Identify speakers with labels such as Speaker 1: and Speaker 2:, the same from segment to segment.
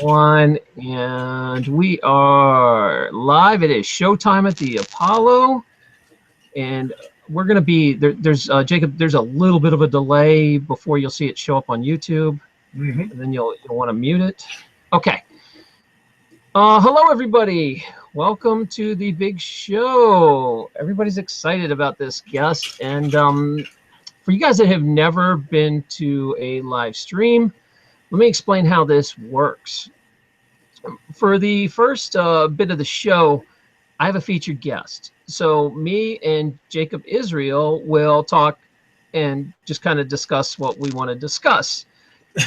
Speaker 1: One, and we are live. It is showtime at the Apollo, and we're going to be there's Jacob, there's a little bit of a delay before you'll see it show up on YouTube. And then you'll want to mute it. Okay. Hello everybody, welcome to the big show. Everybody's excited about this guest, and for you guys that have never been to a live stream, let me explain how this works. For the first bit of the show, I have a featured guest. So me and Jacob Israel will talk and just kind of discuss what we want to discuss.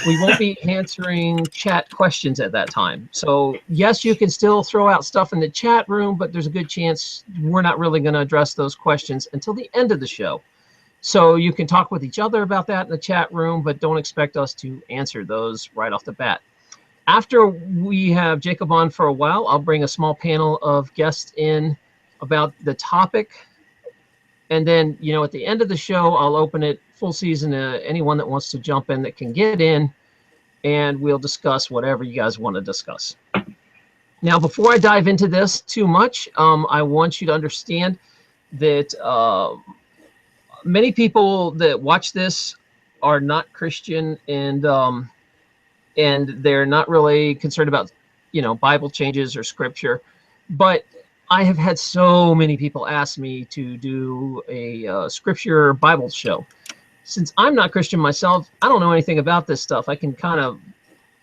Speaker 1: We won't be answering chat questions at that time. So yes, you can still throw out stuff in the chat room, but there's a good chance we're not really going to address those questions until the end of the show. So you can talk with each other about that in the chat room, but don't expect us to answer those right off the bat. After we have Jacob on for a while, I'll bring a small panel of guests in about the topic. And then, you know, at the end of the show, I'll open it full season to anyone that wants to jump in that can get in, and we'll discuss whatever you guys want to discuss. Now, before I dive into this too much, I want you to understand that many people that watch this are not Christian, and they're not really concerned about, you know, Bible changes or scripture. But I have had so many people ask me to do a scripture Bible show. Since I'm not Christian myself, I don't know anything about this stuff. I can kind of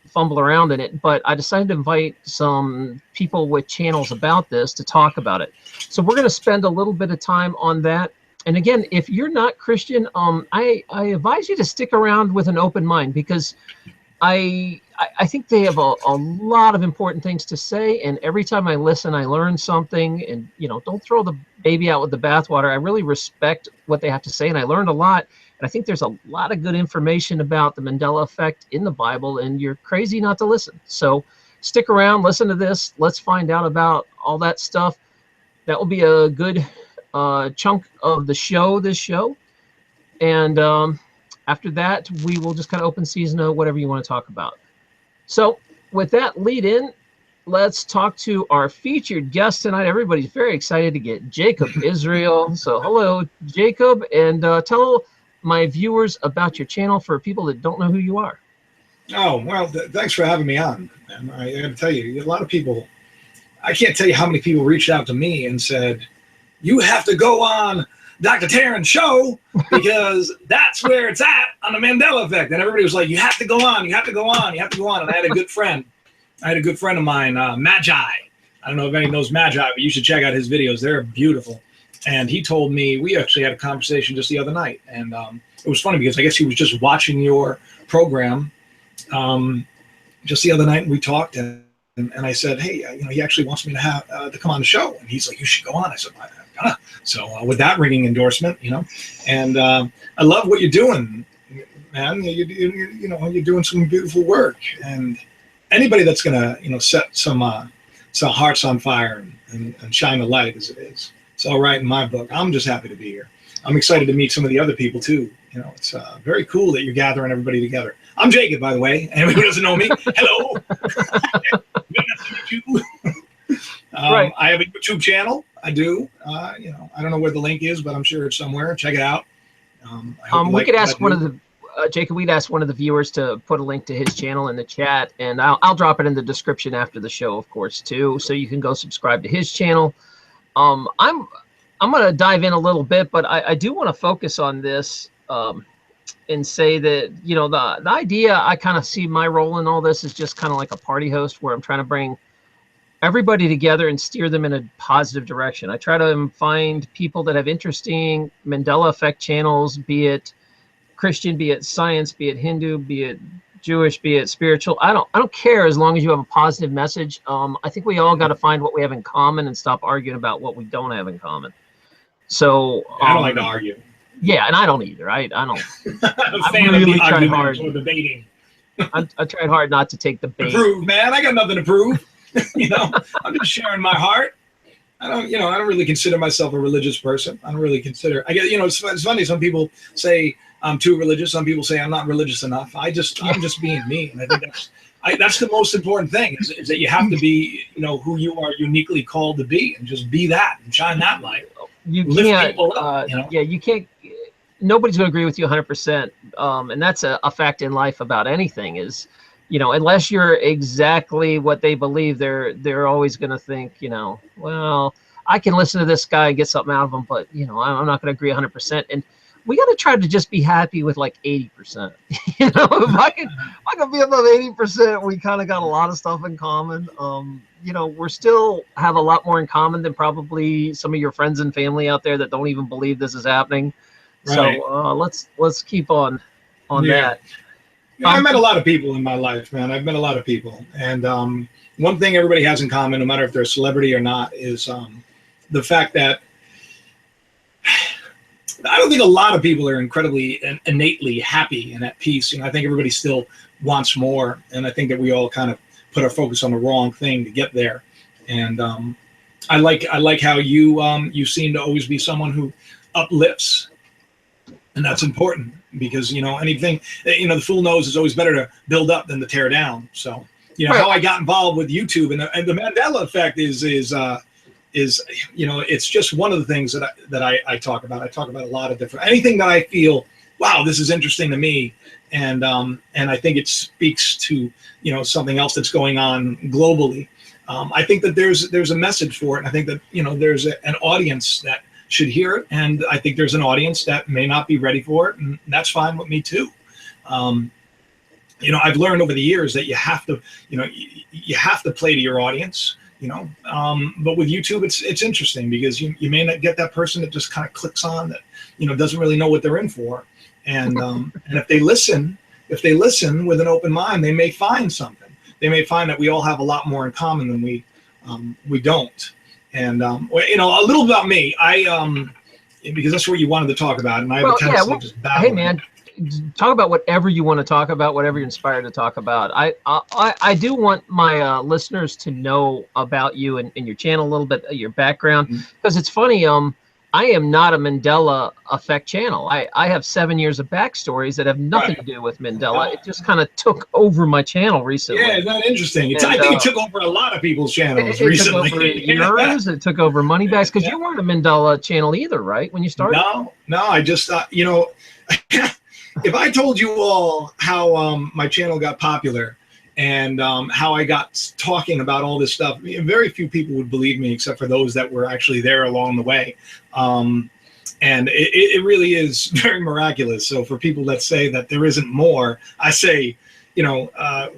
Speaker 1: fumble around in it, but I decided to invite some people with channels about this to talk about it. So we're going to spend a little bit of time on that. And again, if you're not Christian, I advise you to stick around with an open mind, because I think they have a lot of important things to say, and every time I listen, I learn something. And, you know, don't throw the baby out with the bathwater. I really respect what they have to say, and I learned a lot. And I think there's a lot of good information about the Mandela Effect in the Bible, and you're crazy not to listen. So stick around, listen to this. Let's find out about all that stuff. That will be a good chunk of the show, this show. And after that, we will just kind of open season of whatever you want to talk about. So with that lead in, let's talk to our featured guest tonight. Everybody's very excited to get Jacob Israel. So hello, Jacob, and tell my viewers about your channel for people that don't know who you are.
Speaker 2: Oh, well, thanks for having me on. And I got to tell you, a lot of people, I can't tell you how many people reached out to me and said, you have to go on Dr. Taryn's show, because that's where it's at on the Mandela Effect. And everybody was like, you have to go on, you have to go on, you have to go on. And I had a good friend. Of mine, Magi. I don't know if anybody knows Magi, but you should check out his videos. They're beautiful. And he told me, we actually had a conversation just the other night. And it was funny because I guess he was just watching your program just the other night, and we talked. And I said, hey, you know, he actually wants me to have to come on the show. And he's like, you should go on. I said, I'm gonna. So with that ringing endorsement, you know, and I love what you're doing, man. You know, you're doing some beautiful work, and anybody that's gonna, you know, set some hearts on fire and shine the light as it is, it's all right in my book. I'm just happy to be here. I'm excited to meet some of the other people too. You know, it's very cool that you're gathering everybody together. I'm Jacob, by the way. Anybody who doesn't know me, hello.
Speaker 1: Right.
Speaker 2: I have a YouTube channel. I do. You know, I don't know where the link is, but I'm sure it's somewhere. Check it out.
Speaker 1: We could ask one of the Jacob. We'd ask one of the viewers to put a link to his channel in the chat, and I'll drop it in the description after the show, of course, too. So you can go subscribe to his channel. I'm going to dive in a little bit, but I do want to focus on this and say that, you know, the idea, I kind of see my role in all this is just kind of like a party host, where I'm trying to bring everybody together and steer them in a positive direction. I try to find people that have interesting Mandela Effect channels, be it Christian, be it science, be it Hindu, be it Jewish, be it spiritual. I don't care, as long as you have a positive message. I think we all got to find what we have in common and stop arguing about what we don't have in common. So
Speaker 2: I don't like to argue.
Speaker 1: Yeah, and I don't either. I don't.
Speaker 2: I really tried hard. Or debating.
Speaker 1: I tried hard not to take the bait.
Speaker 2: Prove, man. I got nothing to prove. You know, I'm just sharing my heart. I don't really consider myself a religious person. I don't really consider. I get, you know, it's funny. Some people say I'm too religious. Some people say I'm not religious enough. I'm just being me, and I think That's the most important thing is that you have to be, who you are uniquely called to be, and just be that and shine that light.
Speaker 1: You
Speaker 2: Lift
Speaker 1: can't,
Speaker 2: people up,
Speaker 1: yeah, you can't. Nobody's going to agree with you 100%, and that's a fact in life about anything. Is unless you're exactly what they believe, they're always going to think, well, I can listen to this guy and get something out of him, but I'm not going to agree 100%. And we got to try to just be happy with like 80%. If I can be above 80%, we kind of got a lot of stuff in common. We're still have a lot more in common than probably some of your friends and family out there that don't even believe this is happening.
Speaker 2: Right.
Speaker 1: So let's keep on that.
Speaker 2: I met a lot of people in my life, man. I've met a lot of people, and one thing everybody has in common, no matter if they're a celebrity or not, is the fact that I don't think a lot of people are incredibly and innately happy and at peace. I think everybody still wants more, and I think that we all kind of put our focus on the wrong thing to get there. And I like how you seem to always be someone who uplifts, and that's important because anything the fool knows is always better to build up than to tear down. So
Speaker 1: Right.
Speaker 2: How I got involved with YouTube and the Mandela Effect is it's just one of the things that I talk about. I talk about a lot of different anything that I feel, wow, this is interesting to me, and I think it speaks to something else that's going on globally. I think that there's a message for it, and I think that there's an audience that should hear it, and I think there's an audience that may not be ready for it, and that's fine with me too. I've learned over the years that you have to play to your audience. But with YouTube, it's interesting because you may not get that person that just kind of clicks on that, doesn't really know what they're in for. And if they listen with an open mind, they may find something. They may find that we all have a lot more in common than we don't. And a little about me, because that's what you wanted to talk about, and I have a tendency to just babble.
Speaker 1: Hey man, talk about whatever you want to talk about, whatever you're inspired to talk about. I do want my listeners to know about you and your channel a little bit, your background, because it's funny. I am not a Mandela Effect channel. I have 7 years of backstories that have nothing to do with Mandela. It just kind of took over my channel recently.
Speaker 2: Yeah, isn't that interesting? I think it took over a lot of people's channels recently.
Speaker 1: It took over yours. It took over Moneybags, because you weren't a Mandela channel either, right? When you started?
Speaker 2: No. I just thought, if I told you all how my channel got popular and how I got talking about all this stuff, very few people would believe me, except for those that were actually there along the way. And it really is very miraculous. So for people that say that there isn't more, I say, when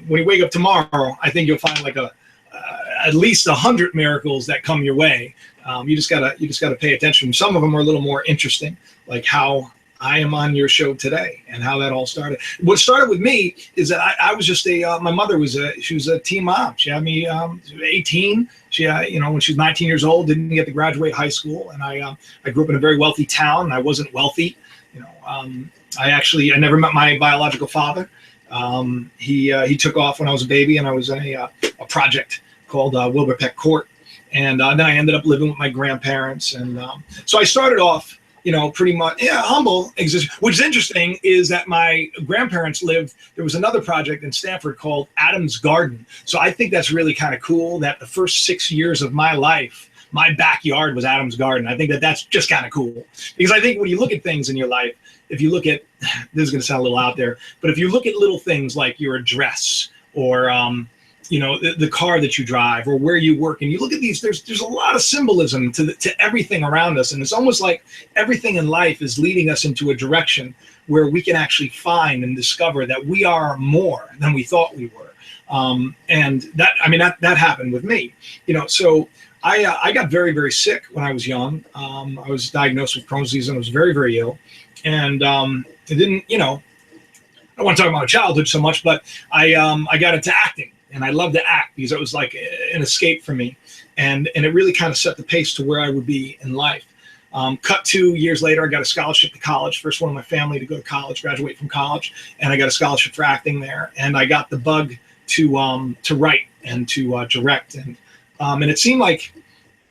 Speaker 2: you wake up tomorrow, I think you'll find like at least 100 miracles that come your way. You just gotta pay attention. Some of them are a little more interesting, like how I am on your show today and how that all started. What started with me is that I was just my mother was a teen mom. She had me 18. She, when she was 19 years old, didn't get to graduate high school. And I grew up in a very wealthy town, and I wasn't wealthy. I never met my biological father. He took off when I was a baby, and I was in a project called Wilbur Peck Court. And then I ended up living with my grandparents. And so I started off, pretty much, humble. Which is interesting is that my grandparents there was another project in Stanford called Adam's Garden. So I think that's really kind of cool that the first 6 years of my life, my backyard was Adam's Garden. I think that's just kind of cool, because I think when you look at things in your life, if you look at, this is going to sound a little out there, but if you look at little things like your address or, the car that you drive or where you work, and you look at these, there's a lot of symbolism to everything around us. And it's almost like everything in life is leading us into a direction where we can actually find and discover that we are more than we thought we were. And that happened with me, so I got very, very sick when I was young. I was diagnosed with Crohn's disease and I was very, very ill. And it didn't, I don't want to talk about my childhood so much, but I got into acting. And I loved to act because it was like an escape for me. And it really kind of set the pace to where I would be in life. Cut 2 years later, I got a scholarship to college. First one in my family to go to college, graduate from college. And I got a scholarship for acting there. And I got the bug to write and to direct. And it seemed like,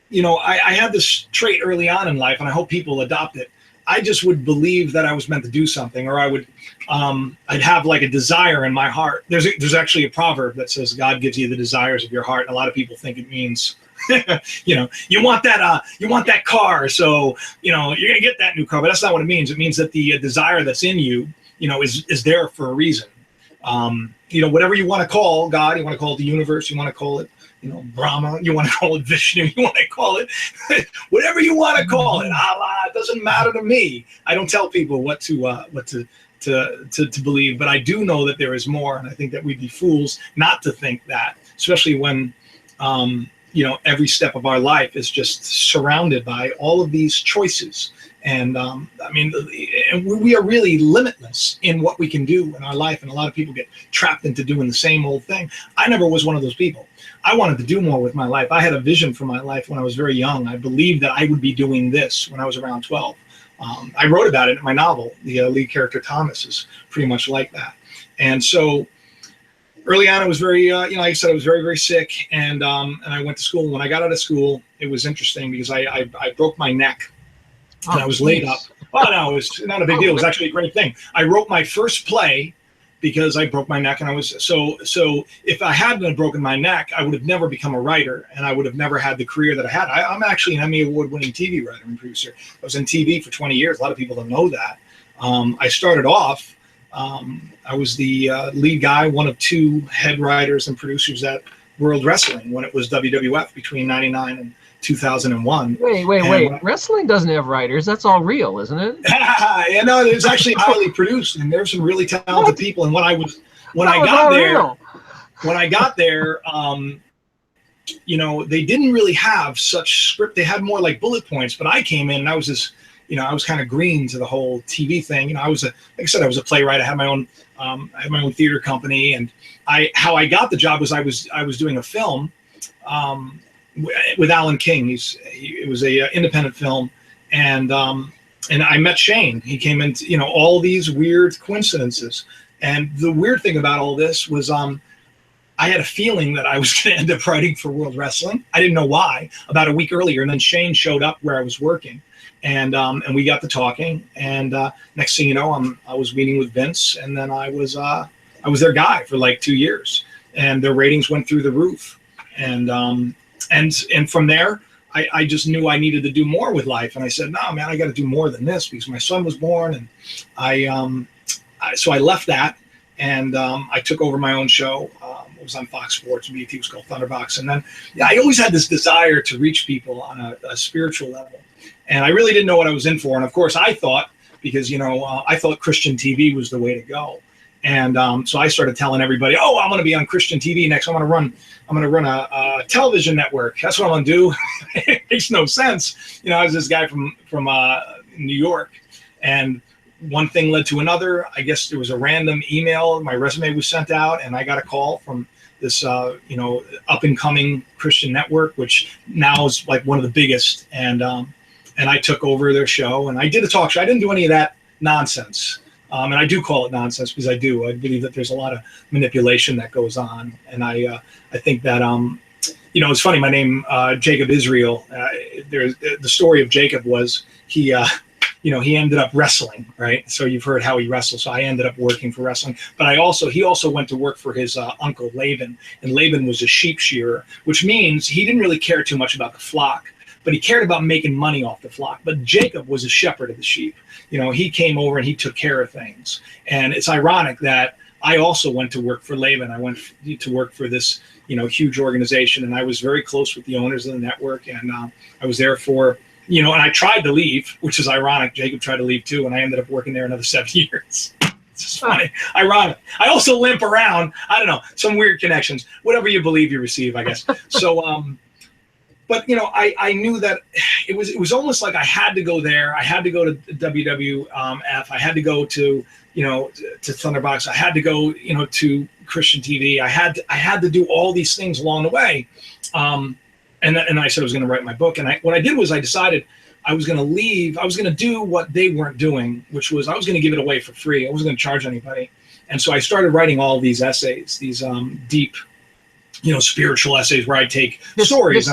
Speaker 2: I had this trait early on in life, and I hope people adopt it. I just would believe that I was meant to do something, or I'd have like a desire in my heart. There's actually a proverb that says God gives you the desires of your heart. And a lot of people think it means, you want that car, so you're gonna get that new car. But that's not what it means. It means that the desire that's in you, is there for a reason. Whatever you want to call God, you want to call it the universe, you want to call it, Brahma, you want to call it Vishnu, you want to call it whatever you want to call it, Allah. It doesn't matter to me. I don't tell people what to believe, but I do know that there is more, and I think that we'd be fools not to think that, especially when every step of our life is just surrounded by all of these choices. And we are really limitless in what we can do in our life. And a lot of people get trapped into doing the same old thing. I never was one of those people. I wanted to do more with my life. I had a vision for my life when I was very young. I believed that I would be doing this when I was around 12. I wrote about it in my novel. The lead character, Thomas, is pretty much like that. And so early on, I was very, like I said, I was very, very sick. And I went to school. When I got out of school, it was interesting because I broke my neck. And I was laid up. Well, no, it was not a big deal. It was actually a great thing. I wrote my first play because I broke my neck, and I was so if I hadn't broken my neck, I would have never become a writer, and I would have never had the career that I had. I'm actually an Emmy award-winning TV writer and producer. I was in TV for 20 years. A lot of people don't know that. I started off. I was the lead guy, one of 2 head writers and producers at World Wrestling when it was WWF between '99 and 2001.
Speaker 1: Wait. Wrestling doesn't have writers. That's all real, isn't it?
Speaker 2: Yeah, no, it's actually highly produced, and there's some really talented people. And when I got there, they didn't really have such script. They had more like bullet points. But I came in, and I was this, I was kind of green to the whole TV thing. I was like I said, I was a playwright. I had my own, theater company, and how I got the job was I was doing a film. With Alan King. It was a independent film, and I met Shane. He came into all these weird coincidences. And the weird thing about all this was I had a feeling that I was going to end up writing for World Wrestling. I didn't know why. About a week earlier, and then Shane showed up where I was working, and we got to talking. And next thing you know, I was meeting with Vince, and then I was their guy for like 2 years, and their ratings went through the roof. And from there, I just knew I needed to do more with life. And I said, no, man, I got to do more than this because my son was born. And so I left that, and I took over my own show. It was on Fox Sports. BT was called Thunderbox. And then I always had this desire to reach people on a spiritual level. And I really didn't know what I was in for. And of course, I thought, because, I thought Christian TV was the way to go. And so I started telling everybody, oh, I'm going to be on Christian TV next. I'm going to run a television network. That's what I'm going to do. It makes no sense. I was this guy from New York, and one thing led to another. I guess there was a random email. My resume was sent out, and I got a call from this, up and coming Christian network, which now is like one of the biggest. And I took over their show, and I did a talk show. I didn't do any of that nonsense. And I do call it nonsense because I believe that there's a lot of manipulation that goes on. And I think that, it's funny, my name, Jacob Israel, the story of Jacob was he ended up wrestling, right? So you've heard how he wrestled. So I ended up working for wrestling. But he also went to work for his uncle Laban. And Laban was a sheep shearer, which means he didn't really care too much about the flock, but he cared about making money off the flock. But Jacob was a shepherd of the sheep. He came over and he took care of things. And it's ironic that I also went to work for Laban. I went to work for this, huge organization, and I was very close with the owners of the network. And I was there for, and I tried to leave, which is ironic. Jacob tried to leave too, and I ended up working there another 7 years. It's just funny, ironic. I also limp around. I don't know, some weird connections. Whatever you believe, you receive, I guess. So, but I knew that it was almost like I had to go there. I had to go to WWF. I had to go to to Thunderbox. I had to go to Christian TV. I had to do all these things along the way. And I said I was going to write my book. And what I did was I decided I was going to leave. I was going to do what they weren't doing, which was I was going to give it away for free. I wasn't going to charge anybody. And so I started writing all these essays, these deep spiritual essays where I take stories.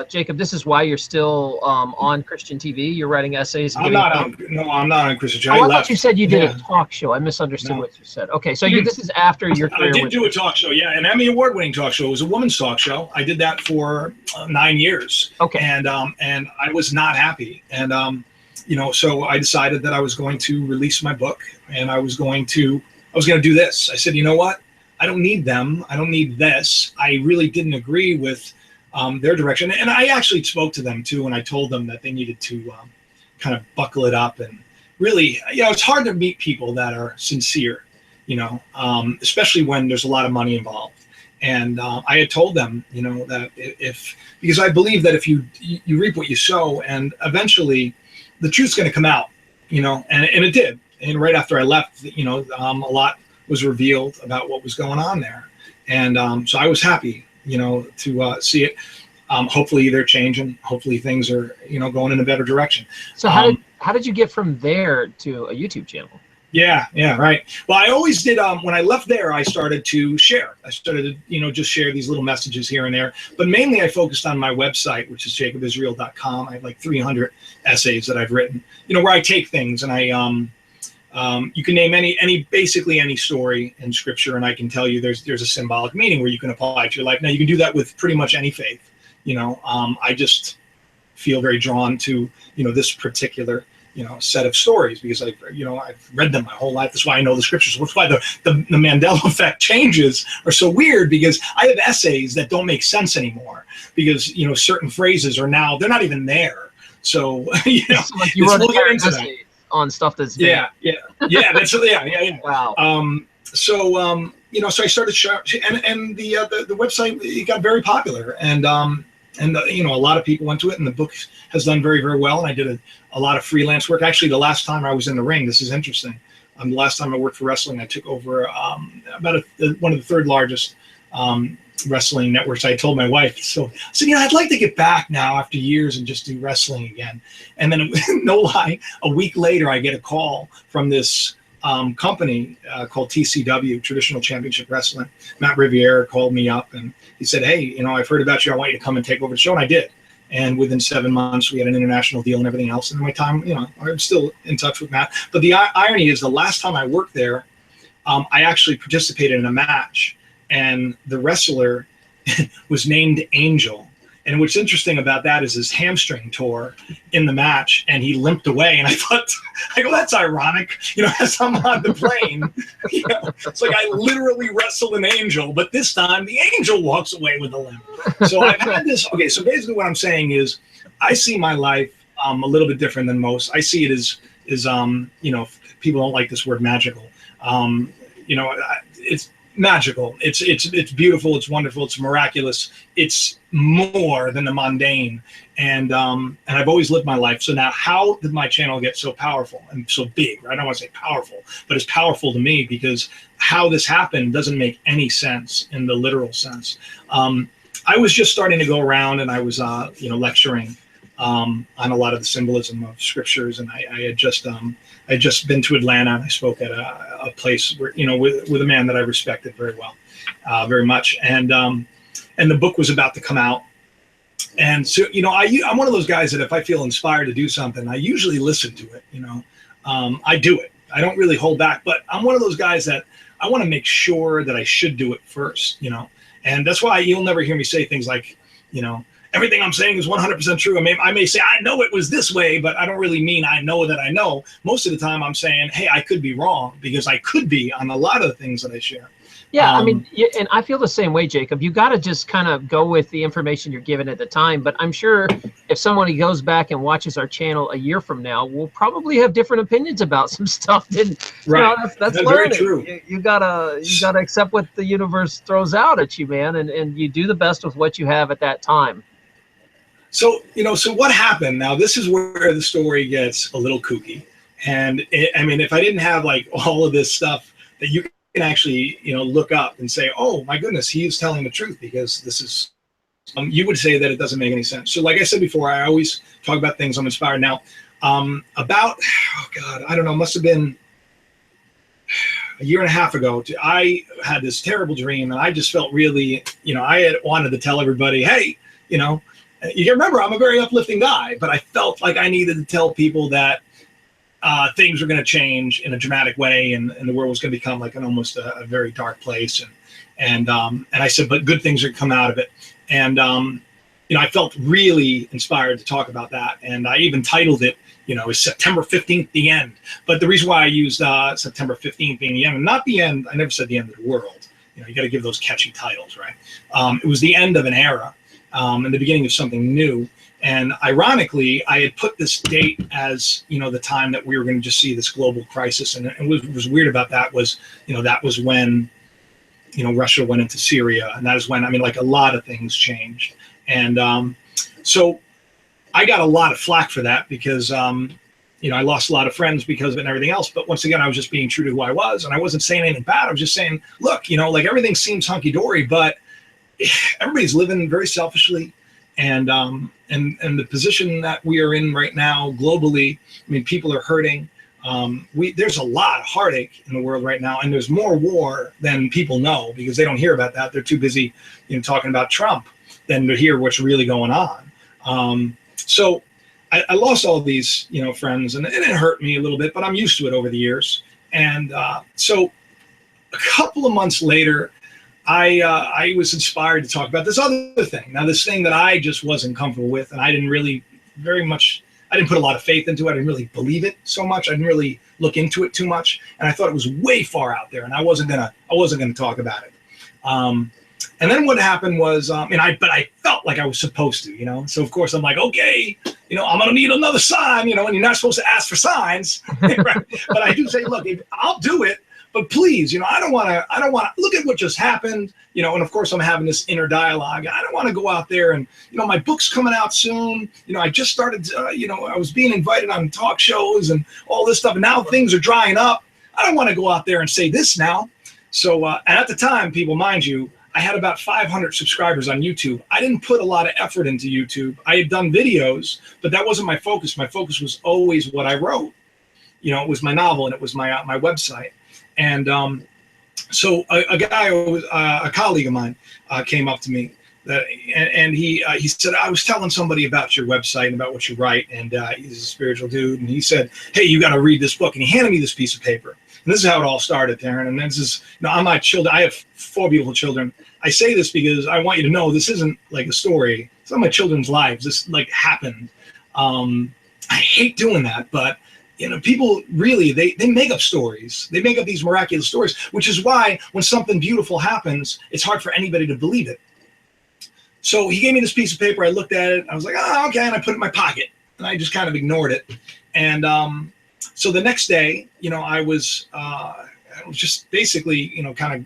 Speaker 1: Jacob, this is why you're still on Christian TV. You're writing essays.
Speaker 2: I'm not on Christian TV.
Speaker 1: I thought you said you did a talk show. I misunderstood what you said. Okay, so this is after your career.
Speaker 2: I did do a talk show, an Emmy award-winning talk show. It was a woman's talk show. I did that for 9 years.
Speaker 1: Okay.
Speaker 2: And I was not happy. And so I decided that I was going to release my book, and I was going to do this. I said, you know what? I don't need them. I don't need this. I really didn't agree with their direction. And I actually spoke to them too, and I told them that they needed to kind of buckle it up. And really, it's hard to meet people that are sincere, especially when there's a lot of money involved. And I had told them, that because I believe that if you reap what you sow, and eventually the truth's going to come out, and it did. And right after I left, a lot was revealed about what was going on there. And so I was happy, to see it. Hopefully they're changing. Hopefully things are, going in a better direction.
Speaker 1: So how did you get from there to a YouTube channel?
Speaker 2: Yeah, right. Well, I always did. When I left there, I started to share. I started to, just share these little messages here and there. But mainly I focused on my website, which is jacobisrael.com. I have like 300 essays that I've written, where I take things and I, you can name basically any story in scripture, and I can tell you there's a symbolic meaning where you can apply it to your life. Now you can do that with pretty much any faith. I just feel very drawn to, this particular, set of stories because I've read them my whole life. That's why I know the scriptures. That's why the Mandela Effect changes are so weird, because I have essays that don't make sense anymore because, certain phrases are now, they're not even there. So,
Speaker 1: so like you wrote an essay on stuff that's
Speaker 2: yeah. That's
Speaker 1: Wow.
Speaker 2: So I started and the website, it got very popular, and a lot of people went to it, and the book has done very, very well. And I did a lot of freelance work. Actually, the last time I was in the ring, this is interesting. The last time I worked for wrestling, I took over about one of the third largest wrestling networks. I told my wife, so I said, I'd like to get back now after years and just do wrestling again. And then, no lie, a week later, I get a call from this company called TCW, Traditional Championship Wrestling. Matt Riviera called me up, and he said, hey, I've heard about you. I want you to come and take over the show. And I did. And within 7 months, we had an international deal and everything else. And in my time, I'm still in touch with Matt. But the irony is, the last time I worked there, I actually participated in a match, and the wrestler was named Angel. And what's interesting about that is his hamstring tore in the match, and he limped away. And I go, that's ironic. As I'm on the plane, it's like I literally wrestled an angel, but this time the angel walks away with a limp. So I've had this. Okay, so basically what I'm saying is, I see my life a little bit different than most. I see it as people don't like this word magical. It's magical. It's beautiful. It's wonderful. It's miraculous. It's more than the mundane. And I've always lived my life. So now, how did my channel get so powerful and so big? Right? I don't want to say powerful, but it's powerful to me because how this happened doesn't make any sense in the literal sense. I was just starting to go around, and I was lecturing on a lot of the symbolism of scriptures, and I had just been to Atlanta, and I spoke at a place where with a man that I respected very well, very much, and the book was about to come out, and so I'm one of those guys that if I feel inspired to do something, I usually listen to it. I do it. I don't really hold back, but I'm one of those guys that I want to make sure that I should do it first, and that's why you'll never hear me say things like, everything I'm saying is 100% true. I may say, I know it was this way, but I don't really mean I know that I know. Most of the time I'm saying, hey, I could be wrong, because I could be on a lot of the things that I share.
Speaker 1: Yeah, and I feel the same way, Jacob. You got to just kind of go with the information you're given at the time. But I'm sure if somebody goes back and watches our channel a year from now, we'll probably have different opinions about some stuff.
Speaker 2: Right.
Speaker 1: That's learning.
Speaker 2: Very true.
Speaker 1: You gotta accept what the universe throws out at you, man, and you do the best with what you have at that time.
Speaker 2: So so what happened? Now this is where the story gets a little kooky. And if I didn't have like all of this stuff that you can actually look up and say, oh my goodness, he is telling the truth, because this is you would say that it doesn't make any sense. So like I said before, I always talk about things I'm inspired now. I don't know, must have been a year and a half ago, I had this terrible dream, and I just felt really, I had wanted to tell everybody, hey, you remember I'm a very uplifting guy, but I felt like I needed to tell people that things were going to change in a dramatic way, and the world was going to become like almost a very dark place. And I said, but good things are going to come out of it. And I felt really inspired to talk about that, and I even titled it, is September 15th the end? But the reason why I used September 15th being the end, and not the end, I never said the end of the world. You got to give those catchy titles, right? It was the end of an era, and the beginning of something new. And ironically, I had put this date as, the time that we were going to just see this global crisis. And what was weird about that was, that was when, Russia went into Syria. And that is when, like a lot of things changed. And so I got a lot of flack for that because, I lost a lot of friends because of it and everything else. But once again, I was just being true to who I was. And I wasn't saying anything bad. I was just saying, look, like everything seems hunky-dory, but everybody's living very selfishly. And the position that we are in right now globally, people are hurting. There's a lot of heartache in the world right now, and there's more war than people know because they don't hear about that. They're too busy, talking about Trump than to hear what's really going on. So I lost all these, friends, and it hurt me a little bit, but I'm used to it over the years. And so a couple of months later, I was inspired to talk about this other thing. Now, this thing that I just wasn't comfortable with, and I didn't really I didn't put a lot of faith into it. I didn't really believe it so much. I didn't really look into it too much. And I thought it was way far out there, and I wasn't gonna talk about it. And then what happened was, but I felt like I was supposed to, So of course I'm like, okay, I'm gonna need another sign, and you're not supposed to ask for signs, right? But I do say, look, I'll do it. But please, I don't want to look at what just happened, and of course I'm having this inner dialogue. I don't want to go out there and, my book's coming out soon. I just started, I was being invited on talk shows and all this stuff. And now things are drying up. I don't want to go out there and say this now. So, and at the time, people, mind you, I had about 500 subscribers on YouTube. I didn't put a lot of effort into YouTube. I had done videos, but that wasn't my focus. My focus was always what I wrote. It was my novel and it was my website. And so a guy, a colleague of mine, came up to me, and he said, I was telling somebody about your website and about what you write, and he's a spiritual dude, and he said, hey, you got to read this book, and he handed me this piece of paper. And this is how it all started, Darren. And this is, on my children, I have 4 beautiful children. I say this because I want you to know this isn't like a story. It's not my children's lives. This happened. I hate doing that, but people really, they make up stories. They make up these miraculous stories, which is why when something beautiful happens, it's hard for anybody to believe it. So he gave me this piece of paper. I looked at it. I was like, oh, okay. And I put it in my pocket, and I just kind of ignored it. And so the next day, I was just basically, kind of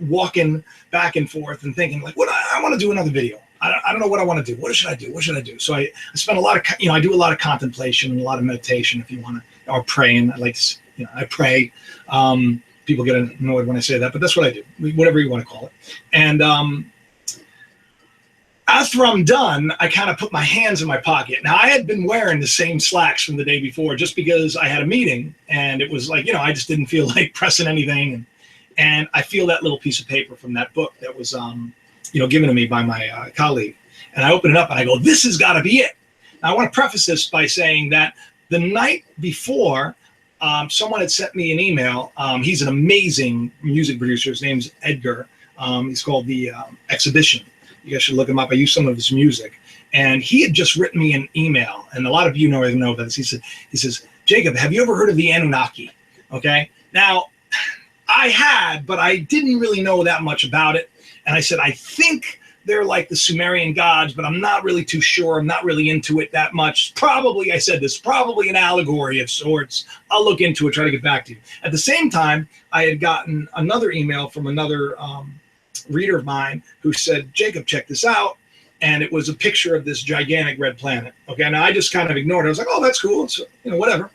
Speaker 2: walking back and forth and thinking like, I want to do another video. I don't know what I want to do. What should I do? What should I do? So I spent a lot of, I do a lot of contemplation and a lot of meditation, if you want to, or praying. I like to, I pray. People get annoyed when I say that, but that's what I do, whatever you want to call it. And after I'm done, I kind of put my hands in my pocket. Now, I had been wearing the same slacks from the day before just because I had a meeting, and it was like, I just didn't feel like pressing anything. And I feel that little piece of paper from that book that was, given to me by my colleague. And I open it up and I go, this has got to be it. Now, I want to preface this by saying that the night before, someone had sent me an email. He's an amazing music producer. His name's Edgar. He's called The Exhibition. You guys should look him up. I use some of his music. And he had just written me an email. And a lot of you know about this. He says, Jacob, have you ever heard of the Anunnaki? Okay. Now, I had, but I didn't really know that much about it. And I said, I think they're like the Sumerian gods, but I'm not really too sure. I'm not really into it that much. Probably, I said this, probably an allegory of sorts. I'll look into it, try to get back to you. At the same time, I had gotten another email from another reader of mine who said, Jacob, check this out. And it was a picture of this gigantic red planet. Okay, now I just kind of ignored it. I was like, oh, that's cool. It's, whatever.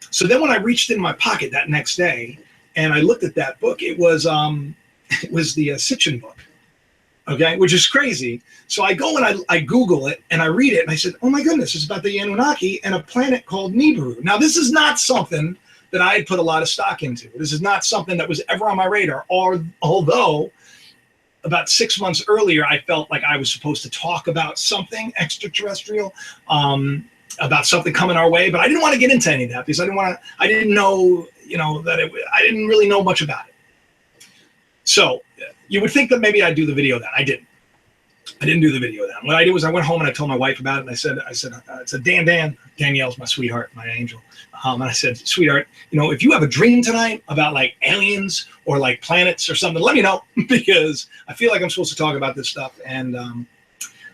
Speaker 2: So then when I reached in my pocket that next day and I looked at that book, it was the Sitchin book, okay, which is crazy. So I go and I Google it and I read it and I said, oh my goodness, it's about the Anunnaki and a planet called Nibiru. Now, this is not something that I had put a lot of stock into. This is not something that was ever on my radar, although about 6 months earlier, I felt like I was supposed to talk about something extraterrestrial, about something coming our way, but I didn't want to get into any of that because I didn't know, I didn't really know much about it. So you would think that maybe I'd do the video then. I didn't do the video then. What I did was I went home and I told my wife about it. And I said, Danielle's my sweetheart, my angel. And I said, sweetheart, if you have a dream tonight about like aliens or like planets or something, let me know because I feel like I'm supposed to talk about this stuff. And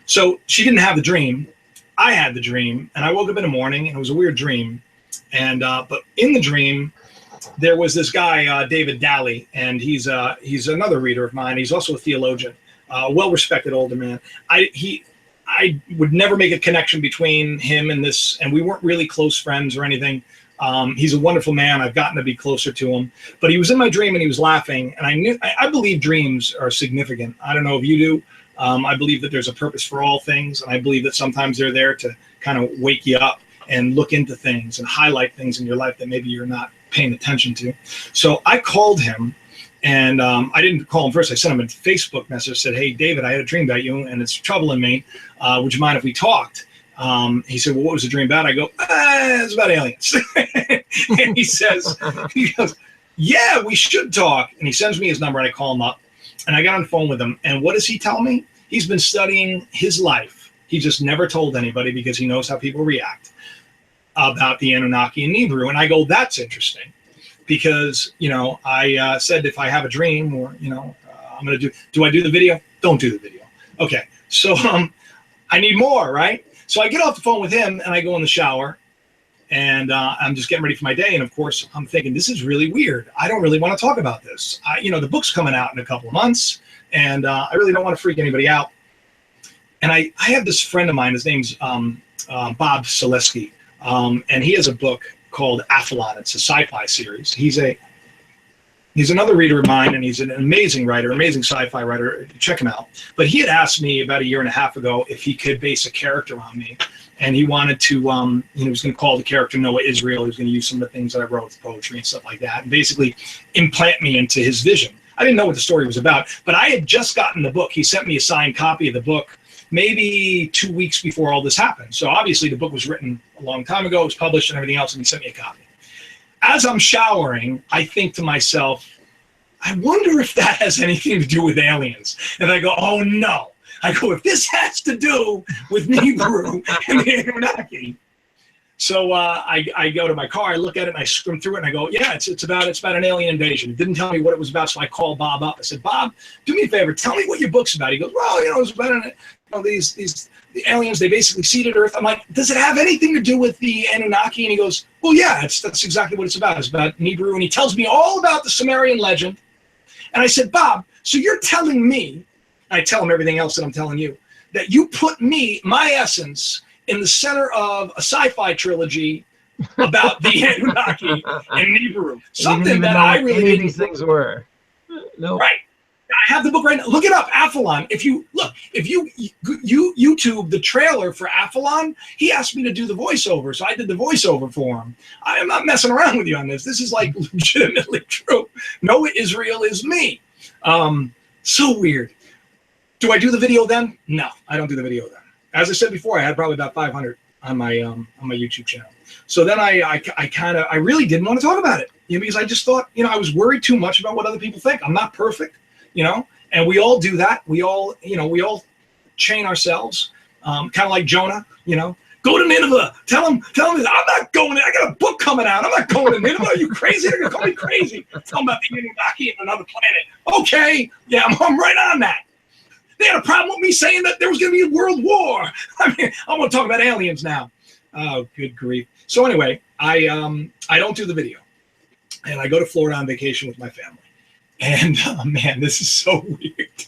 Speaker 2: so she didn't have the dream. I had the dream, and I woke up in the morning, and it was a weird dream. And but in the dream, there was this guy, David Daly, and he's another reader of mine. He's also a theologian, well-respected older man. I would never make a connection between him and this, and we weren't really close friends or anything. He's a wonderful man. I've gotten to be closer to him, but he was in my dream and he was laughing, and I believe dreams are significant. I don't know if you do. I believe that there's a purpose for all things, and I believe that sometimes they're there to kind of wake you up and look into things and highlight things in your life that maybe you're not paying attention to. So I called him, and I didn't call him first. I sent him a Facebook message, said, hey, David, I had a dream about you, and it's troubling me. Would you mind if we talked? He said, well, what was the dream about? I go, it's about aliens. And he goes, yeah, we should talk. And he sends me his number, and I call him up, and I got on the phone with him. And what does he tell me? He's been studying his life. He just never told anybody because he knows how people react about the Anunnaki and Nibiru. And I go, that's interesting because, I said, if I have a dream or, I'm going to do I do the video? Don't do the video. Okay. So I need more, right? So I get off the phone with him and I go in the shower and I'm just getting ready for my day. And of course I'm thinking, this is really weird. I don't really want to talk about this. The book's coming out in a couple of months and I really don't want to freak anybody out. And I have this friend of mine, his name's Bob Selesky. And he has a book called Athlon. It's a sci-fi series. He's another reader of mine, and he's an amazing writer, amazing sci-fi writer. Check him out. But he had asked me about a year and a half ago if he could base a character on me. And he wanted to, he was going to call the character Noah Israel. He was going to use some of the things that I wrote, poetry and stuff like that, and basically implant me into his vision. I didn't know what the story was about, but I had just gotten the book. He sent me a signed copy of the book maybe 2 weeks before all this happened. So obviously the book was written a long time ago, it was published and everything else, and he sent me a copy. As I'm showering, I think to myself, I wonder if that has anything to do with aliens. And I go, oh no. I go, if this has to do with Nibiru and the Anunnaki. So I go to my car, I look at it, and I skim through it, and I go, yeah, it's about an alien invasion. It didn't tell me what it was about, so I called Bob up. I said, Bob, do me a favor, tell me what your book's about. He goes, well, it's about the aliens, they basically seeded Earth. I'm like, does it have anything to do with the Anunnaki? And he goes, well, yeah, that's exactly what it's about. It's about Nibiru, and he tells me all about the Sumerian legend. And I said, Bob, so you're telling me, I tell him everything else that I'm telling you, that you put me, my essence, in the center of a sci-fi trilogy about the Anunnaki and Nibiru. Something that I really didn't.
Speaker 1: These things were. No.
Speaker 2: Right. I have the book right now. Look it up, Athlon. If you YouTube the trailer for Athlon, he asked me to do the voiceover, so I did the voiceover for him. I am not messing around with you on this. This is like legitimately true. Noah Israel is me. So weird. Do I do the video then? No, I don't do the video then. As I said before, I had probably about 500 on my YouTube channel. So then I really didn't want to talk about it, because I just thought, I was worried too much about what other people think. I'm not perfect, and we all do that. We all chain ourselves, kind of like Jonah, go to Nineveh. Tell him, I'm not going there. I got a book coming out. I'm not going to Nineveh. Are you crazy? They're going to call me crazy. Tell them about the Anunnaki and another planet. Okay, yeah, I'm right on that. They had a problem with me saying that there was going to be a world war. I mean, I want to talk about aliens now. Oh, good grief. So anyway, I don't do the video. And I go to Florida on vacation with my family. And man, this is so weird.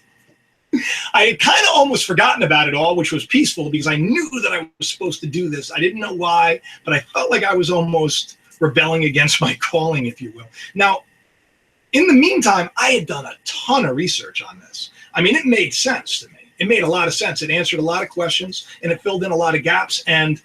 Speaker 2: I had kind of almost forgotten about it all, which was peaceful because I knew that I was supposed to do this. I didn't know why, but I felt like I was almost rebelling against my calling, if you will. Now, in the meantime, I had done a ton of research on this. I mean, it made sense to me. It made a lot of sense. It answered a lot of questions, and it filled in a lot of gaps. And,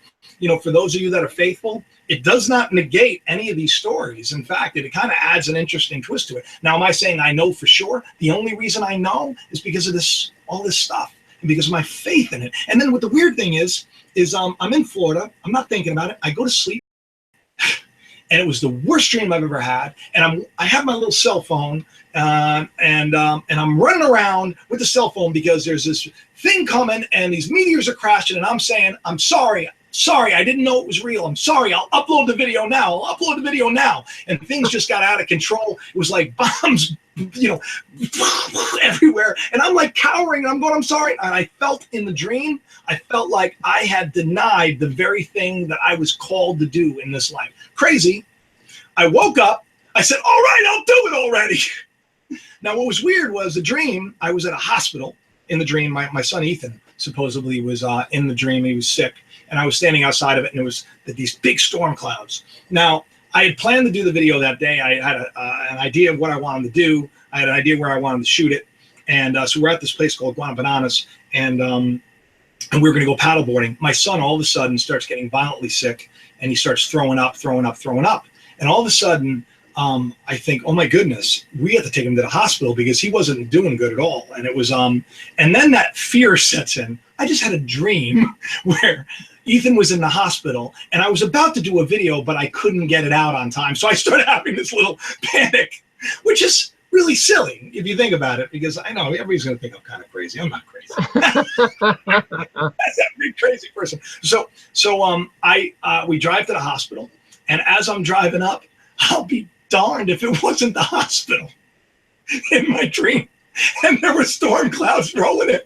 Speaker 2: for those of you that are faithful, it does not negate any of these stories. In fact, it kind of adds an interesting twist to it. Now, am I saying I know for sure? The only reason I know is because of this, all this stuff, and because of my faith in it. And then what the weird thing is I'm in Florida. I'm not thinking about it. I go to sleep, and it was the worst dream I've ever had. And I have my little cell phone, and I'm running around with the cell phone because there's this thing coming, and these meteors are crashing, and I'm saying, I'm sorry, I didn't know it was real. I'm sorry. I'll upload the video now. And things just got out of control. It was like bombs, everywhere. And I'm like cowering. And I'm going, I'm sorry. And I felt in the dream, I felt like I had denied the very thing that I was called to do in this life. Crazy. I woke up. I said, all right, I'll do it already. Now, what was weird was the dream. I was at a hospital in the dream. My son, Ethan, supposedly was in the dream. He was sick. And I was standing outside of it, and it was these big storm clouds. Now, I had planned to do the video that day. I had an idea of what I wanted to do. I had an idea where I wanted to shoot it. And so we're at this place called Guana Bananas, and we were going to go paddleboarding. My son all of a sudden starts getting violently sick, and he starts throwing up. And all of a sudden, I think, oh my goodness, we have to take him to the hospital because he wasn't doing good at all. And it was, and then that fear sets in. I just had a dream where Ethan was in the hospital, and I was about to do a video, but I couldn't get it out on time. So I started having this little panic, which is really silly if you think about it, because I know everybody's going to think I'm kind of crazy. I'm not crazy. That's every crazy person. So we drive to the hospital, and as I'm driving up, I'll be darned if it wasn't the hospital in my dream, and there were storm clouds rolling in.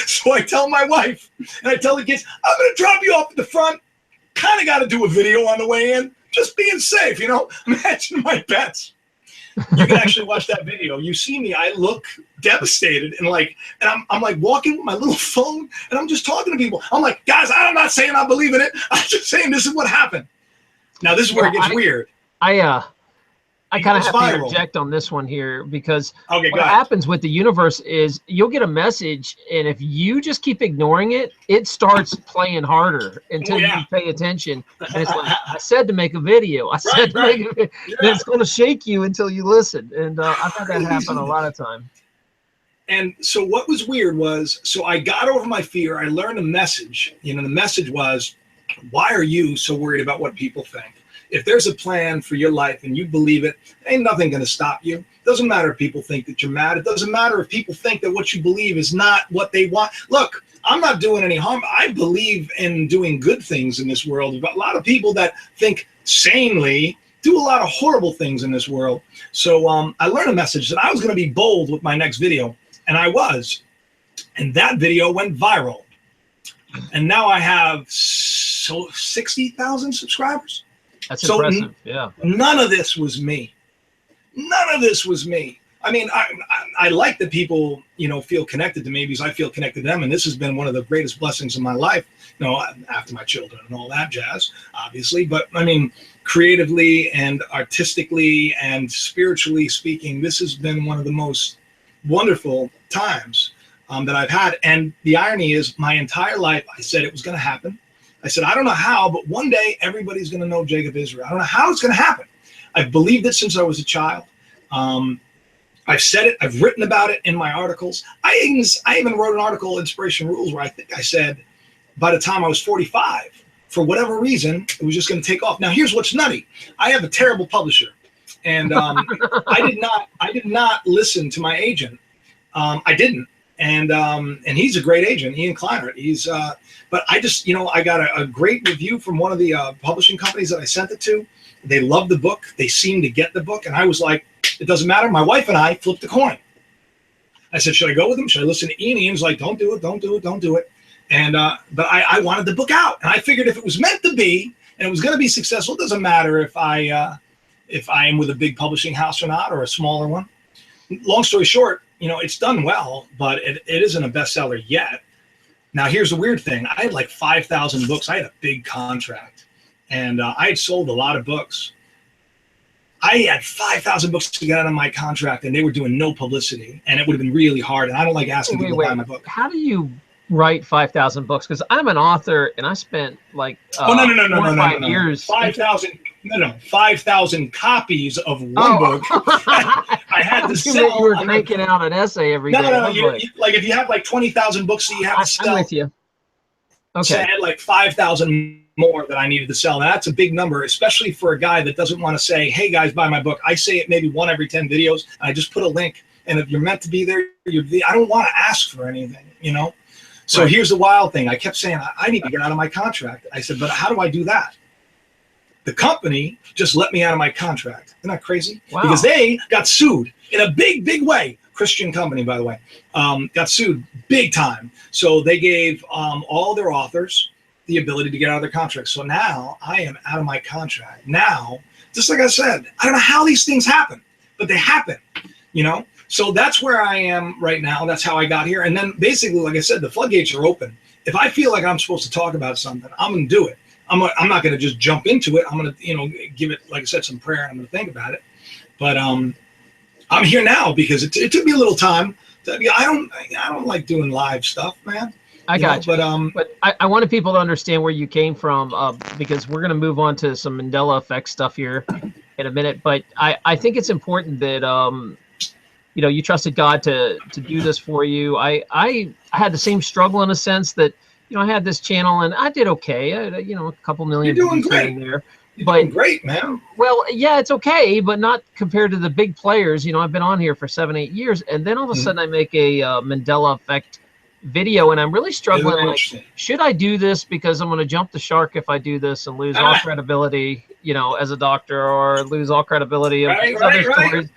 Speaker 2: So I tell my wife, and I tell the kids, I'm going to drop you off at the front. Kind of got to do a video on the way in, just being safe, Imagine my pets. You can actually watch that video. You see me, I look devastated, and I'm like walking with my little phone, and I'm just talking to people. I'm like, guys, I'm not saying I believe in it. I'm just saying this is what happened. Now this is where it gets weird.
Speaker 1: I kind of have to interject on this one here, because what happens with the universe is you'll get a message, and if you just keep ignoring it, it starts playing harder until you pay attention. And it's like, I said to make a video. I said to make a video. Then it's going to shake you until you listen. And I've had that happen a lot of time.
Speaker 2: And so what was weird was, so I got over my fear. I learned a message. The message was, why are you so worried about what people think? If there's a plan for your life and you believe it, ain't nothing going to stop you. It doesn't matter if people think that you're mad. It doesn't matter if people think that what you believe is not what they want. Look, I'm not doing any harm. I believe in doing good things in this world. But a lot of people that think sanely do a lot of horrible things in this world. So I learned a message that I was going to be bold with my next video, and I was. And that video went viral. And now I have 60,000 subscribers.
Speaker 1: That's impressive. Yeah.
Speaker 2: None of this was me. I mean, I like that people, feel connected to me because I feel connected to them. And this has been one of the greatest blessings of my life, after my children and all that jazz, obviously. But I mean, creatively and artistically and spiritually speaking, this has been one of the most wonderful times that I've had. And the irony is, my entire life, I said it was going to happen. I said, I don't know how, but one day everybody's going to know Jacob Israel. I don't know how it's going to happen. I've believed it since I was a child. I've said it. I've written about it in my articles. I even wrote an article, Inspiration Rules, where I think I said by the time I was 45, for whatever reason, it was just going to take off. Now, here's what's nutty. I have a terrible publisher, and I did not listen to my agent. I didn't. And he's a great agent, Ian Kleinert. But I just, I got a great review from one of the publishing companies that I sent it to. They loved the book. They seemed to get the book. And I was like, it doesn't matter. My wife and I flipped a coin. I said, should I go with him? Should I listen to Ian? Ian's like, don't do it. And, but I wanted the book out. And I figured if it was meant to be, and it was going to be successful, it doesn't matter if I am with a big publishing house or not, or a smaller one. Long story short, it's done well, but it isn't a bestseller yet. Now, here's the weird thing. I had like 5,000 books. I had a big contract, and I had sold a lot of books. I had 5,000 books to get out of my contract, and they were doing no publicity, and it would have been really hard. And I don't like asking people to buy my book.
Speaker 1: How do you write 5,000 books, because I'm an author and I spent like
Speaker 2: Oh no
Speaker 1: 4 or 5 years.
Speaker 2: 5,000. No, 5,000 copies of one book.
Speaker 1: Oh.
Speaker 2: I had to sell.
Speaker 1: You were cranking out an essay every day.
Speaker 2: No. Like if you have like 20,000 books that you have to sell.
Speaker 1: I'm with you. Okay.
Speaker 2: So I had like 5,000 more that I needed to sell. And that's a big number, especially for a guy that doesn't want to say, hey guys, buy my book. I say it maybe one every 10 videos. And I just put a link. And if you're meant to be there, I don't want to ask for anything, you know? So Here's the wild thing. I kept saying, I need to get out of my contract. I said, but how do I do that? The company just let me out of my contract. Isn't that crazy?
Speaker 1: Wow.
Speaker 2: Because they got sued in a big, big way. Christian company, by the way, got sued big time. So they gave all their authors the ability to get out of their contract. So now I am out of my contract. Now, just like I said, I don't know how these things happen, but they happen, you know? So that's where I am right now. That's how I got here. And then basically, like I said, the floodgates are open. If I feel like I'm supposed to talk about something, I'm going to do it. I'm not going to just jump into it. I'm going to, give it, like I said, some prayer. And I'm going to think about it. But I'm here now because it took me a little time. I don't like doing live stuff, man.
Speaker 1: I got you. But I wanted people to understand where you came from, because we're going to move on to some Mandela Effect stuff here in a minute. But I think it's important that you trusted God to do this for you. I had the same struggle in a sense that, I had this channel and I did okay. I had, a couple million
Speaker 2: You're doing
Speaker 1: views
Speaker 2: great.
Speaker 1: in there.
Speaker 2: You're doing great, man.
Speaker 1: Well, yeah, it's okay, but not compared to the big players. I've been on here for 7-8 years, and then all of a sudden I make a Mandela Effect video, and I'm really struggling. Like, should I do this because I'm going to jump the shark if I do this and lose all credibility, as a doctor, or lose all credibility of other stories?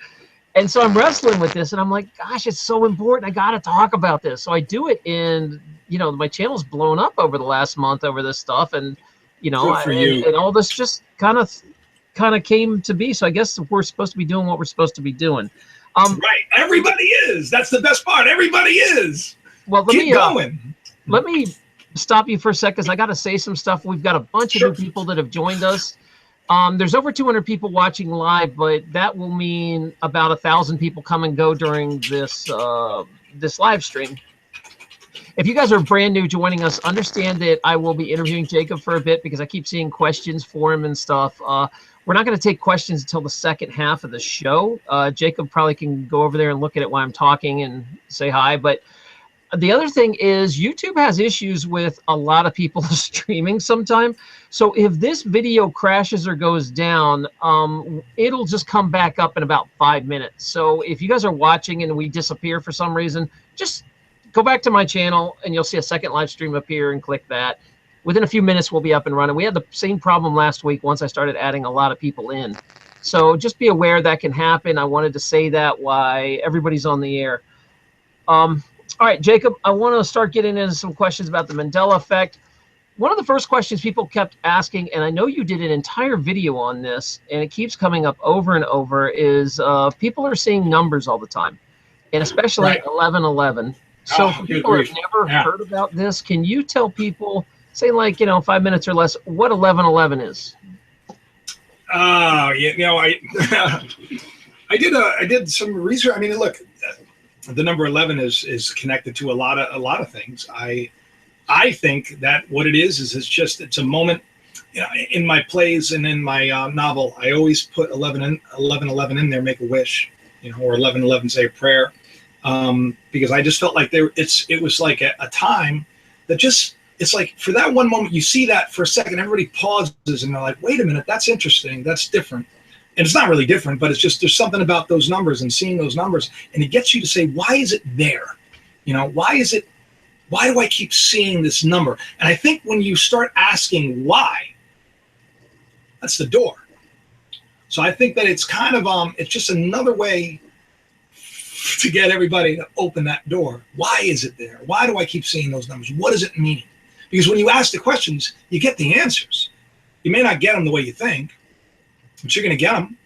Speaker 1: And so I'm wrestling with this, and I'm like, gosh, it's so important. I got to talk about this. So I do it, and my channel's blown up over the last month over this stuff, and and all this just kind of came to be. So I guess we're supposed to be doing what we're supposed to be doing.
Speaker 2: Right, everybody is. That's the best part. Everybody is.
Speaker 1: Well,
Speaker 2: keep going.
Speaker 1: Let me stop you for a sec, because I got to say some stuff. We've got a bunch of new people that have joined us. There's over 200 people watching live, but that will mean about 1,000 people come and go during this this live stream. If you guys are brand new joining us, understand that I will be interviewing Jacob for a bit because I keep seeing questions for him and stuff. We're not going to take questions until the second half of the show. Jacob probably can go over there and look at it while I'm talking and say hi. But the other thing is YouTube has issues with a lot of people streaming sometime. So if this video crashes or goes down, it'll just come back up in about 5 minutes. So if you guys are watching and we disappear for some reason, just go back to my channel and you'll see a second live stream appear and click that. Within a few minutes, we'll be up and running. We had the same problem last week once I started adding a lot of people in. So just be aware that can happen. I wanted to say that while everybody's on the air. All right, Jacob, I want to start getting into some questions about the Mandela Effect. One of the first questions people kept asking, and I know you did an entire video on this, and it keeps coming up over and over, is people are seeing numbers all the time, and especially 1111. So people have never heard about this. Can you tell people, say 5 minutes or less, what 1111 is?
Speaker 2: I did some research. I mean, look, the number 11 is connected to a lot of things. I think that what it is it's a moment. In my plays and in my novel, I always put 1111 in there, make a wish, or 1111, say a prayer. Because I just felt like it was like a time that it's like for that one moment, you see that for a second, everybody pauses and they're like, wait a minute, that's interesting. That's different. And it's not really different, but it's just, there's something about those numbers and seeing those numbers, and it gets you to say, why is it there? Why do I keep seeing this number? And I think when you start asking why, that's the door. So I think that it's kind of, it's just another way to get everybody to open that door. Why is it there? Why do I keep seeing those numbers? What does it mean? Because when you ask the questions, you get the answers. You may not get them the way you think, but you're going to get them.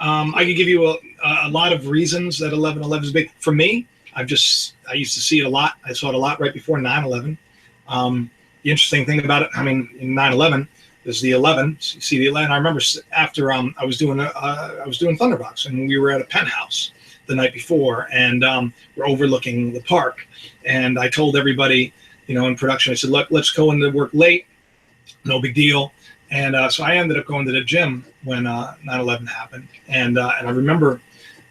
Speaker 2: I could give you a lot of reasons that 1111 is big. For me, I used to see it a lot. I saw it a lot right before 9/11. The interesting thing about it, in 9/11, is the 11. You see the 11. I remember after I was doing Thunderbox, and we were at a penthouse. the night before, and we're overlooking the park. And I told everybody, in production, I said, look, let's go into work late. No big deal. And so I ended up going to the gym when 9/11 happened. And I remember,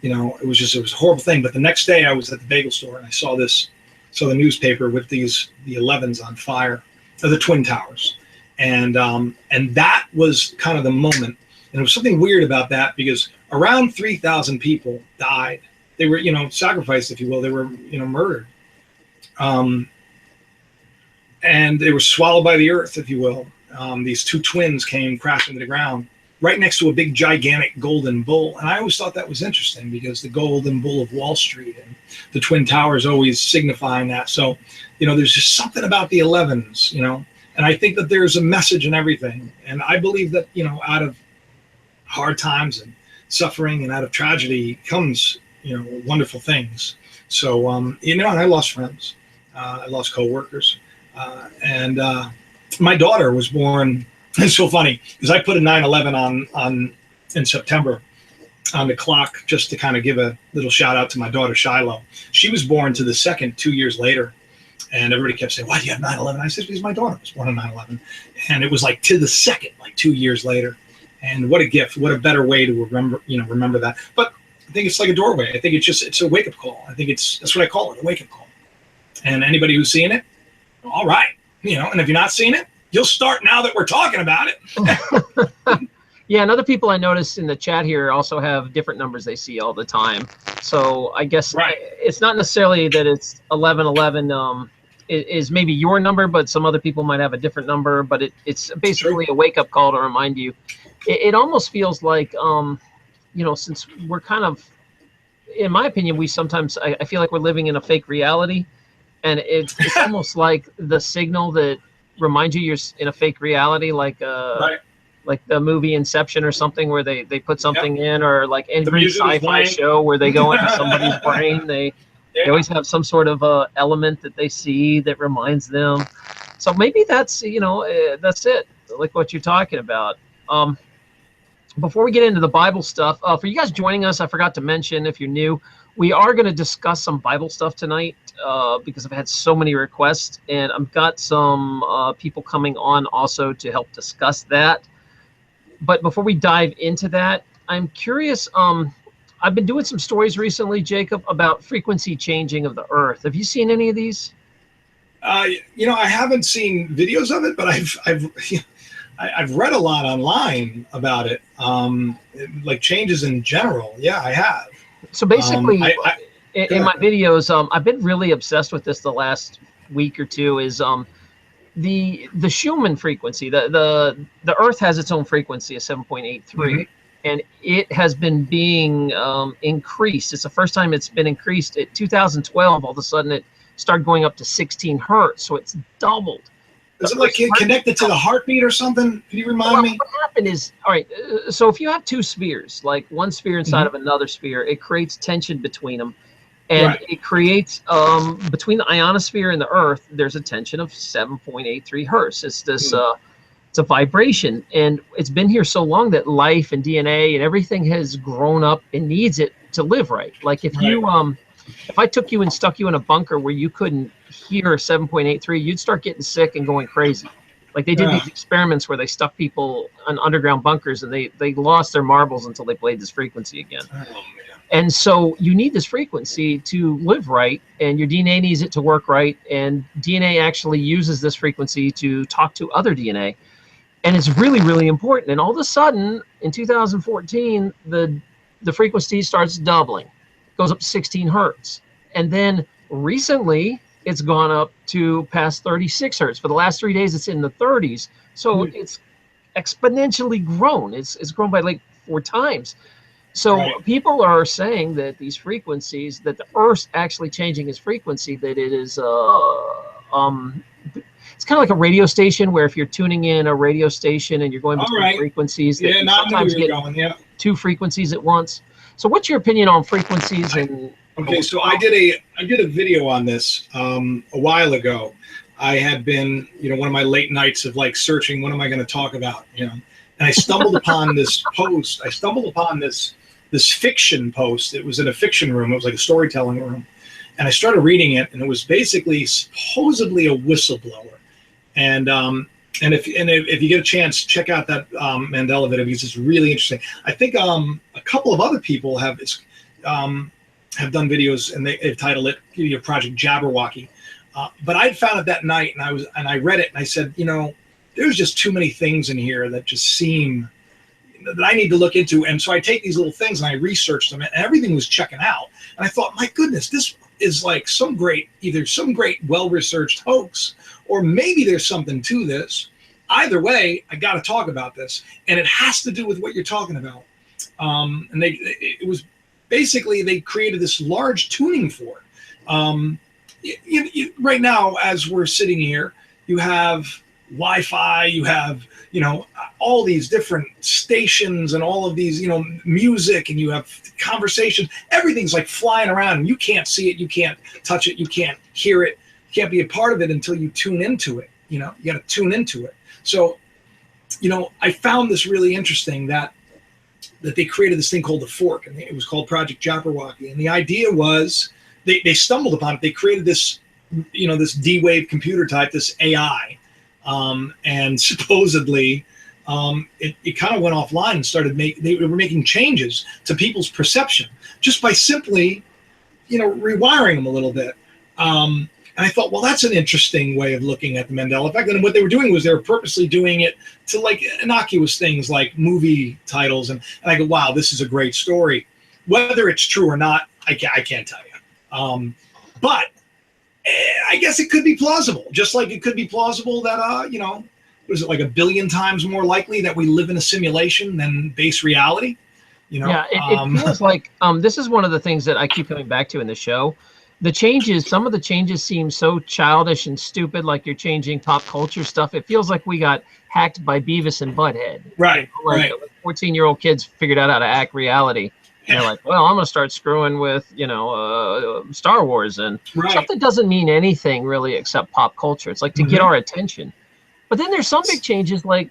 Speaker 2: it was a horrible thing. But the next day I was at the bagel store and I saw the newspaper with the 11s on fire, the Twin Towers. And that was kind of the moment. And there was something weird about that because around 3,000 people died. They were, sacrificed, if you will. They were, murdered. And they were swallowed by the earth, if you will. These two twins came crashing to the ground right next to a big, gigantic golden bull. And I always thought that was interesting because the golden bull of Wall Street and the Twin Towers always signifying that. So, there's just something about the 11s, and I think that there's a message in everything. And I believe that, out of hard times and suffering and out of tragedy comes, wonderful things. So, and I lost friends. I lost coworkers. And my daughter was born. It's so funny because I put a 9/11 on in September on the clock just to kind of give a little shout out to my daughter Shiloh. She was born to the second 2 years later, and everybody kept saying, "Why do you have 9/11?" I said, "Because my daughter was born on 9/11," and it was like to the second, like 2 years later. And what a gift! What a better way to remember that. But I think it's like a doorway. I think it's a wake up call. I think that's what I call it, a wake up call. And anybody who's seeing it, all right, and if you're not seeing it, you'll start now that we're talking about it.
Speaker 1: Yeah, and other people I noticed in the chat here also have different numbers they see all the time. So I guess it's not necessarily that it's 1111 is maybe your number, but some other people might have a different number. But it's basically a wake-up call to remind you. It almost feels like, since we're kind of, in my opinion, we sometimes, I feel like we're living in a fake reality. And it's almost like the signal that reminds you you're in a fake reality, like the movie Inception or something where they put something in, or like every sci-fi show where they go into somebody's brain. They always have some sort of element that they see that reminds them. So maybe that's, that's it, like what you're talking about. Before we get into the Bible stuff, for you guys joining us, I forgot to mention, if you're new, we are going to discuss some Bible stuff tonight because I've had so many requests, and I've got some people coming on also to help discuss that. But before we dive into that, I'm curious. I've been doing some stories recently, Jacob, about frequency changing of the Earth. Have you seen any of these?
Speaker 2: I haven't seen videos of it, but I've read a lot online about it, like changes in general. Yeah, I have.
Speaker 1: So basically, in my videos, I've been really obsessed with this the last week or two. Is the Schumann frequency? The Earth has its own frequency of 7.83, and it has been being increased. It's the first time it's been increased. At 2012, all of a sudden it started going up to 16 hertz, so it's doubled.
Speaker 2: Is it like connected to the heartbeat or something? Can you remind me?
Speaker 1: What happened is, all right, so if you have two spheres, like one sphere inside of another sphere, it creates tension between them. And it creates, between the ionosphere and the Earth, there's a tension of 7.83 hertz. It's this, it's a vibration. And it's been here so long that life and DNA and everything has grown up and needs it to live right. Like if you, if I took you and stuck you in a bunker where you couldn't hear 7.83, you'd start getting sick and going crazy. Like they did these experiments where they stuck people in underground bunkers and they lost their marbles until they played this frequency again. And so you need this frequency to live right, and your DNA needs it to work right. And DNA actually uses this frequency to talk to other DNA. And it's really, really important. And all of a sudden, in 2014, the frequency starts doubling. It goes up to 16 hertz. And then recently, it's gone up to past 36 hertz. For the last 3 days, it's in the 30s. So it's exponentially grown. It's grown by like 4 times. So people are saying that these frequencies, that the Earth's actually changing its frequency, that it is, it's kind of like a radio station where if you're tuning in a radio station and you're going between frequencies, that you sometimes get 2 frequencies at once. So what's your opinion on frequencies? And
Speaker 2: okay, so I did a video on this a while ago. I had been, one of my late nights of like searching, what am I going to talk about, and I stumbled upon this post. I stumbled upon this this fiction post. It was in a fiction room. It was like a storytelling room. And I started reading it, and it was basically supposedly a whistleblower. And if you get a chance, check out that Mandela video, because it's really interesting. I think a couple of other people have done videos, and they've titled it Project Jabberwocky. But I'd found it that night, and I read it, and I said, there's just too many things in here that just seem that I need to look into. And so I take these little things and I researched them, and everything was checking out. And I thought, my goodness, this is like either some great well-researched hoax, or maybe there's something to this. Either way, I got to talk about this, and it has to do with what you're talking about. And it was basically, they created this large tuning fork. Right now, as we're sitting here, you have Wi-Fi, you have all these different stations and all of these music, and you have conversations. Everything's like flying around, and you can't see it, you can't touch it, you can't hear it, you can't be a part of it until you tune into it. You got to tune into it. So I found this really interesting, that they created this thing called the fork, and it was called Project Jabberwocky. And the idea was, they stumbled upon it. They created this this D-Wave computer type, this AI. And supposedly it kind of went offline and started they were making changes to people's perception just by simply rewiring them a little bit. And I thought, well, that's an interesting way of looking at the Mandela Effect. And what they were doing was they were purposely doing it to like innocuous things like movie titles, and I go, wow, this is a great story. Whether it's true or not, I can't tell you. But I guess it could be plausible, just like it could be plausible that, was it like 1 billion times more likely that we live in a simulation than base reality?
Speaker 1: Yeah, it feels like this is one of the things that I keep coming back to in the show. Some of the changes seem so childish and stupid, like you're changing pop culture stuff. It feels like we got hacked by Beavis and Butthead.
Speaker 2: Right,
Speaker 1: like 14-year-old kids figured out how to act reality. And they're like, well, I'm going to start screwing with, Star Wars and stuff that doesn't mean anything really except pop culture. It's like to get our attention. But then there's some big changes like,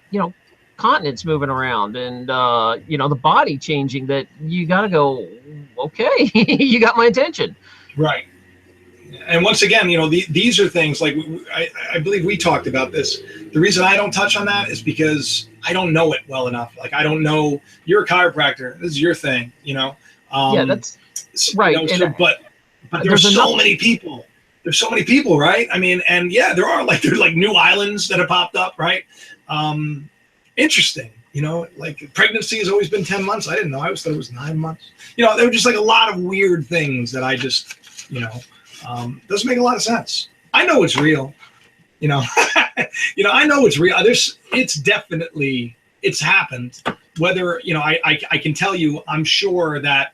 Speaker 1: continents moving around and, the body changing that you got to go, okay, you got my attention.
Speaker 2: Right. And once again, these are things like I believe we talked about this. The reason I don't touch on that is because I don't know it well enough. Like, I don't know. You're a chiropractor. This is your thing,
Speaker 1: yeah, that's right.
Speaker 2: But there's so many people. There's so many people, right? I mean, and yeah, there's like new islands that have popped up, right? Interesting. Like pregnancy has always been 10 months. I didn't know. I always thought it was 9 months. There were just like a lot of weird things that I just, doesn't make a lot of sense. I know it's real. I know it's real. It's happened. Whether, I can tell you, I'm sure that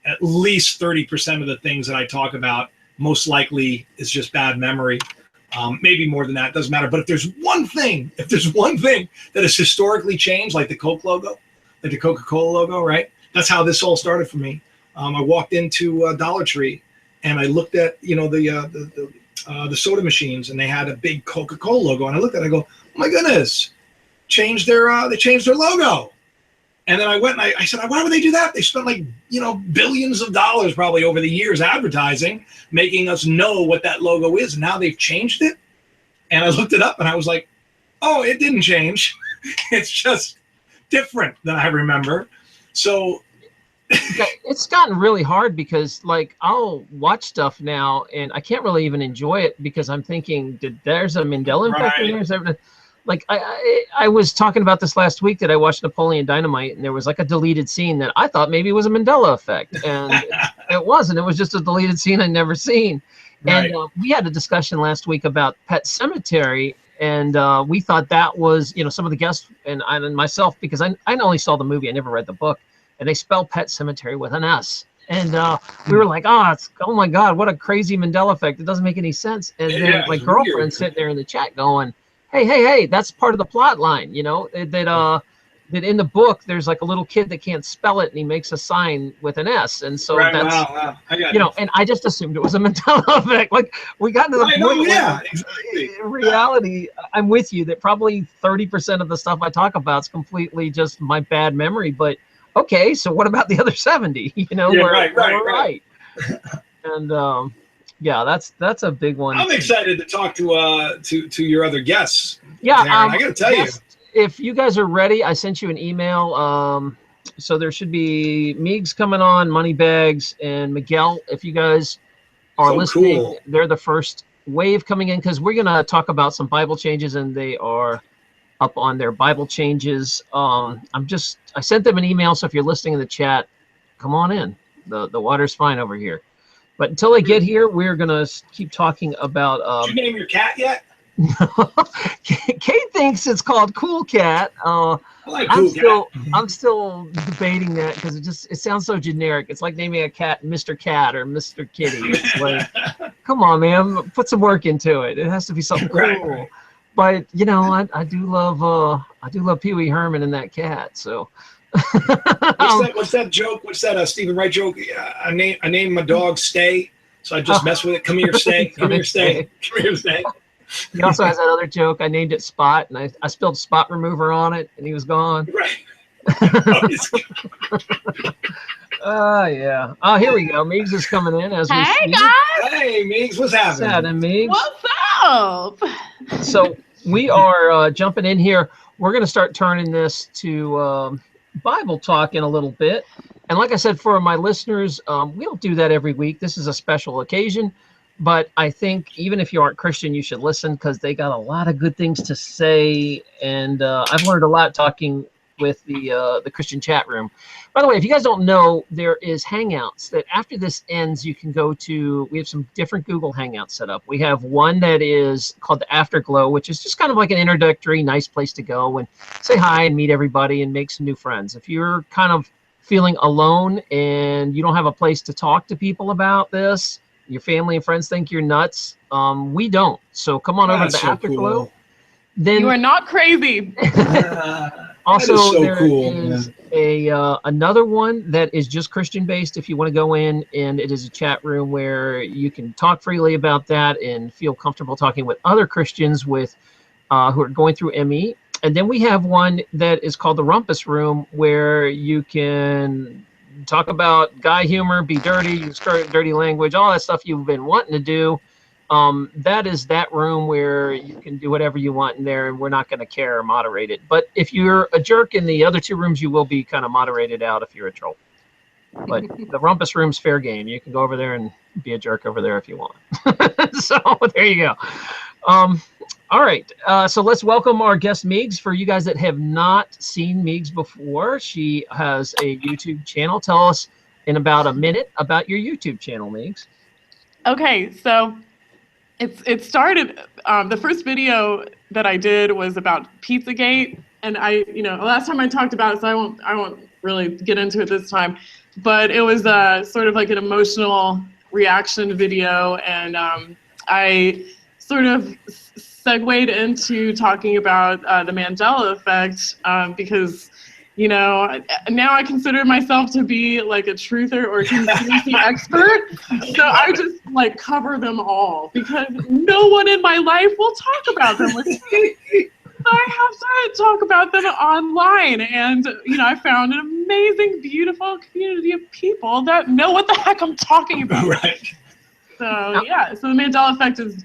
Speaker 2: at least 30% of the things that I talk about most likely is just bad memory. Maybe more than that, doesn't matter. But if there's one thing that has historically changed, like the Coke logo, like the Coca-Cola logo, right? That's how this all started for me. I walked into a Dollar Tree and I looked at, the soda machines, and they had a big Coca-Cola logo. And I looked at it, I go, oh my goodness, they changed their logo. And then I went and I said, why would they do that? They spent like, billions of dollars probably over the years advertising, making us know what that logo is. And now they've changed it. And I looked it up and I was like, oh, it didn't change. It's just different than I remember. So
Speaker 1: it's gotten really hard because like I'll watch stuff now and I can't really even enjoy it because I'm thinking, there's a Mandela Effect in there? Like I was talking about this last week that I watched Napoleon Dynamite, and there was like a deleted scene that I thought maybe was a Mandela Effect, and it wasn't. It was just a deleted scene I'd never seen. Right. And we had a discussion last week about Pet Sematary, and we thought that was, some of the guests and myself, because I only saw the movie, I never read the book, and they spell Pet Sematary with an S. And we were like, oh my God, what a crazy Mandela Effect. It doesn't make any sense. And then my girlfriend sitting there in the chat going, hey, that's part of the plot line, that in the book, there's like a little kid that can't spell it and he makes a sign with an S. And so that's,
Speaker 2: wow. I
Speaker 1: and I just assumed it was a Mandela Effect. Like we got to the point where in reality, I'm with you that probably 30% of the stuff I talk about is completely just my bad memory. But okay, so what about the other 70? You know,
Speaker 2: Yeah,
Speaker 1: we're
Speaker 2: right.
Speaker 1: And yeah, that's a big one.
Speaker 2: I'm excited to talk to your other guests.
Speaker 1: Yeah,
Speaker 2: Darren, I got to tell you,
Speaker 1: if you guys are ready, I sent you an email. So there should be Meegs coming on, Moneybags, and Miguel. If you guys are listening,
Speaker 2: cool.
Speaker 1: they're the first wave coming in because we're gonna talk about some Bible changes, and they are up on their Bible changes. I sent them an email, so if you're listening in the chat, come on in. The water's fine over here. But until they get here, we're gonna keep talking about.
Speaker 2: Did you name your cat yet?
Speaker 1: Kate thinks it's called Cool Cat.
Speaker 2: I like Cool Cat.
Speaker 1: I'm still debating that because it sounds so generic. It's like naming a cat Mr. Cat or Mr. Kitty. It's like, come on, man, put some work into it. It has to be something cool.
Speaker 2: Right.
Speaker 1: But you know, I do love Pee Wee Herman and that cat. So.
Speaker 2: What's that joke? What's that Stephen Wright joke? I named my dog Stay, so I just mess with it. Come here, Stay. Come here, Stay. Come here, Stay.
Speaker 1: He also has that other joke. I named it Spot, and I spilled spot remover on it, and he was gone.
Speaker 2: Right.
Speaker 1: Yeah. Oh, here we go. Meegs is coming in as we speak.
Speaker 2: Guys. Hey, Meegs, what's happening?
Speaker 1: Meegs?
Speaker 3: What's up?
Speaker 1: So we are jumping in here. We're going to start turning this to Bible talk in a little bit. And like I said, for my listeners, we don't do that every week. This is a special occasion. But I think even if you aren't Christian, you should listen because they got a lot of good things to say. And I've learned a lot talking with the Christian chat room. By the way, if you guys don't know, there is Hangouts that after this ends, you can go to. We have some different Google Hangouts set up. We have one that is called the Afterglow, which is just kind of like an introductory, nice place to go and say hi and meet everybody and make some new friends. If you're kind of feeling alone and you don't have a place to talk to people about this, your family and friends think you're nuts. We don't. So come on over to the Afterglow.
Speaker 2: Cool.
Speaker 3: Then you are not crazy.
Speaker 1: Also, there is another one that is just Christian based. If you want to go in, and it is a chat room where you can talk freely about that and feel comfortable talking with other Christians with who are going through ME. And then we have one that is called the Rumpus Room, where you can talk about guy humor, be dirty, use dirty language, all that stuff you've been wanting to do. That is that room where you can do whatever you want in there, and we're not going to care or moderate it. But if you're a jerk in the other two rooms, you will be kind of moderated out if you're a troll. But the Rumpus Room's fair game. You can go over there and be a jerk over there if you want. So there you go. All right, so let's welcome our guest Meegs. For you guys that have not seen Meegs before, she has a YouTube channel. Tell us in about a minute about your YouTube channel, Meegs.
Speaker 3: Okay, so it started. The first video that I did was about Pizzagate, and last time I talked about it, so I won't really get into it this time. But it was sort of like an emotional reaction video, and I sort of segued into talking about the Mandela Effect because, now I consider myself to be like a truther or conspiracy expert. So I just like cover them all because no one in my life will talk about them with me. I have to talk about them online, and I found an amazing, beautiful community of people that know what the heck I'm talking about.
Speaker 2: Right.
Speaker 3: So yeah, so the Mandela Effect is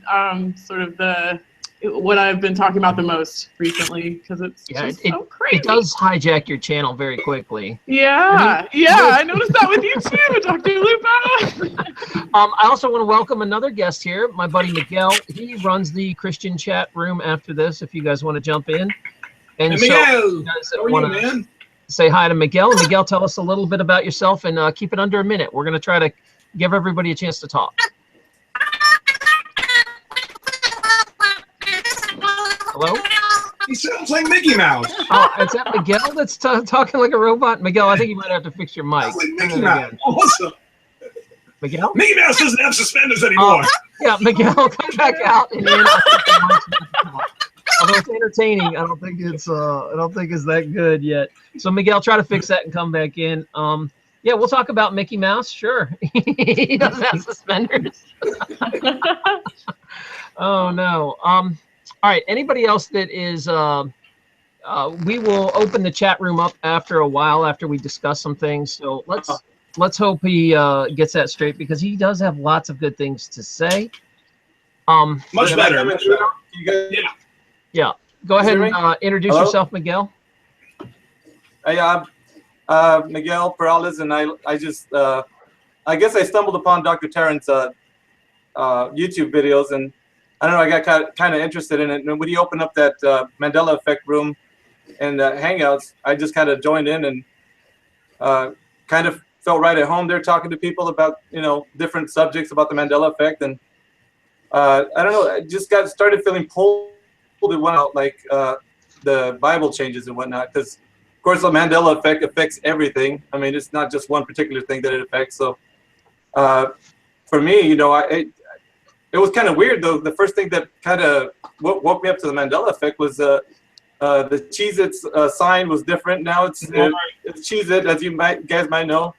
Speaker 3: sort of what I've been talking about the most recently because it's just so crazy.
Speaker 1: It does hijack your channel very quickly.
Speaker 3: Yeah, I noticed that with you too, Dr. Lupo.
Speaker 1: I also want to welcome another guest here, my buddy Miguel. He runs the Christian chat room after this, if you guys want to jump in. And
Speaker 2: hey, Miguel,
Speaker 1: so you guys want to say hi to Miguel. And Miguel, tell us a little bit about yourself and keep it under a minute. We're going to try to give everybody a chance to talk. Hello?
Speaker 2: He sounds like Mickey Mouse.
Speaker 1: Oh, is that Miguel that's talking like a robot? Miguel, I think you might have to fix your mic.
Speaker 2: Sounds like Mickey Mouse. Oh, what's up?
Speaker 1: Miguel?
Speaker 2: Mickey Mouse doesn't have suspenders anymore.
Speaker 1: Yeah, Miguel, come back out and in. Although it's entertaining, I don't think it's that good yet. So Miguel, try to fix that and come back in. Yeah, we'll talk about Mickey Mouse. Sure, he doesn't have suspenders. Oh no. All right. Anybody else that is we will open the chat room up after a while after we discuss some things. So let's hope he gets that straight, because he does have lots of good things to say.
Speaker 2: Much better.
Speaker 1: Yeah. Go ahead and introduce yourself, Miguel.
Speaker 4: Hey, I'm Miguel Perales, and I just I guess I stumbled upon Dr. Tarrant's YouTube videos, and I don't know, I got kind of interested in it. And when he opened up that Mandela Effect room and Hangouts, I just kind of joined in and kind of felt right at home there, talking to people about, you know, different subjects about the Mandela Effect. And I don't know, I just started feeling pulled and went out, like the Bible changes and whatnot, because of course the Mandela Effect affects everything. I mean, it's not just one particular thing that it affects. So for me, you know, it was kind of weird though. The first thing that kind of woke me up to the Mandela Effect was the Cheez-Its sign was different. Now it's Cheez-It, as you guys might know.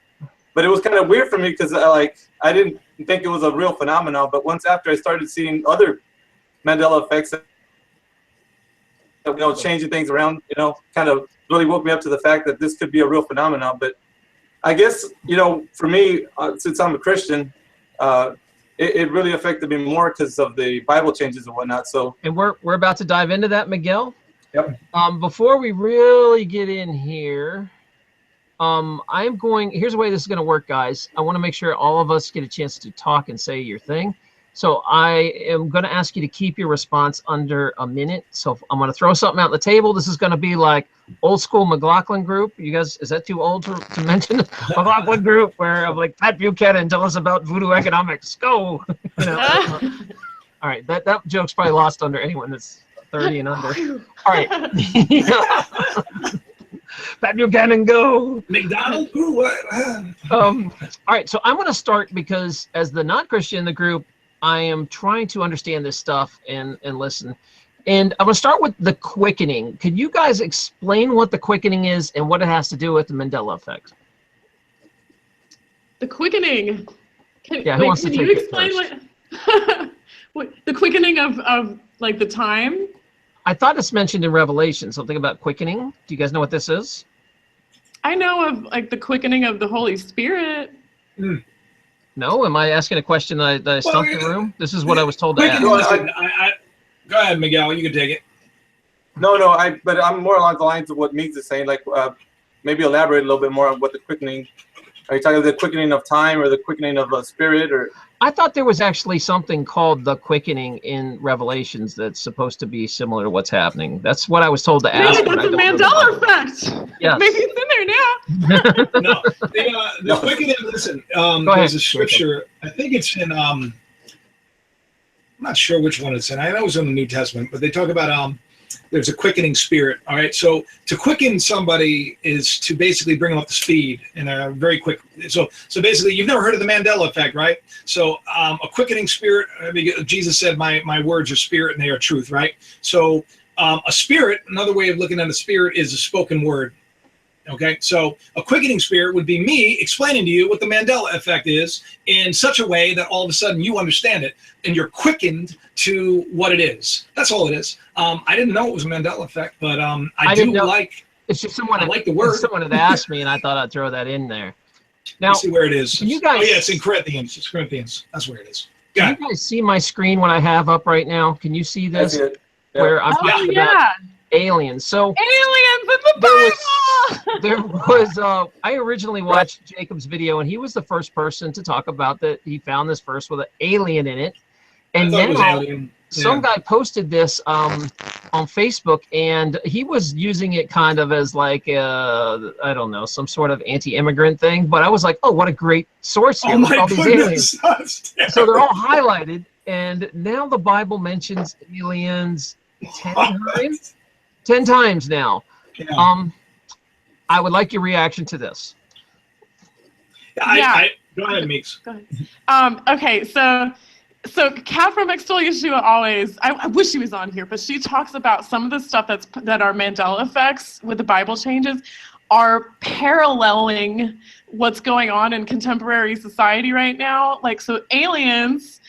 Speaker 4: But it was kind of weird for me because I didn't think it was a real phenomenon. But once after I started seeing other Mandela effects, you know, changing things around, you know, kind of really woke me up to the fact that this could be a real phenomenon. But I guess, you know, for me, since I'm a Christian, it really affected me more because of the Bible changes and whatnot. So,
Speaker 1: and we're about to dive into that, Miguel.
Speaker 2: Yep.
Speaker 1: Before we really get in here, here's the way this is going to work, guys. I want to make sure all of us get a chance to talk and say your thing. So I am going to ask you to keep your response under a minute. So I'm going to throw something out on the table. This is going to be like old school McLaughlin group. You guys, is that too old to mention? McLaughlin group, where I'm like, Pat Buchanan, tell us about voodoo economics. Go. You know, all right, that joke's probably lost under anyone that's 30 and under. All right. Pat Buchanan, go.
Speaker 2: McDonald's? Ooh, what?
Speaker 1: All right, so I'm going to start because as the non-Christian in the group, I am trying to understand this stuff and listen. And I'm going to start with the quickening. Could you guys explain what the quickening is and what it has to do with the Mandela Effect?
Speaker 3: The quickening.
Speaker 1: Who wants to take it first?
Speaker 3: What, the quickening of like the time?
Speaker 1: I thought it's mentioned in Revelation, something about quickening. Do you guys know what this is?
Speaker 3: I know of like the quickening of the Holy Spirit.
Speaker 1: No? Am I asking a question that I stumped the room? This is what I was told to ask.
Speaker 2: Go ahead, Miguel. You can take it.
Speaker 4: No, but I'm more along the lines of what Meegs is saying. Like, maybe elaborate a little bit more on what the quickening. Are you talking about the quickening of time or the quickening of a spirit, or?
Speaker 1: I thought there was actually something called the quickening in Revelations that's supposed to be similar to what's happening. That's what I was told to ask.
Speaker 3: Maybe that's a Mandela Effect.
Speaker 1: Yes.
Speaker 3: Maybe it's in there now.
Speaker 2: No, the quickening. Listen, there's a scripture. I think it's in. I'm not sure which one it's in. I know it's in the New Testament, but they talk about there's a quickening spirit. All right, so to quicken somebody is to basically bring them up to speed in a very quick. So basically, you've never heard of the Mandela Effect, right? So a quickening spirit. I mean, Jesus said, "My words are spirit and they are truth." Right. So a spirit. Another way of looking at a spirit is a spoken word. Okay, so a quickening spirit would be me explaining to you what the Mandela Effect is in such a way that all of a sudden you understand it and you're quickened to what it is. That's all it is. I didn't know it was a Mandela Effect, but I do like.
Speaker 1: It's just someone.
Speaker 2: I like the word.
Speaker 1: Someone had asked me, and I thought I'd throw that in there. Now,
Speaker 2: let's see where it is.
Speaker 1: Can you guys?
Speaker 2: Oh yeah, it's in Corinthians. It's Corinthians. That's where it is.
Speaker 1: Can you guys see my screen when I have up right now? Can you see this?
Speaker 4: Yeah.
Speaker 1: Where I'm talking about aliens. So
Speaker 3: aliens in the Bible.
Speaker 1: There was I originally watched Jacob's video, and he was the first person to talk about that. He found this verse with an alien in it, and then some guy posted this on Facebook, and he was using it kind of as like I don't know, some sort of anti-immigrant thing. But I was like, oh, what a great source here!
Speaker 2: Oh my
Speaker 1: all these
Speaker 2: goodness.
Speaker 1: aliens. So they're all highlighted, and now the Bible mentions aliens 10 times. 10 times now.
Speaker 2: Yeah.
Speaker 1: I would like your reaction to this.
Speaker 2: Go ahead, Meeks.
Speaker 3: Go ahead. Okay, so Kat from Extol Yeshua always, I wish she was on here, but she talks about some of the stuff that are Mandela effects with the Bible changes are paralleling what's going on in contemporary society right now. Like, so aliens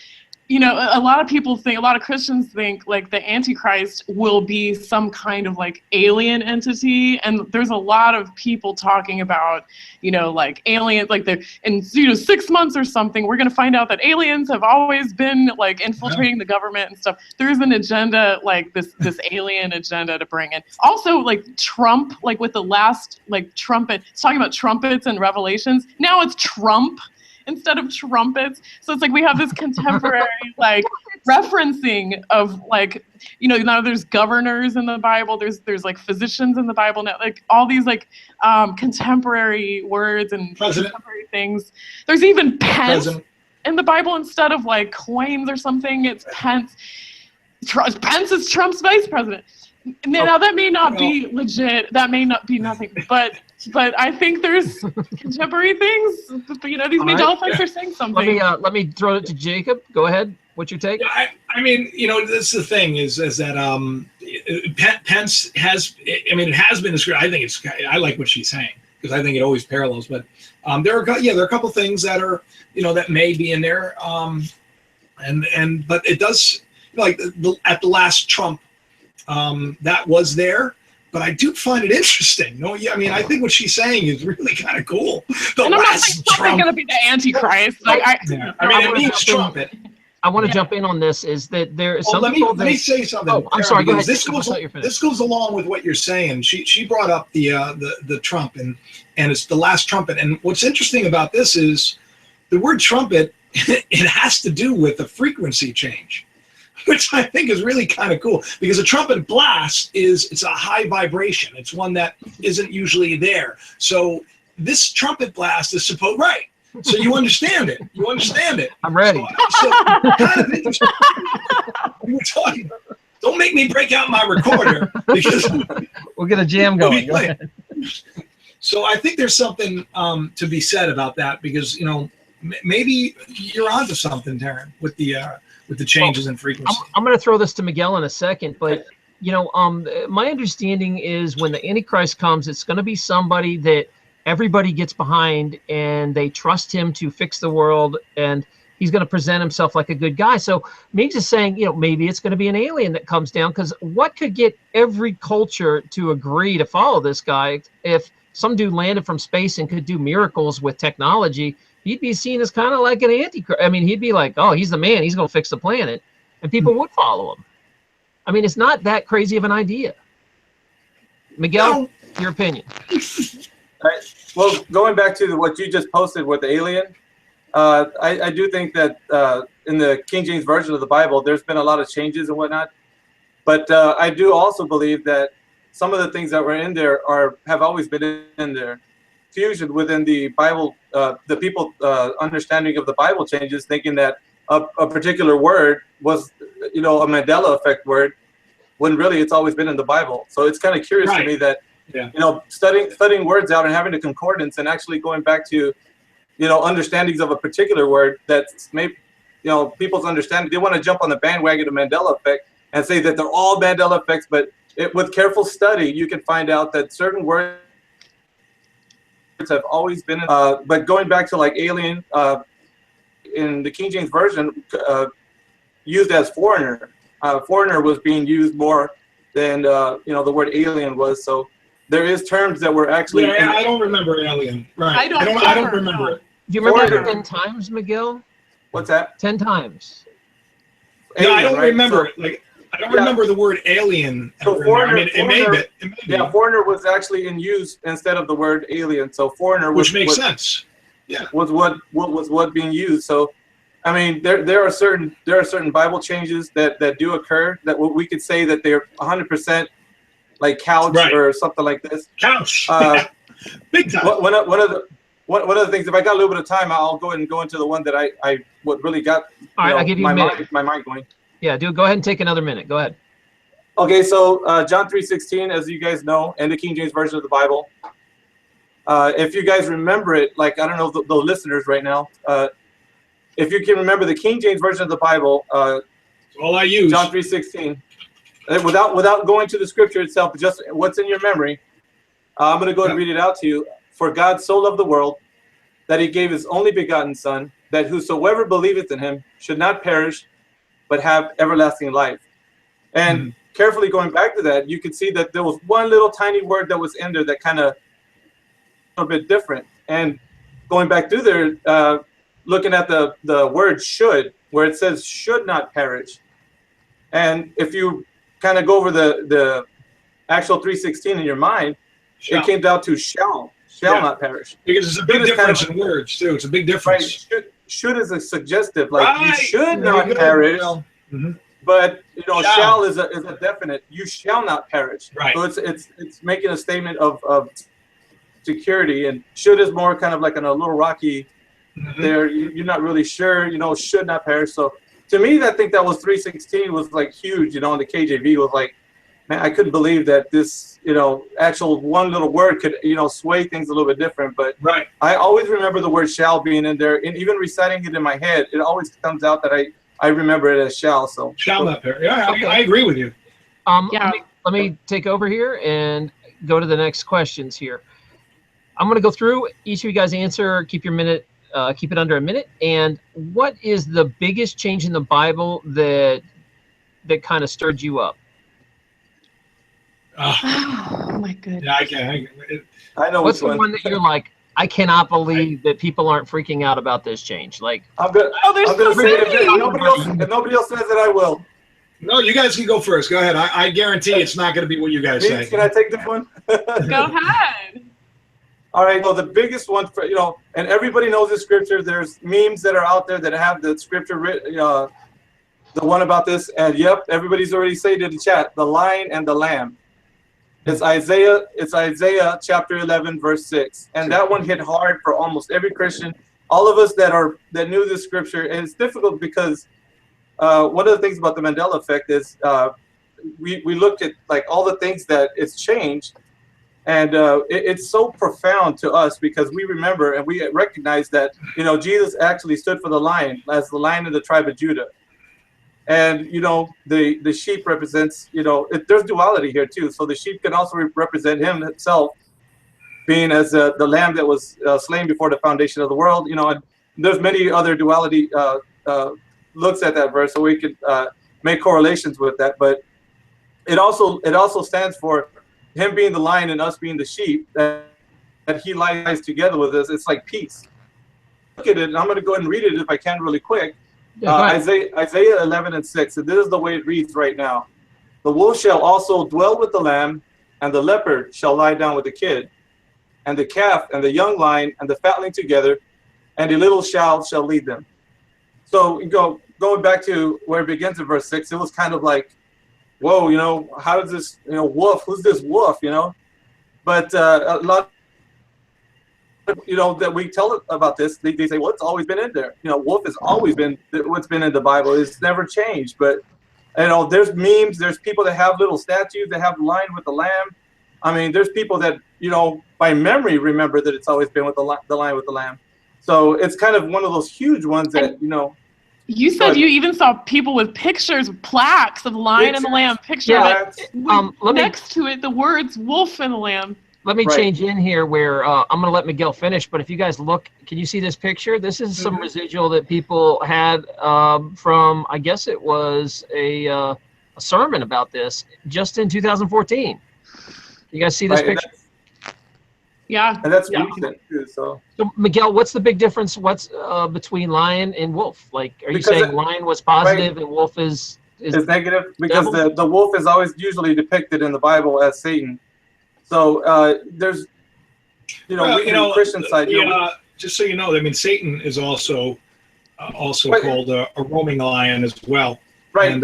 Speaker 3: you know, a lot of people think, a lot of Christians think like the Antichrist will be some kind of like alien entity. And there's a lot of people talking about, you know, like aliens, like they're in, you know, 6 months or something, we're going to find out that aliens have always been like infiltrating the government and stuff. There's an agenda, like this alien agenda to bring in. Also like Trump, like with the last like trumpet, it's talking about trumpets and Revelations. Now it's Trump instead of trumpets. So it's like we have this contemporary like referencing of like, you know, now there's governors in the Bible, there's like physicians in the Bible now, like all these like contemporary words and contemporary things. There's even pence in the Bible instead of like coins or something. It's pence. Pence is Trump's vice president. Now that may not be legit. That may not be nothing, but I think there's contemporary things. You know, these Mandela Effects are saying something.
Speaker 1: Let me throw it to Jacob. Go ahead. What's your take?
Speaker 2: Yeah, I mean, you know, this is the thing is that Pence has. I mean, it has been described. I think I like what she's saying because I think it always parallels. But there are a couple things that are, you know, that may be in there. But it does, like at the last Trump. That was there, but I do find it interesting. No, yeah, I mean, I think what she's saying is really kind of cool.
Speaker 3: And I'm not saying Trump's going to be the Antichrist. Like,
Speaker 2: I mean, it means trumpet.
Speaker 1: I want to jump in on this. Is that there is some
Speaker 2: let me say something.
Speaker 1: Oh, I'm sorry. Go ahead.
Speaker 2: This goes along with what you're saying. She brought up the Trump and it's the last trumpet. And what's interesting about this is the word trumpet. It has to do with the frequency change, which I think is really kind of cool because a trumpet blast it's a high vibration. It's one that isn't usually there. So this trumpet blast is right. So you understand it. You understand it.
Speaker 1: I'm ready.
Speaker 2: So kind of interesting. We were talking. Don't make me break out my recorder because
Speaker 1: we'll get a jam going. Go ahead.
Speaker 2: So I think there's something to be said about that because, you know, maybe you're onto something, Taryn, with the changes in frequency.
Speaker 1: I'm going to throw this to Miguel in a second, but you know, my understanding is when the Antichrist comes, it's going to be somebody that everybody gets behind and they trust him to fix the world, and he's going to present himself like a good guy. So Meegs is saying, you know, maybe it's going to be an alien that comes down, because what could get every culture to agree to follow this guy? If some dude landed from space and could do miracles with technology, he'd be seen as kind of like an antichrist. I mean, he'd be like, oh, he's the man. He's going to fix the planet. And people would follow him. I mean, it's not that crazy of an idea. Miguel, your opinion.
Speaker 4: Well, going back to what you just posted with the alien, I do think that in the King James Version of the Bible, there's been a lot of changes and whatnot. But I do also believe that some of the things that were in there have always been in there. Fusion within the Bible, the people understanding of the Bible changes, thinking that a particular word was, you know, a Mandela Effect word, when really it's always been in the Bible. So it's kind of curious to me that, you know, studying words out and having a concordance and actually going back to, you know, understandings of a particular word that's maybe, you know, people's understanding. They want to jump on the bandwagon of Mandela Effect and say that they're all Mandela Effects, but with careful study, you can find out that certain words have always been, but going back to like alien, in the King James Version, used as foreigner. Foreigner was being used more than you know, the word alien was. So there is terms that were actually.
Speaker 2: Yeah, I don't remember alien. Right. I don't remember it.
Speaker 1: Do you remember it 10 times, Miguel?
Speaker 4: What's that?
Speaker 1: 10 times.
Speaker 2: Alien, I don't remember it. Like I don't remember the word alien.
Speaker 4: So foreigner, I mean, it may be. Yeah, foreigner was actually in use instead of the word alien. So foreigner,
Speaker 2: which makes sense. Yeah,
Speaker 4: was what being used. So, I mean, there are certain Bible changes that do occur that we could say that they're 100% like couch or something like this.
Speaker 2: Couch. Big time.
Speaker 4: One of the things, if I got a little bit of time, I'll go ahead and go into the one that I what really got
Speaker 1: I'll give you
Speaker 4: my mind going.
Speaker 1: Yeah, go ahead and take another minute. Go ahead.
Speaker 4: Okay, so John 3:16, as you guys know, in the King James Version of the Bible. If you guys remember it, like, I don't know, the listeners right now, if you can remember the King James Version of the Bible,
Speaker 2: all I use.
Speaker 4: John 3:16. Without going to the scripture itself, just what's in your memory, I'm going to go and read it out to you. For God so loved the world that he gave his only begotten Son, that whosoever believeth in him should not perish, but have everlasting life. And carefully going back to that, you can see that there was one little tiny word that was in there that kind of a bit different. And going back through there, looking at the word should, where it says should not perish. And if you kind of go over the actual 3:16 in your mind, it came down to shall not perish.
Speaker 2: Because it's a big difference in words too. It's a big difference.
Speaker 4: Right. Should is a suggestive, like you should not perish. But you know, shall is a definite. You shall not perish.
Speaker 2: Right.
Speaker 4: So it's making a statement of security, and should is more kind of like on a little rocky. There, you're not really sure. You know, should not perish. So to me, I think that was 3:16 was like huge. You know, in the KJV was like, man, I couldn't believe that this, you know, actual one little word could, you know, sway things a little bit different. But I always remember the word shall being in there, and even reciting it in my head, it always comes out that I remember it as shall. So
Speaker 2: shall not perish. Yeah, okay. I agree with you.
Speaker 1: Let me take over here and go to the next questions here. I'm going to go through each of you guys answer. Keep your minute. Keep it under a minute. And what is the biggest change in the Bible that kind of stirred you up?
Speaker 3: Oh my goodness.
Speaker 2: Yeah,
Speaker 4: I know
Speaker 1: what's the one that you're like, I cannot believe that people aren't freaking out about this change. Like,
Speaker 4: I'm gonna say it. If nobody else says it, I will.
Speaker 2: No, you guys can go first. Go ahead. I guarantee it's not going to be what you guys say.
Speaker 4: Can I take this one?
Speaker 3: Go ahead.
Speaker 4: All right. Well, the biggest one for, you know, and everybody knows the scripture. There's memes that are out there that have the scripture written, the one about this. And yep, everybody's already said it in the chat. The lion and the lamb. It's Isaiah chapter 11 verse 6, and that one hit hard for almost every Christian. All of us that knew this scripture, and it's difficult because one of the things about the Mandela Effect is we looked at like all the things that it's changed, and it's so profound to us because we remember and we recognize that, you know, Jesus actually stood for the lion as the lion of the tribe of Judah. And, you know, the sheep represents, you know, there's duality here too. So the sheep can also represent him himself being as the lamb that was slain before the foundation of the world, you know, and there's many other duality looks at that verse, so we could make correlations with that. But it also stands for him being the lion and us being the sheep, that he lies together with us. It's like peace. Look at it, and I'm going to go ahead and read it if I can really quick. Isaiah 11 and 6, and this is the way it reads right now. The wolf shall also dwell with the lamb, and the leopard shall lie down with the kid, and the calf and the young lion and the fatling together, and the little child shall lead them. So going back to where it begins in verse 6, it was kind of like, whoa, you know, how does this, you know, wolf, who's this wolf, you know? But a lot, you know, that we tell about this, they say, well, it's always been in there. You know, wolf has always been what's been in the Bible. It's never changed. But, you know, there's memes. There's people that have little statues that have the lion with the lamb. I mean, there's people that, you know, by memory remember that it's always been with the lion with the lamb. So it's kind of one of those huge ones that, you know.
Speaker 3: You said you even saw people with pictures, plaques of lion and the lamb, picture of it. Next to it, the words wolf and the lamb.
Speaker 1: Let me change in here where I'm going to let Miguel finish, but if you guys look, can you see this picture? This is some residual that people had from, I guess it was a sermon about this just in 2014. You guys see this picture?
Speaker 3: Yeah.
Speaker 4: And that's recent too, so
Speaker 1: Miguel, what's the big difference? What's between lion and wolf? Like, are you saying lion was positive and wolf is
Speaker 4: negative? Because the wolf is always usually depicted in the Bible as Satan. So there's, you know, the Christian side.
Speaker 2: Just so you know, I mean, Satan is also called a roaming lion as well.
Speaker 4: Right.
Speaker 2: And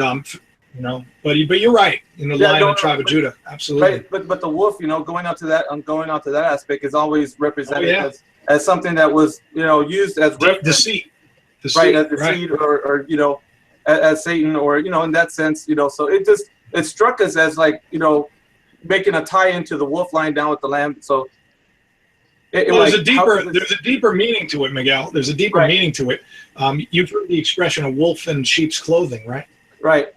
Speaker 2: you know, but you're right. You know, lion of the tribe of Judah, absolutely.
Speaker 4: Right. But the wolf, you know, going on to that aspect is always represented as something that was, you know, used as
Speaker 2: deceit.
Speaker 4: Right, as deceit, or you know, as Satan, or, you know, in that sense, you know. So it struck us as like, you know, making a tie into the wolf lying down with the lamb. So
Speaker 2: there's a deeper meaning to it, Miguel. There's a deeper meaning to it. You've heard the expression "a wolf in sheep's clothing," right?
Speaker 4: Right.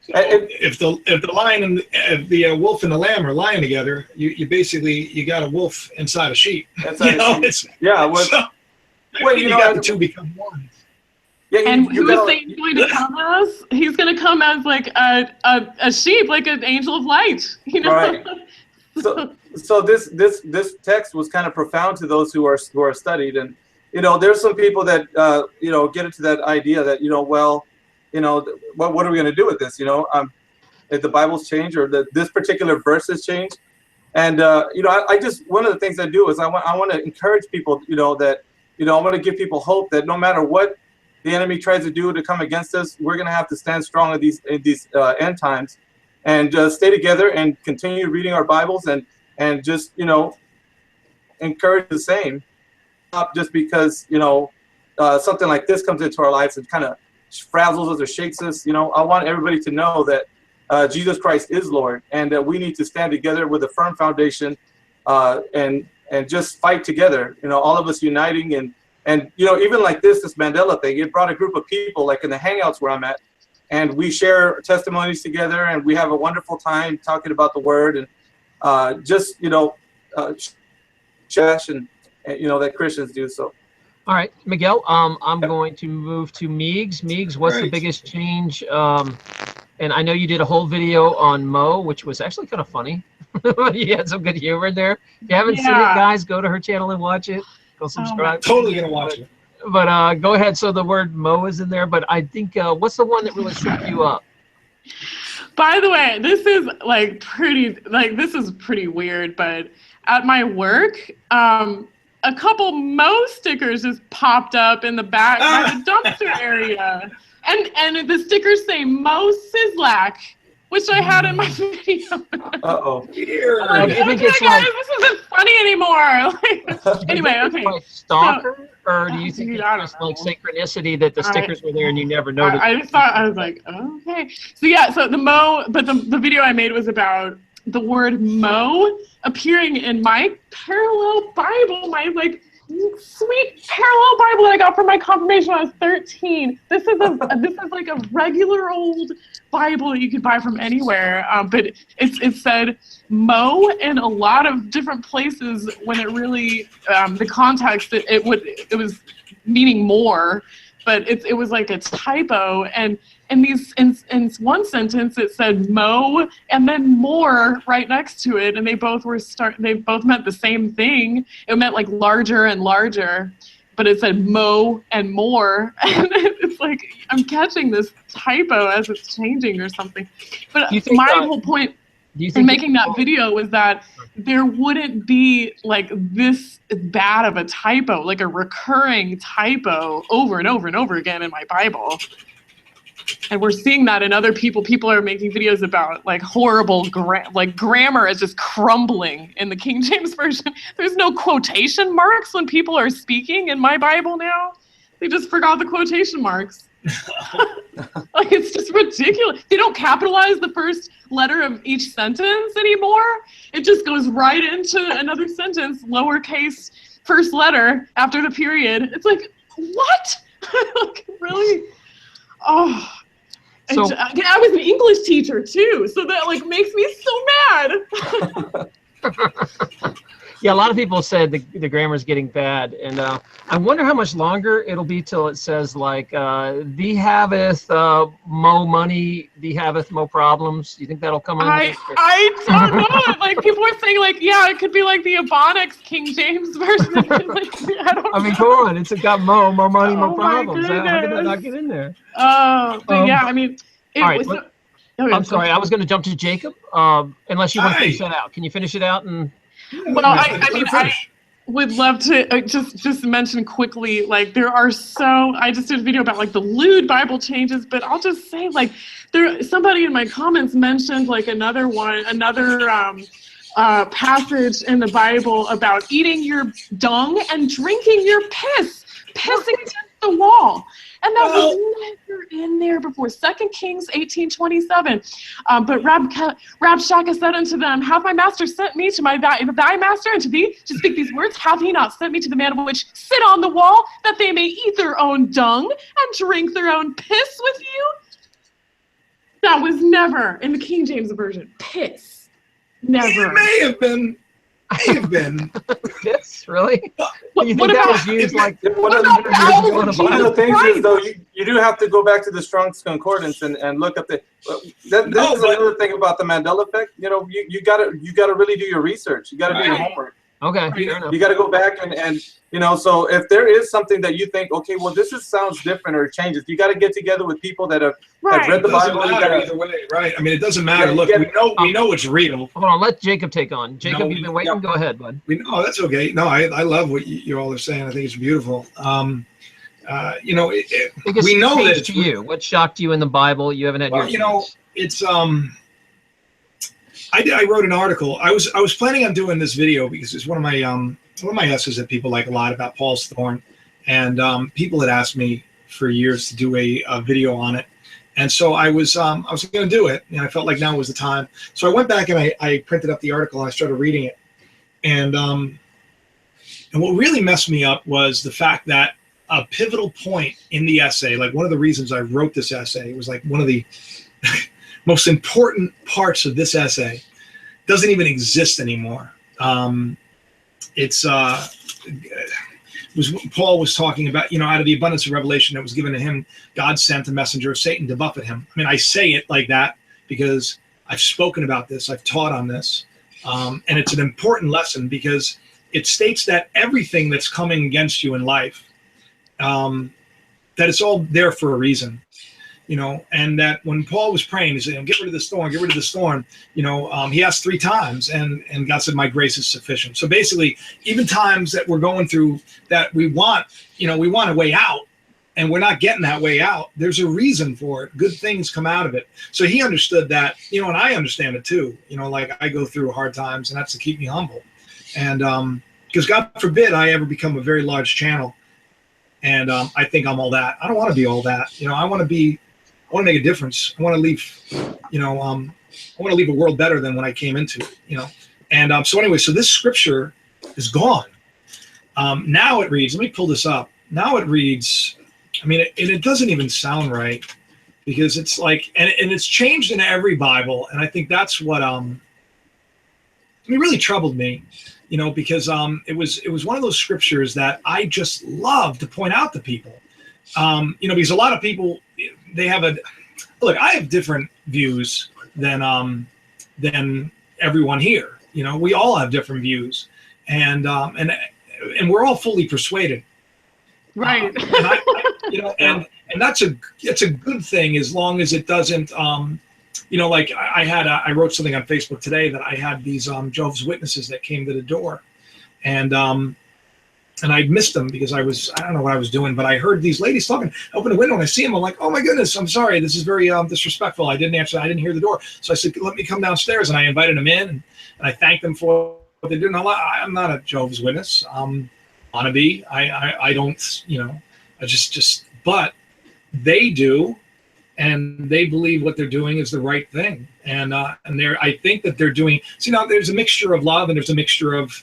Speaker 2: So if the lion and the wolf and the lamb are lying together, you basically got a wolf inside a sheep.
Speaker 4: Inside a sheep.
Speaker 2: You got the two become one.
Speaker 4: Yeah,
Speaker 3: And
Speaker 4: you
Speaker 3: who is
Speaker 4: gotta,
Speaker 3: Satan going to come as? He's going to come as like a sheep, like an angel of light. You know.
Speaker 4: right. So this text was kind of profound to those who are studied, and there's some people that get into that idea that well, what are we going to do with this? If the Bible's changed or this particular verse has changed, and I just, one of the things I do is I want to encourage people, that I want to give people hope that no matter what the enemy tries to do to come against us, we're going to have to stand strong in these end times, and stay together and continue reading our Bibles and just encourage the same, not just because something like this comes into our lives and kind of frazzles us or shakes us. I want everybody to know that Jesus Christ is Lord, and that we need to stand together with a firm foundation, and just fight together. All of us uniting, and even like this Mandela thing, it brought a group of people, like in the Hangouts where I'm at, and we share testimonies together, and we have a wonderful time talking about the Word, and just trash and that Christians do. So,
Speaker 1: All right, Miguel. I'm going to move to Meegs. Meegs, what's the biggest change? And I know you did a whole video on Mo, which was actually kind of funny. You had some good humor in there. If you haven't seen it, guys, go to her channel and watch it. Go subscribe.
Speaker 2: Totally gonna watch it.
Speaker 1: But go ahead. So the word Mo is in there, but I think what's the one that really shook you up?
Speaker 3: By the way, this is this is pretty weird, but at my work, a couple Mo stickers just popped up in the back by the dumpster area. And the stickers say Mo Sizzlack, which I had in my video.
Speaker 4: Uh-oh.
Speaker 3: Like, okay, guys, this isn't funny anymore. Anyway, okay.
Speaker 1: Like stalker, or do you think it's just like synchronicity that the stickers were there and you never noticed?
Speaker 3: I just thought, I was like, okay. So yeah, so the video I made was about the word Mo appearing in my parallel Bible, my sweet parallel Bible that I got from my confirmation when I was 13. This is like a regular old Bible that you could buy from anywhere, but it said Mo in a lot of different places when it really the context it was meaning more, but it was like a typo, and in one sentence it said Mo and then more right next to it, and they both meant the same thing. It meant like larger and larger, but it said Mo and more, and it's like I'm catching this typo as it's changing or something. But my whole point in making that video was that there wouldn't be like this bad of a typo, like a recurring typo over and over and over again in my Bible. And we're seeing that in other people. People are making videos about like horrible grammar is just crumbling in the King James Version. There's no quotation marks when people are speaking in my Bible now. They just forgot the quotation marks. Like, it's just ridiculous. They don't capitalize the first letter of each sentence anymore. It just goes right into another sentence, lowercase first letter after the period. It's like, what? Like, really? Oh, so, I was an English teacher too, so that like makes me so mad.
Speaker 1: Yeah, a lot of people said the grammar's getting bad, and I wonder how much longer it'll be till it says like thee haveth mo money, thee haveth mo problems. Do you think that'll come in?
Speaker 3: I don't know. Like, people are saying like, yeah, it could be like the Ebonics King James version.
Speaker 1: I mean, come on, it's got mo money, mo problems. How did that not get in there?
Speaker 3: Oh, but yeah, I mean,
Speaker 1: all right. I'm sorry, I was going to jump to Jacob. Unless you want to finish that out. Can you finish it out? And
Speaker 3: well, I mean, I would love to just mention quickly, like, I just did a video about like the lewd Bible changes, but I'll just say, like, somebody in my comments mentioned like another passage in the Bible about eating your dung and drinking your piss, pissing against the wall. And that was never in there before. 2 Kings 18:27. But Rabshakeh said unto them, hath my master sent me to thy master and to thee to speak these words? Hath he not sent me to the man which sit on the wall, that they may eat their own dung and drink their own piss with you? That was never in the King James Version. Piss. Never.
Speaker 2: It may have been. may have been.
Speaker 1: This really?
Speaker 3: What,
Speaker 1: You
Speaker 3: what
Speaker 1: think that
Speaker 3: about
Speaker 1: was used like
Speaker 4: One of
Speaker 3: about
Speaker 4: the,
Speaker 3: thousands?
Speaker 4: one of the things
Speaker 3: Christ.
Speaker 4: is though you do have to go back to the Strong's Concordance and look at the. This
Speaker 2: No,
Speaker 4: is
Speaker 2: but-
Speaker 4: another thing about the Mandela Effect. You know, you gotta really do your research. You gotta do your
Speaker 3: Right.
Speaker 4: homework.
Speaker 1: okay? Fair enough.
Speaker 4: You got to go back and you know, so if there is something that you think, okay, well, sounds different or it changes, you got to get together with people that have read
Speaker 3: Right.
Speaker 4: the
Speaker 2: It doesn't
Speaker 4: Bible. You
Speaker 2: matter
Speaker 4: gotta-
Speaker 2: either way, right? I mean, it doesn't matter.
Speaker 4: Yeah,
Speaker 2: Look,
Speaker 4: yeah.
Speaker 2: we know it's real.
Speaker 1: Hold on, let Jacob take on. Jacob,
Speaker 2: No,
Speaker 1: you've been waiting.
Speaker 2: yeah.
Speaker 1: Go ahead, bud.
Speaker 2: Oh, that's okay. No, I love what you all are saying. I think it's beautiful. You know,
Speaker 1: Biggest
Speaker 2: we know
Speaker 1: change
Speaker 2: that it's
Speaker 1: to you. What shocked you in the Bible? You haven't had
Speaker 2: Well,
Speaker 1: your
Speaker 2: you know,
Speaker 1: chance.
Speaker 2: it's I wrote an article. I was planning on doing this video because it's one of my essays that people like a lot about Paul's thorn, and people had asked me for years to do a video on it, and so I was going to do it, and I felt like now was the time. So I went back and I printed up the article and I started reading it, and what really messed me up was the fact that a pivotal point in the essay, like one of the reasons I wrote this essay, was like one of the most important parts of this essay doesn't even exist anymore. Paul was talking about, you know, out of the abundance of revelation that was given to him, God sent a messenger of Satan to buffet him. I mean, I say it like that because I've spoken about this, I've taught on this, and it's an important lesson because it states that everything that's coming against you in life, that it's all there for a reason. You know, and that when Paul was praying, he said, get rid of this thorn, get rid of this thorn. You know, he asked 3 times, and God said, my grace is sufficient. So basically, even times that we're going through that we want a way out, and we're not getting that way out, there's a reason for it. Good things come out of it. So he understood that, you know, and I understand it too. You know, like I go through hard times, and that's to keep me humble. And because God forbid I ever become a very large channel, and I think I'm all that. I don't want to be all that. You know, I want to make a difference. I want to leave, you know, I want to leave a world better than when I came into it, you know. And so anyway, so this scripture is gone. Now it reads, let me pull this up. Now it reads, I mean, it doesn't even sound right because it's like, and it's changed in every Bible. And I think that's what, really troubled me, you know, because it was one of those scriptures that I just love to point out to people. You know, because a lot of people, they have look, I have different views than everyone here. You know, we all have different views, and we're all fully persuaded.
Speaker 3: Right.
Speaker 2: You know, and it's a good thing as long as it doesn't, you know, like I wrote something on Facebook today that I had these Jehovah's Witnesses that came to the door, and I missed them because I don't know what I was doing, but I heard these ladies talking. I opened the window and I see them. I'm like, oh my goodness, I'm sorry. This is very disrespectful. I didn't answer. I didn't hear the door. So I said, let me come downstairs. And I invited them in, and I thanked them for what they did. I'm not a Jehovah's Witness. Want to be. I don't, you know, I just, but they do. And they believe what they're doing is the right thing. And I think that they're doing, see, now there's a mixture of love and there's a mixture of,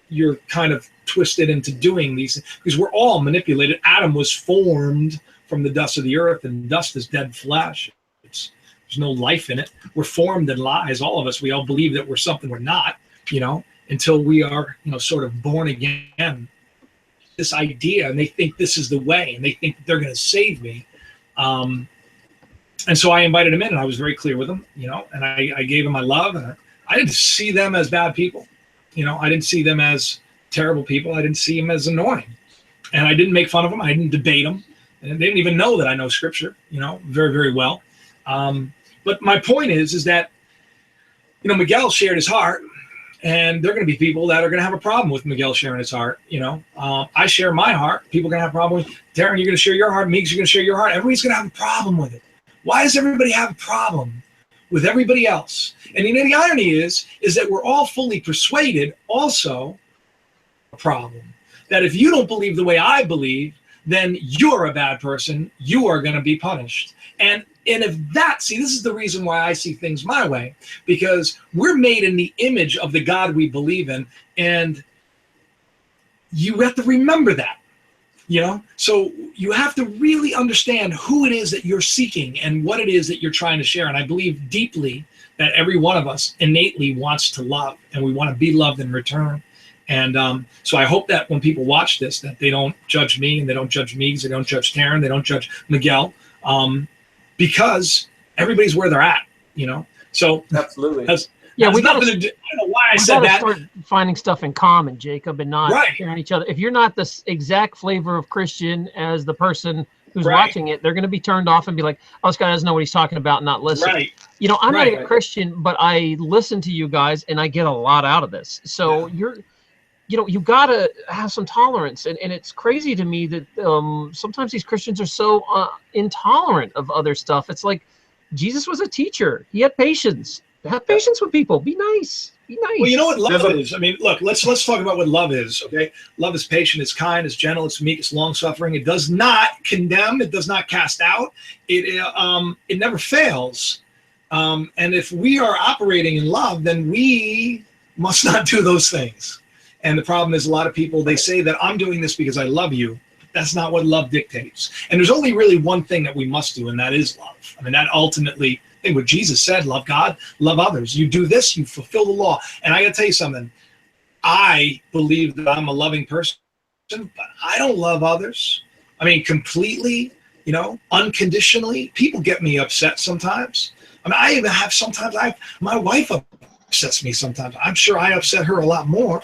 Speaker 2: you're kind of twisted into doing these because we're all manipulated. Adam was formed from the dust of the earth, and dust is dead flesh. There's no life in it. We're formed in lies, all of us. We all believe that we're something we're not, you know, until we are, you know, sort of born again. This idea, and they think this is the way, and they think that they're going to save me. And so I invited them in, and I was very clear with them, you know, and I gave them my love, and I didn't see them as bad people. You know, I didn't see them as terrible people. I didn't see them as annoying. And I didn't make fun of them. I didn't debate them. And they didn't even know that I know scripture, you know, very, very well. But my point is that, you know, Miguel shared his heart, and there are going to be people that are going to have a problem with Miguel sharing his heart. You know, I share my heart. People are going to have a problem with Darren. You're going to share your heart. Meegs, you're going to share your heart. Everybody's going to have a problem with it. Why does everybody have a problem with everybody else? And you know, the irony is that we're all fully persuaded also a problem. That if you don't believe the way I believe, then you're a bad person. You are going to be punished. And if that, see, this is the reason why I see things my way, because we're made in the image of the God we believe in. And you have to remember that. You know, so you have to really understand who it is that you're seeking and what it is that you're trying to share. And I believe deeply that every one of us innately wants to love, and we want to be loved in return. And so I hope that when people watch this, that they don't judge me, and they don't judge Meegs, they don't judge Taryn, they don't judge Miguel, because everybody's where they're at, you know. So
Speaker 4: absolutely.
Speaker 1: Yeah, we got to.
Speaker 2: I don't know why I said that.
Speaker 1: Start finding stuff in common, Jacob, and not
Speaker 2: Right.
Speaker 1: hearing each other. If you're not the exact flavor of Christian as the person who's
Speaker 2: Right.
Speaker 1: watching it, they're going to be turned off and be like, "Oh, this guy doesn't know what he's talking about," and not listen.
Speaker 2: Right.
Speaker 1: You know, I'm not
Speaker 2: Right.
Speaker 1: a Christian, but I listen to you guys, and I get a lot out of this. So you got to have some tolerance, and it's crazy to me that sometimes these Christians are so intolerant of other stuff. It's like Jesus was a teacher; he had patience. Have patience with people. Be nice. Be nice.
Speaker 2: Well, you know what love is? I mean, look, let's talk about what love is, okay? Love is patient, it's kind, it's gentle, it's meek, it's long-suffering. It does not condemn, it does not cast out. It never fails. And if we are operating in love, then we must not do those things. And the problem is, a lot of people, they say that I'm doing this because I love you. That's not what love dictates. And there's only really one thing that we must do, and that is love. I mean, that ultimately, I think what Jesus said, love God, love others. You do this, you fulfill the law. And I got to tell you something. I believe that I'm a loving person, but I don't love others. I mean, completely, you know, unconditionally. People get me upset sometimes. I mean, I even have sometimes, my wife upsets me sometimes. I'm sure I upset her a lot more.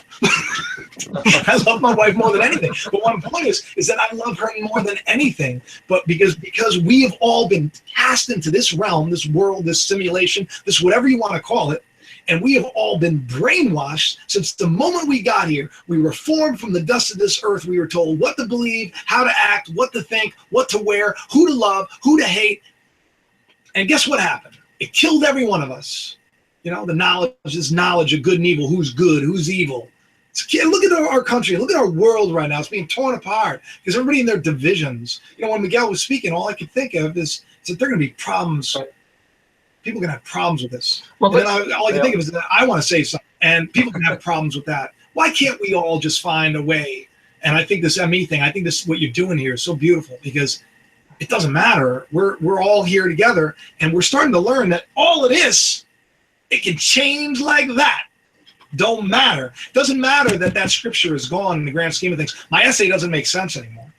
Speaker 2: I love my wife more than anything. But one point is that I love her more than anything. But because we have all been cast into this realm, this world, this simulation, this whatever you want to call it, and we have all been brainwashed since the moment we got here. We were formed from the dust of this earth. We were told what to believe, how to act, what to think, what to wear, who to love, who to hate. And guess what happened? It killed every one of us. You know, the knowledge, this knowledge of good and evil, who's good, who's evil. Look at our country, look at our world right now. It's being torn apart because everybody in their divisions. You know, when Miguel was speaking, all I could think of is that there are going to be problems. People are going to have problems with this. Well, and then all I can think of is that I want to say something, and people can have problems with that. Why can't we all just find a way? And I think this ME thing, I think this what you're doing here is so beautiful because it doesn't matter. We're all here together, and we're starting to learn that all it is, it can change like that. Don't matter. Doesn't matter that scripture is gone in the grand scheme of things. My essay doesn't make sense anymore.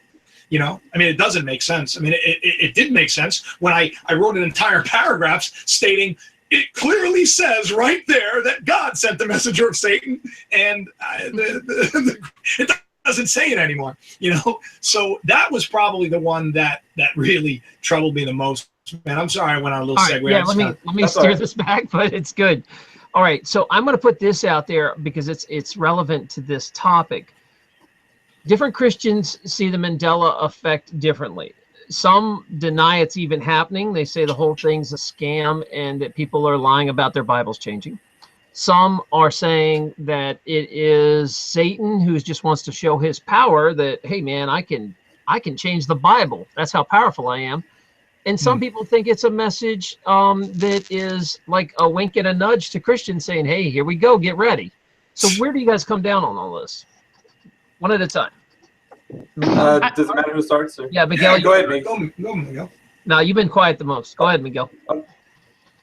Speaker 2: You know, I mean, it doesn't make sense. I mean, it did make sense when I wrote an entire paragraph stating it clearly says right there that God sent the messenger of Satan, and it doesn't say it anymore. You know, so that was probably the one that really troubled me the most. Man, I'm sorry I went on a little segue.
Speaker 1: Yeah, let me steer this back, but it's good. All right, so I'm going to put this out there because it's relevant to this topic. Different Christians see the Mandela effect differently. Some deny it's even happening. They say the whole thing's a scam and that people are lying about their Bibles changing. Some are saying that it is Satan who just wants to show his power that, hey, man, I can change the Bible. That's how powerful I am. And some people think it's a message that is like a wink and a nudge to Christians saying, hey, here we go, get ready. So where do you guys come down on all this? One at a time.
Speaker 4: Does it matter who starts? Or?
Speaker 1: Yeah, Miguel.
Speaker 2: Yeah, go ahead, go, Miguel.
Speaker 1: No, you've been quiet the most. Go ahead, Miguel.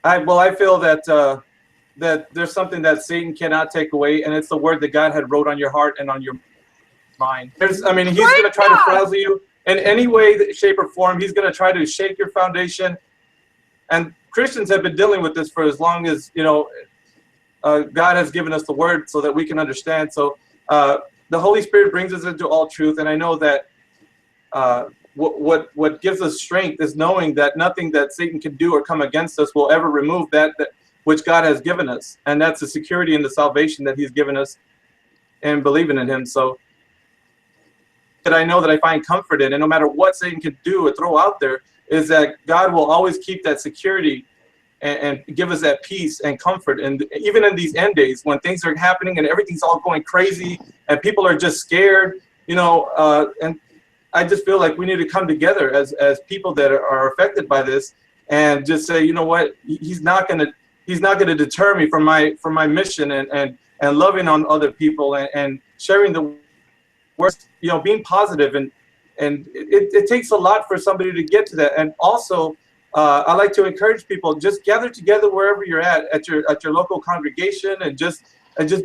Speaker 4: I feel that that there's something that Satan cannot take away, and it's the word that God had wrote on your heart and on your mind. He's going to try to frazzle you in any way, shape, or form. He's going to try to shake your foundation. And Christians have been dealing with this for as long as, you know, God has given us the word so that we can understand. So the Holy Spirit brings us into all truth. And I know that what gives us strength is knowing that nothing that Satan can do or come against us will ever remove that which God has given us. And that's the security and the salvation that he's given us and believing in him. So that I know that I find comfort in, and no matter what Satan can do or throw out there, is that God will always keep that security and give us that peace and comfort. And even in these end days, when things are happening and everything's all going crazy and people are just scared, you know, and I just feel like we need to come together as people that are affected by this and just say, you know what, he's not gonna deter me from my mission and loving on other people and sharing the words, you know, being positive and it takes a lot for somebody to get to that. And also, I like to encourage people, just gather together wherever you're at your local congregation, and just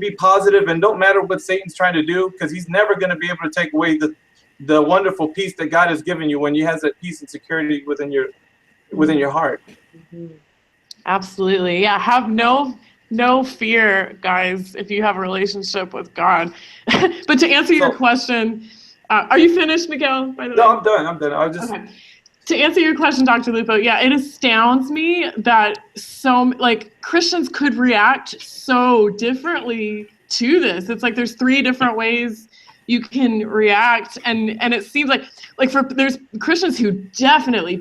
Speaker 4: be positive, and don't matter what Satan's trying to do, because he's never going to be able to take away the wonderful peace that God has given you when you have that peace and security within your heart.
Speaker 3: Absolutely. Yeah. Have no fear, guys, if you have a relationship with God. But to answer your question, are you finished, Miguel, by the way?
Speaker 4: No, I'm done. I was just...
Speaker 3: Okay. To answer your question, Dr. Lupo, yeah, it astounds me that Christians could react so differently to this. It's like there's 3 different ways you can react, and it seems like there's Christians who definitely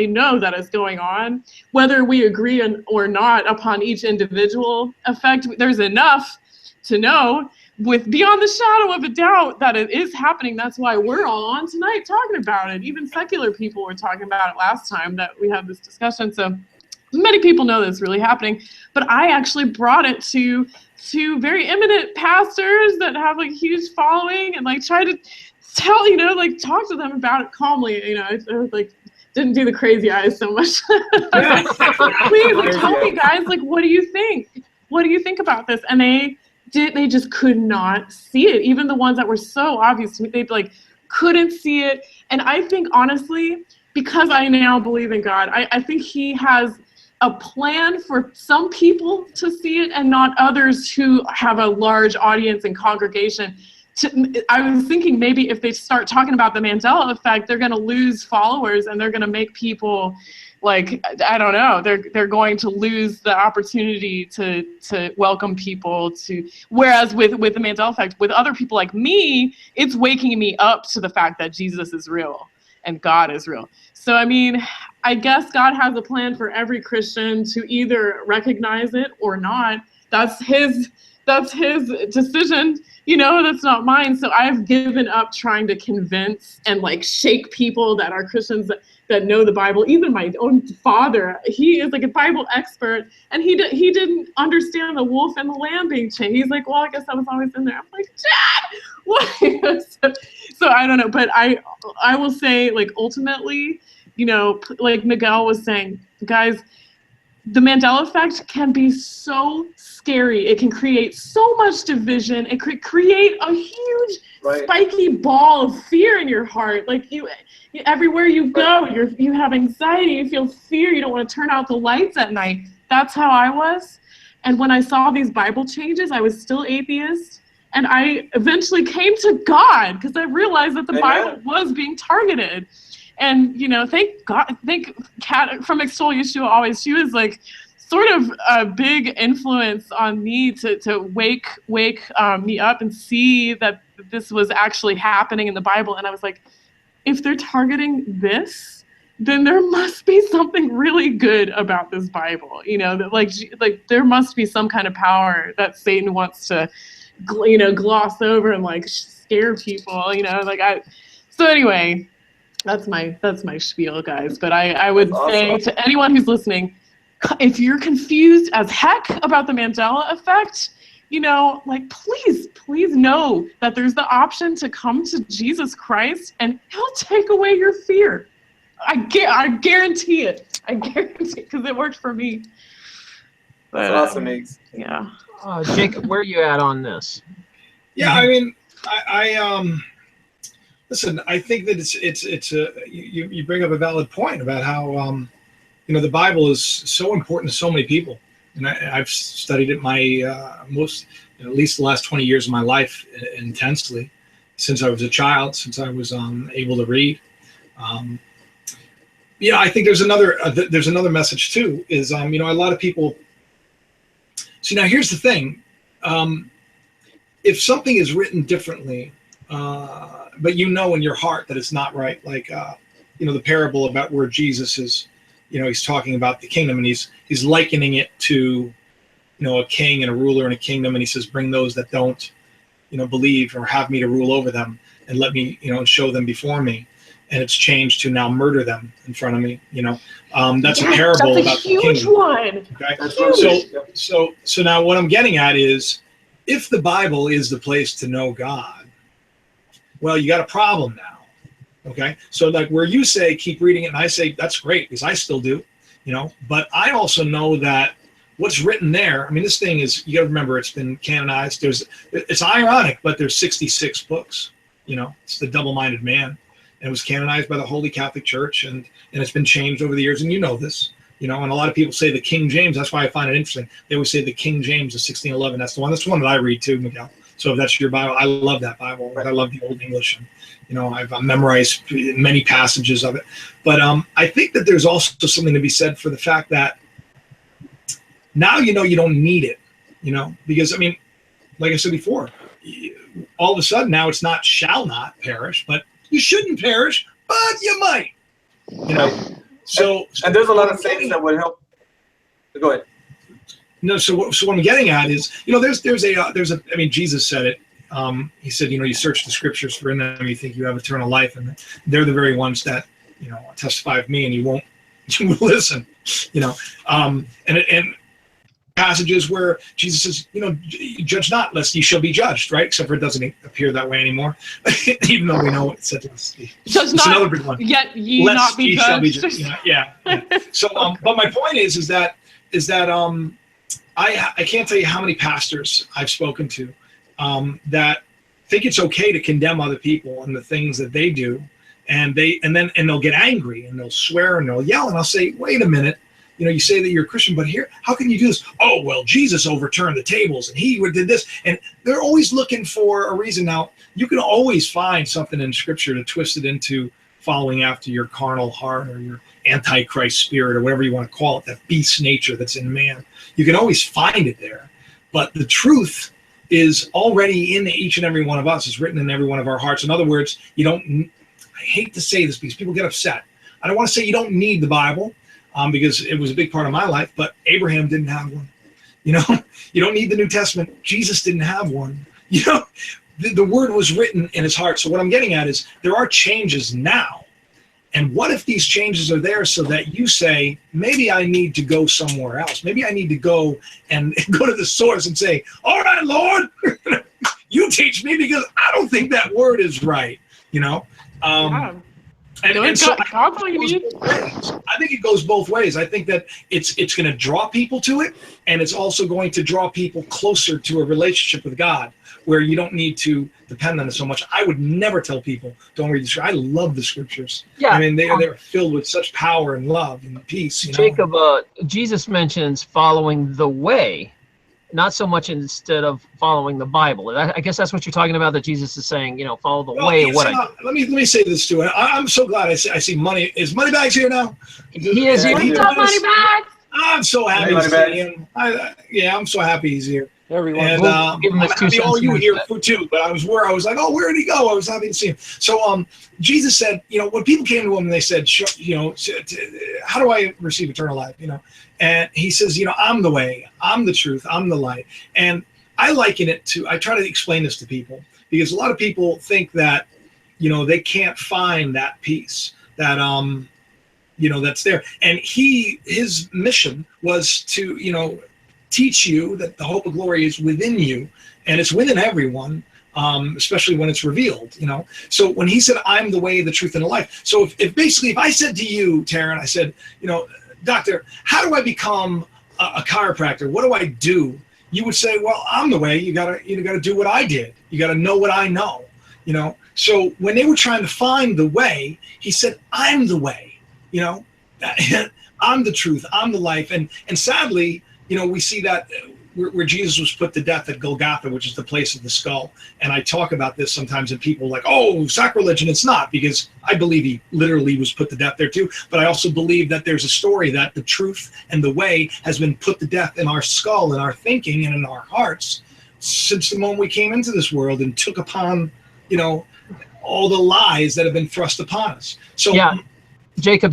Speaker 3: know that is going on, whether we agree or not upon each individual effect. There's enough to know with beyond the shadow of a doubt that it is happening. That's why we're all on tonight talking about it. Even secular people were talking about it last time that we had this discussion. So many people know this really happening, but I actually brought it to very eminent pastors that have like huge following, and like try to tell, talk to them about it calmly. I like didn't do the crazy eyes so much. Please tell me, guys, like, what do you think? What do you think about this? And they just could not see it. Even the ones that were so obvious to me, they like couldn't see it. And I think honestly, because I now believe in God, I think he has a plan for some people to see it and not others who have a large audience and congregation. I was thinking maybe if they start talking about the Mandela effect, they're going to lose followers, and they're going to make people like, I don't know, they're going to lose the opportunity to welcome people to, whereas with the Mandela effect, with other people like me, it's waking me up to the fact that Jesus is real and God is real. So, I mean, I guess God has a plan for every Christian to either recognize it or not. That's his decision, that's not mine. So I've given up trying to convince and like shake people that are Christians that know the Bible. Even my own father, he is like a Bible expert, and he didn't understand the wolf and the lamb being chained. He's like, well, I guess I was always in there. I'm like, Dad, what? So I don't know, but I will say, like, ultimately, like Miguel was saying, guys, the Mandela effect can be so scary. It can create so much division. It could create a huge spiky ball of fear in your heart. Like you everywhere you go, you have anxiety, you feel fear, you don't want to turn out the lights at night. That's how I was. And when I saw these Bible changes, I was still atheist. And I eventually came to God because I realized that the Bible was being targeted. And, thank God, Kat from Extol Yeshua always, she was like sort of a big influence on me to wake me up and see that this was actually happening in the Bible. And I was like, if they're targeting this, then there must be something really good about this Bible, that like there must be some kind of power that Satan wants to, gloss over and like scare people, so anyway, that's my spiel, guys. But I would say to anyone who's listening, if you're confused as heck about the Mandela effect, please know that there's the option to come to Jesus Christ and he'll take away your fear. I guarantee it. I guarantee it, because it worked for me. But,
Speaker 4: that's awesome, Meegs.
Speaker 3: Yeah.
Speaker 1: Jacob, where are you at on this?
Speaker 2: Yeah, I mean, I listen. I think that it's you bring up a valid point about how the Bible is so important to so many people, and I've studied it at least the last 20 years of my life intensely, since I was a child, since I was able to read. I think there's another message too. Is a lot of people. See, now here's the thing. If something is written differently, but in your heart that it's not right, like the parable about where Jesus is, he's talking about the kingdom, and he's likening it to a king and a ruler in a kingdom, and he says, bring those that don't believe or have me to rule over them, and let me show them before me. And it's changed to now murder them in front of me. That's a parable about the kingdom. That's a huge one. Okay?
Speaker 3: That's huge.
Speaker 2: So now what I'm getting at is, if the Bible is the place to know God, well, you got a problem now. Okay, so like where you say keep reading it, and I say that's great because I still do, But I also know that what's written there. I mean, this thing is, you got to remember, it's been canonized. It's ironic, but there's 66 books. It's the double-minded man, and it was canonized by the Holy Catholic Church, and it's been changed over the years. And this. And a lot of people say the King James. That's why I find it interesting. They always say the King James of 1611. That's the one. That's the one that I read too, Miguel. So if that's your Bible, I love that Bible. I love the Old English, and I've memorized many passages of it. But I think that there's also something to be said for the fact that now you don't need it, because I mean, like I said before, all of a sudden now it's not shall not perish, but you shouldn't perish, but you might, So
Speaker 4: and there's a lot of things that would help. Go ahead.
Speaker 2: No, so what I'm getting at is, there's a. I mean, Jesus said it. He said, you search the scriptures, for in them you think you have eternal life, and they're the very ones that testify of me, and you won't listen. And passages where Jesus says, judge not, lest ye shall be judged, right? Except for it doesn't appear that way anymore, even though we know what it said to us.
Speaker 3: Judge not, another big one. Yet ye lest not be judged.
Speaker 2: Yeah. So, but my point is that I can't tell you how many pastors I've spoken to that think it's okay to condemn other people and the things that they do, and they'll get angry and they'll swear and they'll yell, and I'll say, wait a minute, you say that you're a Christian, but here, how can you do this? Oh, well, Jesus overturned the tables and he did this, and they're always looking for a reason. Now, you can always find something in Scripture to twist it into following after your carnal heart or your antichrist spirit or whatever you want to call it, that beast nature that's in man. You can always find it there, but the truth is already in each and every one of us. It's written in every one of our hearts. In other words, I hate to say this because people get upset. I don't want to say you don't need the Bible, because it was a big part of my life, but Abraham didn't have one. You don't need the New Testament. Jesus didn't have one. The word was written in his heart. So what I'm getting at is there are changes now. And what if these changes are there so that you say, maybe I need to go somewhere else. Maybe I need to go and go to the source and say, all right, Lord, you teach me because I don't think that word is right.
Speaker 3: Yeah.
Speaker 2: And so I think it goes both ways. I think that it's going to draw people to it, and it's also going to draw people closer to a relationship with God where you don't need to depend on it so much. I would never tell people, don't read the scriptures. I love the scriptures. Yeah. I mean, they're filled with such power and love and peace.
Speaker 1: Jacob, Jesus mentions following the way, not so much instead of following the Bible. I guess that's what you're talking about, that Jesus is saying, follow the way.
Speaker 2: Let me say this too. I'm so glad I see Money. Is Moneybags here now?
Speaker 1: He is here.
Speaker 3: What's up, Moneybags?
Speaker 2: I'm so happy to see him. I'm so happy he's here.
Speaker 5: Everyone.
Speaker 2: And I'm happy all you here too. But I was like, oh, where did he go? I was happy to see him. So Jesus said, when people came to him and they said, how do I receive eternal life? And he says, I'm the way, I'm the truth, I'm the light. And I liken it to, I try to explain this to people because a lot of people think that, they can't find that peace that, that's there. And his mission was to, teach you that the hope of glory is within you, and it's within everyone, especially when it's revealed, So when he said, I'm the way, the truth, and the life. So if I said to you, Taryn, I said, Doctor, how do I become a chiropractor? What do I do? You would say, well, I'm the way. You gotta do what I did. You gotta know what I know, So when they were trying to find the way, he said, I'm the way, I'm the truth, I'm the life. And sadly, we see that where Jesus was put to death at Golgotha, which is the place of the skull. And I talk about this sometimes, and people are like, oh, sacrilege, and it's not, because I believe he literally was put to death there too. But I also believe that there's a story that the truth and the way has been put to death in our skull, in our thinking, and in our hearts since the moment we came into this world and took upon, all the lies that have been thrust upon us. So, yeah,
Speaker 1: Jacob,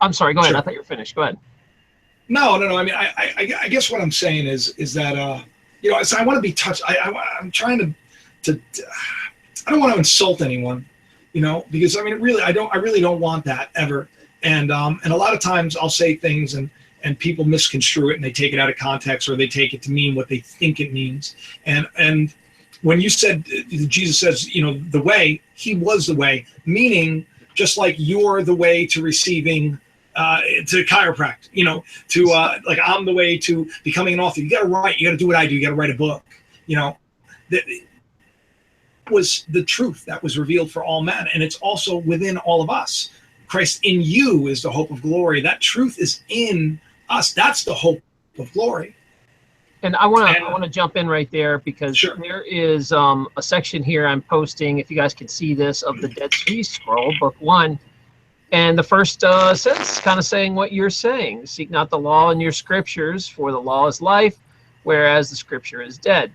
Speaker 1: I'm sorry, go ahead. Sure. I thought you were finished. Go ahead.
Speaker 2: No. I mean, I guess what I'm saying is that I want to be touched. I'm trying to I don't want to insult anyone, because I mean, really, I really don't want that ever. And a lot of times I'll say things and people misconstrue it and they take it out of context, or they take it to mean what they think it means. And when you said Jesus says, you know, the way, he was the way, meaning just like you're the way to receiving to chiropractic, you know, to like I'm the way to becoming an author. You got to write. You got to do what I do. You got to write a book. You know, that was the truth that was revealed for all men, and it's also within all of us. Christ in you is the hope of glory. That truth is in us. That's the hope of glory.
Speaker 1: And I want to jump in right there because
Speaker 2: Sure.
Speaker 1: there is a section here I'm posting, if you guys can see this, of the Dead Sea Scroll, Book 1. And the first sentence is kind of saying what you're saying. Seek not the law in your scriptures, for the law is life, whereas the scripture is dead.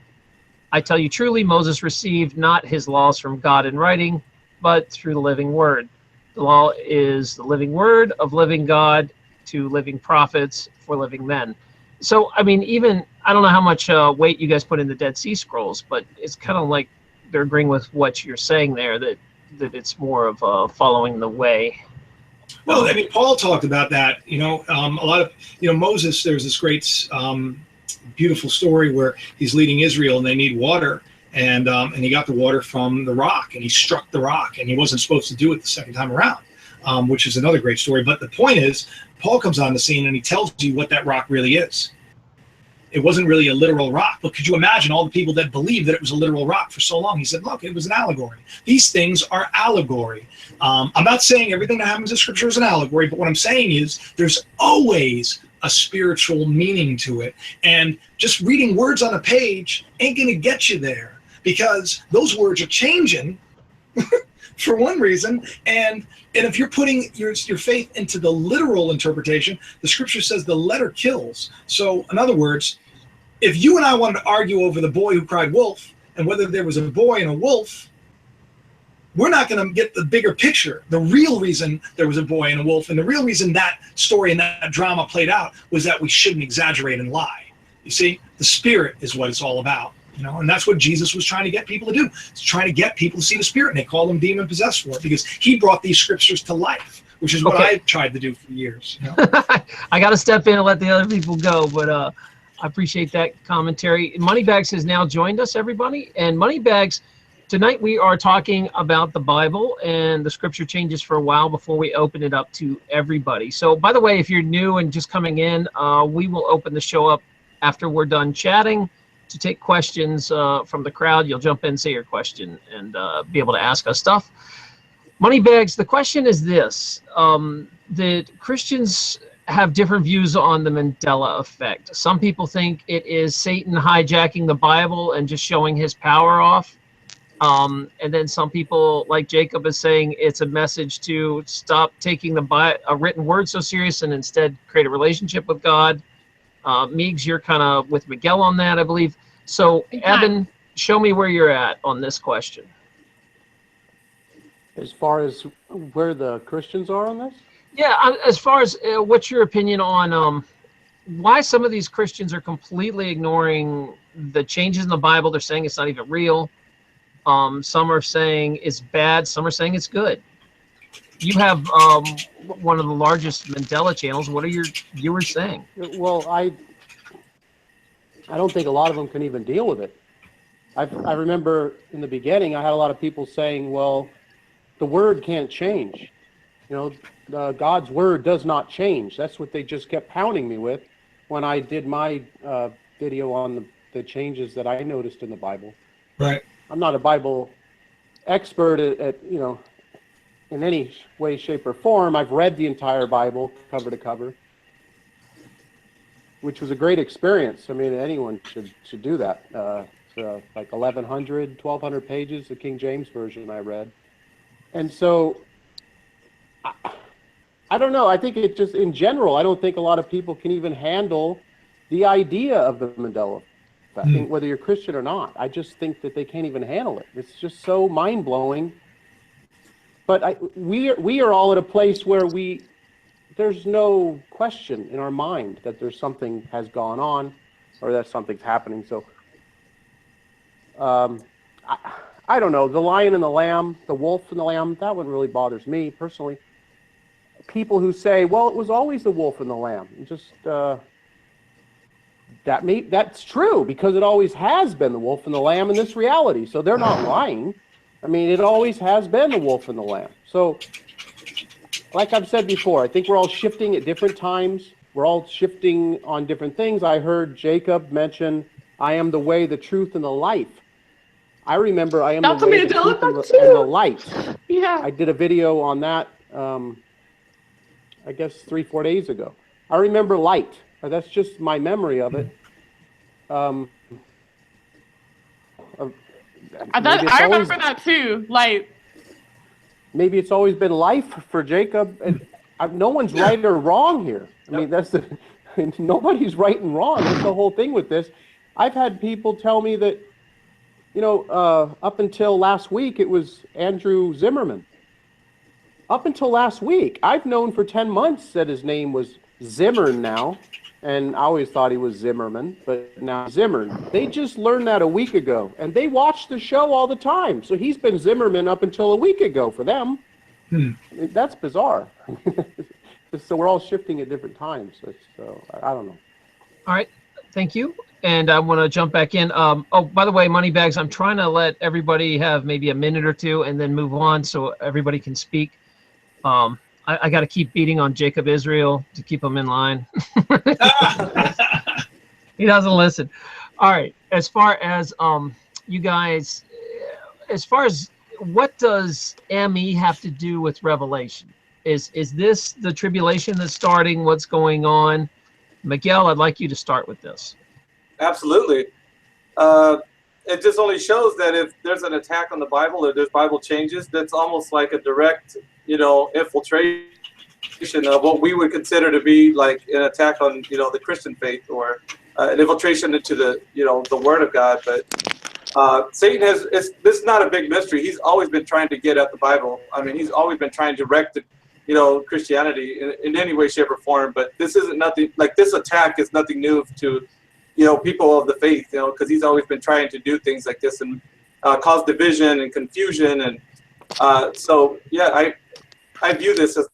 Speaker 1: I tell you truly, Moses received not his laws from God in writing, but through the living word. The law is the living word of living God to living prophets for living men. So, I mean, even, I don't know how much weight you guys put in the Dead Sea Scrolls, but it's kind of like they're agreeing with what you're saying there, that it's more of following the way.
Speaker 2: Well, I mean, Paul talked about that. You know, a lot of, you know, Moses, there's this great, beautiful story where he's leading Israel and they need water. And he got the water from the rock and he struck the rock and he wasn't supposed to do it the second time around, which is another great story. But the point is, Paul comes on the scene and he tells you what that rock really is. It wasn't really a literal rock, but could you imagine all the people that believed that it was a literal rock for so long? He said, look, it was an allegory. These things are allegory. I'm not saying everything that happens in Scripture is an allegory, but what I'm saying is there's always a spiritual meaning to it. And just reading words on a page ain't going to get you there because those words are changing for one reason. And if you're putting your faith into the literal interpretation, the Scripture says the letter kills. So in other words, if you and I wanted to argue over the boy who cried wolf and whether there was a boy and a wolf, we're not going to get the bigger picture. The real reason there was a boy and a wolf, and the real reason that story and that drama played out was that we shouldn't exaggerate and lie. You see, the spirit is what it's all about, you know, and that's what Jesus was trying to get people to do. He's trying to get people to see the spirit, and they call him demon possessed for it because he brought these scriptures to life, which is what I tried to do for years. You know?
Speaker 1: I got to step in and let the other people go, but I appreciate that commentary. Moneybags has now joined us, everybody, and Moneybags. Tonight we are talking about the Bible, and the scripture changes for a while before we open it up to everybody. So, by the way, if you're new and just coming in, we will open the show up after we're done chatting to take questions from the crowd. You'll jump in, say your question, and be able to ask us stuff. Moneybags, the question is this. The Christians have different views on the Mandela Effect. Some people think it is Satan hijacking the Bible and just showing his power off. And then some people, like Jacob, is saying it's a message to stop taking a written word so serious and instead create a relationship with God. Meegs, you're kind of with Miguel on that, I believe. So, Evan, show me where you're at on this question.
Speaker 5: As far as where the Christians are on this?
Speaker 1: Yeah, as far as what's your opinion on why some of these Christians are completely ignoring the changes in the Bible? They're saying it's not even real. Some are saying it's bad. Some are saying it's good. You have one of the largest Mandela channels. What are your viewers saying?
Speaker 5: Well, I don't think a lot of them can even deal with it. I remember in the beginning, I had a lot of people saying, well, the word can't change. You know, God's word does not change. That's what they just kept pounding me with when I did my video on the changes that I noticed in the Bible.
Speaker 2: Right.
Speaker 5: I'm not a Bible expert at you know, in any way, shape, or form. I've read the entire Bible cover to cover, which was a great experience. I mean, anyone should do that. It's like 1,100, 1,200 pages, the King James Version I read. And so, I don't know. I think it just, in general, I don't think a lot of people can even handle the idea of the Mandela Effect, whether you're Christian or not. I just think that they can't even handle it. It's just so mind-blowing. But we are all at a place where there's no question in our mind that there's something has gone on or that something's happening. So I don't know. The lion and the lamb, the wolf and the lamb, that one really bothers me personally. People who say, well, it was always the wolf and the lamb. And just That's true, because it always has been the wolf and the lamb in this reality. So they're not lying. I mean, it always has been the wolf and the lamb. So, like I've said before, I think we're all shifting at different times. We're all shifting on different things. I heard Jacob mention, I am the way, the truth, and the life. I remember I am
Speaker 3: That's
Speaker 5: the way, the
Speaker 3: Mandela
Speaker 5: truth,
Speaker 3: Effect
Speaker 5: and the
Speaker 3: too.
Speaker 5: light.
Speaker 3: Yeah.
Speaker 5: I did a video on that, I guess 3-4 days ago. I remember light. That's just my memory of it.
Speaker 3: I remember that too. Like,
Speaker 5: maybe it's always been life for Jacob. And no one's right or wrong here. I mean, nobody's right and wrong. That's the whole thing with this. I've had people tell me that, up until last week, it was Andrew Zimmerman. Up until last week, I've known for 10 months that his name was Zimmern now. And I always thought he was Zimmerman, but now Zimmern. They just learned that a week ago, and they watch the show all the time. So he's been Zimmerman up until a week ago for them. I mean, that's bizarre. So we're all shifting at different times. So I don't know.
Speaker 1: All right, thank you. And I want to jump back in. Oh, by the way, Moneybags, I'm trying to let everybody have maybe a minute or two and then move on so everybody can speak. I got to keep beating on Jacob Israel to keep him in line. He doesn't listen. All right. As far as you guys, as far as what does ME have to do with Revelation? Is this the tribulation that's starting? What's going on? Miguel, I'd like you to start with this.
Speaker 4: Absolutely. It just only shows that if there's an attack on the Bible or there's Bible changes, that's almost like a direct, infiltration of what we would consider to be like an attack on, the Christian faith, or an infiltration into the, the Word of God. But Satan this is not a big mystery. He's always been trying to get at the Bible. I mean, he's always been trying to wreck Christianity in any way, shape, or form. But this isn't nothing, like this attack is nothing new to, people of the faith, because he's always been trying to do things like this and cause division and confusion. And so, yeah, I view this as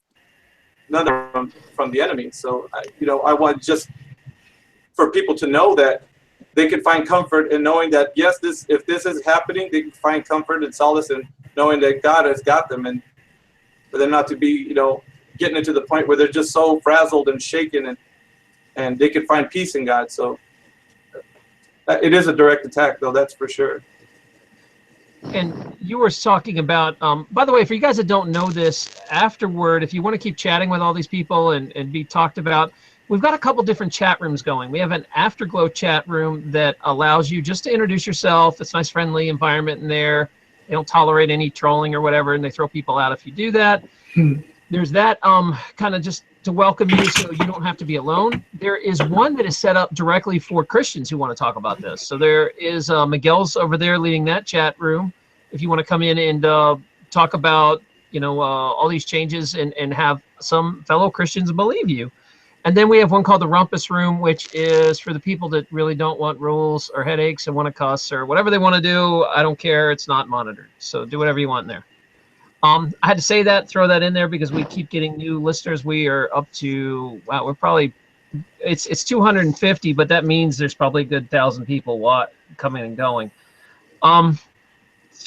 Speaker 4: another from the enemy. So, I want just for people to know that they can find comfort in knowing that, yes, if this is happening, they can find comfort and solace in knowing that God has got them, and for them not to be, getting into the point where they're just so frazzled and shaken, and they can find peace in God. So it is a direct attack, though, that's for sure.
Speaker 1: And you were talking about, by the way, for you guys that don't know this, afterward, if you want to keep chatting with all these people and be talked about, we've got a couple different chat rooms going. We have an Afterglow chat room that allows you just to introduce yourself. It's a nice, friendly environment in there. They don't tolerate any trolling or whatever, and they throw people out if you do that. There's that kind of just to welcome you so you don't have to be alone. There is one that is set up directly for Christians who want to talk about this. So there is Miguel's over there leading that chat room. If you want to come in and talk about, all these changes and have some fellow Christians believe you. And then we have one called the Rumpus Room, which is for the people that really don't want rules or headaches and want to cuss or whatever they want to do. I don't care. It's not monitored. So do whatever you want in there. I had to say that, throw that in there because we keep getting new listeners. We are up to, wow, we're probably, it's 250, but that means there's probably a good 1,000 people coming and going. All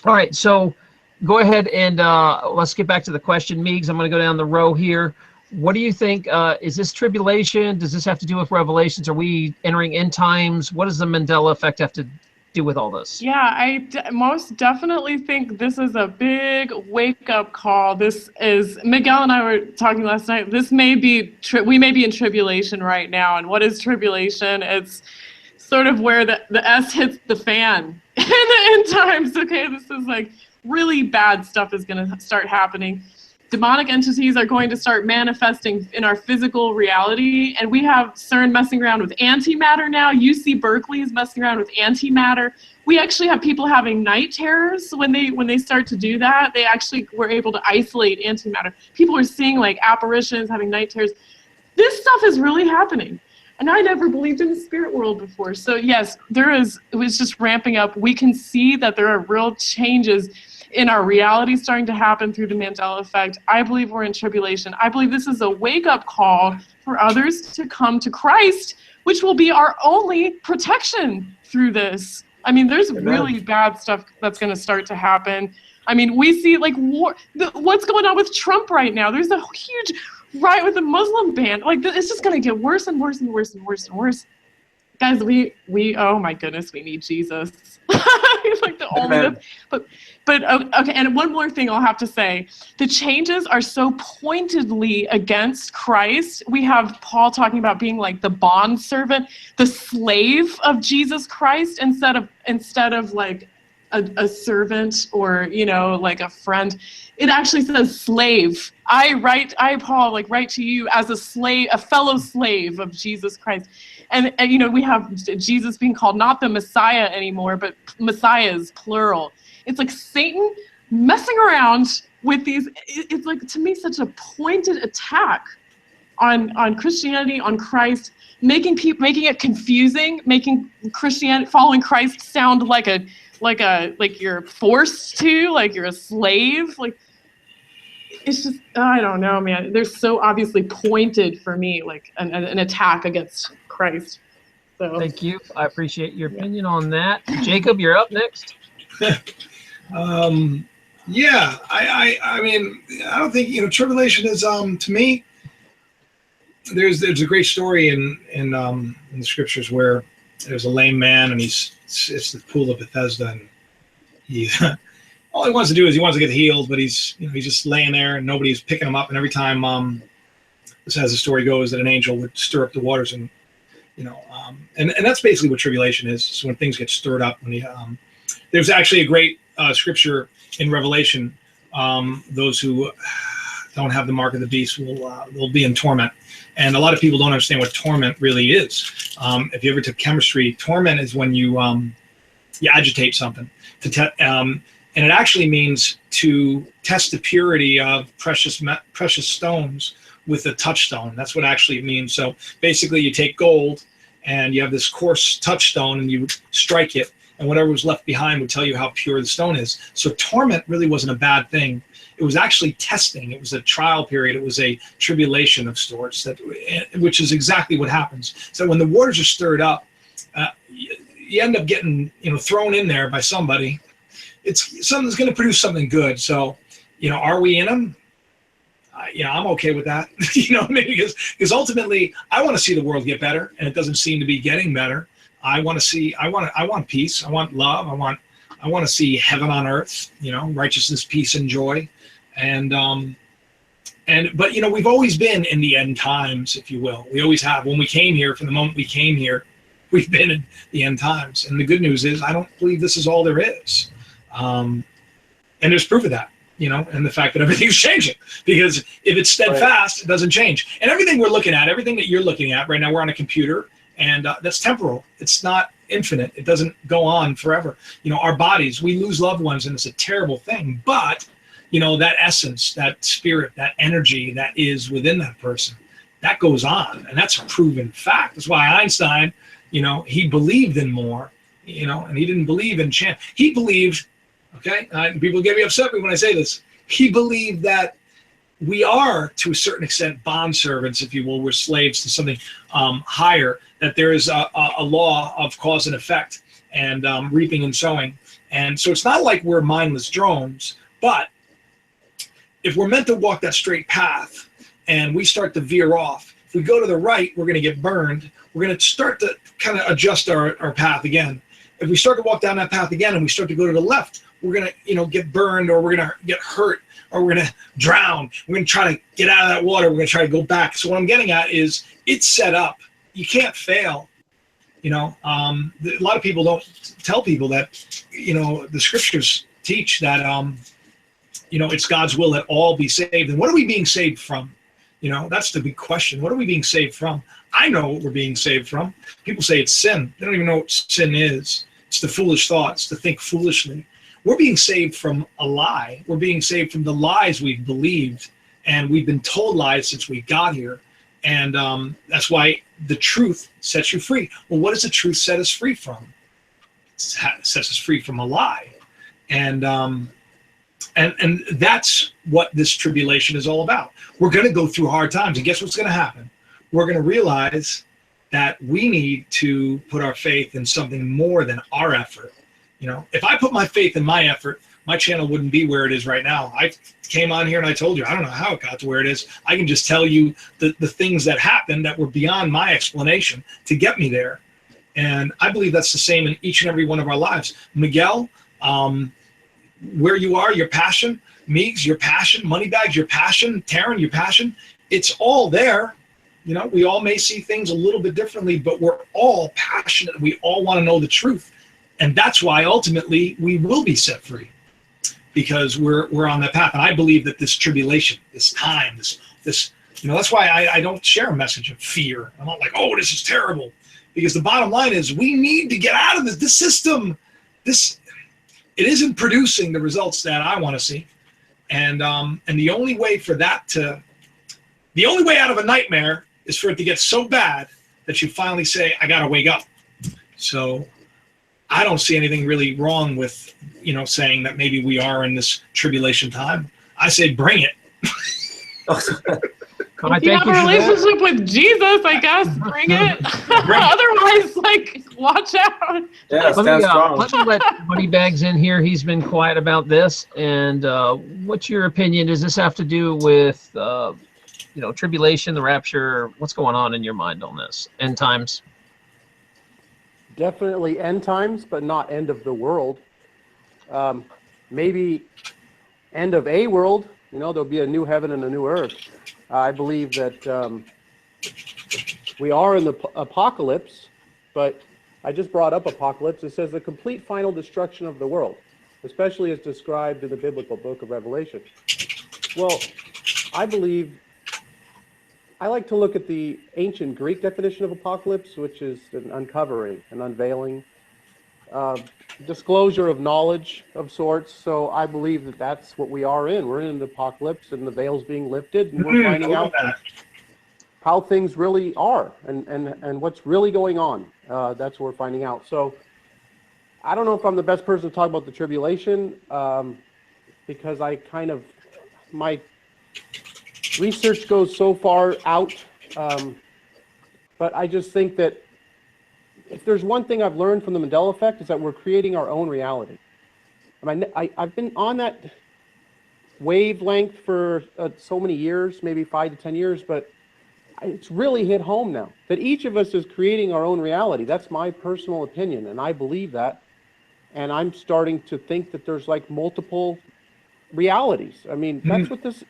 Speaker 1: right, so go ahead and let's get back to the question. Meegs, I'm going to go down the row here. What do you think? Is this tribulation? Does this have to do with Revelations? Are we entering end times? What does the Mandela Effect have to do with all this?
Speaker 3: Yeah, I most definitely think this is a big wake-up call. This is, Miguel and I were talking last night, this may be, we may be in tribulation right now. And what is tribulation? It's sort of where the S hits the fan in the end times. Okay, this is like really bad stuff is going to start happening. Demonic entities are going to start manifesting in our physical reality, and we have CERN messing around with antimatter now. UC Berkeley is messing around with antimatter. We actually have people having night terrors when they start to do that. They actually were able to isolate antimatter. People are seeing like apparitions, having night terrors. This stuff is really happening, and I never believed in the spirit world before. So yes, it was just ramping up. We can see that there are real changes in our reality starting to happen through the Mandela Effect. I believe we're in tribulation. I believe this is a wake-up call for others to come to Christ which will be our only protection through this. I mean, there's really bad stuff that's going to start to happen. I mean, we see like war. What's going on with Trump right now? There's a huge riot with the Muslim ban. Like, it's just going to get worse and worse and worse and worse and worse. Guys, we oh my goodness, we need Jesus. He's like the only. But okay, and one more thing I'll have to say: the changes are so pointedly against Christ. We have Paul talking about being like the bond servant, the slave of Jesus Christ, instead of like a servant or like a friend. It actually says slave. I Paul write to you as a slave, a fellow slave of Jesus Christ. And we have Jesus being called not the Messiah anymore, but Messiahs, plural. It's like Satan messing around with these. It's like, to me, such a pointed attack on Christianity, on Christ, making it confusing, making Christianity, following Christ, sound like you're forced to, like you're a slave. Like, it's just, I don't know, man. They're so obviously pointed for me, like an attack against Christ. So
Speaker 1: thank you. I appreciate your opinion on that. Jacob, you're up next.
Speaker 2: Yeah, I mean, I don't think tribulation is to me. There's a great story in the scriptures where there's a lame man and it's the pool of Bethesda, and he all he wants to do is he wants to get healed, but he's just laying there and nobody's picking him up. And every time this, as the story goes, that an angel would stir up the waters, and and that's basically what tribulation is. So when things get stirred up, when there's actually a great scripture in Revelation. Those who don't have the mark of the beast will be in torment. And a lot of people don't understand what torment really is. If you ever took chemistry, torment is when you agitate something. And it actually means to test the purity of precious stones with a touchstone. That's what actually it means. So basically, you take gold and you have this coarse touchstone and you strike it, and whatever was left behind would tell you how pure the stone is. So torment really wasn't a bad thing. It was actually testing. It was a trial period. It was a tribulation of sorts, which is exactly what happens. So when the waters are stirred up, you end up getting thrown in there by somebody. It's something's going to produce something good. So are we in them? I'm okay with that. Maybe because ultimately I want to see the world get better, and it doesn't seem to be getting better. I want peace. I want love. I want to see heaven on earth, righteousness, peace, and joy. But we've always been in the end times, if you will. We always have. When we came here, from the moment we came here, we've been in the end times. And the good news is, I don't believe this is all there is. And there's proof of that, and the fact that everything's changing. Because if it's steadfast, it doesn't change. And everything we're looking at, everything that you're looking at right now, we're on a computer, and that's temporal. It's not infinite. It doesn't go on forever. Our bodies, we lose loved ones, and it's a terrible thing. But that essence, that spirit, that energy that is within that person, that goes on, and that's a proven fact. That's why Einstein, he believed in more, and he didn't believe in chance. He believed, people get me upset when I say this. He believed that we are, to a certain extent, bond servants, if you will. We're slaves to something higher. That there is a law of cause and effect, and reaping and sowing. And so it's not like we're mindless drones, but if we're meant to walk that straight path and we start to veer off, if we go to the right, we're going to get burned. We're going to start to kind of adjust our path again. If we start to walk down that path again and we start to go to the left, we're going to get burned, or we're going to get hurt, or we're going to drown. We're going to try to get out of that water. We're going to try to go back. So what I'm getting at is, it's set up. You can't fail. A lot of people don't tell people that, the scriptures teach that, it's God's will that all be saved. And what are we being saved from? That's the big question. What are we being saved from? I know what we're being saved from. People say it's sin. They don't even know what sin is. It's the foolish thoughts, to think foolishly. We're being saved from a lie. We're being saved from the lies we've believed, and we've been told lies since we got here. And that's why the truth sets you free. Well, what does the truth set us free from? It sets us free from a lie. And that's what this tribulation is all about. We're going to go through hard times, and guess what's going to happen? We're going to realize that we need to put our faith in something more than our effort. You know, if I put my faith in my effort, my channel wouldn't be where it is right now. I came on here and I told you, I don't know how it got to where it is. I can just tell you the things that happened that were beyond my explanation to get me there. And I believe that's the same in each and every one of our lives. Miguel, where you are, your passion. Meegs, your passion. Moneybags, your passion. Taryn, your passion. It's all there. You know, we all may see things a little bit differently, but we're all passionate. We all want to know the truth. And that's why ultimately we will be set free, because we're on that path. And I believe that this tribulation, this time, this you know, that's why I don't share a message of fear. I'm not like, oh, this is terrible. Because the bottom line is we need to get out of this system. It isn't producing the results that I want to see. And the only way for that the only way out of a nightmare is for it to get so bad that you finally say, I gotta wake up. So I don't see anything really wrong with, you know, saying that maybe we are in this tribulation time. I say bring it.
Speaker 3: If you have a relationship with Jesus, I guess, bring it. Otherwise, like, watch out.
Speaker 4: Yeah, stand strong.
Speaker 1: Let me let Moneybags in here. He's been quiet about this. And what's your opinion? Does this have to do with, you know, tribulation, the rapture? What's going on in your mind on this? End times?
Speaker 5: Definitely end times, but not end of the world. Maybe end of a world. You know, there'll be a new heaven and a new earth. I believe that we are in the apocalypse, but I just brought up apocalypse. It says the complete final destruction of the world, especially as described in the biblical book of Revelation. Well, I believe, I like to look at the ancient Greek definition of apocalypse, which is an uncovering, an unveiling, disclosure of knowledge of sorts. So I believe that that's what we are in. We're in the apocalypse, and the veil's being lifted, and we're finding out how things really are and what's really going on. That's what we're finding out. So I don't know if I'm the best person to talk about the tribulation, because I kind of, my research goes so far out, but I just think that if there's one thing I've learned from the Mandela Effect, is that we're creating our own reality. I mean, I've been on that wavelength for so many years, maybe 5 to 10 years, but it's really hit home now that each of us is creating our own reality. That's my personal opinion, and I believe that. And I'm starting to think that there's like multiple realities. I mean, that's what this,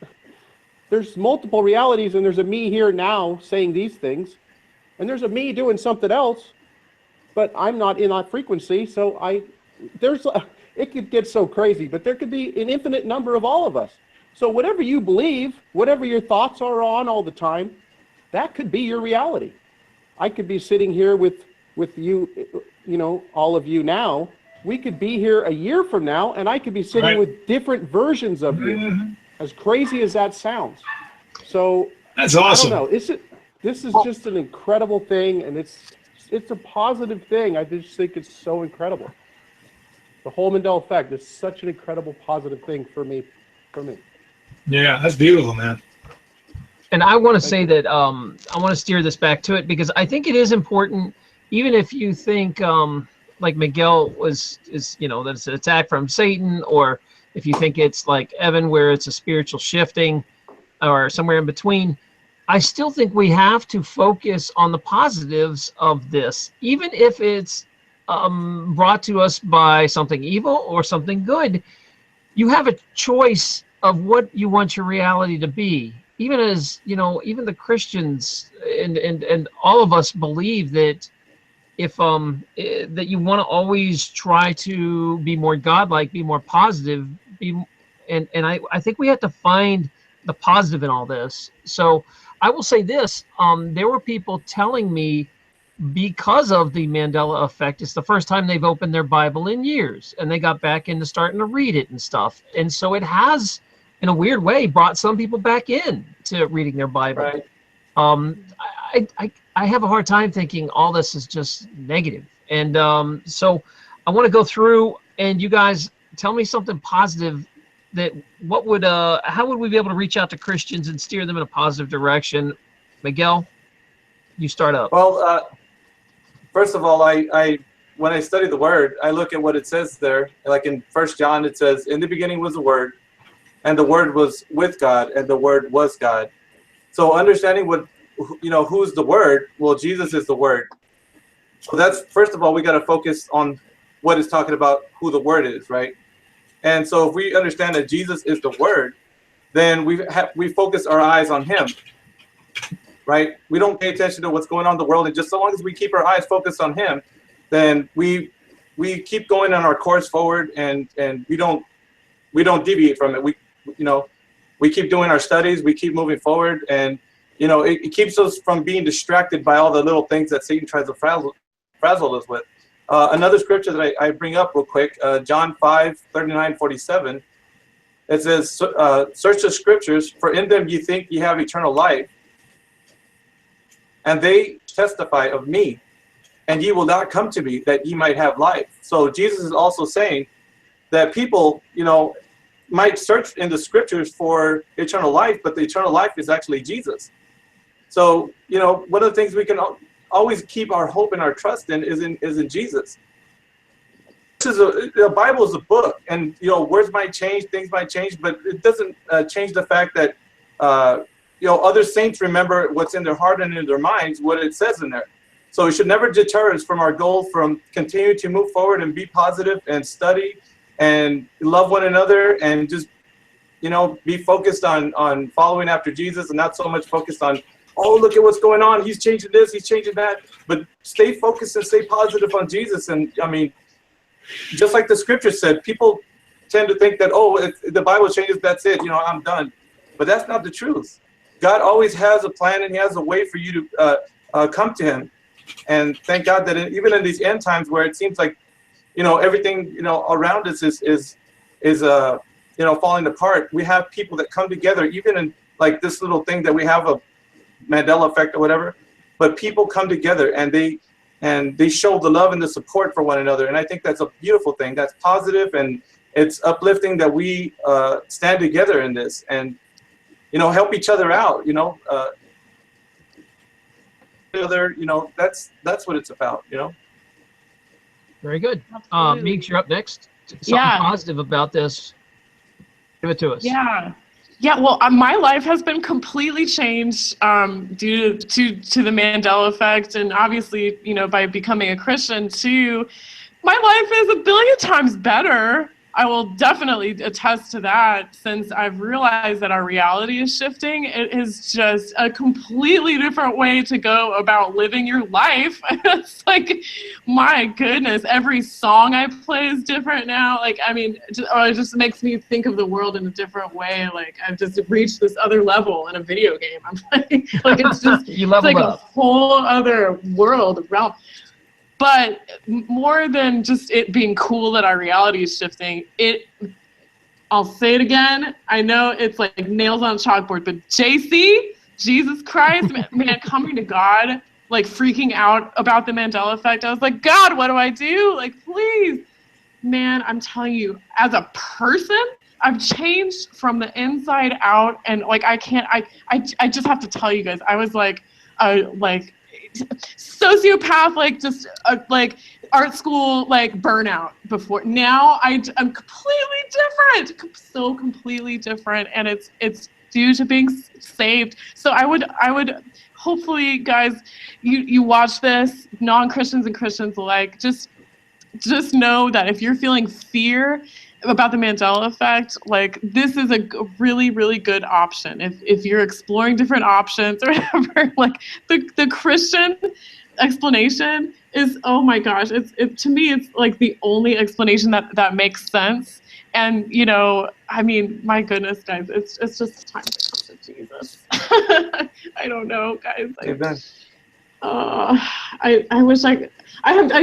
Speaker 5: there's multiple realities, and there's a me here now saying these things, and there's a me doing something else, but I'm not in that frequency. So it could get so crazy, but there could be an infinite number of all of us. So whatever you believe, whatever your thoughts are on all the time, that could be your reality. I could be sitting here with you, you know, all of you now. We could be here a year from now, and I could be sitting with different versions of you. As crazy as that sounds. So
Speaker 2: that's awesome.
Speaker 5: I don't know. This is just an incredible thing, and it's a positive thing. I just think it's so incredible. The whole Mandela Effect is such an incredible positive thing for me.
Speaker 2: Yeah, that's beautiful, man.
Speaker 1: And I want to say that I want to steer this back to it, because I think it is important, even if you think like Miguel is, you know, that it's an attack from Satan, or if you think it's like Evan, where it's a spiritual shifting, or somewhere in between. I still think we have to focus on the positives of this, even if it's brought to us by something evil or something good. You have a choice of what you want your reality to be. Even as, you know, even the Christians and all of us believe that if that you want to always try to be more godlike, be more positive, and I think we have to find the positive in all this. So I will say this, there were people telling me, because of the Mandela Effect, it's the first time they've opened their Bible in years, and they got back into starting to read it and stuff. And so it has, in a weird way, brought some people back in to reading their Bible. Right. I have a hard time thinking all this is just negative. And so I want to go through, and you guys tell me something positive. That what would how would we be able to reach out to Christians and steer them in a positive direction? Miguel? you start up.
Speaker 4: Well, first of all, I when I study the word, I look at what it says there. Like in 1 John, it says, "In the beginning was the Word, and the Word was with God, and the Word was God." So understanding what, who's the Word? Well, Jesus is the Word. So that's, first of all, we got to focus on what it's talking about, who the Word is, right? And so if we understand that Jesus is the Word, then we focus our eyes on Him, right? We don't pay attention to what's going on in the world, and just so long as we keep our eyes focused on Him, then we keep going on our course forward, and we don't deviate from it. We keep doing our studies, we keep moving forward, and it keeps us from being distracted by all the little things that Satan tries to frazzle us with. Another scripture that I bring up real quick, John 5:39-47. It says, "Search the scriptures, for in them you think you have eternal life, and they testify of me, and ye will not come to me that ye might have life." So Jesus is also saying that people, might search in the scriptures for eternal life, but the eternal life is actually Jesus. So, one of the things we can always keep our hope and our trust in is in Jesus. The Bible is a book, and words might change, things might change, but it doesn't change the fact that other saints remember what's in their heart and in their minds, what it says in there. So it should never deter us from our goal, from continuing to move forward and be positive and study and love one another, and just be focused on following after Jesus, and not so much focused on, oh, look at what's going on, he's changing this, he's changing that. But stay focused and stay positive on Jesus. And I mean, just like the scripture said, people tend to think that, oh, if the Bible changes, that's it, I'm done. But that's not the truth. God always has a plan, and He has a way for you to come to Him. And thank God that even in these end times where it seems like, everything, around us is falling apart, we have people that come together, even in like this little thing that we have, a Mandela Effect or whatever. But people come together, and they show the love and the support for one another. And I think that's a beautiful thing. That's positive, and it's uplifting that we stand together in this and, help each other out, that's what it's about,
Speaker 1: Very good.
Speaker 3: Absolutely.
Speaker 1: Meegs, you're up next. Something
Speaker 3: Yeah.
Speaker 1: positive about this. Give it to us.
Speaker 3: Yeah. Well, my life has been completely changed due to the Mandela Effect, and obviously, by becoming a Christian too. My life is a billion times better. I will definitely attest to that, since I've realized that our reality is shifting. It is just a completely different way to go about living your life. It's like, my goodness, every song I play is different now. Like, I mean, it just makes me think of the world in a different way. Like, I've just reached this other level in a video game I'm playing. Like, it's just
Speaker 1: You leveled
Speaker 3: it's like
Speaker 1: up.
Speaker 3: a whole other world, realm. But more than just it being cool that our reality is shifting, I'll say it again, I know it's like nails on a chalkboard, but JC, Jesus Christ, man, coming to God, like freaking out about the Mandela Effect. I was like, God, what do I do? Like, please. Man, I'm telling you, as a person, I've changed from the inside out, and like I just have to tell you guys, I was like sociopath, like just like art school, like burnout before. Now I'm completely different, so completely different, and it's due to being saved. So I would hopefully, guys, you watch this, non-Christians and Christians alike, just know that if you're feeling fear about the Mandela Effect, like, this is a really, really good option. If you're exploring different options or whatever, like the Christian explanation is, oh my gosh, to me, it's like the only explanation that makes sense. And, I mean, my goodness, guys, it's just time to come to Jesus. I don't know, guys.
Speaker 4: Amen.
Speaker 3: I wish I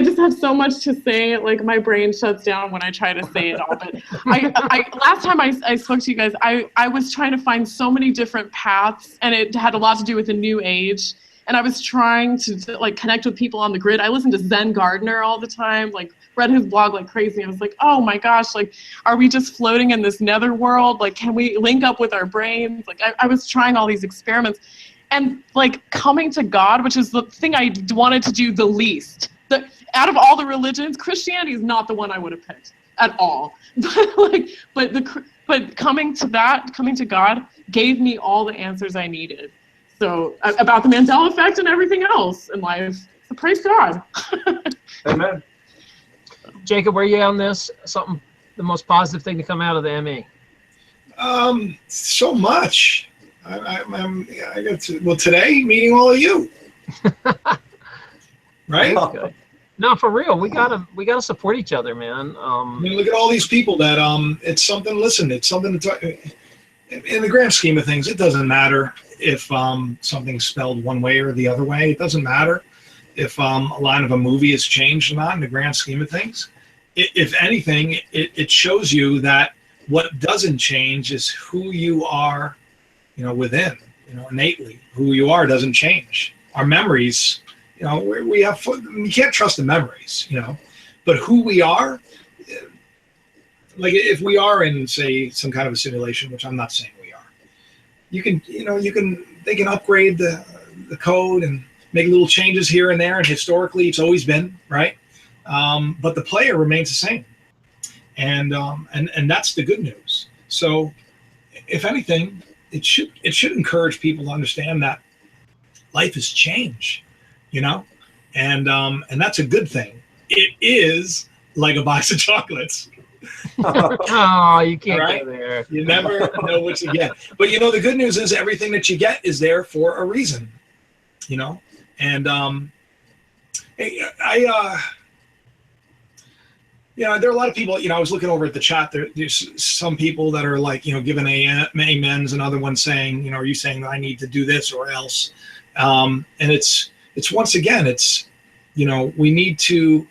Speaker 3: just have so much to say. Like, my brain shuts down when I try to say it all. But I last time I spoke to you guys, I was trying to find so many different paths, and it had a lot to do with the New Age. And I was trying to like connect with people on the grid. I listened to Zen Gardner all the time, like read his blog like crazy. I was like, oh my gosh, like, are we just floating in this nether world? Like, can we link up with our brains? Like, I was trying all these experiments. and like coming to God, which is the thing I wanted to do the least. Out of all the religions, Christianity is not the one I would have picked at all. But coming to God gave me all the answers I needed. So about the Mandela Effect and everything else in life. So praise God.
Speaker 4: Amen.
Speaker 1: Jacob, where are you on this? The most positive thing to come out of the ME?
Speaker 2: So much. I got to, well, today meeting all of you. Right?
Speaker 1: Good. No, for real. We gotta support each other, man.
Speaker 2: I mean, look at all these people that it's something. Listen, it's something to talk. In the grand scheme of things, it doesn't matter if something's spelled one way or the other way. It doesn't matter if a line of a movie is changed or not. In the grand scheme of things, if anything, it shows you that what doesn't change is who you are, within, innately. Who you are doesn't change. Our memories, we have. You can't trust the memories, but who we are. Like if we are in, say, some kind of a simulation, which I'm not saying we are, they can upgrade the code and make little changes here and there, and historically it's always been right, but the player remains the same, and that's the good news. So, if anything, it should encourage people to understand that life is change, and that's a good thing. It is like a box of chocolates.
Speaker 1: Oh, you can't
Speaker 2: Right?
Speaker 1: go there.
Speaker 2: You never know what you get. But the good news is everything that you get is there for a reason. And there are a lot of people. I was looking over at the chat. There's some people that are like, giving amens, and other ones saying, are you saying that I need to do this or else? And it's once again, we need to.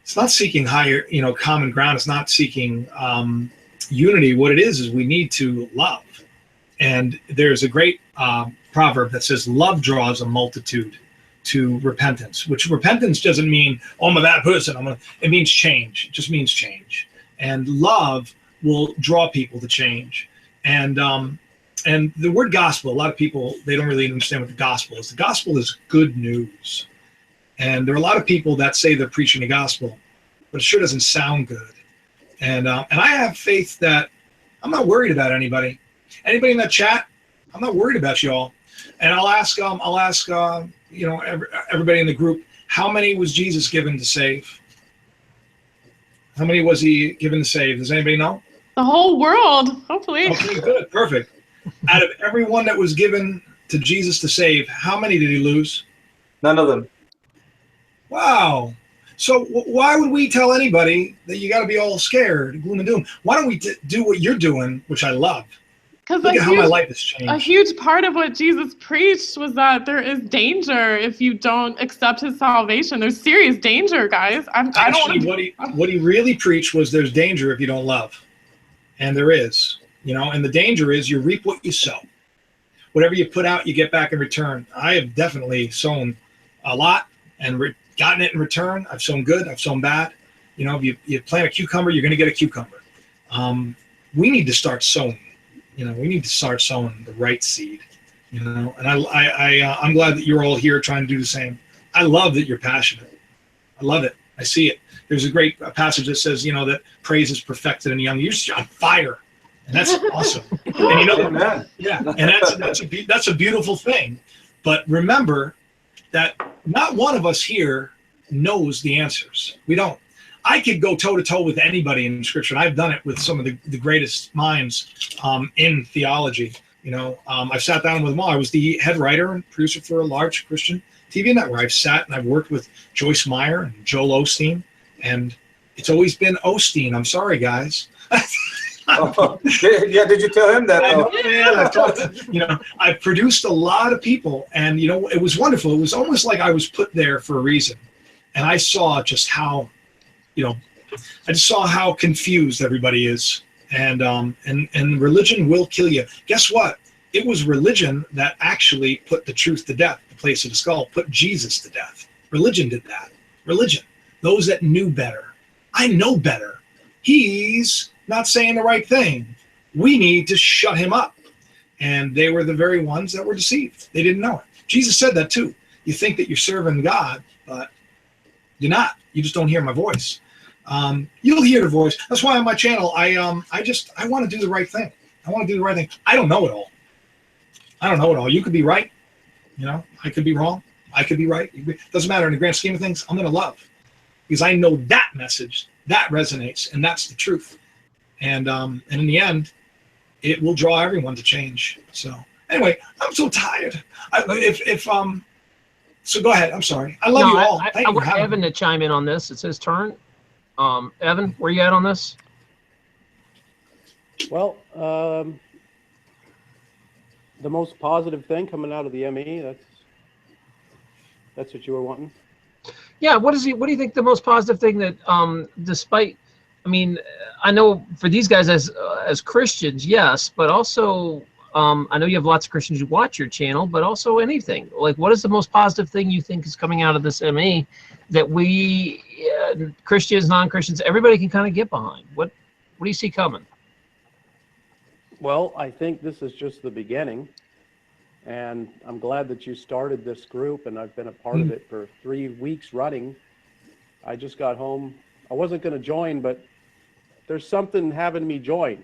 Speaker 2: It's not seeking higher, common ground. It's not seeking unity. What it is we need to love. And there's a great proverb that says, love draws a multitude to repentance, which repentance doesn't mean, oh, I'm a bad person. It means change. It just means change. And love will draw people to change. And the word gospel, a lot of people, they don't really understand what the gospel is. The gospel is good news. And there are a lot of people that say they're preaching the gospel, but it sure doesn't sound good. And I have faith that I'm not worried about anybody. Anybody in that chat, I'm not worried about y'all. And I'll ask everybody in the group, how many was Jesus given to save? How many was he given to save? Does anybody know?
Speaker 3: The whole world, hopefully.
Speaker 2: Okay, good, perfect. Out of everyone that was given to Jesus to save, how many did he lose?
Speaker 4: None of them.
Speaker 2: Wow. So why would we tell anybody that you got to be all scared, gloom and doom? Why don't we do what you're doing, which I love?
Speaker 3: Because
Speaker 2: look at how my life has changed.
Speaker 3: A huge part of what Jesus preached was that there is danger if you don't accept his salvation. There's serious danger, guys.
Speaker 2: What he really preached was there's danger if you don't love, and there is, and the danger is you reap what you sow. Whatever you put out, you get back in return. I have definitely sown a lot and gotten it in return. I've sown good. I've sown bad. If you plant a cucumber, you're going to get a cucumber. We need to start sowing. We need to start sowing the right seed. And I'm glad that you're all here trying to do the same. I love that you're passionate. I love it. I see it. There's a great passage that says, that praise is perfected in young. You're just on fire, and that's awesome. And
Speaker 4: Amen.
Speaker 2: yeah, and that's a beautiful thing. But remember that not one of us here knows the answers. We don't. I could go toe-to-toe with anybody in Scripture, and I've done it with some of the greatest minds in theology. I've sat down with them all. I was the head writer and producer for a large Christian TV network. I've sat and I've worked with Joyce Meyer and Joel Osteen, and it's always been Osteen. I'm sorry, guys.
Speaker 4: Yeah, did you tell him that?
Speaker 2: I know, man. I've talked to, I've produced a lot of people, and it was wonderful. It was almost like I was put there for a reason, and I saw just how, I just saw how confused everybody is, and religion will kill you. Guess what? It was religion that actually put the truth to death. The place of the skull put Jesus to death. Religion did that. Religion. Those that knew better. I know better. He's not saying the right thing. We need to shut him up. And they were the very ones that were deceived. They didn't know it. Jesus said that too. You think that you're serving God, but you're not. You just don't hear my voice. You'll hear the voice. That's why on my channel, I want to do the right thing. I want to do the right thing. I don't know it all. I don't know it all. You could be right. You know, I could be wrong. I could be right. It doesn't matter in the grand scheme of things. I'm going to love because I know that message that resonates, and that's the truth. And in the end, it will draw everyone to change. So anyway, I'm so tired. So go ahead. I'm sorry. I love you all.
Speaker 1: I want Evan to chime in on this. It's his turn. Evan, where you at on this?
Speaker 5: Well, the most positive thing coming out of the ME, that's what you were wanting?
Speaker 1: Yeah, what do you think the most positive thing that despite, I mean, I know for these guys as Christians, yes, but also I know you have lots of Christians who watch your channel, but also anything. Like, what is the most positive thing you think is coming out of this ME that we Christians, non-Christians, everybody can kind of get behind? What do you see coming?
Speaker 5: Well, I think this is just the beginning, and I'm glad that you started this group, and I've been a part of it for 3 weeks running. I just got home. I wasn't going to join, but there's something having me join.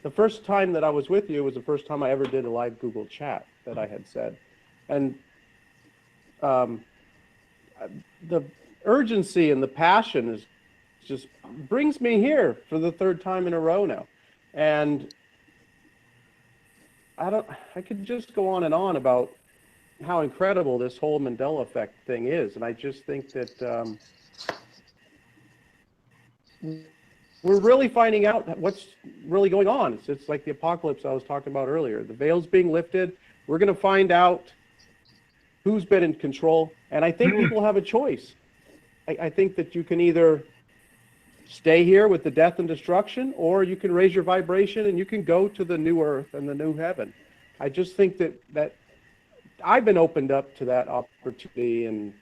Speaker 5: The first time that I was with you was the first time I ever did a live Google chat that I had said. And the urgency and the passion is just brings me here for the 3rd time in a row now. And I could just go on and on about how incredible this whole Mandela Effect thing is. And I just think that we're really finding out what's really going on. It's like the apocalypse I was talking about earlier. The veil's being lifted. We're going to find out who's been in control. And I think people have a choice. I think that you can either stay here with the death and destruction, or you can raise your vibration and you can go to the new earth and the new heaven. I just think that I've been opened up to that opportunity and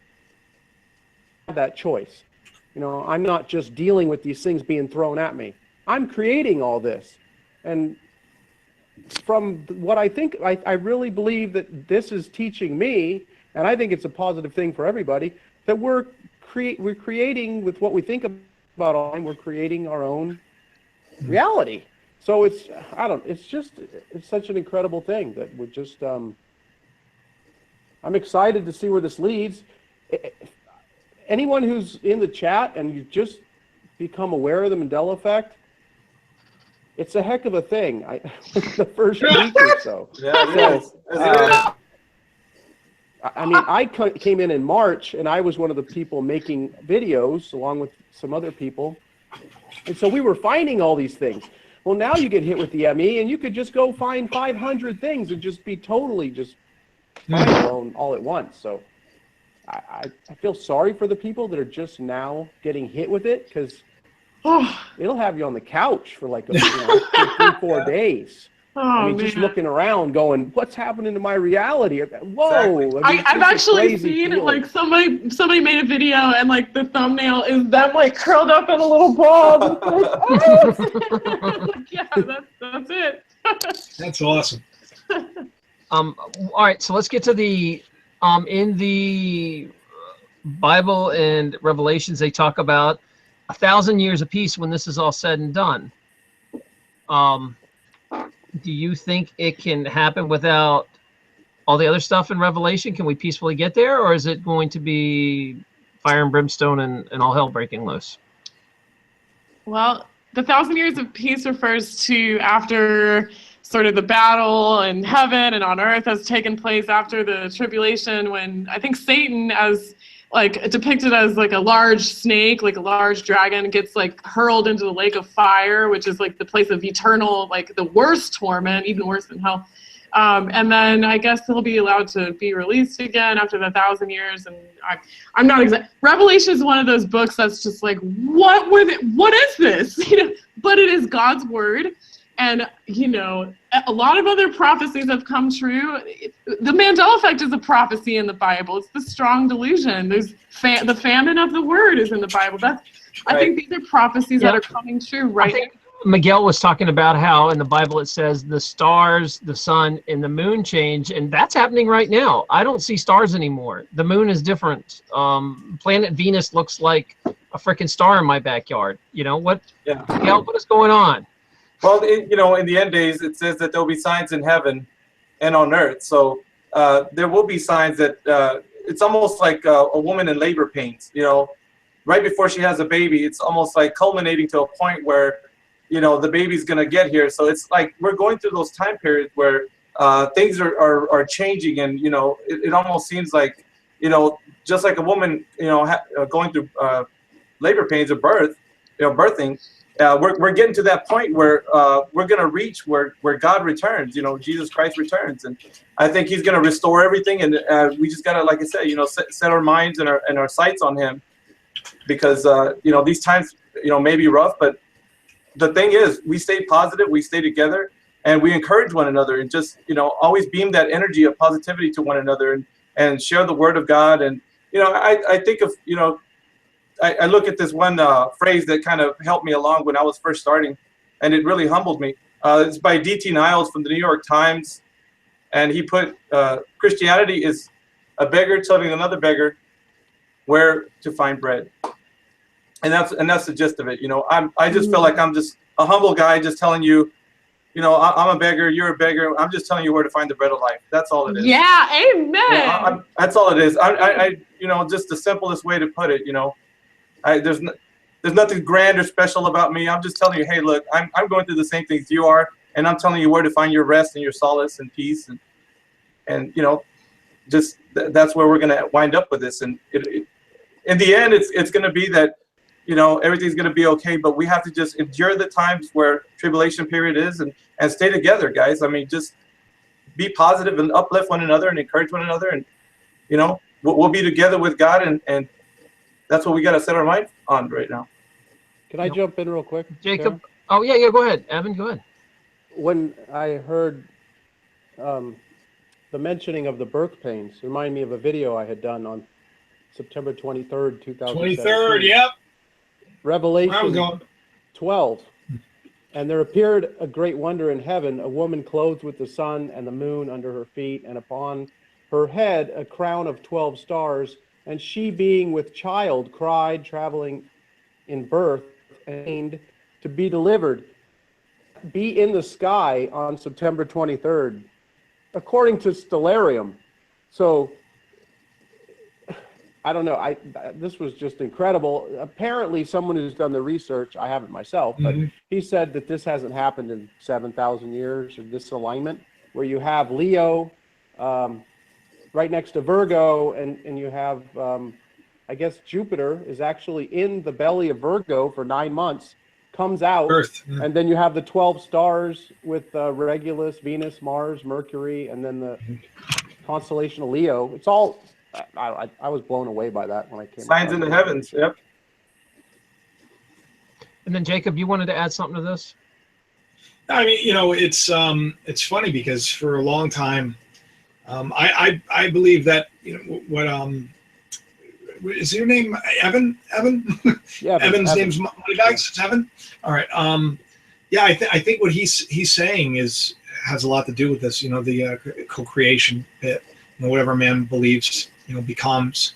Speaker 5: that choice. You know, I'm not just dealing with these things being thrown at me. I'm creating all this. And from what I think, I really believe that this is teaching me, and I think it's a positive thing for everybody, that we're creating with what we think about online, we're creating our own reality. So it's such an incredible thing that we're just, I'm excited to see where this leads. Anyone who's in the chat and you just become aware of the Mandela Effect, it's a heck of a thing. The first week or so.
Speaker 4: Yeah,
Speaker 5: so I mean, I came in March, and I was one of the people making videos along with some other people. And so we were finding all these things. Well, now you get hit with the ME, and you could just go find 500 things and just be totally just mind blown all at once. So I feel sorry for the people that are just now getting hit with it, because it'll have you on the couch for like 3-4 days. I mean, just looking around going, what's happening to my reality? Whoa.
Speaker 4: Exactly.
Speaker 5: I mean,
Speaker 3: I've actually seen it, like somebody made a video and like the thumbnail is them like curled up in a little ball. Like, yeah, that's it.
Speaker 2: That's awesome.
Speaker 1: All right, so let's get to the in the Bible and Revelations, they talk about 1,000 years of peace when this is all said and done. Do you think it can happen without all the other stuff in Revelation? Can we peacefully get there, or is it going to be fire and brimstone and all hell breaking loose?
Speaker 3: Well, the 1,000 years of peace refers to after sort of the battle in heaven and on earth has taken place after the tribulation, when I think Satan, as like depicted as like a large snake, like a large dragon, gets like hurled into the lake of fire, which is like the place of eternal, like the worst torment, even worse than hell. And then I guess he'll be allowed to be released again after the 1,000 years. And I'm not exact. Revelation is one of those books that's just like, what is this? You know, but it is God's word. And, you know, a lot of other prophecies have come true. The Mandela Effect is a prophecy in the Bible. It's the strong delusion. There's the famine of the word is in the Bible. I think these are prophecies that are coming true right now.
Speaker 1: Miguel was talking about how in the Bible it says the stars, the sun, and the moon change, and that's happening right now. I don't see stars anymore. The moon is different. Planet Venus looks like a freaking star in my backyard. You know what?
Speaker 4: Yeah.
Speaker 1: Miguel, what is going on?
Speaker 4: Well, you know, in the end days, it says that there'll be signs in heaven and on earth. So there will be signs that it's almost like a woman in labor pains. You know, right before she has a baby, it's almost like culminating to a point where, you know, the baby's gonna get here. So it's like we're going through those time periods where things are changing, and you know, it almost seems like, you know, just like a woman, you know, going through labor pains or birth, you know, birthing. We're getting to that point where we're gonna reach where God returns. You know, Jesus Christ returns, and I think He's gonna restore everything. And we just gotta, like I said, you know, set our minds and our sights on Him, because you know, these times, you know, may be rough, but the thing is, we stay positive, we stay together, and we encourage one another, and just, you know, always beam that energy of positivity to one another, and share the Word of God. And you know, I think of, you know, I look at this one phrase that kind of helped me along when I was first starting, and it really humbled me. It's by D.T. Niles from the New York Times, and he put, Christianity is a beggar telling another beggar where to find bread. And that's the gist of it. You know, I just feel like I'm just a humble guy, just telling you, you know, I'm a beggar, you're a beggar. I'm just telling you where to find the bread of life. That's all it is.
Speaker 3: Yeah, amen.
Speaker 4: You know, that's all it is. I you know, just the simplest way to put it. You know, there's nothing grand or special about me. I'm just telling you, hey, look, I'm going through the same things you are, and I'm telling you where to find your rest and your solace and peace, and you know, just that's where we're gonna wind up with this. And in the end, it's gonna be that, you know, everything's going to be okay, but we have to just endure the times where tribulation period is, and stay together, guys. I mean, just be positive and uplift one another and encourage one another. And, you know, we'll be together with God, and that's what we got to set our mind on right now.
Speaker 5: Can I jump in real quick,
Speaker 1: Jacob?
Speaker 5: Sarah?
Speaker 1: Oh, yeah, go ahead. Evan, go ahead.
Speaker 5: When I heard the mentioning of the birth pains, it reminded me of a video I had done on September 23rd, 2017.
Speaker 2: 23rd, yep.
Speaker 5: Revelation 12. And there appeared a great wonder in heaven, a woman clothed with the sun and the moon under her feet, and upon her head a crown of 12 stars. And she, being with child, cried, traveling in birth, and to be delivered, be in the sky on September 23rd, according to Stellarium. So I don't know. This was just incredible. Apparently, someone who's done the research, I haven't myself, but he said that this hasn't happened in 7,000 years, or this alignment, where you have Leo right next to Virgo, and you have, I guess, Jupiter is actually in the belly of Virgo for 9 months, comes out,
Speaker 2: Earth.
Speaker 5: and then you have the 12 stars with Regulus, Venus, Mars, Mercury, and then the constellation of Leo. It's all... I was blown away by that when I came.
Speaker 4: Signs in the heavens. Yep.
Speaker 1: And then Jacob, you wanted to add something to this?
Speaker 2: I mean, you know, it's funny because for a long time, I believe that, you know, what is your name? Evan?
Speaker 5: Yeah.
Speaker 2: Evan's name's Moneybags. It's Evan. All right. Yeah, I think what he's saying has a lot to do with this. You know, the co-creation bit. You know, whatever man believes, you know, becomes.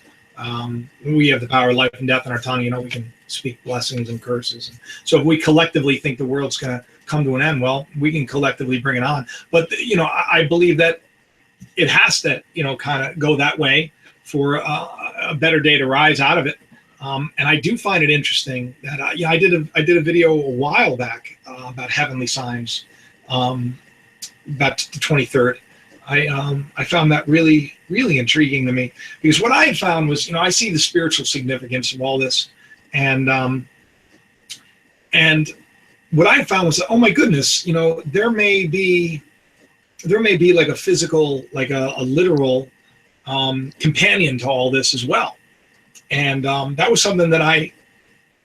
Speaker 2: We have the power of life and death in our tongue. You know, we can speak blessings and curses. So if we collectively think the world's going to come to an end, well, we can collectively bring it on. But, you know, I believe that it has to, you know, kind of go that way for a better day to rise out of it. And I do find it interesting that, I did a video a while back about heavenly signs, about the 23rd. I found that really, really intriguing to me, because what I had found was, you know, I see the spiritual significance of all this, and what I found was that, oh my goodness, you know, there may be like a physical, like a literal companion to all this as well, and that was something that I,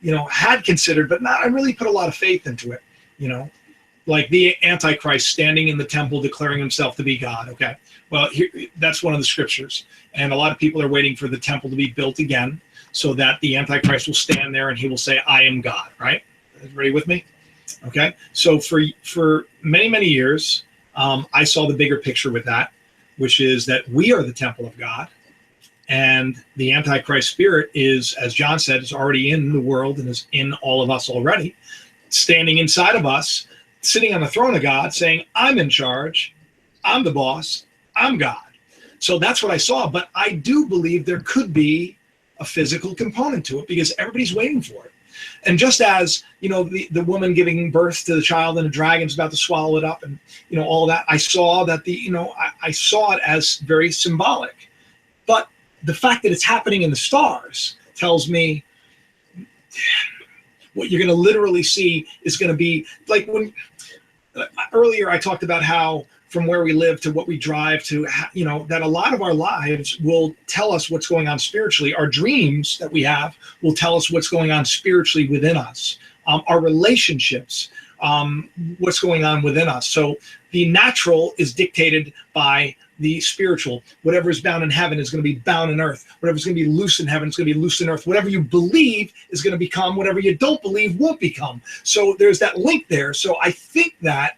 Speaker 2: you know, had considered, but not I really put a lot of faith into it, you know. Like the Antichrist standing in the temple declaring himself to be God. Okay, well, that's one of the scriptures. And a lot of people are waiting for the temple to be built again so that the Antichrist will stand there and he will say, I am God, right? Everybody with me? Okay, so for many years, I saw the bigger picture with that, which is that we are the temple of God, and the Antichrist spirit is, as John said, is already in the world and is in all of us already, standing inside of us, sitting on the throne of God, saying, "I'm in charge, I'm the boss, I'm God." So that's what I saw, but I do believe there could be a physical component to it because everybody's waiting for it. And just as, you know, the woman giving birth to the child and the dragon's about to swallow it up and, you know, all that, I saw that I saw it as very symbolic. But the fact that it's happening in the stars tells me what you're going to literally see is going to be like when earlier I talked about how from where we live to what we drive to, you know, that a lot of our lives will tell us what's going on spiritually. Our dreams that we have will tell us what's going on spiritually within us. Our relationships, what's going on within us. So the natural is dictated by the spiritual. Whatever is bound in heaven is going to be bound in earth. Whatever's going to be loose in heaven is going to be loose in earth. Whatever you believe is going to become. Whatever you don't believe won't become. So there's that link there. So I think that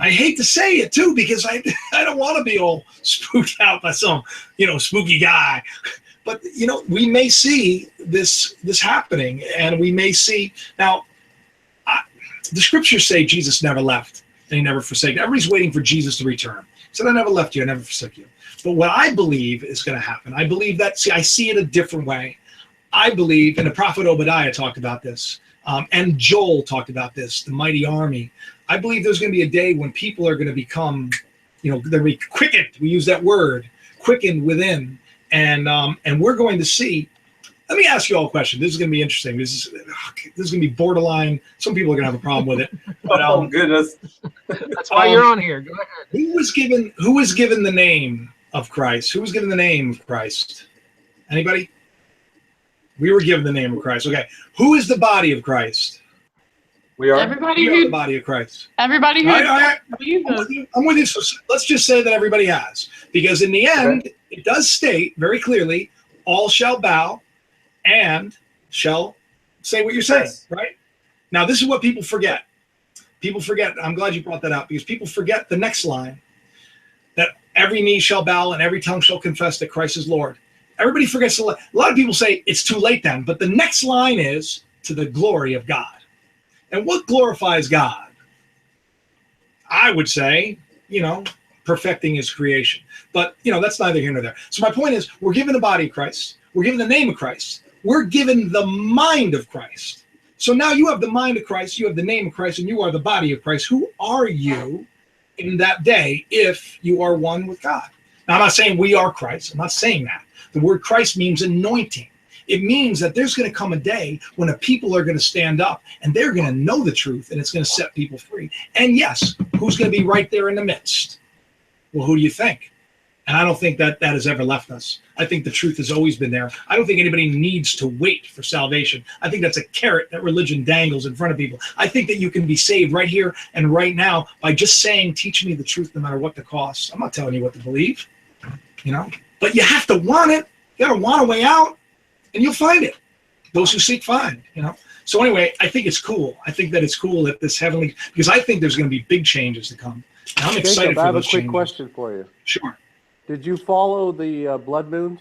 Speaker 2: I hate to say it too, because I don't want to be all spooked out by some, you know, spooky guy. But, you know, we may see this happening, and we may see now. The scriptures say Jesus never left and he never forsaken. Everybody's waiting for Jesus to return. He said, "I never left you, I never forsook you." But what I believe is going to happen, I believe that. I see it a different way. I believe, and the prophet Obadiah talked about this, and Joel talked about this, the mighty army. I believe there's going to be a day when people are going to become, you know, they're going to be quickened. We use that word, quickened within, and we're going to see. Let me ask you all a question. This is going to be interesting. This is going to be borderline. Some people are going to have a problem with it. But,
Speaker 4: oh goodness,
Speaker 1: that's why you're on here. Go ahead.
Speaker 2: Who was given the name of Christ? Who was given the name of Christ? Anybody? We were given the name of Christ. Okay. Who is the body of Christ?
Speaker 4: we are.
Speaker 3: Everybody
Speaker 2: We are the
Speaker 3: who,
Speaker 2: body of Christ.
Speaker 3: everybody who,
Speaker 2: All right.
Speaker 3: Jesus.
Speaker 2: I'm with you. So let's just say that everybody has, because in the end, it does state very clearly, all shall bow and shall say what you're saying,
Speaker 4: Yes.
Speaker 2: right? Now, this is what people forget. People forget. I'm glad you brought that up, because people forget the next line, that every knee shall bow and every tongue shall confess that Christ is Lord. Everybody forgets. A lot of people say it's too late then, but the next line is to the glory of God. And what glorifies God? I would say, you know, perfecting his creation. But, you know, that's neither here nor there. So my point is, we're given the body of Christ. We're given the name of Christ. We're given the mind of Christ. So now you have the mind of Christ, you have the name of Christ, and you are the body of Christ. Who are you in that day if you are one with God? Now, I'm not saying we are Christ. I'm not saying that. The word Christ means anointing. It means that there's going to come a day when a people are going to stand up and they're going to know the truth, and it's going to set people free. And yes, who's going to be right there in the midst? Well, who do you think? And I don't think that has ever left us. I think the truth has always been there. I don't think anybody needs to wait for salvation. I think that's a carrot that religion dangles in front of people. I think that you can be saved right here and right now by just saying, "Teach me the truth no matter what the cost." I'm not telling you what to believe, you know, but you have to want it. You got to want a way out, and you'll find it. Those who seek find, you know. So anyway, I think it's cool. I think that it's cool that this heavenly, because I think there's going to be big changes to come. And I'm excited
Speaker 5: Jacob,
Speaker 2: for
Speaker 5: I have a
Speaker 2: those
Speaker 5: quick
Speaker 2: changes.
Speaker 5: question for you.
Speaker 2: Sure.
Speaker 5: Did you follow the blood moons?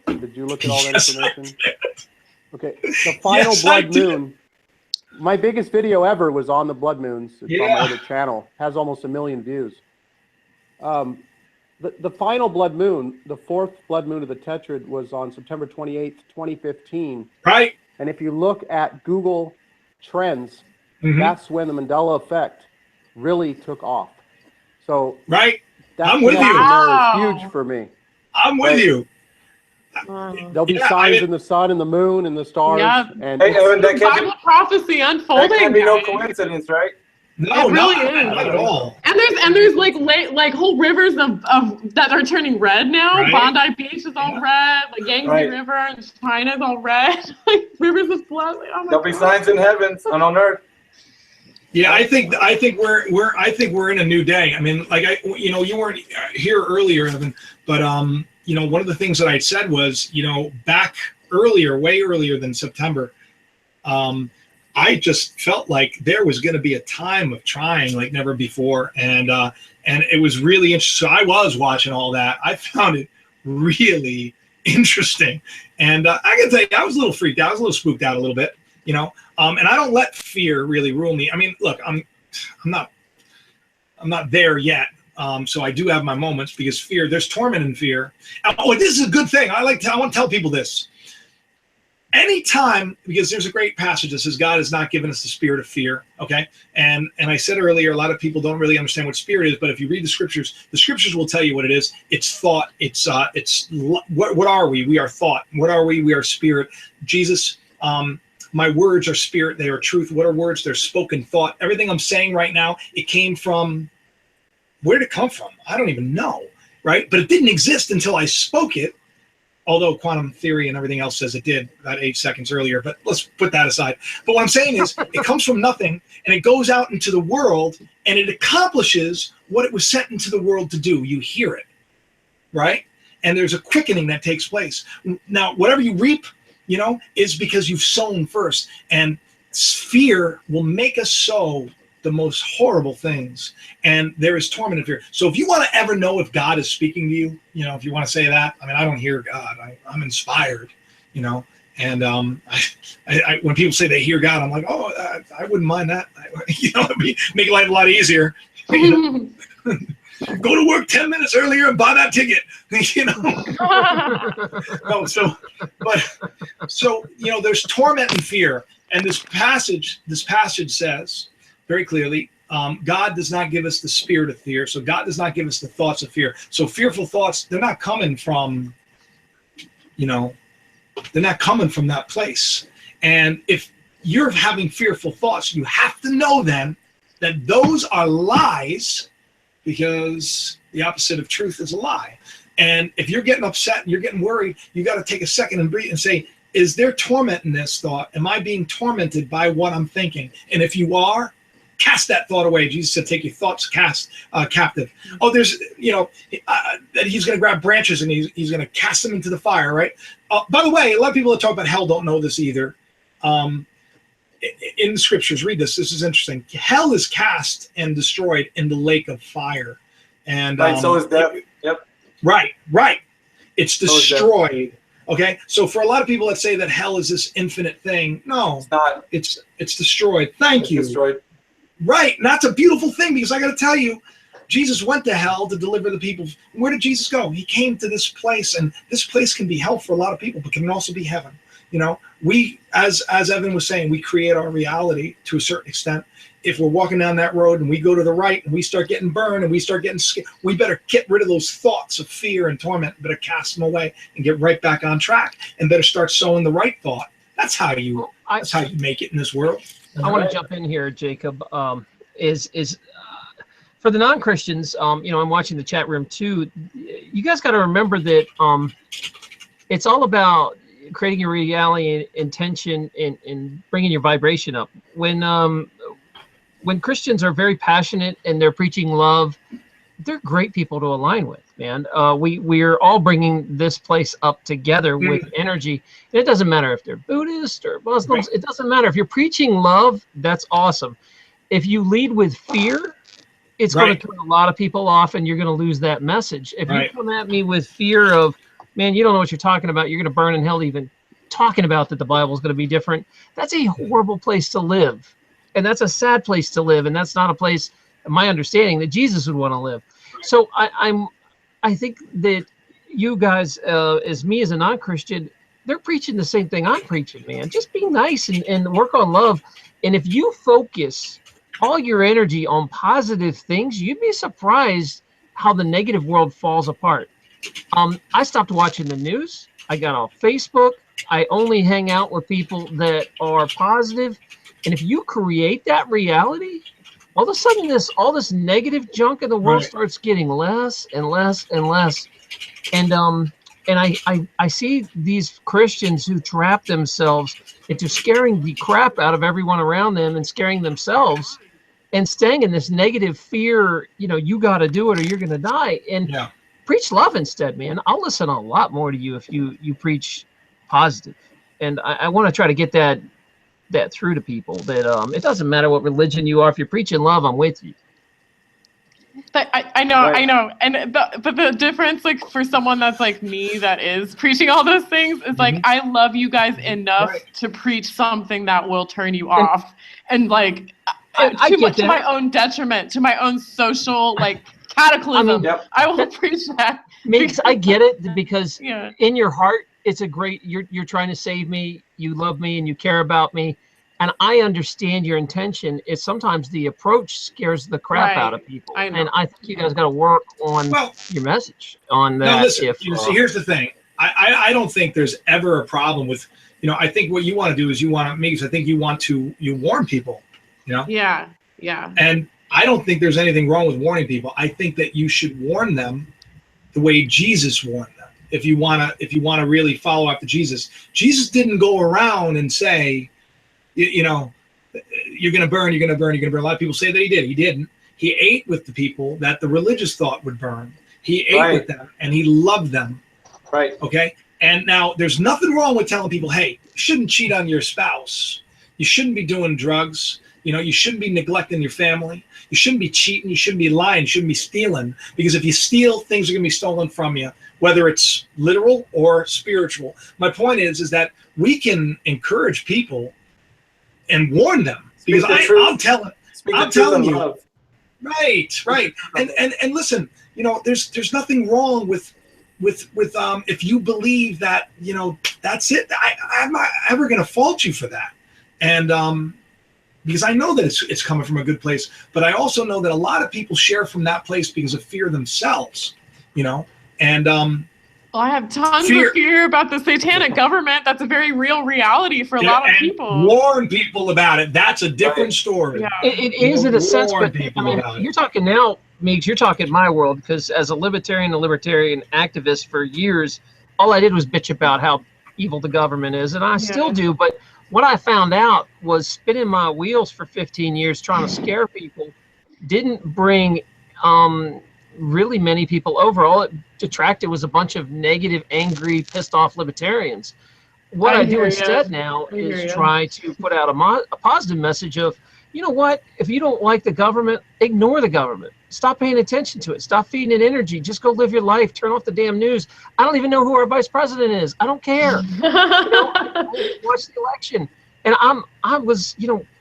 Speaker 5: Did you look at all that
Speaker 2: Yes, I
Speaker 5: information? Okay, the final
Speaker 2: Yes, I
Speaker 5: blood
Speaker 2: did.
Speaker 5: moon. My biggest video ever was on the blood moons. It's on my
Speaker 2: Yeah.
Speaker 5: other channel. Has almost 1 million views. The final blood moon, the fourth blood moon of the Tetrad, was on September 28th, 2015.
Speaker 2: Right?
Speaker 5: And if you look at Google Trends,
Speaker 2: Mhm.
Speaker 5: that's when the Mandela Effect really took off. So
Speaker 2: Right?
Speaker 5: that
Speaker 2: I'm with you.
Speaker 5: connection there is
Speaker 3: Wow.
Speaker 5: huge for me.
Speaker 2: I'm with
Speaker 5: Right.
Speaker 2: you.
Speaker 5: There'll be
Speaker 2: Yeah, I
Speaker 5: signs
Speaker 2: mean-
Speaker 5: in the sun and the moon and the stars.
Speaker 3: Yeah.
Speaker 5: And
Speaker 4: Hey, Evan, that can't
Speaker 3: Bible prophecy
Speaker 4: that
Speaker 3: unfolding.
Speaker 4: can't be no
Speaker 3: guys.
Speaker 4: coincidence, right?
Speaker 2: No,
Speaker 3: It really
Speaker 2: not,
Speaker 3: is.
Speaker 2: not at all.
Speaker 3: And there's like whole rivers of that are turning red now.
Speaker 2: Right.
Speaker 3: Bondi Beach is all
Speaker 2: Yeah.
Speaker 3: red. Like Yangtze
Speaker 4: Right.
Speaker 3: River and China's all red. Like rivers of blood. Like, oh my
Speaker 4: There'll be
Speaker 3: God.
Speaker 4: signs in heaven and on earth.
Speaker 2: Yeah, I think we're in a new day. I mean, like you know, you weren't here earlier, Evan, but you know, one of the things that I said was, you know, back earlier, way earlier than September, I just felt like there was going to be a time of trying like never before, and it was really interesting. So I was watching all that. I found it really interesting, and I can tell you, I was a little freaked out. I was a little spooked out a little bit, you know. And I don't let fear really rule me. I mean, look, I'm not there yet. So I do have my moments because fear, there's torment in fear. Oh, this is a good thing. I want to tell people this. Anytime, because there's a great passage that says God has not given us the spirit of fear, okay? And I said earlier, a lot of people don't really understand what spirit is, but if you read the scriptures will tell you what it is. It's thought. It's what are we? We are thought. What are we? We are spirit. Jesus, my words are spirit. They are truth. What are words? They're spoken thought. Everything I'm saying right now, it came from, where did it come from? I don't even know, right? But it didn't exist until I spoke it. Although quantum theory and everything else says it did about 8 seconds earlier, but let's put that aside. But what I'm saying is it comes from nothing and it goes out into the world and it accomplishes what it was sent into the world to do. You hear it, right? And there's a quickening that takes place. Now, whatever you reap, you know, is because you've sown first. And fear will make us sow the most horrible things, and there is torment in fear. So if you want to ever know if God is speaking to you, you know, if you want to say that, I mean, I don't hear God. I'm inspired, you know, and I when people say they hear God, I'm like, oh, I wouldn't mind that. You know, make life a lot easier. You know? Go to work 10 minutes earlier and buy that ticket. You know, no. So you know, there's torment and fear, and this passage says very clearly, God does not give us the spirit of fear. So God does not give us the thoughts of fear. So fearful thoughts, they're not coming from, you know, they're not coming from that place. And if you're having fearful thoughts, you have to know then that those are lies, because the opposite of truth is a lie. And if you're getting upset and you're getting worried, you got to take a second and breathe and say, is there torment in this thought? Am I being tormented by what I'm thinking? And if you are, cast that thought away. Jesus said, take your thoughts captive. Oh, there's, you know, that he's going to grab branches and he's going to cast them into the fire, right? By the way, a lot of people that talk about hell don't know this either. In the scriptures, read this. This is interesting. Hell is cast and destroyed in the lake of fire. And
Speaker 4: right, so is death. Yep.
Speaker 2: Right. It's destroyed. Okay, so for a lot of people that say that hell is this infinite thing, no,
Speaker 4: it's not.
Speaker 2: It's destroyed. Thank you.
Speaker 4: Destroyed.
Speaker 2: Right, and that's a beautiful thing, because I got to tell you, Jesus went to hell to deliver the people. Where did Jesus go? He came to this place, and this place can be hell for a lot of people, but can also be heaven. You know, we, as Evan was saying, we create our reality to a certain extent. If we're walking down that road and we go to the right and we start getting burned and we start getting scared, we better get rid of those thoughts of fear and torment, better cast them away and get right back on track, and better start sowing the right thought. That's how you make it in this world.
Speaker 1: I want to jump in here, Jacob. Is for the non-Christians, you know, I'm watching the chat room too. You guys got to remember that it's all about creating your reality, intention, and bringing your vibration up. When Christians are very passionate and they're preaching love, they're great people to align with, man. We're all bringing this place up together with energy. And it doesn't matter if they're Buddhist or Muslims. It doesn't matter. If you're preaching love, that's awesome. If you lead with fear, it's going to turn a lot of people off, and you're going to lose that message. If you come at me with fear of, man, you don't know what you're talking about, you're going to burn in hell even talking about that the Bible is going to be different, that's a horrible place to live. And that's a sad place to live. And that's not a place, in my understanding, that Jesus would want to live. So I think that you guys, as me as a non-Christian, they're preaching the same thing I'm preaching, man. Just be nice and work on love. And if you focus all your energy on positive things, you'd be surprised how the negative world falls apart. I stopped watching the news. I got off Facebook. I only hang out with people that are positive. And if you create that reality, all of a sudden all this negative junk in the world starts getting less and less and less. And I see these Christians who trap themselves into scaring the crap out of everyone around them and scaring themselves and staying in this negative fear, you know, you got to do it or you're going to die. And preach love instead, man. I'll listen a lot more to you if you preach positive. And I want to try to get that that through to people that it doesn't matter what religion you are. If you're preaching love, I'm with you.
Speaker 3: I know,
Speaker 4: Right.
Speaker 3: I know, and but the difference, like for someone that's like me, that is preaching all those things, is like I love you guys enough
Speaker 2: Right.
Speaker 3: to preach something that will turn you off, and like
Speaker 1: I
Speaker 3: too
Speaker 1: get
Speaker 3: much to
Speaker 1: that.
Speaker 3: my own detriment, to my own social like cataclysm.
Speaker 1: I mean,
Speaker 4: Yep.
Speaker 3: I will preach that.
Speaker 1: Meegs, I get it, because
Speaker 3: Yeah.
Speaker 1: in your heart, it's a great. You're trying to save me. You love me and you care about me, and I understand your intention. It's sometimes the approach scares the crap out of people,
Speaker 3: I know.
Speaker 1: and I think you guys got to work on
Speaker 2: Well,
Speaker 1: your message on that.
Speaker 2: now listen.
Speaker 1: If
Speaker 2: See, here's the thing. I don't think there's ever a problem with. I think what you want to do is you think you want to warn people.
Speaker 3: Yeah.
Speaker 2: And I don't think there's anything wrong with warning people. I think that you should warn them the way Jesus warned them. If you wanna really follow after Jesus, Jesus didn't go around and say, you're gonna burn, you're gonna burn, you're gonna burn. A lot of people say that he did. He didn't. He ate with the people that the religious thought would burn. He ate with them and he loved them.
Speaker 4: Right.
Speaker 2: Okay. And now there's nothing wrong with telling people, hey, you shouldn't cheat on your spouse. You shouldn't be doing drugs. You shouldn't be neglecting your family. You shouldn't be cheating. You shouldn't be lying. You shouldn't be stealing. Because if you steal, things are going to be stolen from you, whether it's literal or spiritual. My point is that we can encourage people and warn them. Because I'm telling you. Right. And listen, there's nothing wrong with if you believe that, that's it. I'm not ever going to fault you for that. And because I know that it's coming from a good place, but I also know that a lot of people share from that place because of fear themselves, and
Speaker 3: Well, I have tons of fear about the satanic government. That's a very real reality for a lot of people.
Speaker 2: Warn people about it. That's a different story.
Speaker 3: Yeah.
Speaker 1: it is in a sense, but I mean, you're talking now, Meegs, you're talking my world, because as a libertarian activist for years, all I did was bitch about how evil the government is, and I still do, but what I found out was spinning my wheels for 15 years trying to scare people didn't bring really many people over. All it detracted was a bunch of negative, angry, pissed off libertarians. What I do instead now is try to put out a positive message of, you know what, if you don't like the government, ignore the government. Stop paying attention to it. Stop feeding it energy. Just go live your life. Turn off the damn news. I don't even know who our vice president is. I don't care. I watched the election, and I was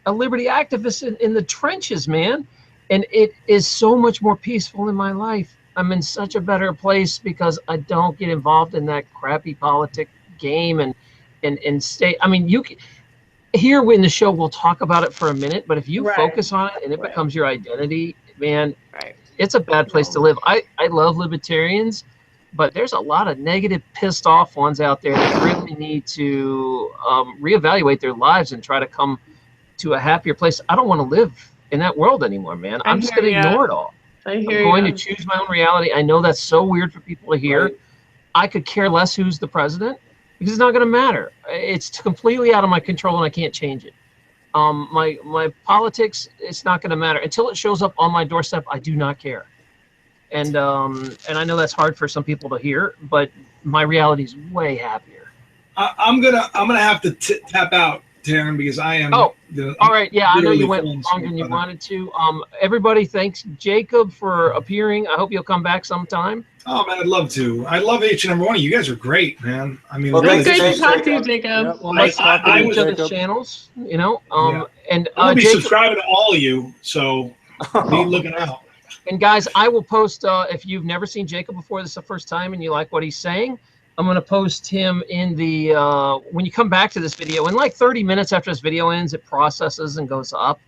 Speaker 1: a liberty activist in the trenches, man, and it is so much more peaceful in my life. I'm in such a better place because I don't get involved in that crappy politic game and stay. I mean, you can. Here in the show, we'll talk about it for a minute, but if you focus on it and it becomes your identity, man, it's a bad place to live. I love libertarians, but there's a lot of negative, pissed off ones out there that really need to reevaluate their lives and try to come to a happier place. I don't want to live in that world anymore, man. I'm just going to ignore it all. I'm going to choose my own reality. I know that's so weird for people to hear. I could care less who's the president, because it's not going to matter. It's completely out of my control and I can't change it. My politics, it's not going to matter until it shows up on my doorstep. I do not care. And I know that's hard for some people to hear, but my reality is way happier.
Speaker 2: I'm gonna have to tap out, Taryn, because I am.
Speaker 1: Oh, all right. Yeah, I know you went longer than you wanted to. Everybody, thanks Jacob for appearing. I hope you'll come back sometime.
Speaker 2: Oh man, I'd love to. I love each and every one of you. You guys are great, man. I mean,
Speaker 3: really great to talk to you, Jacob.
Speaker 5: Yep.
Speaker 1: Well, let's talk to each other's channels, and
Speaker 2: I'm gonna be subscribing to all of you, so be looking out.
Speaker 1: And guys, I will post if you've never seen Jacob before, this is the first time, and you like what he's saying, I'm going to post him in the when you come back to this video. In like 30 minutes after this video ends, it processes and goes up.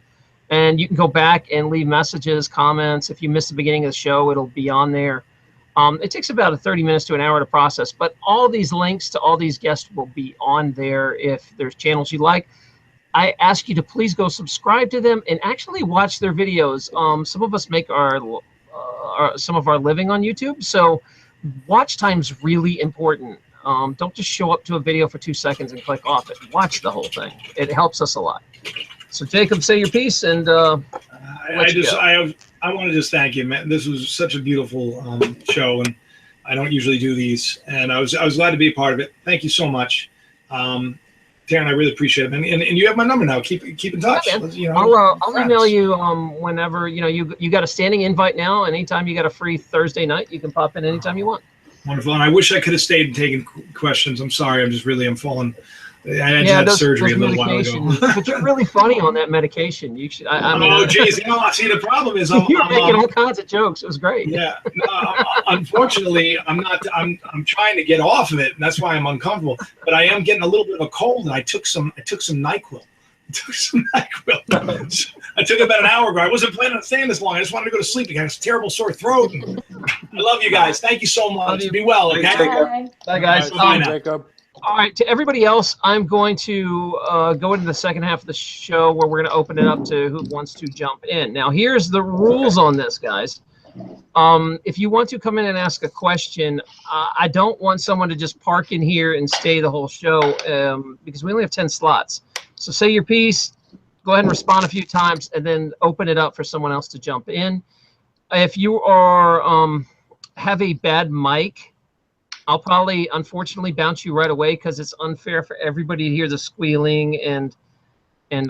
Speaker 1: And you can go back and leave messages, comments. If you missed the beginning of the show, it'll be on there. It takes about 30 minutes to an hour to process. But all these links to all these guests will be on there if there's channels you like. I ask you to please go subscribe to them and actually watch their videos. Some of us make some of our living on YouTube, so watch time's really important. Don't just show up to a video for 2 seconds and click off it. Watch the whole thing. It helps us a lot. So Jacob, say your piece, and
Speaker 2: I want to just thank you, man. This was such a beautiful show, and I don't usually do these, and I was glad to be a part of it. Thank you so much. Darren, I really appreciate it, and you have my number now. Keep in touch.
Speaker 1: Yeah,
Speaker 2: Let's, you know,
Speaker 1: I'll email you whenever you got a standing invite now. Anytime you got a free Thursday night, you can pop in anytime you want.
Speaker 2: Wonderful, and I wish I could have stayed and taken questions. I'm sorry, I'm falling. I had surgery a little while ago.
Speaker 1: But you're really funny on that medication. You should. I mean,
Speaker 2: oh, geez, see, the problem is
Speaker 1: you're making all kinds of jokes. It was great.
Speaker 2: Yeah, no, unfortunately, I'm not. I'm trying to get off of it, and that's why I'm uncomfortable. But I am getting a little bit of a cold, and I took some NyQuil. I took it about an hour ago. I wasn't planning on staying this long. I just wanted to go to sleep. I got a terrible sore throat. And I love you guys. Thank you so much. Be well, okay?
Speaker 1: Bye, guys.
Speaker 2: Bye,
Speaker 5: Jacob.
Speaker 1: All right, to everybody else, I'm going to go into the second half of the show where we're going to open it up to who wants to jump in. Now, here's the rules on this, guys. If you want to come in and ask a question, I don't want someone to just park in here and stay the whole show because we only have 10 slots. So say your piece, go ahead and respond a few times, and then open it up for someone else to jump in. If you are have a bad mic, I'll probably, unfortunately, bounce you right away because it's unfair for everybody to hear the squealing and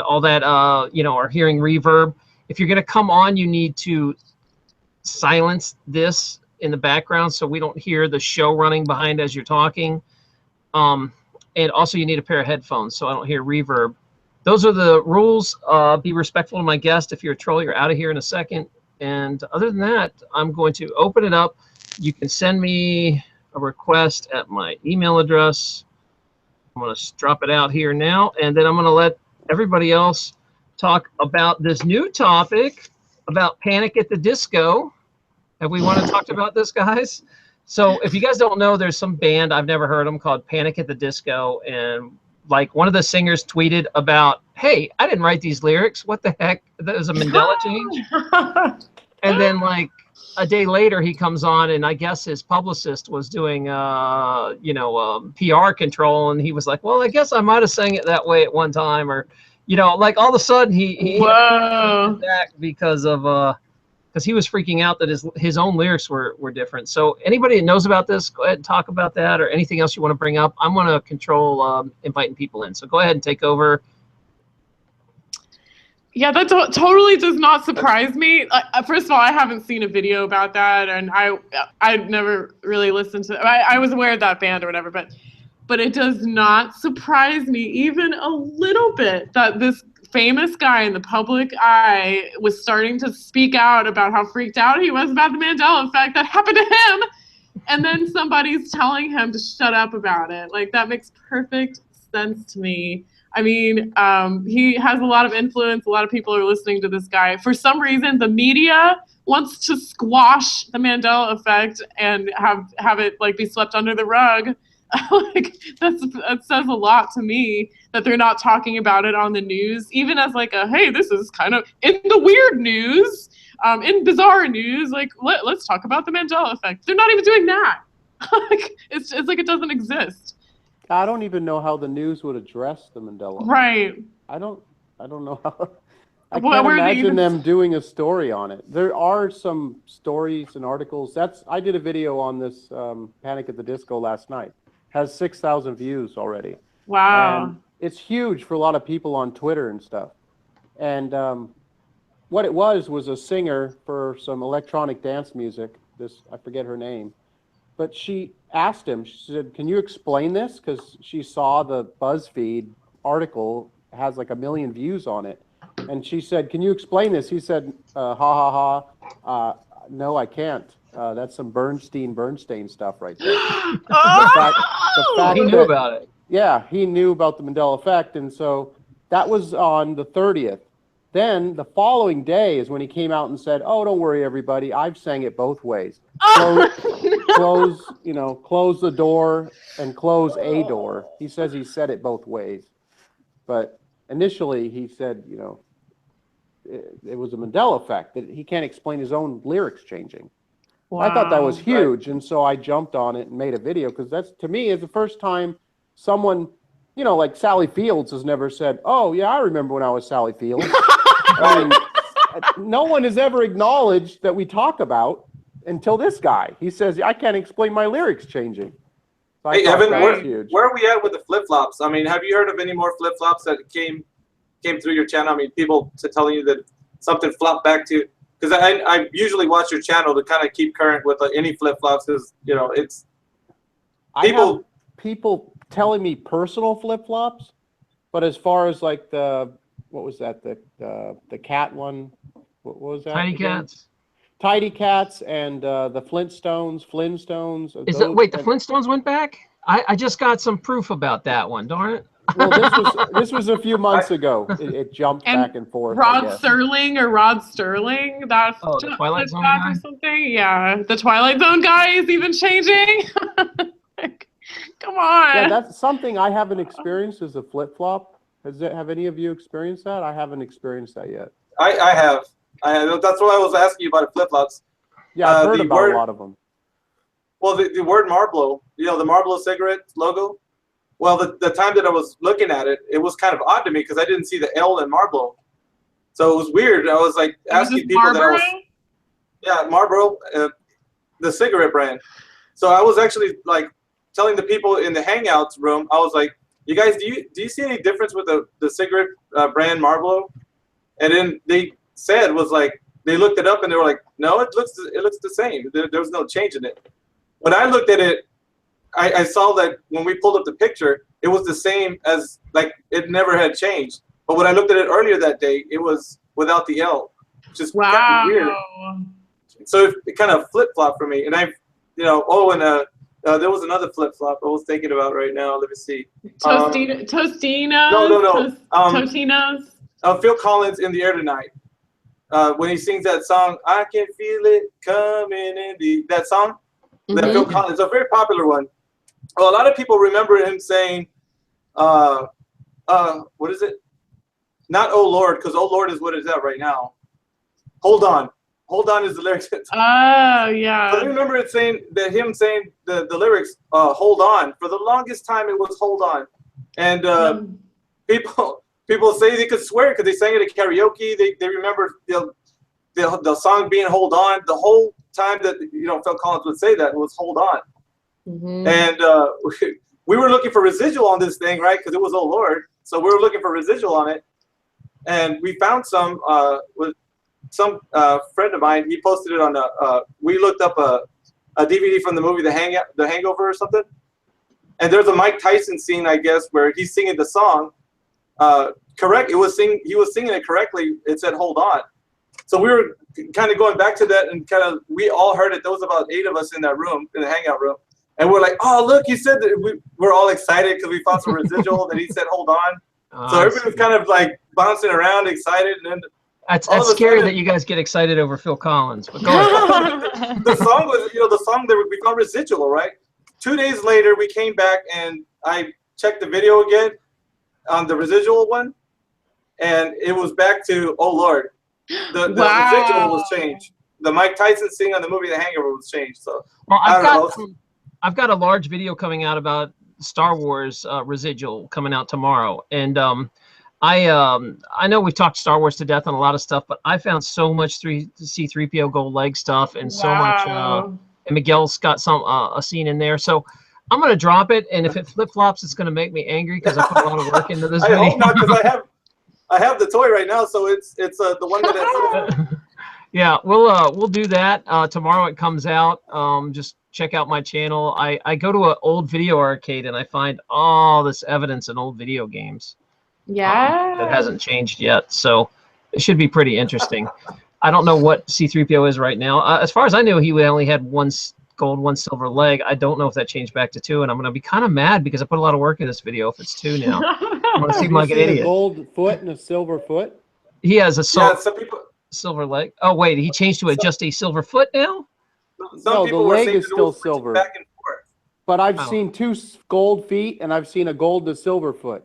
Speaker 1: all that, or hearing reverb. If you're going to come on, you need to silence this in the background so we don't hear the show running behind as you're talking. And also, you need a pair of headphones so I don't hear reverb. Those are the rules. Be respectful of my guest. If you're a troll, you're out of here in a second. And other than that, I'm going to open it up. You can send me a request at my email address. I'm going to drop it out here now, and then I'm going to let everybody else talk about this new topic about Panic at the Disco. Have we want to talk about this, guys? So if you guys don't know, there's some band, I've never heard them, called Panic at the Disco, and like one of the singers tweeted about, hey, I didn't write these lyrics. What the heck? That was a Mandela change. And then like a day later, he comes on, and I guess his publicist was doing, PR control, and he was like, "Well, I guess I might have sang it that way at one time," or, like all of a sudden he back because he was freaking out that his own lyrics were different. So anybody that knows about this, go ahead and talk about that, or anything else you want to bring up. I'm going to control inviting people in. So go ahead and take over.
Speaker 3: Yeah, that totally does not surprise me. First of all, I haven't seen a video about that, and I'd never really listened to. I was aware of that band or whatever, but it does not surprise me even a little bit that this famous guy in the public eye was starting to speak out about how freaked out he was about the Mandela Effect that happened to him, and then somebody's telling him to shut up about it. Like, that makes perfect sense to me. I mean, he has a lot of influence. A lot of people are listening to this guy. For some reason, the media wants to squash the Mandela Effect and have it like be swept under the rug. Like that says a lot to me that they're not talking about it on the news, even as like hey, this is kind of in the weird news, in bizarre news. Like let's talk about the Mandela Effect. They're not even doing that. Like it's like it doesn't exist.
Speaker 5: I don't even know how the news would address the Mandela.
Speaker 3: Right.
Speaker 5: I don't know how. I can't imagine them doing a story on it. There are some stories and articles. I did a video on this Panic at the Disco last night. Has 6,000 views already.
Speaker 3: Wow.
Speaker 5: And it's huge for a lot of people on Twitter and stuff. And what it was a singer for some electronic dance music. I forget her name. But she asked him, she said, "Can you explain this?" Because she saw the BuzzFeed article has like 1 million views on it. And she said, "Can you explain this?" He said, ha ha ha, no, I can't. That's some Bernstein stuff right there. The fact
Speaker 1: he knew about it.
Speaker 5: Yeah, he knew about the Mandela Effect. And so that was on the 30th. Then the following day is when he came out and said, "Oh, don't worry, everybody. I've sang it both ways. Close the door and close a door." He says he said it both ways. But initially he said, it was a Mandela Effect, that he can't explain his own lyrics changing. Wow. I thought that was huge. Right. And so I jumped on it and made a video because that's, to me, is the first time someone, like Sally Fields has never said, "Oh, yeah, I remember when I was Sally Fields." I mean, no one has ever acknowledged that we talk about until this guy. He says, "I can't explain my lyrics changing." So
Speaker 4: Hey, Evan,
Speaker 5: was huge.
Speaker 4: where are we at with the flip-flops? I mean, have you heard of any more flip-flops that came through your channel? I mean, people telling you that something flopped back to, because I usually watch your channel to kind of keep current with any flip-flops, because, you know, it's
Speaker 5: people telling me personal flip-flops, but as far as like what was that, the cat one, what was that
Speaker 1: Tiny
Speaker 5: again?
Speaker 1: Cats.
Speaker 5: Tidy Cats and the Flintstones.
Speaker 1: Is that, wait, the Flintstones went back? I just got some proof about that one, darn it.
Speaker 5: Well, this was a few months ago. It jumped back and forth.
Speaker 3: Rod Sterling, that's
Speaker 1: the Twilight Zone
Speaker 3: back
Speaker 1: guy?
Speaker 3: or something. Yeah, the Twilight Zone guy is even changing. Like, come on.
Speaker 5: Yeah, that's something I haven't experienced as a flip-flop. Have any of you experienced that? I haven't experienced that yet.
Speaker 4: I have. That's why I was asking you about flip-flops.
Speaker 5: Yeah, I've heard about a lot of them.
Speaker 4: Well, the word Marlboro, you know, the Marlboro cigarette logo. Well, the time that I was looking at it, it was kind of odd to me because I didn't see the L in Marlboro. So it was weird. I was like asking people
Speaker 3: Marlboro?
Speaker 4: that I was, yeah, Marlboro, the cigarette brand. So I was actually like telling the people in the Hangouts room, I was like, you guys, do you see any difference with the cigarette brand Marlboro? And then they said was like, they looked it up and they were like, no, it looks the same. There was no change in it. When I looked at it, I saw that when we pulled up the picture, it was the same as, like, it never had changed. But when I looked at it earlier that day, it was without the L, which is kind of weird. So it kind of flip-flopped for me. And I've, you know, there was another flip-flop I was thinking about right now. Let me see.
Speaker 3: Tostinos?
Speaker 4: No.
Speaker 3: Tostinos?
Speaker 4: Phil Collins, In the Air Tonight. When he sings that song, I can feel it coming in that song. That Phil Collins, a very popular one. Well, a lot of people remember him saying, what is it? Not "Oh Lord," because "Oh Lord" is what it's at right now. Hold on is the lyrics.
Speaker 3: Oh yeah.
Speaker 4: So I remember him saying the lyrics, "Hold on." For the longest time, it was "Hold on," and people say they could swear because they sang it at karaoke. They remember the song being "Hold on." The whole time that, you know, Phil Collins would say that was "Hold on." And we were looking for residual on this thing, right? Because it was "Oh Lord," so we were looking for residual on it, and we found some with some friend of mine. He posted it on we looked up a DVD from the movie The Hangover or something, and there's a Mike Tyson scene, I guess, where he's singing the song correct. He was singing it correctly. It said "Hold on." So we were kind of going back to that, and we all heard it. There was about 8 of us in that room, in the hangout room. And we're like, oh, look, he said that. We're all excited because we found some residual that he said, "Hold on." So everybody was kind of like bouncing around, excited. And then
Speaker 1: that's scary that you guys get excited over Phil Collins. But go ahead.
Speaker 4: The song was, you know, the song that we found residual, right? 2 days later, we came back and I checked the video again on the residual one. And it was back to "Oh Lord." The residual was changed. The Mike Tyson sing on the movie The Hangover was changed. So
Speaker 1: well, I've got a large video coming out about Star Wars residual coming out tomorrow, and I know we've talked Star Wars to death on a lot of stuff, but I found so much C-3PO gold leg stuff and so much. And Miguel's got a scene in there, so I'm gonna drop it. And if it flip flops, it's gonna make me angry because I put a lot of work into this video.
Speaker 4: I hope not, because I have the toy right now, so it's the one that.
Speaker 1: Yeah, we'll do that tomorrow. It comes out. Just check out my channel. I go to an old video arcade and I find all this evidence in old video games.
Speaker 3: Yeah.
Speaker 1: That hasn't changed yet, so it should be pretty interesting. I don't know what C-3PO is right now. As far as I knew, he only had 1 gold, 1 silver leg. I don't know if that changed back to 2, and I'm gonna be kind of mad because I put a lot of work in this video if it's 2 now. I'm gonna seem like an idiot.
Speaker 5: A gold foot and a silver foot.
Speaker 1: He has a
Speaker 4: some people.
Speaker 1: silver leg. Oh wait, he changed to just a silver foot now?
Speaker 4: No,
Speaker 5: the leg is still silver.
Speaker 4: Back and forth.
Speaker 5: But I've seen 2 gold feet and I've seen a gold to silver foot.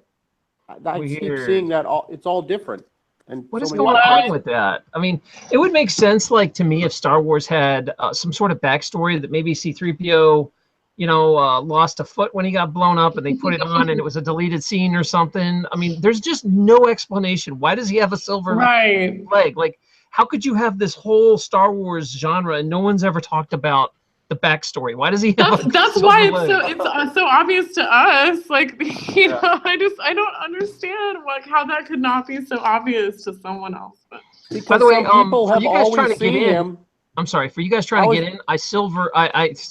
Speaker 5: I keep seeing that it's all different. And
Speaker 1: what is going on with that? I mean, it would make sense, like, to me, if Star Wars had some sort of backstory that maybe C-3PO, you know, lost a foot when he got blown up and they put it on and it was a deleted scene or something. I mean, there's just no explanation. Why does he have a silver leg? Like, how could you have this whole Star Wars genre and no one's ever talked about the backstory? Why does he have?
Speaker 3: That's why it's so obvious to us. Like, you know, I don't understand how that could not be so obvious to someone else. But
Speaker 5: because
Speaker 1: by the way,
Speaker 5: some people
Speaker 1: for
Speaker 5: have
Speaker 1: you guys trying
Speaker 5: always
Speaker 1: to get
Speaker 5: seen
Speaker 1: in,
Speaker 5: him.
Speaker 1: I'm sorry, for you guys trying to get in, I emailed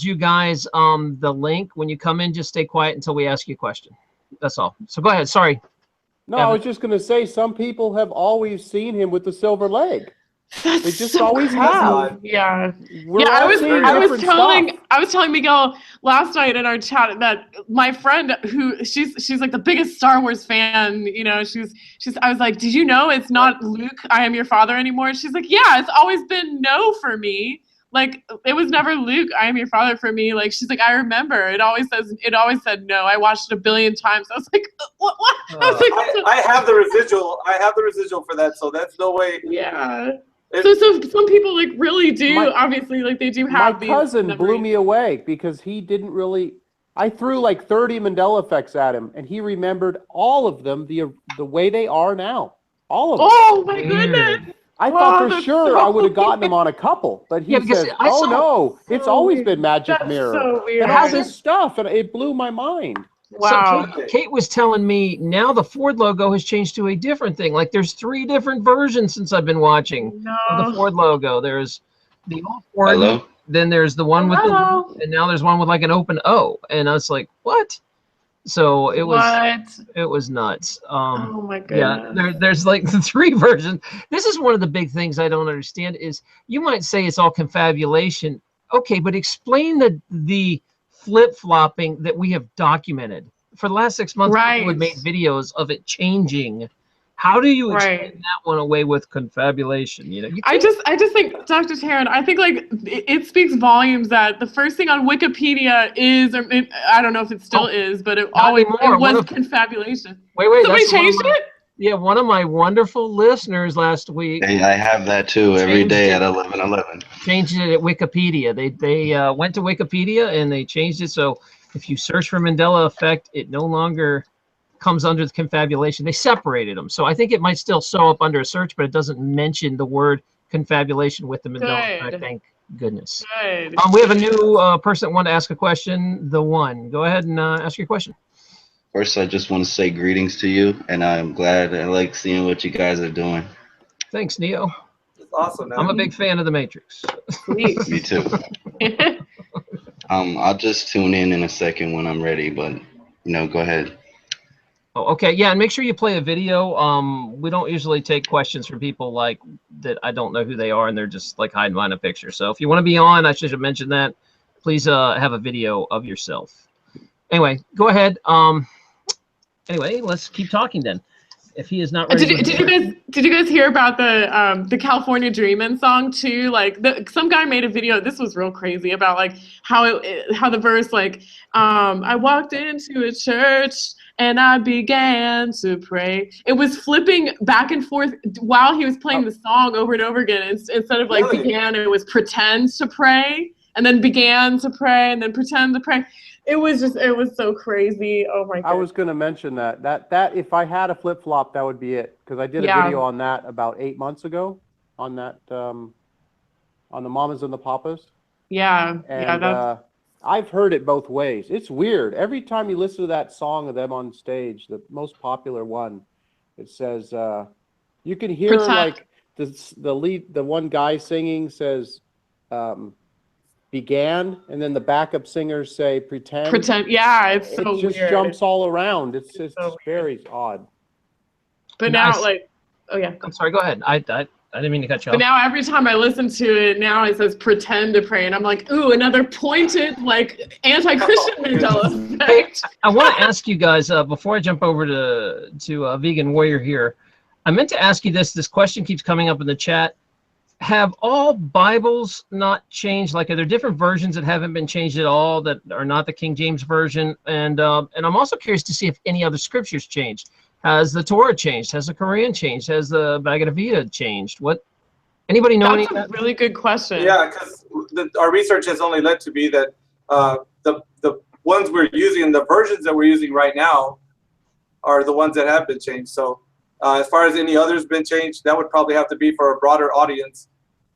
Speaker 1: you guys the link. When you come in, just stay quiet until we ask you a question. That's all. So go ahead. Sorry.
Speaker 5: No, I was just going to say some people have always seen him with the silver leg.
Speaker 3: That's
Speaker 5: They just
Speaker 3: so
Speaker 5: always
Speaker 3: crazy.
Speaker 5: have.
Speaker 3: Yeah.
Speaker 5: We're all seeing different stuff.
Speaker 3: I was telling Miguel last night in our chat that my friend who she's like the biggest Star Wars fan, you know, I was like, "Did you know it's not Luke, I am your father anymore?" And she's like, "Yeah, it's always been no for me. Like it was never Luke, I am your father for me." Like she's like, "I remember. It always said no. I watched it a billion times." I was like, "What?" I was like,
Speaker 4: I have the residual. I have the residual for that, so that's no way.
Speaker 3: yeah. So some people like really do obviously like they do have.
Speaker 5: My cousin blew me away because he didn't really. I threw like 30 Mandela effects at him, and he remembered all of them the way they are now. All of them.
Speaker 3: Oh my goodness!
Speaker 5: I thought for sure I would have gotten him on a couple, but he said, "Oh no, it's always been Magic Mirror
Speaker 3: so weird.
Speaker 5: and all this stuff," and it blew my mind.
Speaker 3: Wow.
Speaker 1: So Kate was telling me now the Ford logo has changed to a different thing. Like there's 3 different versions since I've been watching of the Ford logo. There's the old Ford, then there's the one with the, and now there's one with like an open O. And I was like, what? So it was nuts.
Speaker 3: Oh my goodness.
Speaker 1: Yeah, there's like the 3 versions. This is one of the big things I don't understand is you might say it's all confabulation. Okay, but explain the flip-flopping that we have documented for the last 6 months. People have made videos of it changing. How do you explain that one away with confabulation? You know,
Speaker 3: I just think, Dr. Taryn, I think like it speaks volumes that the first thing on Wikipedia is, or I don't know if it still is, but it was confabulation.
Speaker 1: Wait,
Speaker 3: somebody changed it?
Speaker 1: Yeah, one of my wonderful listeners last week.
Speaker 6: Hey, I have that too every day at 11:11.
Speaker 1: Changed it at Wikipedia. They went to Wikipedia and they changed it so if you search for Mandela Effect, it no longer comes under the confabulation. They separated them, so I think it might still show up under a search, but it doesn't mention the word confabulation with the Mandela Effect. Thank goodness.
Speaker 3: Good.
Speaker 1: We have a new person that wanted to ask a question. The one, go ahead and ask your question.
Speaker 6: First, I just want to say greetings to you, and I'm glad I like seeing what you guys are doing.
Speaker 1: Thanks, Neo.
Speaker 4: It's awesome, man.
Speaker 1: I'm a big fan of the Matrix.
Speaker 6: Me too. I'll just tune in a second when I'm ready, but go ahead.
Speaker 1: Oh, okay, yeah, and make sure you play a video. We don't usually take questions from people like that. I don't know who they are, and they're just like hiding behind a picture. So if you want to be on, I should have mentioned that. Please have a video of yourself. Anyway, go ahead. Anyway, let's keep talking then. If he is not ready.
Speaker 3: Did you guys hear about the California Dreamin' song too? Like some guy made a video. This was real crazy about like how the verse like I walked into a church and I began to pray. It was flipping back and forth while he was playing the song over and over again. Instead of like began, it was pretend to pray and then began to pray and then pretend to pray. It was so crazy. Oh my God. I
Speaker 5: was going to mention that if I had a flip flop, that would be it. Because I did a video on that about 8 months ago on that, on the Mamas and the Papas.
Speaker 3: Yeah.
Speaker 5: And I've heard it both ways. It's weird. Every time you listen to that song of them on stage, the most popular one, it says, you can hear like the one guy singing says, began, and then the backup singers say pretend.
Speaker 3: Yeah, it's so weird.
Speaker 5: It just jumps all around. It's so very odd.
Speaker 3: But now, like, oh yeah.
Speaker 1: I'm sorry. Go ahead. I didn't mean to cut you off.
Speaker 3: But now every time I listen to it, now it says pretend to pray, and I'm like, ooh, another pointed like anti-Christian Mandela effect.
Speaker 1: I want to ask you guys before I jump over to Vegan Warrior here. I meant to ask you this. This question keeps coming up in the chat. Have all Bibles not changed? Like, are there different versions that haven't been changed at all that are not the King James version? And I'm also curious to see if any other scriptures changed. Has the Torah changed? Has the Quran changed? Has the Bhagavad Gita changed? What? Anybody know?
Speaker 3: That's a really good question.
Speaker 4: Yeah, because our research has only led to be that the ones we're using, the versions that we're using right now, are the ones that have been changed. So as far as any others been changed, that would probably have to be for a broader audience.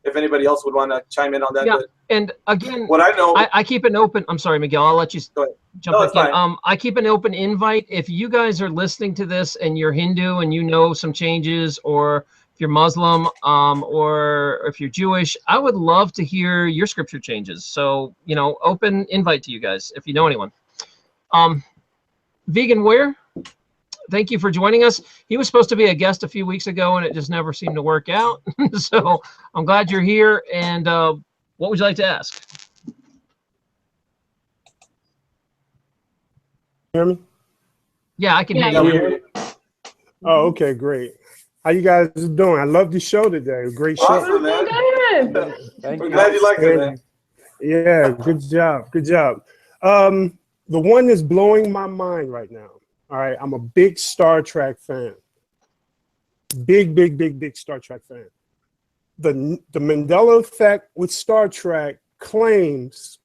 Speaker 4: if anybody else would want to chime in on that.
Speaker 1: Yeah,
Speaker 4: But
Speaker 1: and again,
Speaker 4: what I know,
Speaker 1: I keep an open. I'm sorry, Miguel. I'll let you
Speaker 4: Go ahead.
Speaker 1: jump
Speaker 4: No,
Speaker 1: back
Speaker 4: it's
Speaker 1: in.
Speaker 4: fine.
Speaker 1: I keep an open invite. If you guys are listening to this and you're Hindu and you know some changes, or if you're Muslim, or if you're Jewish, I would love to hear your scripture changes. So, you know, open invite to you guys if you know anyone. Vegan Ware, thank you for joining us. He was supposed to be a guest a few weeks ago, and it just never seemed to work out. So I'm glad you're here. And what would you like to ask?
Speaker 7: Hear me?
Speaker 1: Yeah, I can
Speaker 3: Yeah.
Speaker 1: hear you.
Speaker 4: hear you.
Speaker 7: Oh, okay, great. How you guys doing? I love the show today. Great show.
Speaker 4: Awesome, man.
Speaker 3: Good.
Speaker 5: Thank
Speaker 4: We're
Speaker 5: you.
Speaker 4: glad you liked it, man.
Speaker 7: Yeah, good job. Good job. The one that's blowing my mind right now. All right, I'm a big Star Trek fan. Big Star Trek fan. The Mandela Effect with Star Trek claims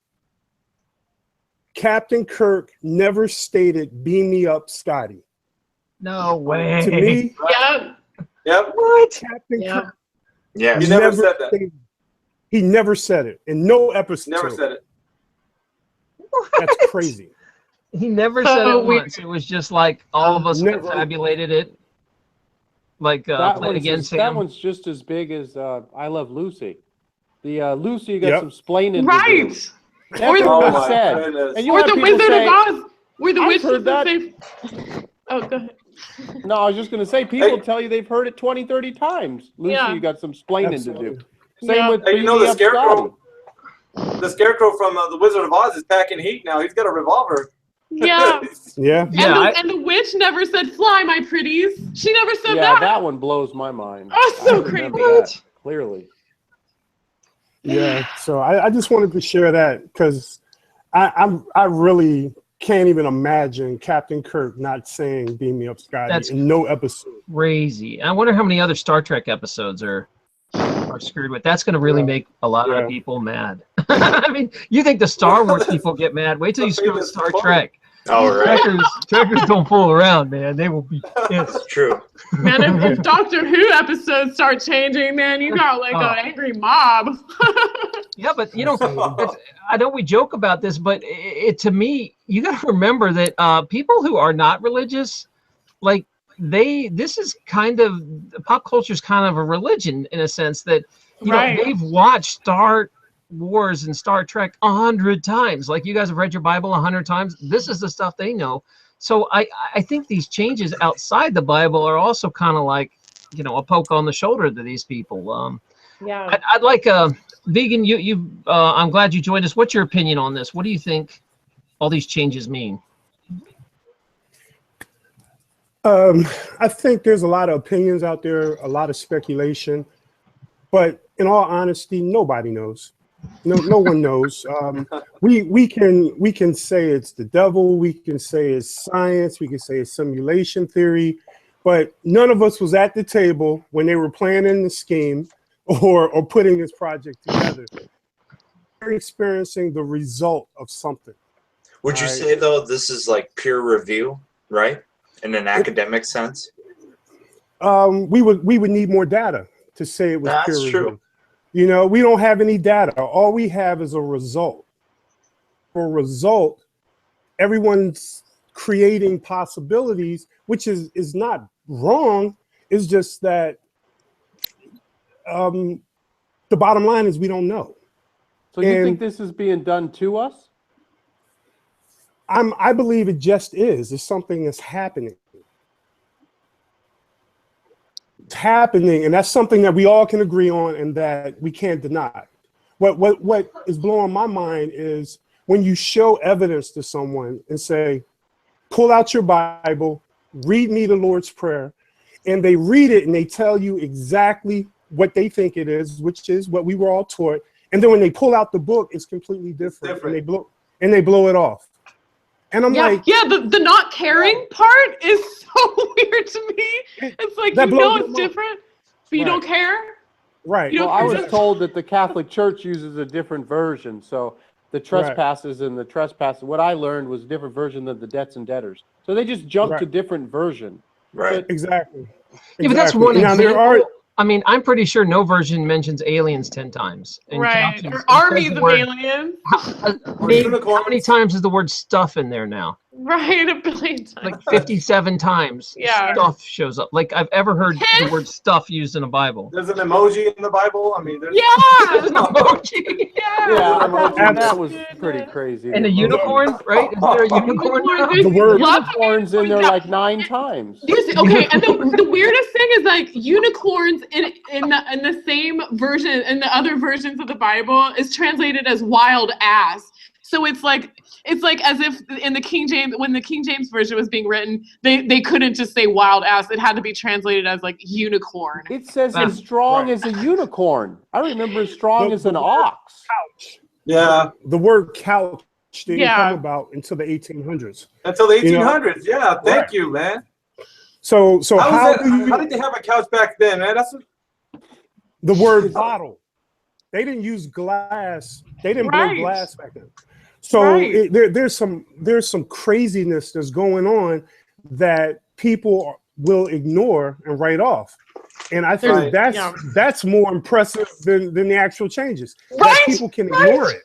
Speaker 7: Captain Kirk never stated "Beam me up, Scotty."
Speaker 1: No way.
Speaker 7: To me,
Speaker 3: Yep.
Speaker 4: Yep.
Speaker 1: What?
Speaker 7: Captain
Speaker 3: Yeah.
Speaker 7: Kirk
Speaker 8: Yeah.
Speaker 4: He never said that.
Speaker 7: stated- He never said it in no episode.
Speaker 4: Never said it.
Speaker 7: That's crazy.
Speaker 1: He never
Speaker 3: So
Speaker 1: said it
Speaker 3: we-
Speaker 1: once. It was just like all of us
Speaker 7: Never.
Speaker 1: confabulated it. Like
Speaker 5: That
Speaker 1: play it again,
Speaker 5: that
Speaker 1: Sam.
Speaker 5: one's just as big as I Love Lucy. The Lucy got
Speaker 7: Yep.
Speaker 5: some splaining
Speaker 3: Right.
Speaker 5: to do. That's
Speaker 3: Or the-
Speaker 5: what
Speaker 4: Oh
Speaker 5: was
Speaker 4: my
Speaker 5: said.
Speaker 4: goodness.
Speaker 5: And you
Speaker 3: Or
Speaker 5: have
Speaker 3: the
Speaker 5: people
Speaker 3: Wizard
Speaker 5: say,
Speaker 3: of Oz, where the
Speaker 5: I've
Speaker 3: witch
Speaker 5: heard
Speaker 3: doesn't
Speaker 5: that.
Speaker 3: say. Oh, go ahead.
Speaker 5: No, I was just going to say, people
Speaker 4: Hey.
Speaker 5: tell you they've heard it 20, 30 times. Lucy,
Speaker 3: Yeah.
Speaker 5: you got some splaining to
Speaker 7: Absolutely.
Speaker 5: do. Same
Speaker 3: Yeah.
Speaker 5: with
Speaker 4: Hey, you know
Speaker 5: Beam Me
Speaker 4: the
Speaker 5: Up, Scotty.
Speaker 4: Scarecrow? The Scarecrow from the Wizard of Oz is packing heat now. He's got a revolver.
Speaker 3: Yeah.
Speaker 7: Yeah.
Speaker 1: Yeah,
Speaker 3: and the witch never said "fly, my pretties." She never said
Speaker 5: Yeah,
Speaker 3: that.
Speaker 5: that one blows my mind.
Speaker 3: Oh, so
Speaker 5: I remember
Speaker 3: crazy.
Speaker 5: that, clearly.
Speaker 7: Yeah. So I just wanted to share that because I really can't even imagine Captain Kirk not saying "Beam me up, Scotty"
Speaker 1: That's
Speaker 7: in no episode.
Speaker 1: crazy. I wonder how many other Star Trek episodes are screwed with. That's going to really
Speaker 7: Yeah.
Speaker 1: make a lot
Speaker 7: Yeah.
Speaker 1: of people mad. I mean, you think the Star Wars people get mad? Wait till you screw with Star Trek.
Speaker 8: All right.
Speaker 1: Trekkers don't fool around, man. They will be pissed.
Speaker 8: True.
Speaker 3: Man, if Doctor Who episodes start changing, man, you got like an angry mob.
Speaker 1: Yeah, but you know, I know we joke about this, but to me, you got to remember that people who are not religious, like this is kind of pop culture is kind of a religion in a sense that you
Speaker 3: Right.
Speaker 1: know they've watched Star Wars and Star Trek 100 times. Like you guys have read your Bible 100 times. This is the stuff they know. So I think these changes outside the Bible are also kind of like, you know, a poke on the shoulder to these people.
Speaker 3: Yeah.
Speaker 1: I'd like Vegan. I'm glad you joined us. What's your opinion on this? What do you think all these changes mean?
Speaker 7: I think there's a lot of opinions out there, a lot of speculation, but in all honesty, nobody knows. No one knows. We can say it's the devil. We can say it's science. We can say it's simulation theory, but none of us was at the table when they were planning the scheme or putting this project together. We're experiencing the result of something.
Speaker 8: Would you
Speaker 7: Right.
Speaker 8: say though this is like peer review, right? In an academic sense?
Speaker 7: We would need more data to say it was
Speaker 8: That's
Speaker 7: peer
Speaker 8: true.
Speaker 7: review. You know, we don't have any data. All we have is a result. For a result, everyone's creating possibilities, which is not wrong. It's just that the bottom line is we don't know.
Speaker 5: So you
Speaker 7: And-
Speaker 5: think this is being done to us?
Speaker 7: I believe it just is. It's something that's happening. It's happening, and that's something that we all can agree on and that we can't deny. What is blowing my mind is when you show evidence to someone and say, pull out your Bible, read me the Lord's Prayer, and they read it and they tell you exactly what they think it is, which is what we were all taught. And then when they pull out the book, it's completely different.
Speaker 4: different.
Speaker 7: And they blow it off. And I'm
Speaker 3: Yeah,
Speaker 7: like,
Speaker 3: yeah. The not caring part is so weird to me. It's like
Speaker 7: That
Speaker 3: you know
Speaker 7: blows
Speaker 3: it's
Speaker 7: my mind.
Speaker 3: different, but you
Speaker 5: Right.
Speaker 3: don't care.
Speaker 7: right.
Speaker 3: You know,
Speaker 5: Well, I was
Speaker 3: just-
Speaker 5: told that the Catholic Church uses a different version. So the trespasses and the trespasses, what I learned was a different version than the debts and debtors. So they just jumped to
Speaker 7: Right.
Speaker 5: different version.
Speaker 8: Right.
Speaker 7: Exactly.
Speaker 1: Yeah, but that's
Speaker 7: Exactly.
Speaker 1: one
Speaker 7: Now,
Speaker 1: example. I mean, I'm pretty sure no version mentions aliens 10 times. And
Speaker 3: Right.
Speaker 1: captions,
Speaker 3: Or
Speaker 1: it says
Speaker 3: armies
Speaker 1: the
Speaker 3: of
Speaker 1: word-
Speaker 3: aliens.
Speaker 1: Maybe, how many times is the word stuff in there now?
Speaker 3: Right, a billion times.
Speaker 1: Like 57 times
Speaker 3: Yeah.
Speaker 1: stuff shows up. Like I've ever heard the word stuff used in a Bible.
Speaker 4: There's an emoji in the Bible. I mean, there's
Speaker 3: Yeah.
Speaker 1: An emoji.
Speaker 5: Yeah, that was
Speaker 3: Goodness.
Speaker 5: pretty crazy.
Speaker 1: And a
Speaker 5: The emoji.
Speaker 1: unicorn, right? Is there a unicorn now?
Speaker 3: There's
Speaker 7: The word-
Speaker 3: lots of
Speaker 5: Unicorns in there
Speaker 3: unicorns
Speaker 5: like 9 times.
Speaker 3: Okay, and the weirdest thing is like unicorns in the same version, in the other versions of the Bible, is translated as wild ass. So it's like as if in the King James, when the King James version was being written, they couldn't just say wild ass. It had to be translated as like unicorn.
Speaker 5: It says as strong as a unicorn. I remember as strong as an ox.
Speaker 7: Couch.
Speaker 4: yeah.
Speaker 7: The word couch didn't
Speaker 3: Yeah.
Speaker 7: come about until the 1800s.
Speaker 4: Until the
Speaker 7: You know,
Speaker 4: 1800s. Yeah. Thank
Speaker 7: right.
Speaker 4: you, man.
Speaker 7: So
Speaker 4: How
Speaker 7: how
Speaker 4: did they have a couch back then, man? That's what,
Speaker 7: the word bottle? They didn't use glass. They didn't blow
Speaker 3: Right.
Speaker 7: glass back then. So
Speaker 3: Right.
Speaker 7: there's some craziness that's going on that people will ignore and write off. And I think
Speaker 4: Right.
Speaker 7: that's more impressive than the actual changes.
Speaker 3: Right.
Speaker 7: That people can ignore it.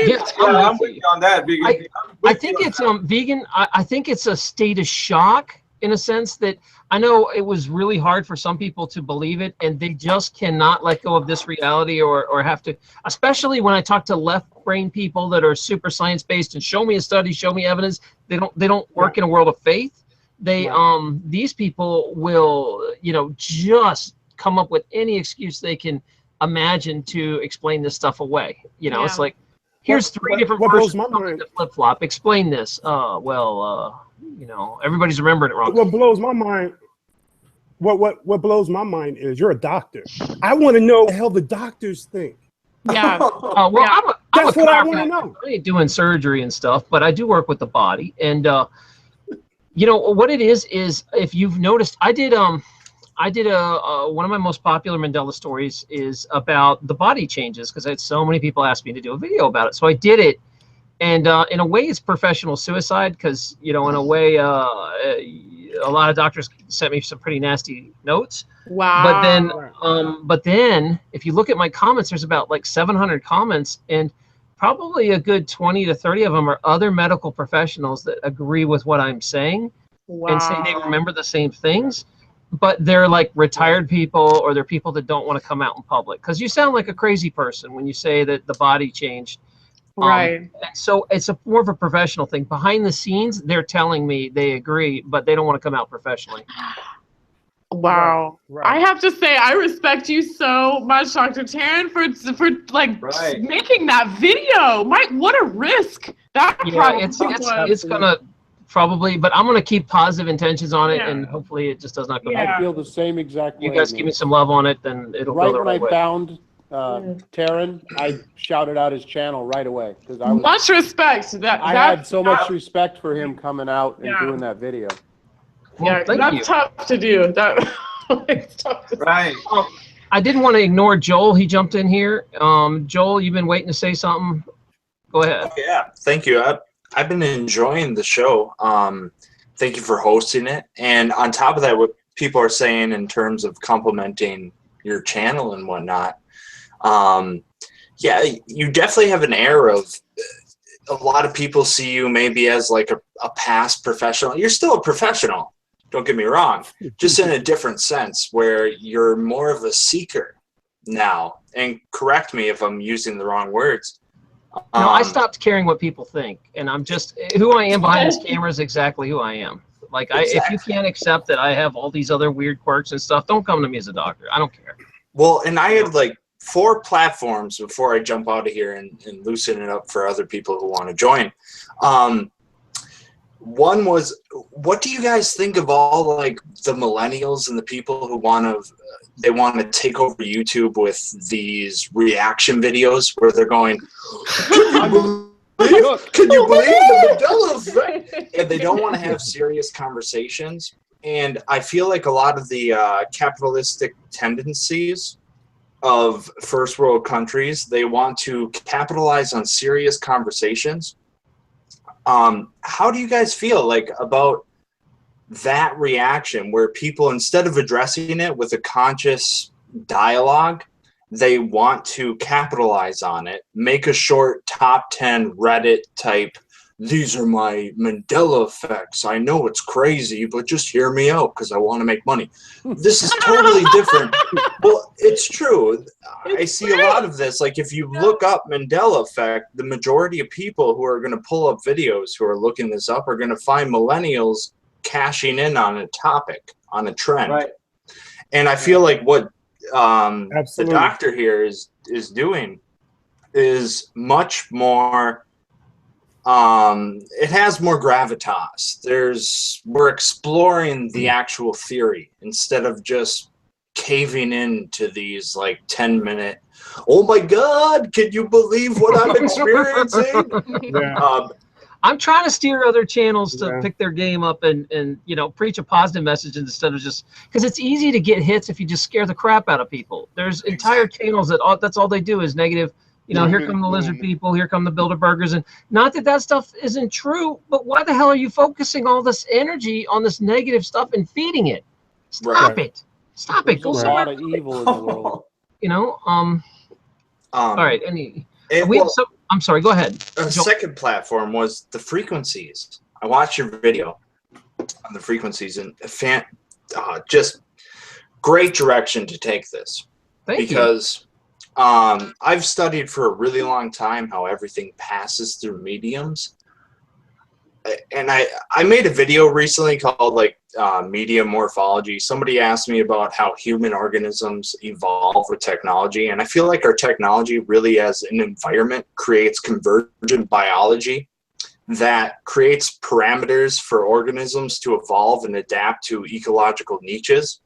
Speaker 1: Yeah,
Speaker 4: I'm with you on that. Because
Speaker 1: I think it's vegan. I think it's a state of shock in a sense that I know it was really hard for some people to believe it, and they just cannot let go of this reality or have to. Especially when I talk to left brain people that are super science based and show me a study, show me evidence. They don't work in a world of faith. They these people will just come up with any excuse they can imagine to explain this stuff away. It's like, here's three different
Speaker 7: what blows
Speaker 1: versions
Speaker 7: my
Speaker 1: of
Speaker 7: mind-
Speaker 1: the flip flop. Explain this. Everybody's remembering it wrong.
Speaker 7: What blows my mind? What blows my mind is you're a doctor. I want to know what the hell the doctors think.
Speaker 3: Yeah.
Speaker 1: Well,
Speaker 3: Yeah.
Speaker 1: I'm a
Speaker 7: That's what I want to
Speaker 1: chiropractor.
Speaker 7: know.
Speaker 1: I ain't doing surgery and stuff, but I do work with the body. And what it is if you've noticed, I did one of my most popular Mandela stories is about the body changes because I had so many people ask me to do a video about it. So I did it, and in a way, it's professional suicide because in a way, a lot of doctors sent me some pretty nasty notes.
Speaker 3: Wow.
Speaker 1: But then if you look at my comments, there's about like 700 comments, and probably a good 20 to 30 of them are other medical professionals that agree with what I'm saying and say they remember the same things, but they're like retired people or they're people that don't want to come out in public because you sound like a crazy person when you say that the body changed.
Speaker 3: Right.
Speaker 1: And so it's more of a professional thing. Behind the scenes, they're telling me they agree, but they don't want to come out professionally.
Speaker 3: Wow.
Speaker 7: Right.
Speaker 3: I have to say, I respect you so much, Dr. Taryn, for like
Speaker 4: Right.
Speaker 3: making that video. Mike, what a risk that
Speaker 1: Yeah,
Speaker 3: probably
Speaker 1: it's gonna probably, but I'm gonna keep positive intentions on it,
Speaker 3: Yeah.
Speaker 1: and hopefully it just does not go.
Speaker 3: Yeah.
Speaker 5: I feel the same exact way.
Speaker 1: You guys give me some love on it, then it'll
Speaker 5: Right
Speaker 1: go the
Speaker 5: when
Speaker 1: right
Speaker 5: I
Speaker 1: way.
Speaker 5: found Taryn, I shouted out his channel right away because I was
Speaker 3: Much respect.
Speaker 5: I had so much respect for him coming out and
Speaker 3: Yeah.
Speaker 5: doing that video.
Speaker 1: Well, thank
Speaker 3: that's
Speaker 1: you.
Speaker 3: tough to do. That it's tough to do.
Speaker 4: right.
Speaker 1: I didn't want to ignore Joel. He jumped in here. Joel, you've been waiting to say something. Go ahead.
Speaker 8: Yeah, thank you. I've been enjoying the show. Thank you for hosting it. And on top of that, what people are saying in terms of complimenting your channel and whatnot, yeah, you definitely have an air of a lot of people see you maybe as like a past professional. You're still a professional, don't get me wrong, just in a different sense where you're more of a seeker now. And correct me if I'm using the wrong words.
Speaker 1: No, I stopped caring what people think, and I'm just who I am behind this camera is exactly who I am. Like, if you can't accept that I have all these other weird quirks and stuff, don't come to me as a doctor. I don't care.
Speaker 8: Well, and I had like 4 platforms before I jump out of here and loosen it up for other people who want to join. One was, what do you guys think of all like the millennials and the people who want to take over YouTube with these reaction videos where they're going, can you believe the Mandela Effect? And they don't want to have serious conversations. And I feel like a lot of the capitalistic tendencies of first world countries, they want to capitalize on serious conversations. How do you guys feel like about that reaction where people, instead of addressing it with a conscious dialogue, they want to capitalize on it, make a short top 10 Reddit type, these are my Mandela effects. I know it's crazy, but just hear me out because I want to make money. This is totally different. Well, it's true. I see a lot of this. Like if you look up Mandela effect, the majority of people who are going to pull up videos who are looking this up are going to find millennials cashing in on a topic, on a trend.
Speaker 4: Right.
Speaker 8: And I feel like what the
Speaker 7: Absolutely.
Speaker 8: doctor here is doing is much more, it has more gravitas. We're exploring the actual theory instead of just caving into these like 10-minute, oh my God, can you believe what I'm experiencing?
Speaker 7: Yeah.
Speaker 1: I'm trying to steer other channels to
Speaker 7: Yeah.
Speaker 1: pick their game up and you know, preach a positive message instead of just, because it's easy to get hits if you just scare the crap out of people. There's entire channels that's all they do is negative. You know, here come the lizard people, here come the Bilderbergers, and not that that stuff isn't true, but why the hell are you focusing all this energy on this negative stuff and feeding it? Stop it. Stop it.
Speaker 5: There's
Speaker 1: Go
Speaker 5: a
Speaker 1: somewhere.
Speaker 5: lot of evil in the world.
Speaker 1: You know, all right. I'm sorry, go ahead.
Speaker 8: A second platform was the frequencies. I watched your video on the frequencies and just great direction to take this.
Speaker 1: Thank you.
Speaker 8: Because I've studied for a really long time how everything passes through mediums. And I made a video recently called like media morphology. Somebody asked me about how human organisms evolve with technology. And I feel like our technology really as an environment creates convergent biology that creates parameters for organisms to evolve and adapt to ecological niches.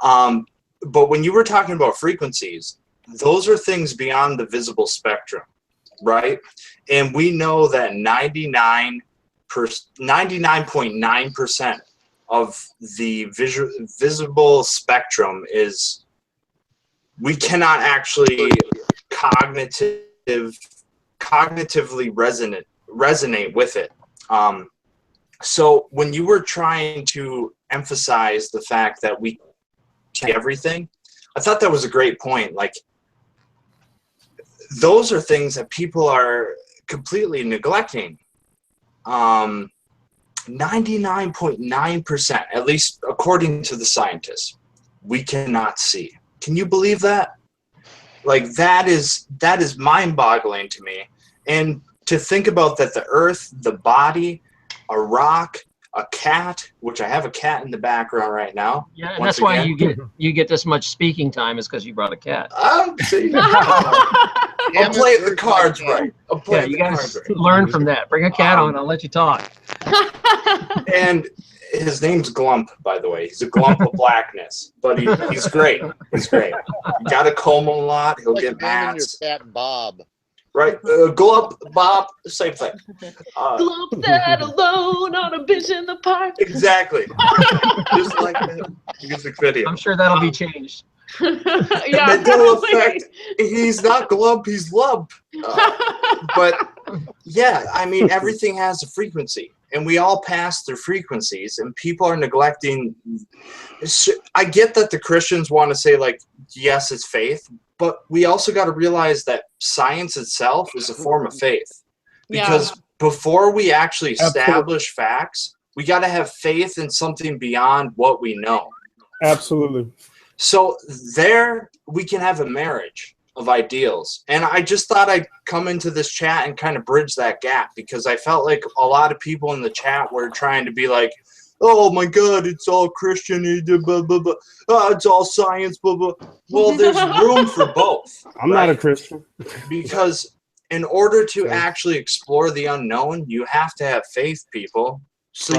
Speaker 8: But when you were talking about frequencies, those are things beyond the visible spectrum, right? And we know that 99.9% of the visible spectrum is, we cannot actually cognitively resonate with it. So when you were trying to emphasize the fact that we can everything, I thought that was a great point. Like, those are things that people are completely neglecting. 99.9%, at least according to the scientists, we cannot see. Can you believe that? Like, that is mind-boggling to me. And to think about that, the earth, the body, a rock, a cat, which I have a cat in the background right now.
Speaker 1: Yeah, and that's why you get this much speaking time, is because you brought a cat.
Speaker 8: I'll play the cards right.
Speaker 1: You guys learn from that. Bring a cat on, I'll let you talk.
Speaker 8: And his name's Glump, by the way. He's a glump of blackness, but he's great. He's great. You gotta comb him a lot. He'll get mad.
Speaker 9: Your cat Bob.
Speaker 8: Right, Glump, Bob, same thing.
Speaker 3: Glump sat alone on a bench in the park.
Speaker 8: Exactly. Just like that music video.
Speaker 1: I'm sure that'll be changed.
Speaker 3: Yeah,
Speaker 8: Mandela Effect. He's not Glump, he's Lump. But yeah, I mean, everything has a frequency, and we all pass through frequencies, and people are neglecting. I get that the Christians want to say, like, yes, it's faith, but we also got to realize that science itself is a form of faith. Because before we actually establish facts, we got to have faith in something beyond what we know.
Speaker 7: Absolutely.
Speaker 8: So there we can have a marriage of ideals. And I just thought I'd come into this chat and kind of bridge that gap, because I felt like a lot of people in the chat were trying to be like, oh my God, it's all Christian, blah, blah, blah. Oh, it's all science, blah, blah. Well, there's room for both.
Speaker 7: I'm not a Christian.
Speaker 8: Because in order to actually explore the unknown, you have to have faith, people. So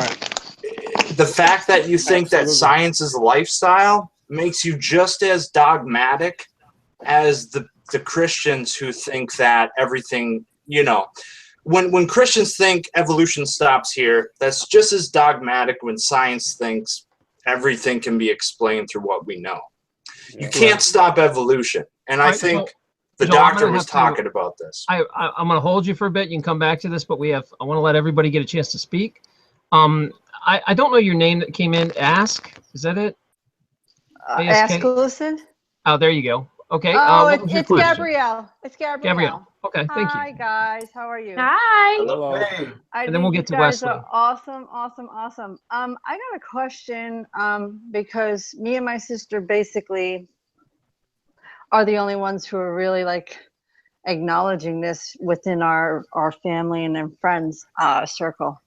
Speaker 8: the fact that you think that science is a lifestyle makes you just as dogmatic as the Christians who think that everything, you know, when Christians think evolution stops here, that's just as dogmatic when science thinks everything can be explained through what we know. You can't stop evolution. And I think the doctor was talking about this.
Speaker 1: I'm going to hold you for a bit. You can come back to this, but I want to let everybody get a chance to speak. I don't know your name that came in. Ask, is that it?
Speaker 10: Ask Listen.
Speaker 1: Oh, there you go. Okay.
Speaker 9: Oh,
Speaker 1: What was your
Speaker 9: it's
Speaker 1: question?
Speaker 9: Gabrielle. It's Gabrielle.
Speaker 1: Gabrielle. Okay, thank you.
Speaker 9: Hi guys, how are you?
Speaker 3: Hi.
Speaker 5: Hello.
Speaker 4: Hey.
Speaker 9: I
Speaker 1: And then we'll
Speaker 9: think
Speaker 1: get
Speaker 9: you
Speaker 1: to
Speaker 9: guys
Speaker 1: Wesley.
Speaker 9: are awesome. I got a question because me and my sister basically are the only ones who are really like acknowledging this within our family and friends circle.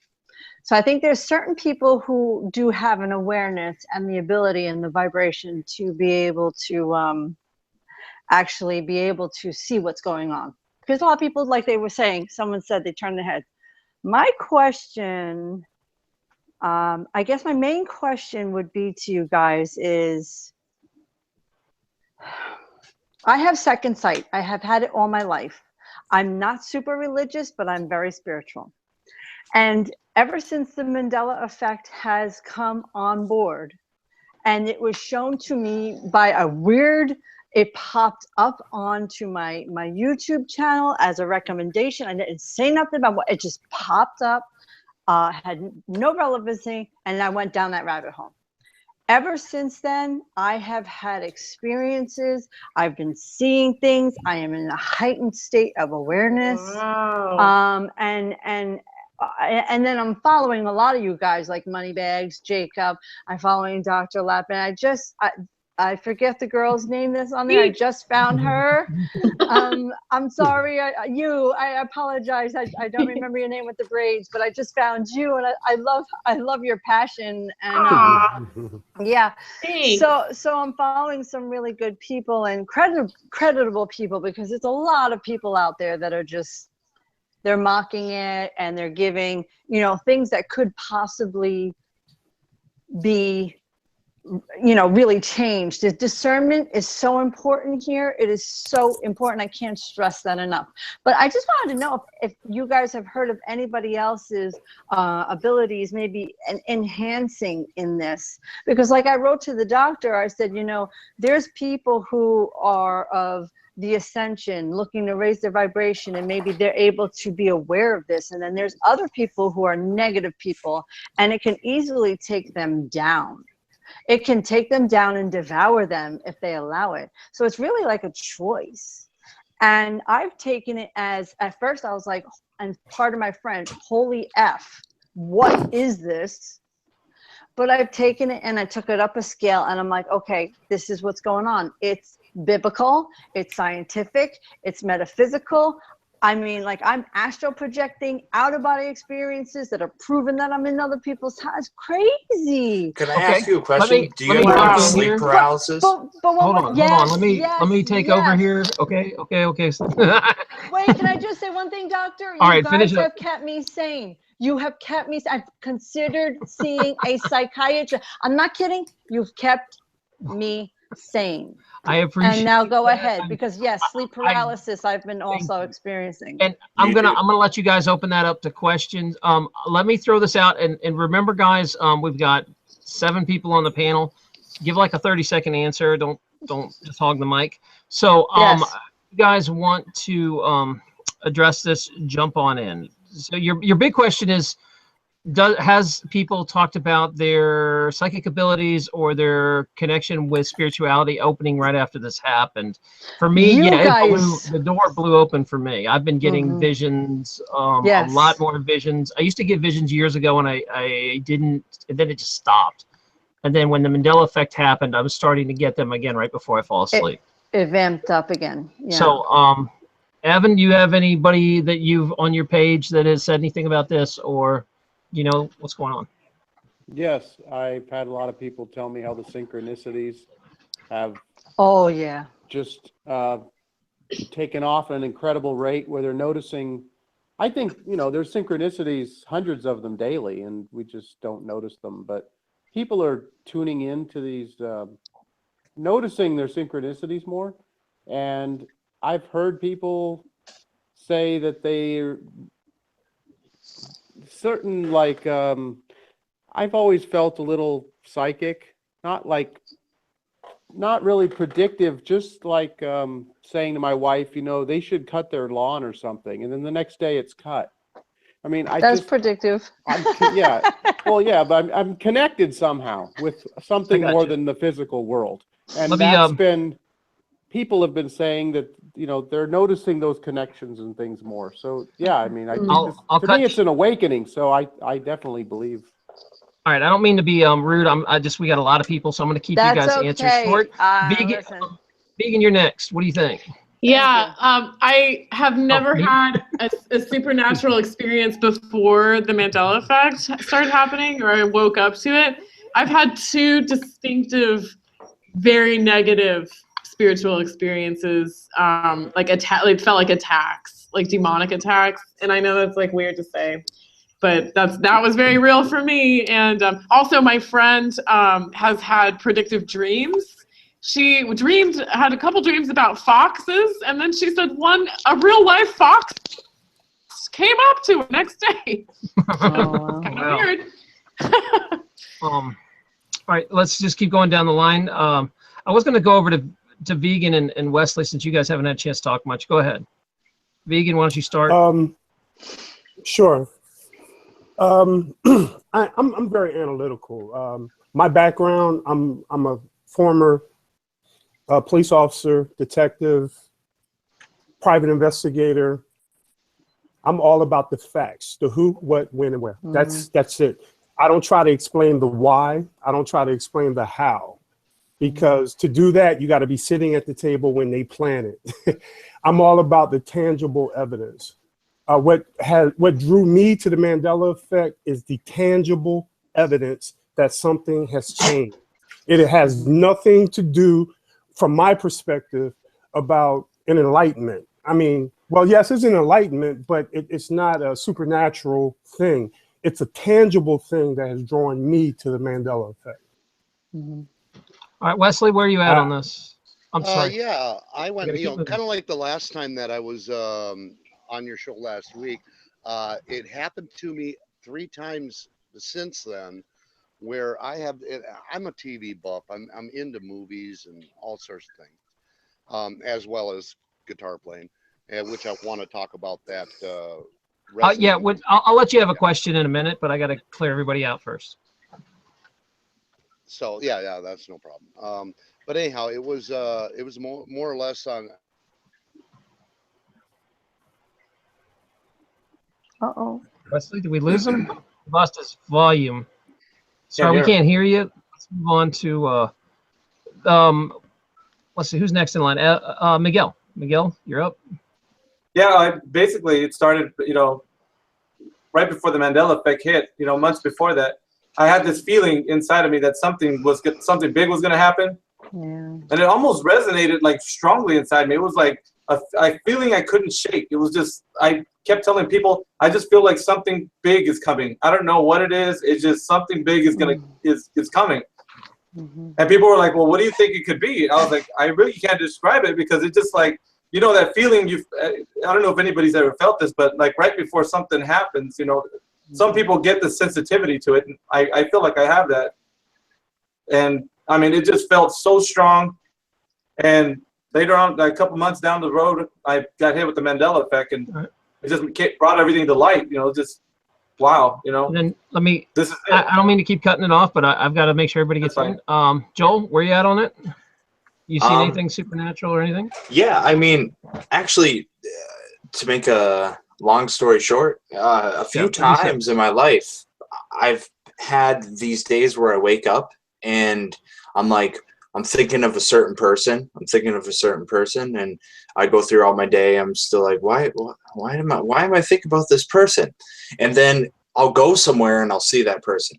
Speaker 9: So I think there's certain people who do have an awareness and the ability and the vibration to be able to actually be able to see what's going on. Because a lot of people, like they were saying, someone said they turned their head. My question, I guess my main question would be to you guys is, I have second sight. I have had it all my life. I'm not super religious, but I'm very spiritual. And ever since the Mandela Effect has come on board, and it was shown to me by a weird, it popped up onto my YouTube channel as a recommendation. I didn't say nothing about what, it just popped up, had no relevancy, and I went down that rabbit hole. Ever since then, I have had experiences. I've been seeing things. I am in a heightened state of awareness.
Speaker 3: Wow.
Speaker 9: And then I'm following a lot of you guys like Moneybags, Jacob. I'm following Dr. Lappin. I forget the girl's name that's on there. I just found her. I'm sorry, I apologize. I don't remember your name with the braids, but I just found you, and I love your passion. And yeah,
Speaker 3: Thanks.
Speaker 9: so I'm following some really good people and creditable people, because there's a lot of people out there that are just, they're mocking it, and they're giving, you know, things that could possibly be, you know, really changed. The discernment is so important here. It is so important. I can't stress that enough. But I just wanted to know if you guys have heard of anybody else's abilities maybe enhancing in this. Because like I wrote to the doctor, I said, you know, there's people who are of the ascension, looking to raise their vibration, and maybe they're able to be aware of this. And then there's other people who are negative people, and it can easily take them down. It can take them down and devour them if they allow it. So it's really like a choice. And I've taken it as, at first I was like, and part of my friend, holy F, what is this? But I've taken it and I took it up a scale, and I'm like, okay, this is what's going on. It's biblical, it's scientific, it's metaphysical. I mean, like, I'm astral projecting out-of-body experiences that are proven that I'm in other people's time. Crazy.
Speaker 8: Can I ask you a question? Do you
Speaker 1: let me
Speaker 8: ever
Speaker 1: jump
Speaker 8: have
Speaker 1: in
Speaker 8: sleep
Speaker 1: here.
Speaker 8: paralysis?
Speaker 1: Hold on. Let me take over here. Okay.
Speaker 9: Wait, can I just say one thing, doctor?
Speaker 1: All
Speaker 9: You
Speaker 1: right,
Speaker 9: guys
Speaker 1: finish
Speaker 9: have
Speaker 1: up.
Speaker 9: kept me sane. You have kept me, I've considered seeing a psychiatrist. I'm not kidding. You've kept me sane.
Speaker 1: I appreciate.
Speaker 9: And now go ahead, because yes, sleep paralysis I've been also experiencing.
Speaker 1: And I'm gonna let you guys open that up to questions. Let me throw this out, and remember, guys, we've got 7 people on the panel. Give like a 30-second answer. Don't just hog the mic. So
Speaker 9: Yes.
Speaker 1: you guys want to address this, jump on in. So your big question is, has people talked about their psychic abilities or their connection with spirituality opening right after this happened? For me, the door blew open for me. I've been getting visions, a lot more visions. I used to get visions years ago, and I didn't, and then it just stopped. And then when the Mandela Effect happened, I was starting to get them again right before I fall asleep.
Speaker 9: It vamped up again. Yeah.
Speaker 1: So, Evan, do you have anybody that you've on your page that has said anything about this, or you know what's going on?
Speaker 5: Yes, I've had a lot of people tell me how the synchronicities have just taken off at an incredible rate, where they're noticing. I think, you know, there's synchronicities, hundreds of them daily, and we just don't notice them. But people are tuning in to these, noticing their synchronicities more. And I've heard people say that they're certain, like, I've always felt a little psychic, not really predictive, just like saying to my wife, you know, they should cut their lawn or something, and then the next day it's cut. I mean,
Speaker 9: that's predictive.
Speaker 5: Yeah, well, yeah, but I'm connected somehow with something more than the physical world, and that's been people have been saying that, you know, they're noticing those connections and things more. So yeah, I mean, I think to me it's an awakening. So I definitely believe.
Speaker 1: All right, I don't mean to be rude. We got a lot of people, so I'm going to keep you guys' answers short. Vegan, you're next. What do you think?
Speaker 3: Yeah, I have never had a supernatural experience before the Mandela Effect started happening, or I woke up to it. I've had two distinctive, very negative spiritual experiences. It felt like attacks, like demonic attacks. And I know that's like weird to say, but that was very real for me. And also, my friend has had predictive dreams. She had a couple dreams about foxes, and then she said a real life fox came up to her next day. Kind of weird.
Speaker 1: All right, let's just keep going down the line. I was going to go over to Vegan and Wesley, since you guys haven't had a chance to talk much. Go ahead. Vegan, why don't you start?
Speaker 7: Sure. I'm very analytical. My background, I'm a former police officer, detective, private investigator. I'm all about the facts, the who, what, when, and where. That's it. I don't try to explain the why. I don't try to explain the how, because to do that, you got to be sitting at the table when they plan it. I'm all about the tangible evidence. What drew me to the Mandela Effect is the tangible evidence that something has changed. It has nothing to do, from my perspective, about an enlightenment. I mean, well, yes, it's an enlightenment, but it's not a supernatural thing. It's a tangible thing that has drawn me to the Mandela Effect.
Speaker 1: All right, Wesley, where are you at on this? I'm sorry.
Speaker 10: Yeah, I went, kind of like the last time that I was on your show last week. It happened to me 3 times since then, where I'm a TV buff. I'm into movies and all sorts of things, as well as guitar playing, which I want to talk about that.
Speaker 1: Yeah, I'll let you have a question in a minute, but I got to clear everybody out first.
Speaker 10: So yeah, that's no problem. But anyhow, it was more or less on.
Speaker 1: Wesley, did we lose him? We lost his volume. Sorry, we can't hear you. Let's move on to let's see, who's next in line? Miguel. Miguel, you're up.
Speaker 4: Yeah, basically it started, right before the Mandela Effect hit. Months before that, I had this feeling inside of me that something big was going to happen. Yeah. And it almost resonated like strongly inside me. It was like a feeling I couldn't shake. It was just, I kept telling people, I just feel like something big is coming. I don't know what it is. It's just something big is coming. And people were like, well, what do you think it could be? I was like, I really can't describe it, because it's just like, that feeling I don't know if anybody's ever felt this, but like right before something happens, some people get the sensitivity to it. And I feel like I have that. And I mean, it just felt so strong. And later on, a couple months down the road, I got hit with the Mandela Effect, and it just brought everything to light, just wow, And
Speaker 1: then this is it. I don't mean to keep cutting it off, but I've got to make sure everybody gets in. Joel, where you at on it? You seen anything supernatural or anything?
Speaker 8: Yeah, I mean, actually, to make a long story short, a few times in my life, I've had these days where I wake up and I'm like, I'm thinking of a certain person. And I go through all my day. I'm still like, why am I thinking about this person? And then I'll go somewhere and I'll see that person.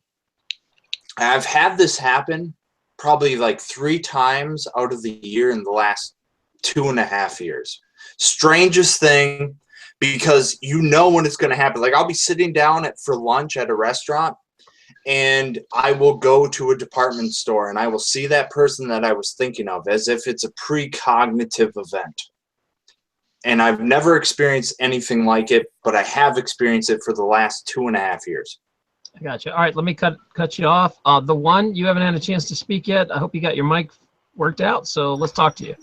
Speaker 8: I've had this happen probably like 3 times out of the year in the last 2.5 years. Strangest thing, because when it's going to happen. Like I'll be sitting down for lunch at a restaurant, and I will go to a department store and I will see that person that I was thinking of, as if it's a precognitive event. And I've never experienced anything like it, but I have experienced it for the last 2.5 years.
Speaker 1: I got you. All right, let me cut you off. The one, you haven't had a chance to speak yet. I hope you got your mic worked out, so let's talk to you.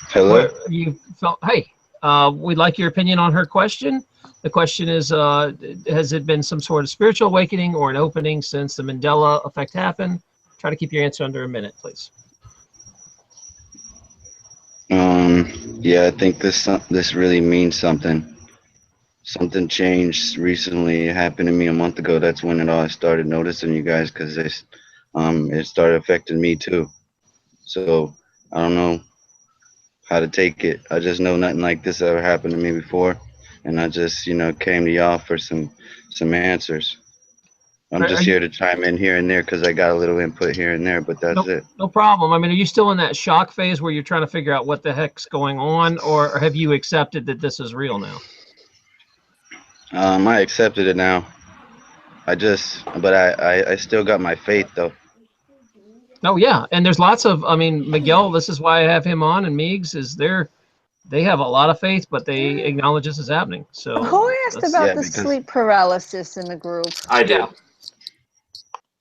Speaker 6: Hello.
Speaker 1: Hey, we'd like your opinion on her question. The question is, has it been some sort of spiritual awakening or an opening since the Mandela Effect happened? Try to keep your answer under a minute, please.
Speaker 6: Yeah, I think this really means something. Something changed recently. It happened to me a month ago. That's when it all started noticing you guys, because it started affecting me too. So I don't know how to take it. I just know nothing like this ever happened to me before, and I just came to y'all for some answers. I'm
Speaker 1: Are
Speaker 6: just
Speaker 1: you
Speaker 6: here to chime in here and there because I got a little input here and there, but that's
Speaker 1: no,
Speaker 6: it.
Speaker 1: no problem. I mean, are you still in that shock phase where you're trying to figure out what the heck's going on, or have you accepted that this is real now?
Speaker 6: I accepted it now. But I still got my faith though.
Speaker 1: Oh yeah, and there's lots of. I mean, Miguel. This is why I have him on, and Meegs is there. They have a lot of faith, but they acknowledge this is happening. So
Speaker 9: Who asked
Speaker 1: that's,
Speaker 9: about
Speaker 6: Yeah,
Speaker 9: the
Speaker 6: because
Speaker 9: sleep paralysis in the group?
Speaker 8: I did.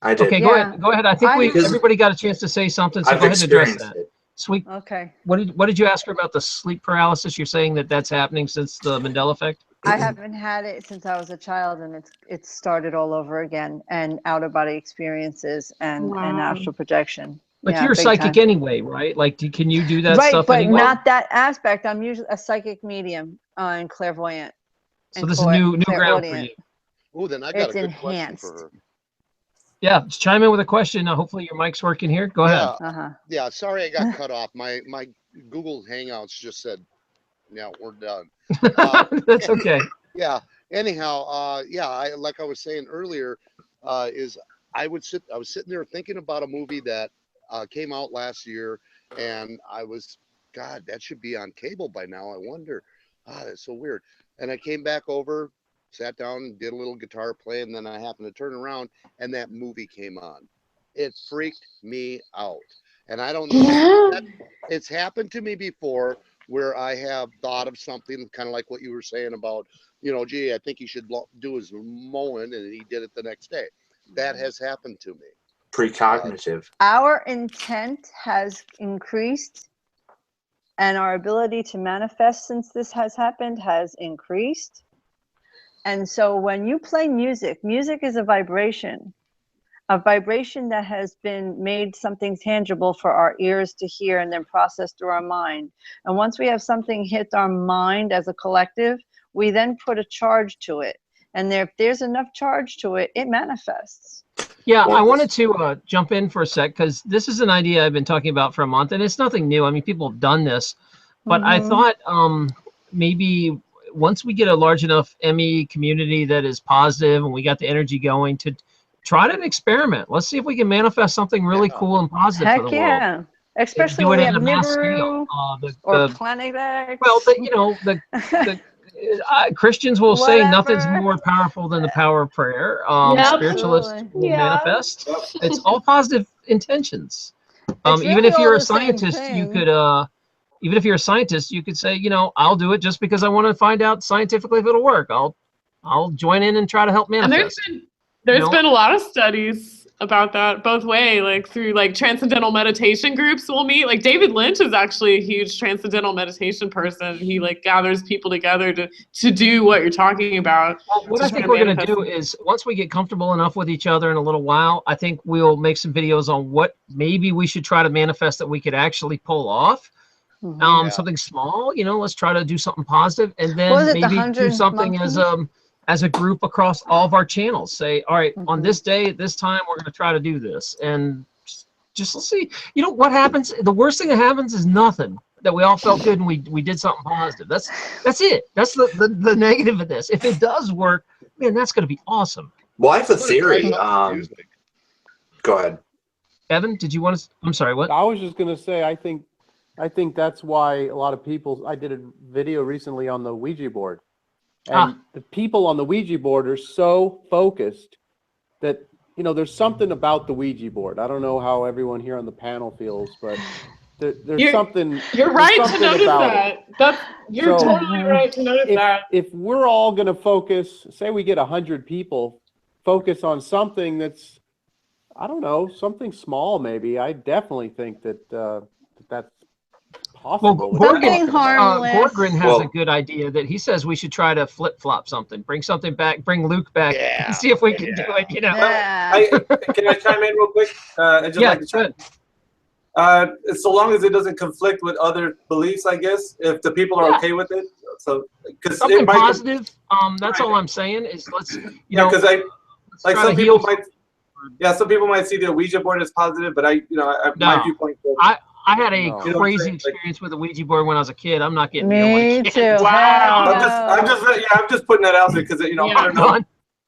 Speaker 8: I did.
Speaker 1: okay. Go
Speaker 9: Yeah,
Speaker 1: ahead. Go ahead. I think
Speaker 8: Because
Speaker 1: everybody got a chance to say something. So
Speaker 8: I've
Speaker 1: go ahead and address
Speaker 8: experienced
Speaker 1: that.
Speaker 8: it.
Speaker 1: Sweet.
Speaker 9: Okay.
Speaker 1: What did you ask her about the sleep paralysis? You're saying that that's happening since the Mandela Effect?
Speaker 9: I haven't had it since I was a child, and it's started all over again, and out of body experiences and
Speaker 3: Wow.
Speaker 9: astral projection.
Speaker 1: But
Speaker 9: Yeah,
Speaker 1: you're
Speaker 9: big
Speaker 1: psychic
Speaker 9: time.
Speaker 1: anyway, right? Like, can you do that
Speaker 9: Right,
Speaker 1: stuff
Speaker 9: but
Speaker 1: anyway?
Speaker 9: not that aspect. I'm usually a psychic medium and clairvoyant
Speaker 1: So
Speaker 9: and
Speaker 1: this is new ground for
Speaker 9: clairaudient.
Speaker 1: you.
Speaker 10: Oh, then I got
Speaker 9: It's
Speaker 10: a good question
Speaker 9: enhanced.
Speaker 10: for her.
Speaker 1: Yeah, just chime in with a question. Hopefully your mic's working here. Go ahead.
Speaker 9: Uh-huh.
Speaker 10: Yeah. Sorry, I got cut off. My Google Hangouts just said, "Yeah, we're done."
Speaker 1: That's okay.
Speaker 10: Yeah. Anyhow, yeah. Like I was saying earlier, is I was sitting there thinking about a movie that came out last year, and God, that should be on cable by now. I wonder. That's so weird. And I came back over, sat down, and did a little guitar play, and then I happened to turn around, and that movie came on. It freaked me out, and I don't know. It's happened to me before where I have thought of something kind of like what you were saying about, gee, I think he should do his mowing, and he did it the next day. That has happened to me.
Speaker 8: Precognitive.
Speaker 9: Our intent has increased, and our ability to manifest since this has happened has increased. And so when you play music, music is a vibration that has been made something tangible for our ears to hear and then process through our mind. And once we have something hit our mind as a collective, we then put a charge to it. And if there's enough charge to it, it manifests.
Speaker 1: Yeah, I wanted to jump in for a sec because this is an idea I've been talking about for a month, and it's nothing new. I mean, people have done this, but I thought maybe once we get a large enough ME community that is positive and we got the energy going to try to experiment. Let's see if we can manifest something really cool and positive for the world.
Speaker 9: Especially
Speaker 1: Do
Speaker 9: when
Speaker 1: it
Speaker 9: we
Speaker 1: at
Speaker 9: have
Speaker 1: a mass scale.
Speaker 9: Nibiru or Planet X.
Speaker 1: Well, the Christians will say nothing's more powerful than the power of prayer. Spiritualists will manifest. It's all positive intentions. Even if you're a scientist, you could even if you're a scientist, you could say, I'll do it just because I want to find out scientifically if it'll work. I'll join in and try to help manifest.
Speaker 3: And there's been a lot of studies about that both way, like through like transcendental meditation groups we'll meet. Like David Lynch is actually a huge transcendental meditation person. He like gathers people together to do what you're talking about.
Speaker 1: Well, what I think we're going to do is once we get comfortable enough with each other in a little while, I think we'll make some videos on what maybe we should try to manifest that we could actually pull off. Something small, let's try to do something positive, and then maybe do something as a group across all of our channels. Say, all right, on this day at this time, we're going to try to do this, and just let's see. What happens? The worst thing that happens is nothing. That we all felt good and we did something positive. That's it. That's the negative of this. If it does work, man, that's going to be awesome.
Speaker 8: Well, I have a theory. Go ahead,
Speaker 1: Evan. Did you want to? I'm sorry. What?
Speaker 5: I was just going to say, I think that's why a lot of people. I did a video recently on the Ouija board. And the people on the Ouija board are so focused that, there's something about the Ouija board. I don't know how everyone here on the panel feels, but there's something.
Speaker 3: You're right to notice that. You're totally right to notice that.
Speaker 5: If we're all going to focus, say we get 100 people, focus on something that's, I don't know, something small maybe. I definitely think that that's possible.
Speaker 1: Well, Gorgrin has a good idea that he says we should try to flip-flop something, bring something back, bring Luke back, and see if we can do it.
Speaker 4: Can I chime in real quick? So long as it doesn't conflict with other beliefs, I guess, if the people are okay with it. So, because
Speaker 1: something positive. That's all I'm saying is let's,
Speaker 4: because like some people might, some people might see the Ouija board as positive, but my viewpoint.
Speaker 1: I had a crazy experience with a Ouija board when I was a kid. I'm not getting
Speaker 9: Me too.
Speaker 3: Wow.
Speaker 4: I'm just putting that out there because I don't know.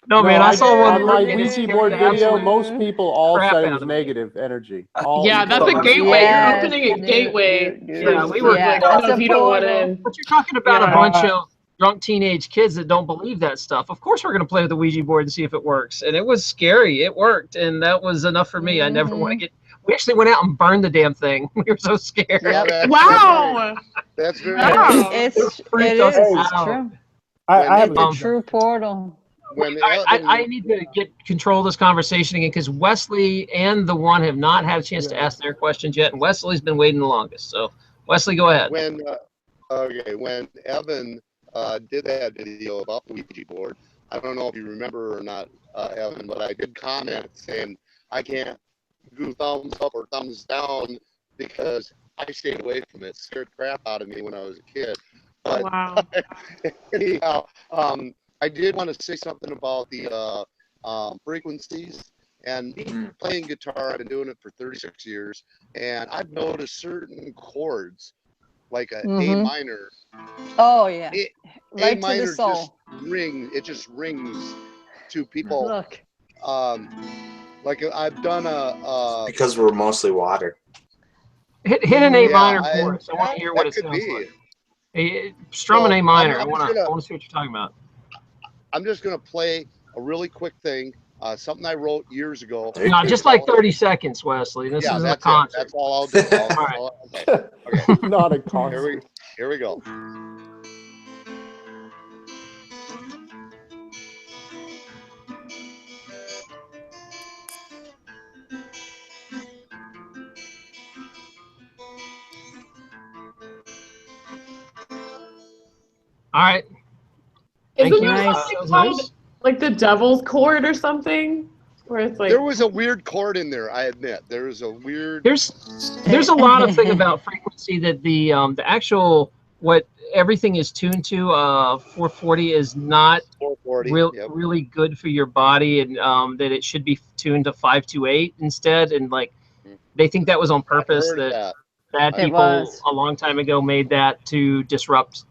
Speaker 1: No, man, I saw one
Speaker 5: on my Ouija board video. Most people all said it was negative energy.
Speaker 3: Yeah, that's a gateway. You're opening a gateway.
Speaker 1: Yeah, we were
Speaker 3: like, if you don't want in.
Speaker 1: But you're talking about a bunch of drunk teenage kids that don't believe that stuff. Of course, we're going to play with the Ouija board and see if it works. And it was scary. It worked, and that was enough for me. I never want to get. We actually went out and burned the damn thing. We were so scared.
Speaker 3: Wow.
Speaker 10: That's very.
Speaker 9: It's true.
Speaker 7: I have
Speaker 9: a true portal.
Speaker 1: I need to get control of this conversation again because Wesley and the one have not had a chance to ask their questions yet, and Wesley's been waiting the longest. So, Wesley, go ahead.
Speaker 10: When Evan did that video about the Ouija board, I don't know if you remember or not, Evan, but I did comment saying I can't do thumbs up or thumbs down because I stayed away from it. It scared the crap out of me when I was a kid. But anyhow, I did want to say something about the frequencies. And playing guitar, I've been doing it for 36 years, and I've noticed certain chords, like a minor.
Speaker 9: Oh yeah,
Speaker 10: right A minor to the soul. It just rings to people.
Speaker 9: Look.
Speaker 10: Like I've done
Speaker 8: because we're mostly water.
Speaker 1: Hit an A minor for us. I want to hear what it sounds like. Hey, strum an A minor. I want to see what you're talking about.
Speaker 10: I'm just gonna play a really quick thing. Something I wrote years ago.
Speaker 1: No, just like 30 seconds, Wesley. This isn't a concert.
Speaker 10: That's all I'll do. All right. Okay.
Speaker 5: Not a concert.
Speaker 10: Here we go.
Speaker 1: All right.
Speaker 3: Isn't there something called like the devil's chord or something? Where it's like
Speaker 10: there was a weird chord in there, I admit. There was a weird
Speaker 1: There's a lot of thing about frequency that the actual what everything is tuned to 440 is not
Speaker 10: 440,
Speaker 1: really good for your body, and that it should be tuned to 528 instead, and like they think that was on purpose. That bad people a long time ago made that to disrupt,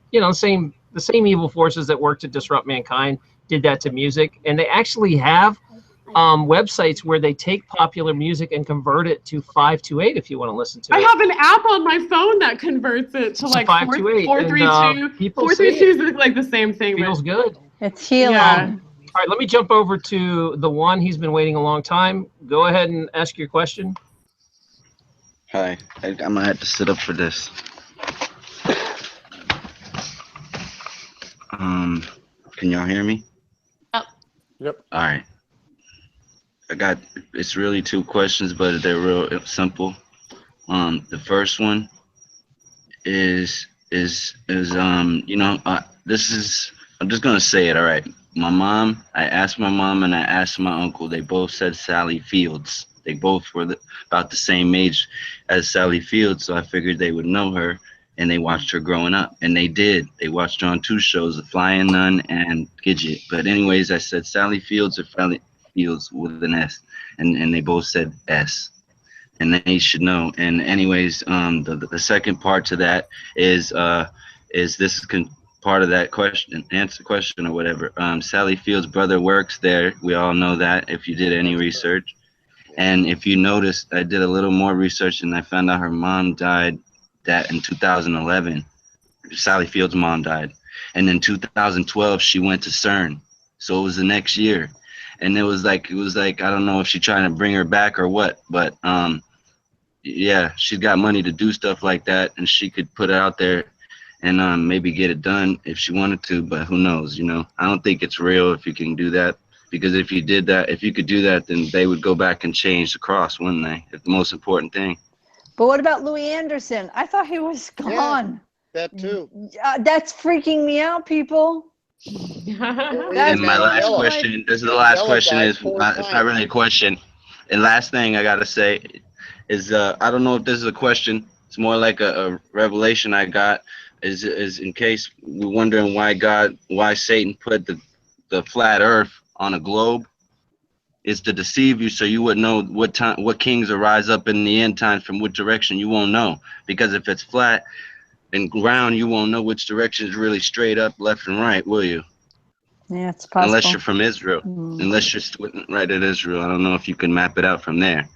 Speaker 1: the same evil forces that work to disrupt mankind did that to music. And they actually have websites where they take popular music and convert it to 528 if you want to listen to it.
Speaker 3: I have an app on my phone that converts it to like
Speaker 1: 528.
Speaker 3: 432. 432 is like the same thing.
Speaker 1: Feels good.
Speaker 9: It's healing.
Speaker 3: Yeah.
Speaker 1: All right, let me jump over to the one. He's been waiting a long time. Go ahead and ask your question.
Speaker 6: Hi, I'm gonna have to sit up for this. Can y'all hear me?
Speaker 5: Yep.
Speaker 6: All right. It's really two questions, but they're real simple. The first one is I'm just gonna say it. All right. I asked my mom and I asked my uncle. They both said Sally Fields. They both were about the same age as Sally Fields, so I figured they would know her, and they watched her growing up, and they did. They watched her on two shows, The Flying Nun and Gidget. But anyways, I said Sally Fields or Sally Fields with an S, and they both said S, and they should know. And anyways, the second part to that is this part of that question or whatever. Sally Fields' brother works there. We all know that if you did any research. And if you notice, I did a little more research and I found out her mom died in 2011. Sally Fields' mom died. And in 2012, she went to CERN. So it was the next year. And it was like, I don't know if she's trying to bring her back or what, but yeah, she's got money to do stuff like that, and she could put it out there and maybe get it done if she wanted to, but who knows, I don't think it's real if you can do that. Because if you could do that, then they would go back and change the cross, wouldn't they? It's the most important thing.
Speaker 9: But what about Louis Anderson? I thought he was gone.
Speaker 10: Yeah, that too.
Speaker 9: That's freaking me out, people.
Speaker 6: And my last question, this is the last question, it's not really a question. And last thing I gotta say is I don't know if this is a question. It's more like a revelation I got. Is in case we're wondering why Satan put the flat Earth on a globe, is to deceive you so you would know what kings will rise up in the end times from what direction. You won't know, because if it's flat and ground, you won't know which direction is really straight up, left and right, will you?
Speaker 9: Yeah, it's possible.
Speaker 6: Unless you're from Israel. Unless you're splitting right at Israel. I don't know if you can map it out from there.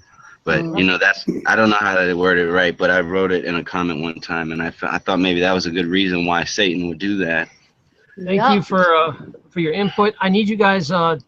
Speaker 6: But, you know, I don't know how to word it right, but I wrote it in a comment one time, and I thought maybe that was a good reason why Satan would do that.
Speaker 1: Thank you for your input. I need you guys, I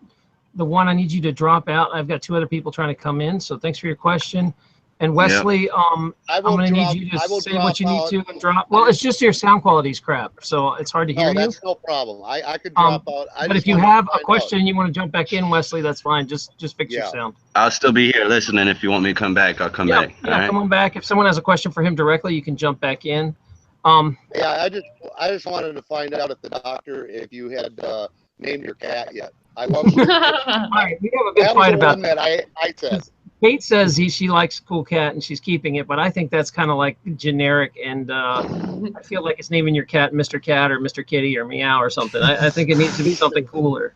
Speaker 1: need you to drop out. I've got 2 other people trying to come in, so thanks for your question. And Wesley, I'm going to need you to say what you need to and drop. Well, it's just your sound quality's crap, so it's hard to hear you.
Speaker 10: That's no problem. I could drop out.
Speaker 1: But if you have a question and you want to jump back in, Wesley, that's fine. Just fix your sound.
Speaker 6: I'll still be here listening. If you want me to come back, I'll come back.
Speaker 1: Yeah,
Speaker 6: right?
Speaker 1: Come on back. If someone has a question for him directly, you can jump back in.
Speaker 10: I just wanted to find out if the doctor, if you had named your cat yet. I love
Speaker 1: All right, we have a big fight about that.
Speaker 10: I said.
Speaker 1: Kate says she likes Cool Cat and she's keeping it, but I think that's kind of like generic, and I feel like it's naming your cat Mr. Cat or Mr. Kitty or Meow or something. I think it needs to be something cooler.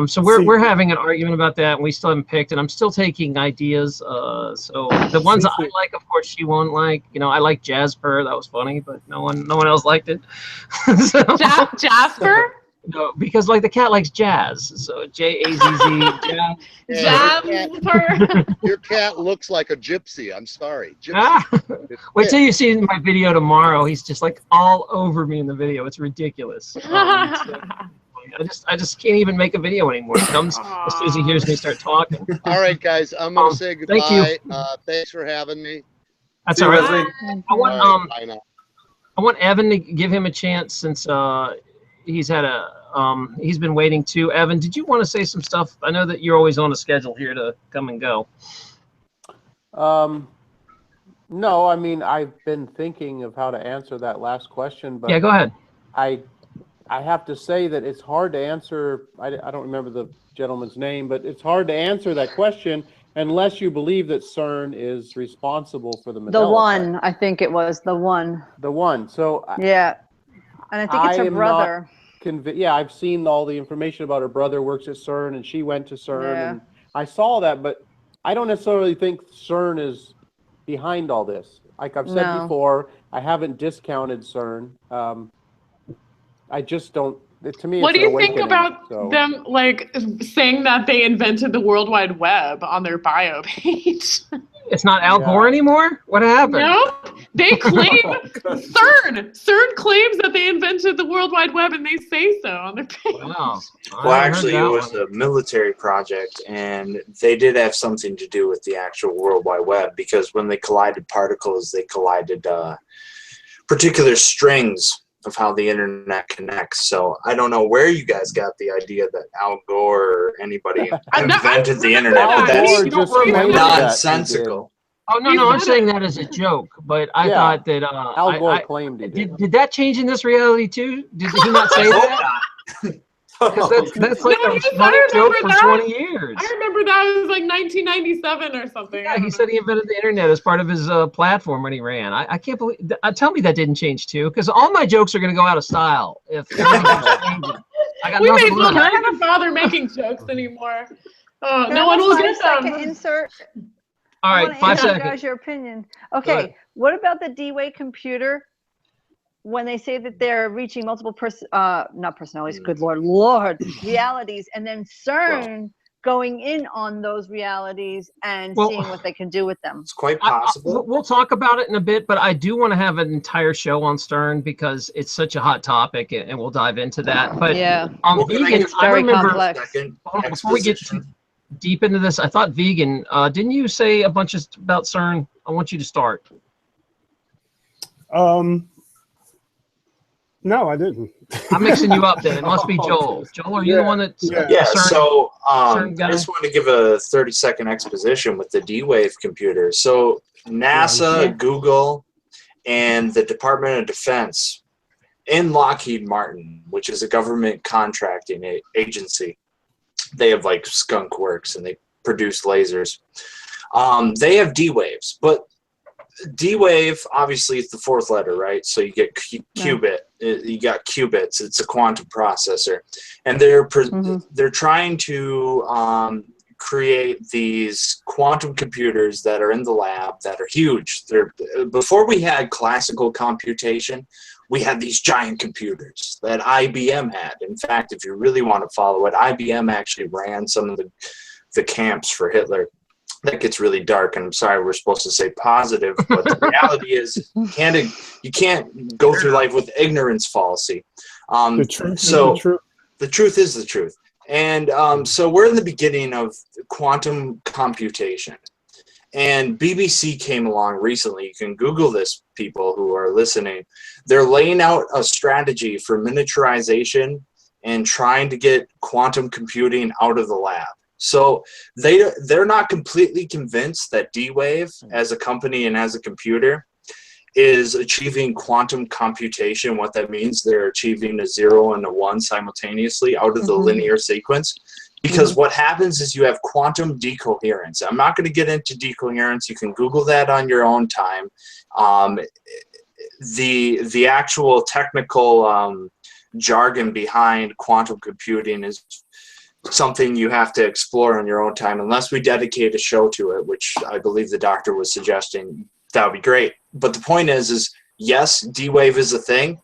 Speaker 1: So we're having an argument about that, and we still haven't picked, and I'm still taking ideas. So the ones I like, of course, she won't like. You know, I like Jasper. That was funny, but no one else liked it. So,
Speaker 3: Jasper?
Speaker 1: No, because like the cat likes jazz, so Jazz, jazz.
Speaker 3: Jasper.
Speaker 10: Your cat looks like a gypsy. I'm sorry. Gypsy.
Speaker 1: Wait till you see my video tomorrow. He's just like all over me in the video. It's ridiculous. I just can't even make a video anymore. It comes as soon as he hears me start talking.
Speaker 10: All right, guys, I'm gonna say goodbye.
Speaker 1: Thank you.
Speaker 10: Thanks for having me.
Speaker 1: That's all right. I want Evan to give him a chance, since he's been waiting too. Evan, did you want to say some stuff? I know that you're always on a schedule here to come and go.
Speaker 5: No, I mean, I've been thinking of how to answer that last question, but
Speaker 1: yeah, go ahead.
Speaker 5: I have to say that it's hard to answer. I don't remember the gentleman's name, but it's hard to answer that question unless you believe that CERN is responsible for the Mandela
Speaker 9: The one,
Speaker 5: effect.
Speaker 9: I think it was the one.
Speaker 5: The one. So
Speaker 9: yeah, and I think it's her brother.
Speaker 5: Yeah, I've seen all the information about her brother works at CERN, and she went to CERN, and I saw that, but I don't necessarily think CERN is behind all this. Like I've said before, I haven't discounted CERN. I just don't. To me,
Speaker 3: what do you think about them like saying that they invented the World Wide Web on their bio page?
Speaker 1: It's not Al Gore anymore? What happened?
Speaker 3: No, they claim CERN claims that they invented the World Wide Web, and they say so on their page.
Speaker 1: Wow.
Speaker 8: Well, actually, it was a military project, and they did have something to do with the actual World Wide Web, because when they collided particles, they collided particular strings of how the internet connects. So I don't know where you guys got the idea that Al Gore or anybody invented the internet, but that's nonsensical.
Speaker 1: Oh, no, I'm saying that as a joke, but I thought that
Speaker 5: Al Gore claimed he did.
Speaker 1: Did that change in this reality too? Did he not say that? Because that's like a funny joke for 20 years.
Speaker 3: I remember that was like 1997 or something.
Speaker 1: Yeah, he said he invented the internet as part of his platform when he ran. I can't believe. Tell me that didn't change too, because all my jokes are going to go out of style if everything changes. I got nothing to learn.
Speaker 3: I don't bother making jokes anymore. No one will get them.
Speaker 9: Insert.
Speaker 1: All right, 5 seconds.
Speaker 9: Guys, your opinion. Okay, what about the D-Way computer? When they say that they're reaching multiple not personalities, good Lord, realities, and then CERN going in on those realities and seeing what they can do with them.
Speaker 8: It's quite possible.
Speaker 1: We'll talk about it in a bit, but I do want to have an entire show on CERN because it's such a hot topic, and we'll dive into that. But Vegan, I remember, before we get deep into this, I thought Vegan, didn't you say a bunch about CERN? I want you to start.
Speaker 7: No, I didn't.
Speaker 1: I'm mixing you up then. It must be Joel. Joel, are you the one that's
Speaker 8: so I just want to give a 30-second exposition with the D-Wave computer. So NASA, Google, and the Department of Defense and Lockheed Martin, which is a government contracting agency, they have like skunk works and they produce lasers. They have D waves, but D wave obviously is the fourth letter, right? So you get qubit. You got qubits. It's a quantum processor, and they're trying to create these quantum computers that are in the lab that are huge. Before we had classical computation, we had these giant computers that IBM had. In fact, if you really want to follow it, IBM actually ran some of the camps for Hitler. That gets really dark, and I'm sorry, we're supposed to say positive, but the reality is you can't go through life with ignorance fallacy.
Speaker 7: The truth is the truth.
Speaker 8: The truth is the truth. And so we're in the beginning of quantum computation. And BBC came along recently. You can Google this, people who are listening. They're laying out a strategy for miniaturization and trying to get quantum computing out of the lab. So they're not completely convinced that D-Wave as a company and as a computer is achieving quantum computation. What that means, they're achieving a 0 and a 1 simultaneously out of the linear sequence. Because what happens is you have quantum decoherence. I'm not going to get into decoherence. You can Google that on your own time. The actual technical jargon behind quantum computing is something you have to explore on your own time, unless we dedicate a show to it, which I believe the doctor was suggesting. That would be great. But the point is yes, D-Wave is a thing.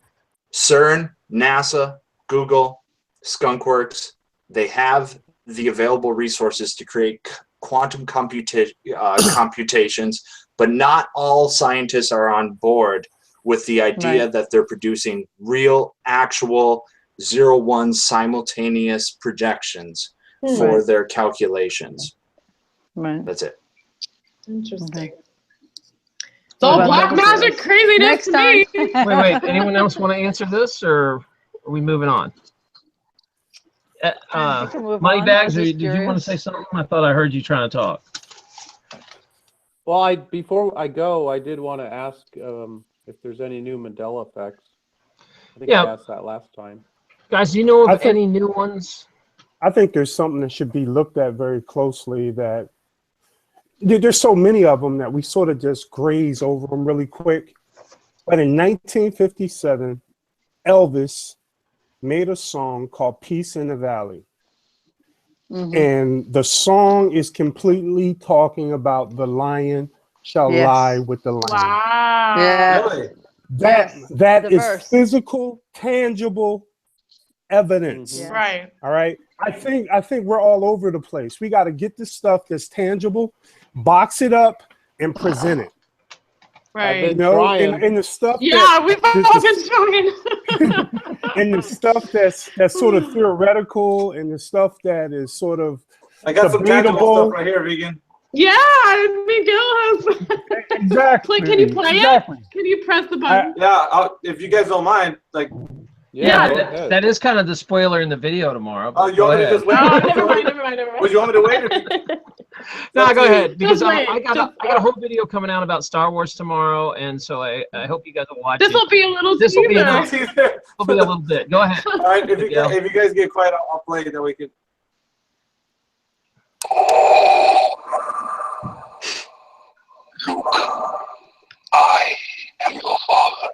Speaker 8: CERN, NASA, Google, Skunkworks, they have the available resources to create quantum computations, but not all scientists are on board with the idea that they're producing real, actual 0-1 simultaneous projections for their calculations. That's it.
Speaker 3: Interesting. It's all black magic craziness to me.
Speaker 1: Wait. Anyone else want to answer this, or are we moving on? Moneybags, did you want to say something? I thought I heard you trying to talk.
Speaker 5: Well, before I go, I did want to ask if there's any new Mandela effects. I think I asked that last time.
Speaker 1: Guys, do you know of any new ones?
Speaker 7: I think there's something that should be looked at very closely. That there's so many of them that we sort of just graze over them really quick. But in 1957, Elvis made a song called Peace in the Valley. And the song is completely talking about the lion shall lie with the lion.
Speaker 3: Wow.
Speaker 9: Yeah.
Speaker 8: Really?
Speaker 7: That is
Speaker 9: verse.
Speaker 7: physical, tangible evidence.
Speaker 3: Right.
Speaker 7: All right. I think we're all over the place. We got to get the stuff that's tangible, box it up, and present it.
Speaker 3: Right.
Speaker 7: You know, and the stuff.
Speaker 3: We've all been trying.
Speaker 7: And the stuff that's sort of theoretical, and the stuff that is sort of
Speaker 4: I got some tangible stuff right here, Vegan.
Speaker 3: Yeah, Miguel has.
Speaker 7: Exactly.
Speaker 3: Can you play it? Can you press the button?
Speaker 4: If you guys don't mind, like.
Speaker 1: Yeah, that is kind of the spoiler in the video tomorrow.
Speaker 4: Oh, you want me to just wait?
Speaker 3: Oh, never mind.
Speaker 4: Would you want me to wait?
Speaker 1: No, go ahead, because I got a whole
Speaker 3: whole
Speaker 1: video coming out about Star Wars tomorrow, and so I hope you guys will watch
Speaker 3: This will be a little
Speaker 1: This will be a
Speaker 3: teaser.
Speaker 1: It'll be a little bit. Go ahead.
Speaker 4: All right, if you guys get quiet, I'll play it, then we can.
Speaker 11: Luke, I am your father.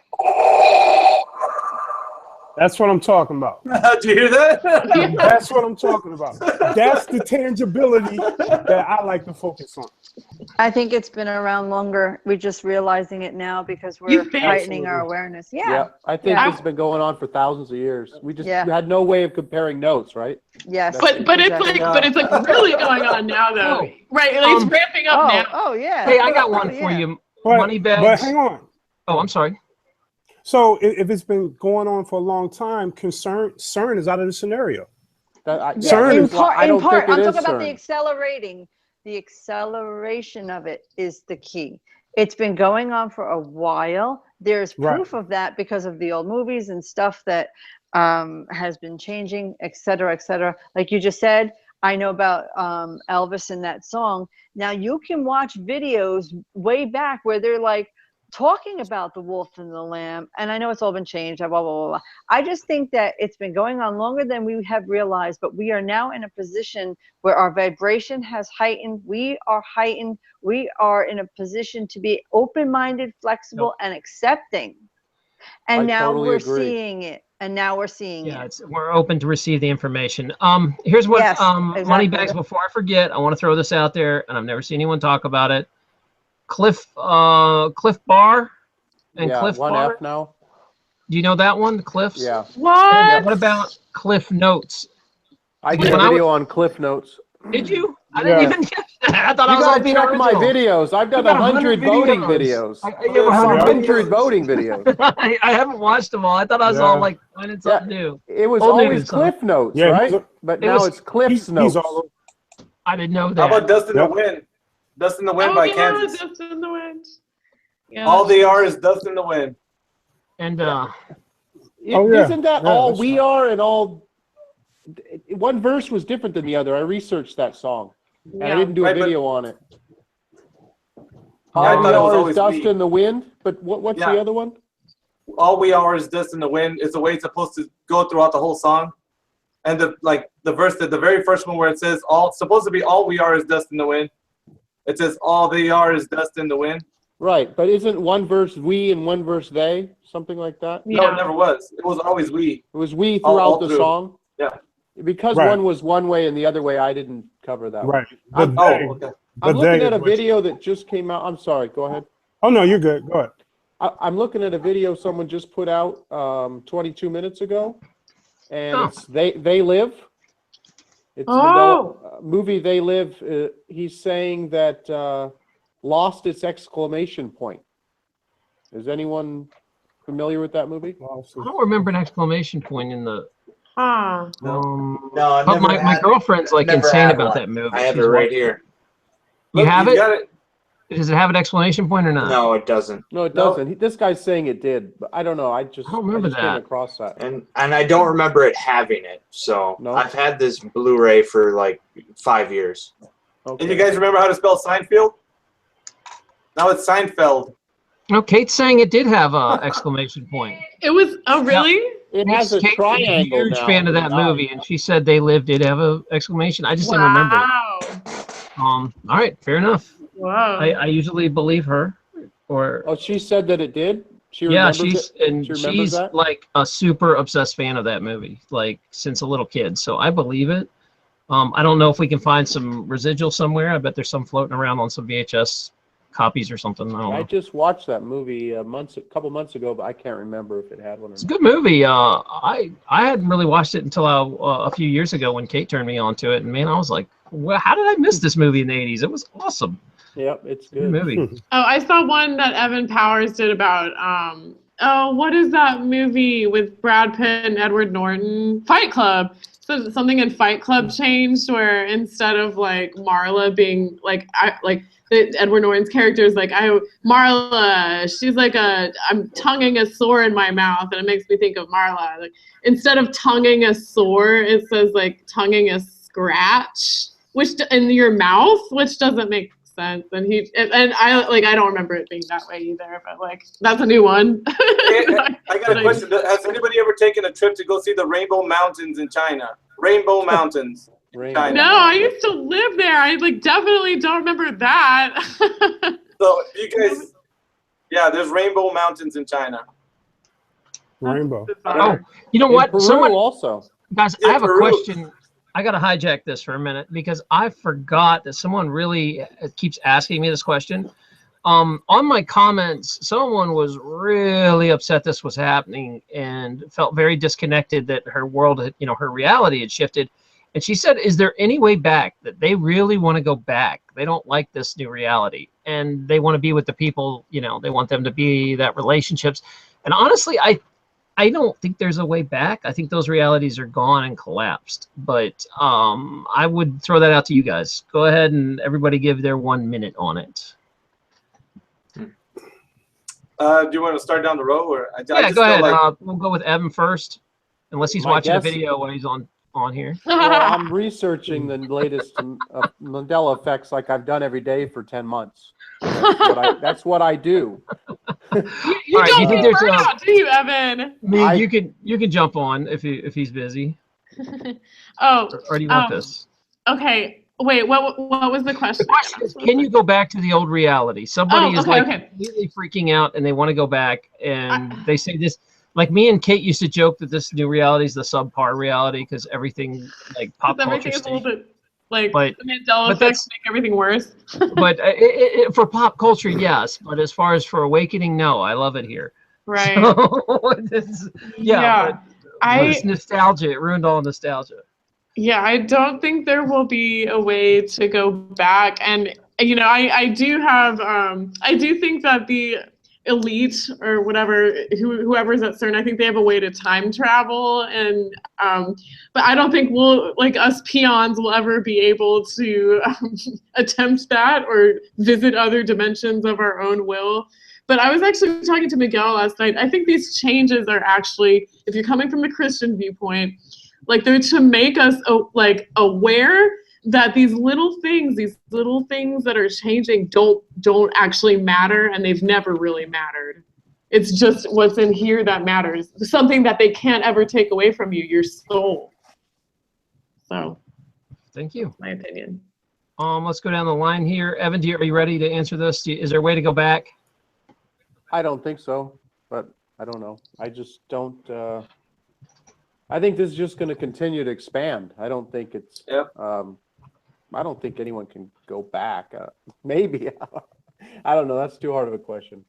Speaker 7: That's what I'm talking about.
Speaker 4: Did you hear that?
Speaker 7: That's what I'm talking about. That's the tangibility that I like to focus on.
Speaker 9: I think it's been around longer. We're just realizing it now because we're heightening our awareness. Yeah.
Speaker 5: I think it's been going on for thousands of years. We just had no way of comparing notes, right?
Speaker 9: Yes.
Speaker 3: But it's like really going on now though. Right. It's ramping up now.
Speaker 9: Oh yeah.
Speaker 1: Hey, I got one for you. Moneybags.
Speaker 7: But hang on.
Speaker 1: Oh, I'm sorry.
Speaker 7: So if it's been going on for a long time, CERN is out of the scenario.
Speaker 9: CERN in part. I'm talking about the accelerating. The acceleration of it is the key. It's been going on for a while. There's proof of that because of the old movies and stuff that has been changing, et cetera, et cetera. Like you just said, I know about Elvis and that song. Now you can watch videos way back where they're like, talking about the wolf and the lamb, and I know it's all been changed, blah, blah, blah, blah. I just think that it's been going on longer than we have realized, but we are now in a position where our vibration has heightened. We are heightened. We are in a position to be open-minded, flexible, and accepting. And
Speaker 5: I
Speaker 9: now
Speaker 5: totally
Speaker 9: we're
Speaker 5: agree.
Speaker 9: seeing it. And now we're seeing
Speaker 1: Yeah,
Speaker 9: it.
Speaker 1: we're open to receive the information. Here's what,
Speaker 9: Yes,
Speaker 1: Moneybags,
Speaker 9: exactly.
Speaker 1: before I forget, I want to throw this out there, and I've never seen anyone talk about it. Cliff Bar and
Speaker 5: Yeah,
Speaker 1: Cliff
Speaker 5: one
Speaker 1: Bar.
Speaker 5: F now.
Speaker 1: Do you know that one, Cliffs?
Speaker 5: Yeah.
Speaker 3: What?
Speaker 1: What about Cliff Notes?
Speaker 5: I did a
Speaker 1: When I
Speaker 5: video on Cliff Notes.
Speaker 1: Did you? I
Speaker 7: Yeah.
Speaker 1: didn't even get that. I thought I
Speaker 5: You
Speaker 1: was
Speaker 5: gotta
Speaker 1: on
Speaker 5: check my
Speaker 1: original.
Speaker 5: videos. I've done
Speaker 1: You got
Speaker 5: 100 voting videos.
Speaker 1: I have 100
Speaker 5: 100
Speaker 1: videos.
Speaker 5: voting videos.
Speaker 1: I haven't watched them all. I thought I was all
Speaker 7: Yeah.
Speaker 1: like finding something new.
Speaker 5: It was
Speaker 1: Old
Speaker 5: always
Speaker 1: news, huh?
Speaker 5: Cliff Notes,
Speaker 7: Yeah,
Speaker 5: right? But now it's Cliff's Notes.
Speaker 7: He's all over.
Speaker 1: I didn't know
Speaker 4: How
Speaker 1: that.
Speaker 4: about Dust in
Speaker 7: Yep.
Speaker 4: the Wind? Dust in the Wind
Speaker 3: Oh,
Speaker 4: by
Speaker 3: yeah,
Speaker 4: Kansas.
Speaker 3: Dust in the Wind. Yeah.
Speaker 4: All they are is Dust in the Wind.
Speaker 1: And
Speaker 7: Oh, yeah.
Speaker 5: Isn't that
Speaker 7: Yeah,
Speaker 5: all
Speaker 7: that's
Speaker 5: we
Speaker 7: right.
Speaker 5: are and all? One verse was different than the other. I researched that song, and I didn't do a
Speaker 4: Right, but-
Speaker 5: video on it.
Speaker 4: I
Speaker 5: All
Speaker 4: thought
Speaker 5: we
Speaker 4: it was
Speaker 5: are is
Speaker 4: always
Speaker 5: dust
Speaker 4: we.
Speaker 5: in the wind. But what's
Speaker 4: Yeah.
Speaker 5: the other one?
Speaker 4: All we are is Dust in the Wind is the way it's supposed to go throughout the whole song. And the verse, the very first one where it says supposed to be all we are is dust in the wind. It says all they are is dust in the wind.
Speaker 5: Right, but isn't one verse we and one verse they? Something like that?
Speaker 4: No, it never was. It was always we.
Speaker 5: It was we
Speaker 4: All
Speaker 5: throughout the
Speaker 4: through.
Speaker 5: song?
Speaker 4: Yeah.
Speaker 5: Because
Speaker 7: Right.
Speaker 5: one was one way and the other way, I didn't cover that one.
Speaker 7: Right.
Speaker 5: I'm,
Speaker 7: The they-
Speaker 4: okay.
Speaker 5: I'm
Speaker 7: the
Speaker 5: looking
Speaker 7: they
Speaker 5: at a
Speaker 7: is what-
Speaker 5: video that just came out. I'm sorry, go ahead.
Speaker 7: Oh, no, you're good. Go ahead.
Speaker 5: I'm looking at a video someone just put out 22 minutes ago, and it's They Live. It's Mandela, movie They Live. He's saying that lost its exclamation point. Is anyone familiar with that movie?
Speaker 1: I don't remember an exclamation point in the.
Speaker 3: Huh.
Speaker 8: No, I
Speaker 1: but
Speaker 8: never
Speaker 1: my
Speaker 8: had-
Speaker 1: girlfriend's like
Speaker 8: never
Speaker 1: insane
Speaker 8: had
Speaker 1: about
Speaker 8: one.
Speaker 1: that movie.
Speaker 8: I have
Speaker 1: She's
Speaker 8: it right
Speaker 1: watched
Speaker 8: here.
Speaker 1: You
Speaker 4: Look,
Speaker 1: have
Speaker 4: you
Speaker 1: it?
Speaker 4: got it.
Speaker 1: Does it have an exclamation point or not?
Speaker 8: No, it doesn't.
Speaker 5: No, it
Speaker 4: No.
Speaker 5: doesn't. This guy's saying it did, but I don't know. I just
Speaker 1: remember
Speaker 5: came
Speaker 1: that.
Speaker 5: across that.
Speaker 8: And I don't remember it having it. So
Speaker 5: No?
Speaker 8: I've had this Blu-ray for like 5 years.
Speaker 5: Okay.
Speaker 4: And you guys remember how to spell Seinfeld? Now it's Seinfeld.
Speaker 1: No, Kate's saying it did have a exclamation point.
Speaker 3: It was. Oh, really?
Speaker 5: It has a
Speaker 1: Kate's
Speaker 5: triangle
Speaker 1: a huge
Speaker 5: now.
Speaker 1: fan of that movie, and she said They Live did have a exclamation. I just didn't remember it.
Speaker 3: Wow.
Speaker 1: All right, fair enough.
Speaker 3: Wow.
Speaker 1: I usually believe her, or
Speaker 5: Oh, she said that it did? She
Speaker 1: yeah,
Speaker 5: remembers it? She remembers
Speaker 1: she's
Speaker 5: that?
Speaker 1: like a super obsessed fan of that movie, like since a little kid. So I believe it. I don't know if we can find some residual somewhere. I bet there's some floating around on some VHS copies or something. I don't
Speaker 5: I
Speaker 1: know.
Speaker 5: just watched that movie a couple months ago, but I can't remember if it had one or
Speaker 1: It's a
Speaker 5: not.
Speaker 1: good movie. I hadn't really watched it until a few years ago when Kate turned me on to it, and man, I was like, well, how did I miss this movie in the '80s? It was awesome.
Speaker 5: Yep, it's
Speaker 1: Good
Speaker 5: good.
Speaker 1: movie.
Speaker 3: Oh, I saw one that Evan Powers did about what is that movie with Brad Pitt and Edward Norton? Fight Club. So something in Fight Club changed where instead of like Marla being Edward Norton's character is like Marla, she's like I'm tonguing a sore in my mouth, and it makes me think of Marla. Like instead of tonguing a sore, it says like tonguing a scratch, which in your mouth, which doesn't make sense. And I don't remember it being that way either, but like that's a new one.
Speaker 4: I got a question. Has anybody ever taken a trip to go see the Rainbow Mountains in China? Rainbow Mountains.
Speaker 5: Rainbow.
Speaker 3: No, I used to live there. I like definitely don't remember that.
Speaker 4: So you guys, yeah, there's Rainbow Mountains in China.
Speaker 7: Rainbow.
Speaker 1: Oh, you know
Speaker 5: In
Speaker 1: what?
Speaker 5: Peru
Speaker 1: Someone,
Speaker 5: also.
Speaker 1: guys,
Speaker 4: Yeah,
Speaker 1: I have a
Speaker 4: Peru.
Speaker 1: question. I got to hijack this for a minute because I forgot that someone really keeps asking me this question. On my comments, someone was really upset this was happening and felt very disconnected that her world, her reality had shifted. And she said, is there any way back, that they really want to go back? They don't like this new reality and they want to be with the people, they want them to be that relationships. And honestly, I don't think there's a way back. I think those realities are gone and collapsed. But I would throw that out to you guys. Go ahead and everybody give their 1 minute on it.
Speaker 4: Do you want to start down the road, or I
Speaker 1: Yeah,
Speaker 4: just
Speaker 1: go
Speaker 4: feel
Speaker 1: ahead.
Speaker 4: like
Speaker 1: We'll go with Evan first, unless he's
Speaker 5: My
Speaker 1: watching a
Speaker 5: guess-
Speaker 1: video while he's on here.
Speaker 5: Well, I'm researching the latest Mandela effects like I've done every day for 10 months. That's what I do.
Speaker 3: You
Speaker 1: All right, do
Speaker 3: don't
Speaker 1: you think
Speaker 3: see
Speaker 1: there's
Speaker 3: burnout, do you, Evan?
Speaker 1: you can jump on if he's busy,
Speaker 3: Oh,
Speaker 1: or do you want this?
Speaker 3: okay. Wait, what was the question?
Speaker 1: The question is, can you go back to the old reality? Somebody is like completely freaking out and they want to go back, and they say this. Like me and Kate used to joke that this new reality is the subpar reality because everything like pop culture.
Speaker 3: Everything is a little bit like
Speaker 1: but
Speaker 3: the Mandela Effect make everything worse.
Speaker 1: But for pop culture, yes. But as far as for awakening, no. I love it here.
Speaker 3: Right.
Speaker 1: So,
Speaker 3: Yeah.
Speaker 1: But it's nostalgia. It ruined all nostalgia.
Speaker 3: Yeah, I don't think there will be a way to go back. And, you know, I do have, I do think that the elite or whatever, whoever's at CERN, I think they have a way to time travel. And, but I don't think we'll, like us peons, will ever be able to attempt that or visit other dimensions of our own will. But I was actually talking to Miguel last night. I think these changes are actually, if you're coming from the Christian viewpoint, like they're to make us like aware that these little things that are changing don't actually matter, and they've never really mattered. It's just what's in here that matters. Something that they can't ever take away from you, your soul. So,
Speaker 1: thank you.
Speaker 3: That's my opinion.
Speaker 1: Let's go down the line here. Evan, are you ready to answer this? Is there a way to go back?
Speaker 5: I don't think so, but I don't know. I just don't. I think this is just going to continue to expand. I don't think it's.
Speaker 4: Yep.
Speaker 5: I don't think anyone can go back. Maybe. I don't know. That's too hard of a question.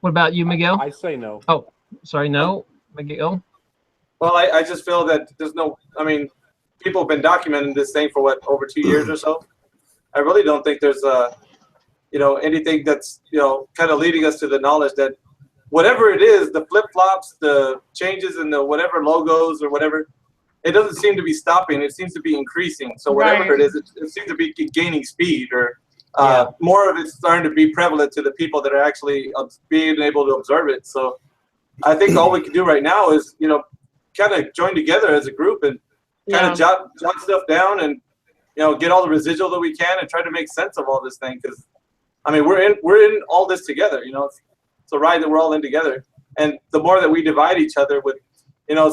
Speaker 1: What about you, Miguel?
Speaker 5: I say no.
Speaker 1: Oh, sorry, no, Miguel.
Speaker 4: Well, I just feel that there's no. I mean, people have been documenting this thing for what, over 2 years or so. I really don't think there's anything that's kind of leading us to the knowledge that whatever it is, the flip-flops, the changes in the whatever logos or whatever, it doesn't seem to be stopping. It seems to be increasing. So whatever it is, it seems to be gaining speed, or more of it's starting to be prevalent to the people that are actually being able to observe it. So I think all we can do right now is, kind of join together as a group and kind of jot stuff down and, get all the residual that we can and try to make sense of all this thing. Because, I mean, we're in all this together, It's a ride that we're all in together. And the more that we divide each other with,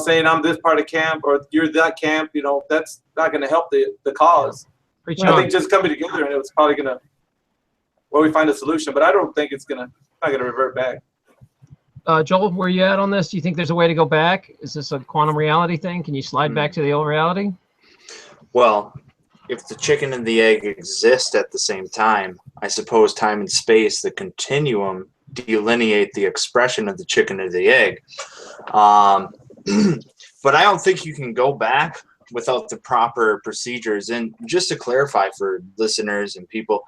Speaker 4: saying I'm this part of camp or you're that camp, that's not going to help the cause. I think just coming together and it was probably going to, where we find a solution. But I don't think it's not going to revert back.
Speaker 1: Joel, where are you at on this? Do you think there's a way to go back? Is this a quantum reality thing? Can you slide back to the old reality?
Speaker 8: Well, if the chicken and the egg exist at the same time, I suppose time and space, the continuum, delineate the expression of the chicken or the egg. But I don't think you can go back without the proper procedures. And just to clarify for listeners and people,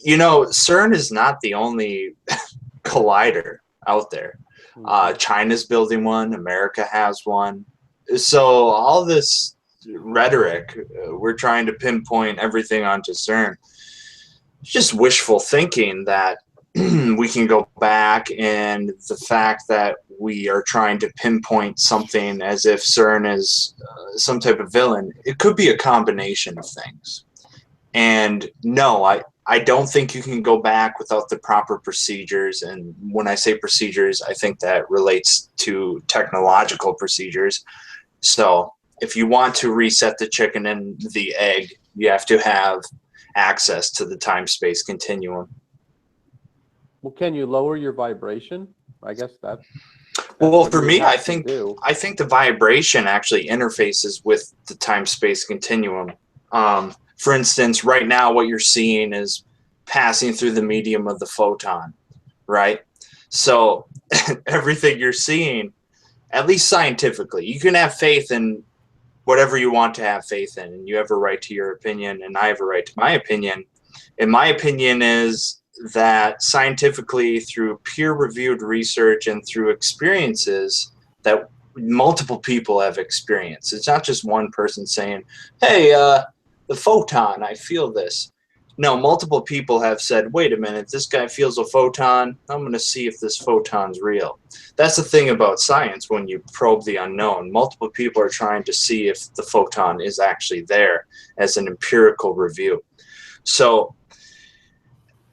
Speaker 8: CERN is not the only collider out there. China's building one, America has one. So all this rhetoric, we're trying to pinpoint everything onto CERN. It's just wishful thinking that we can go back, and the fact that we are trying to pinpoint something as if CERN is some type of villain. It could be a combination of things. And no, I don't think you can go back without the proper procedures. And when I say procedures, I think that relates to technological procedures. So if you want to reset the chicken and the egg, you have to have access to the time-space continuum.
Speaker 5: Well, can you lower your vibration? I guess that's
Speaker 8: well, for me, I think the vibration actually interfaces with the time-space continuum. For instance, right now, what you're seeing is passing through the medium of the photon, right? So everything you're seeing, at least scientifically, you can have faith in whatever you want to have faith in, and you have a right to your opinion, and I have a right to my opinion. And my opinion is that scientifically, through peer-reviewed research and through experiences that multiple people have experienced, it's not just one person saying, hey, the photon, I feel this. No, multiple people have said, wait a minute, this guy feels a photon. I'm going to see if this photon's real. That's the thing about science when you probe the unknown. Multiple people are trying to see if the photon is actually there as an empirical review. So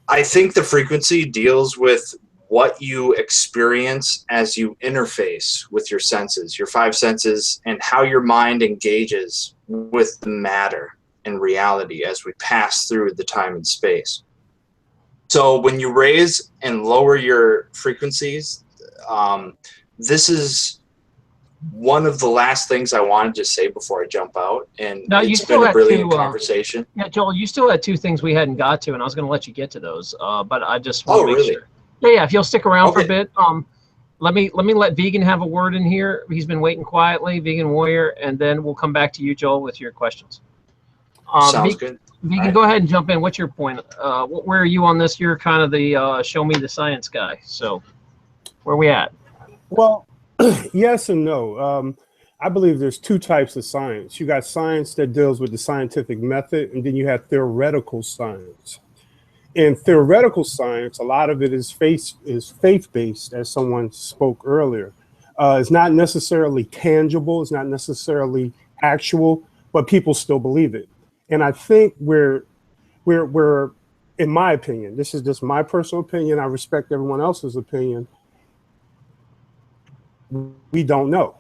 Speaker 8: I think the frequency deals with what you experience as you interface with your senses, your five senses, and how your mind engages with the matter and reality as we pass through the time and space. So when you raise and lower your frequencies, this is one of the last things I wanted to say before I jump out, and
Speaker 1: Now, you
Speaker 8: it's
Speaker 1: still
Speaker 8: been a
Speaker 1: had
Speaker 8: brilliant
Speaker 1: to,
Speaker 8: conversation.
Speaker 1: Yeah, Joel, you still had two things we hadn't got to, and I was going to let you get to those, but I just want to make
Speaker 8: really?
Speaker 1: sure. Yeah, if you'll stick around for a
Speaker 8: Okay.
Speaker 1: bit. Let me let Vegan have a word in here. He's been waiting quietly, Vegan Warrior, and then we'll come back to you, Joel, with your questions.
Speaker 8: Sounds good.
Speaker 1: Vegan, go ahead and jump in. What's your point? Where are you on this? You're kind of the show me the science guy. So where are we at?
Speaker 7: Well, yes and no. I believe there's two types of science. You got science that deals with the scientific method, and then you have theoretical science. In theoretical science, a lot of it is faith-based, as someone spoke earlier. It's not necessarily tangible, it's not necessarily actual, but people still believe it. And I think we're, in my opinion, this is just my personal opinion, I respect everyone else's opinion, we don't know.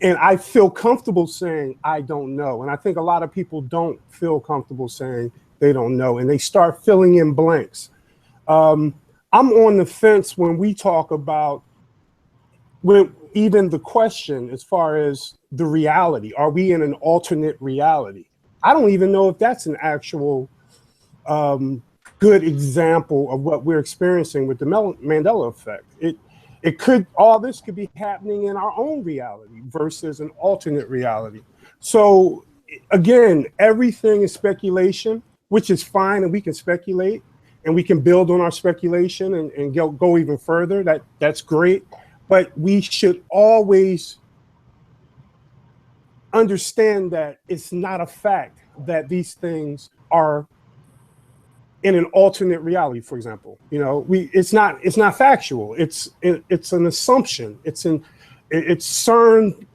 Speaker 7: And I feel comfortable saying I don't know. And I think a lot of people don't feel comfortable saying they don't know, and they start filling in blanks. I'm on the fence when we talk about even the question as far as the reality. Are we in an alternate reality? I don't even know if that's an actual good example of what we're experiencing with the Mandela Effect. It could, all this could be happening in our own reality versus an alternate reality. So again, everything is speculation, which is fine, and we can speculate and we can build on our speculation and go even further. That's great. But we should always understand that it's not a fact that these things are in an alternate reality, for example. You know, it's not factual. It's an assumption. It's CERN.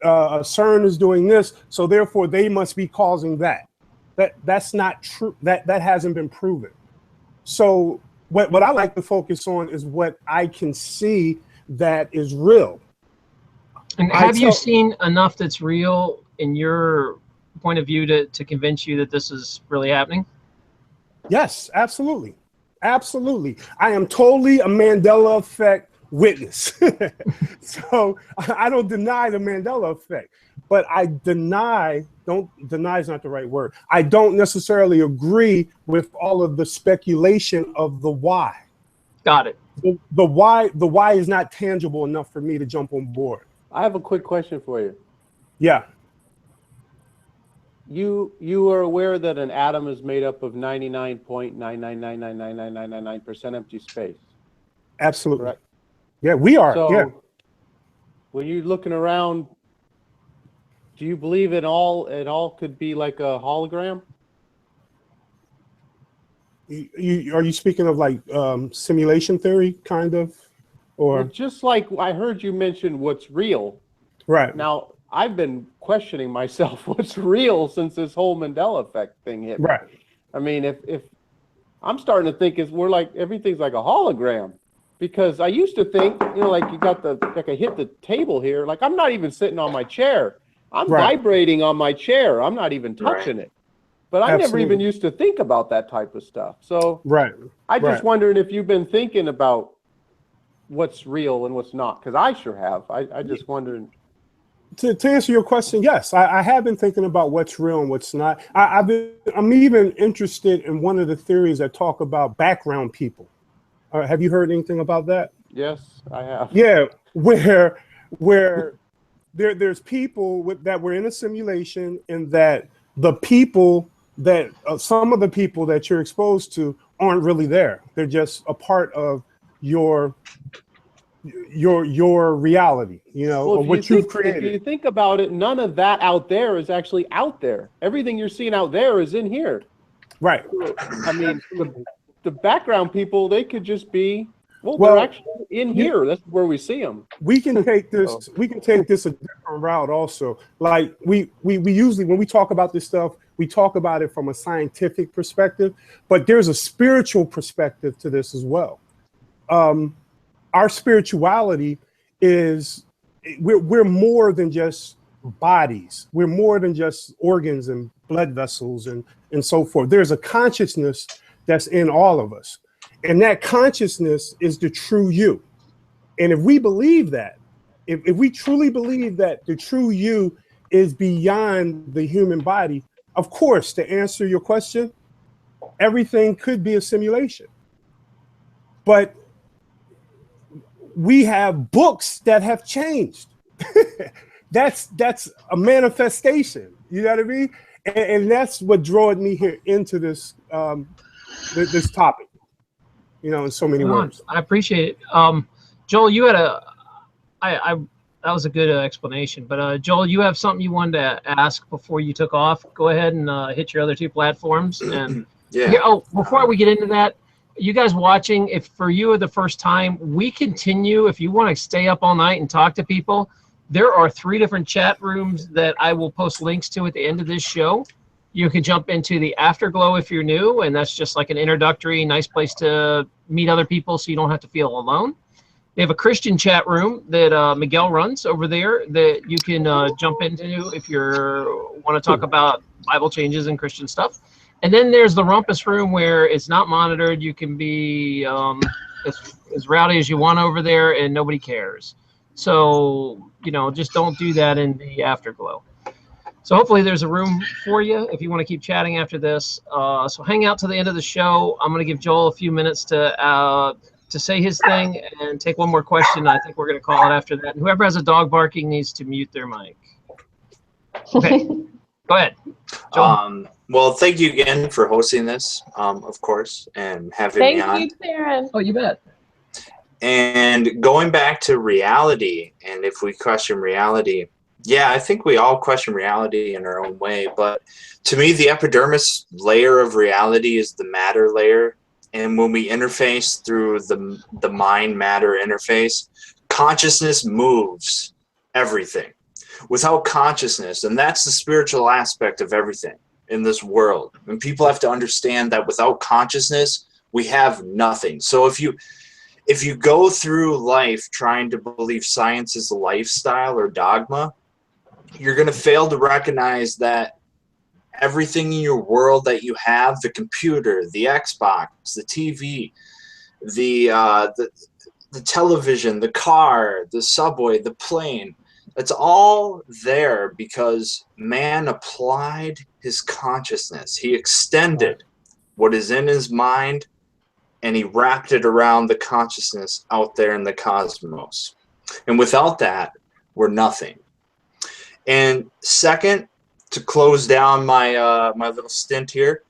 Speaker 7: CERN is doing this, so therefore they must be causing that. That's not true. That hasn't been proven. So what I like to focus on is what I can see that is real.
Speaker 1: And have you seen enough that's real in your point of view to convince you that this is really happening?
Speaker 7: Yes, absolutely. Absolutely. I am totally a Mandela Effect witness. So I don't deny the Mandela Effect, but don't deny is not the right word. I don't necessarily agree with all of the speculation of the why.
Speaker 1: Got it.
Speaker 7: The why is not tangible enough for me to jump on board.
Speaker 5: I have a quick question for you.
Speaker 7: Yeah.
Speaker 5: You are aware that an atom is made up of 99.999999999% empty space.
Speaker 7: Absolutely.
Speaker 5: Correct?
Speaker 7: Yeah, we are.
Speaker 5: So,
Speaker 7: yeah.
Speaker 5: when you're looking around, do you believe it all could be like a hologram?
Speaker 7: Are you speaking of like simulation theory, kind of, or
Speaker 5: Well, just like I heard you mention what's real.
Speaker 7: right?
Speaker 5: Now, I've been questioning myself what's real since this whole Mandela Effect thing hit me.
Speaker 7: Right.
Speaker 5: I mean, if I'm starting to think we're like everything's like a hologram, because I used to think, you know, like you got like I hit the table here, like I'm not even sitting on my chair. I'm vibrating on my chair. I'm not even touching it. But I never even used to think about that type of stuff. So I just wondering if you've been thinking about what's real and what's not, because I sure have. I just wondering.
Speaker 7: To answer your question, yes, I have been thinking about what's real and what's not. I'm even interested in one of the theories that talk about background people. Have you heard anything about that?
Speaker 5: Yes, I have.
Speaker 7: Yeah, where there's people that were in a simulation, and that the people that some of the people that you're exposed to aren't really there. They're just a part of your reality, you know,
Speaker 5: well,
Speaker 7: or what you've created.
Speaker 5: If you think about it, none of that out there is actually out there. Everything you're seeing out there is in here.
Speaker 7: Right.
Speaker 5: I mean, the background people, they could just be, they're actually in here. That's where we see them.
Speaker 7: We can take this. We can take this a different route also. Like we usually, when we talk about this stuff, we talk about it from a scientific perspective, but there's a spiritual perspective to this as well. our spirituality is we're more than just bodies. We're more than just organs and blood vessels and so forth. There's a consciousness that's in all of us. And that consciousness is the true you. And if we believe that, if we truly believe that the true you is beyond the human body, of course, to answer your question, everything could be a simulation. But we have books that have changed. That's a manifestation. You know what I mean? And that's what drew me here into this this topic. You know, in so many words.
Speaker 1: I appreciate it. Joel, you had that was a good explanation. But Joel, you have something you wanted to ask before you took off. Go ahead and hit your other two platforms. And
Speaker 8: yeah.
Speaker 1: Here, before we get into that, you guys watching, if for you are the first time, we continue. If you want to stay up all night and talk to people, there are 3 different chat rooms that I will post links to at the end of this show. You can jump into the Afterglow if you're new, and that's just like an introductory, nice place to meet other people so you don't have to feel alone. They have a Christian chat room that Miguel runs over there that you can jump into if you want to talk about Bible changes and Christian stuff. And then there's the Rumpus room where it's not monitored. You can be as rowdy as you want over there, and nobody cares. So, you know, just don't do that in the Afterglow. So hopefully there's a room for you if you want to keep chatting after this. So hang out to the end of the show. I'm going to give Joel a few minutes to say his thing and take one more question. I think we're going to call it after that. And whoever has a dog barking needs to mute their mic. Okay, go ahead, Joel.
Speaker 8: Well, thank you again for hosting this, of course, and having me on.
Speaker 3: Thank you, Taryn.
Speaker 1: Oh, you bet.
Speaker 8: And going back to reality, and if we question reality, yeah, I think we all question reality in our own way. But to me, the epidermis layer of reality is the matter layer. And when we interface through the mind-matter interface, consciousness moves everything. Without consciousness, and that's the spiritual aspect of everything in this world. And people have to understand that without consciousness, we have nothing. So if you go through life trying to believe science is a lifestyle or dogma, you're going to fail to recognize that everything in your world that you have, the computer, the Xbox, the TV, the television, the car, the subway, the plane, it's all there because man applied his consciousness. He extended what is in his mind and he wrapped it around the consciousness out there in the cosmos. And without that, we're nothing. And second, to close down my my little stint here,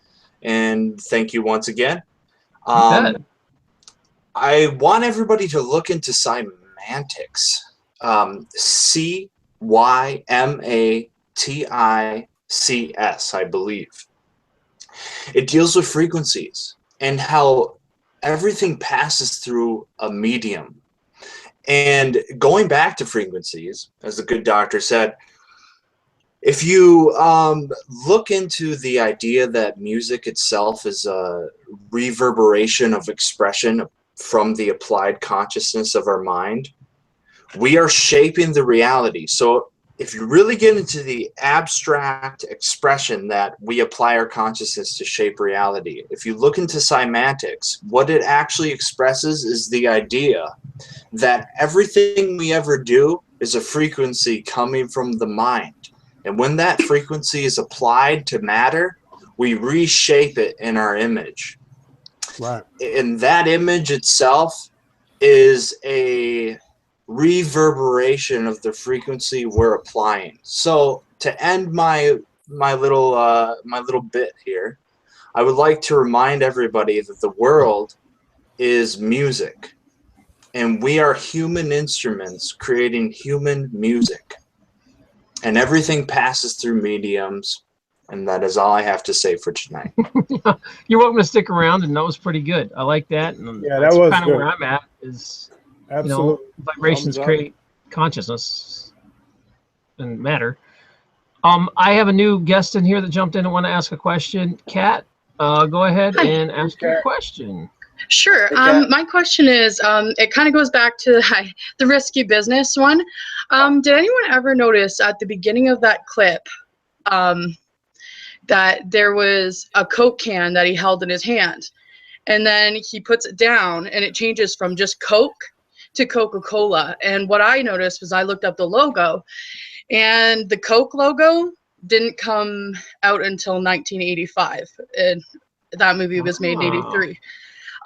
Speaker 8: and thank you once again. I want everybody to look into semantics. CYMATICS, I believe. It deals with frequencies and how everything passes through a medium. And going back to frequencies, as the good doctor said, if you look into the idea that music itself is a reverberation of expression from the applied consciousness of our mind, we are shaping the reality. So if you really get into the abstract expression that we apply our consciousness to shape reality, if you look into semantics, what it actually expresses is the idea that everything we ever do is a frequency coming from the mind. And when that frequency is applied to matter, we reshape it in our image.
Speaker 7: Right.
Speaker 8: And that image itself is a reverberation of the frequency we're applying. So to end my little bit here, I would like to remind everybody that the world is music. And we are human instruments creating human music. And everything passes through mediums, and that is all I have to say for tonight.
Speaker 1: You're welcome to stick around, and that was pretty good. I like that. And
Speaker 7: yeah, that was
Speaker 1: kind of
Speaker 7: good.
Speaker 1: where I'm at. Is
Speaker 7: absolutely,
Speaker 1: vibrations create consciousness and matter. I have a new guest in here that jumped in and want to ask a question. Kat, go ahead and ask your question.
Speaker 12: Sure.
Speaker 4: Hey, Kat.
Speaker 12: My question is, it kind of goes back to the risky business one. Did anyone ever notice at the beginning of that clip that there was a Coke can that he held in his hand, and then he puts it down and it changes from just Coke to Coca-Cola? And what I noticed was I looked up the logo, and the Coke logo didn't come out until 1985. And that movie was made in '83.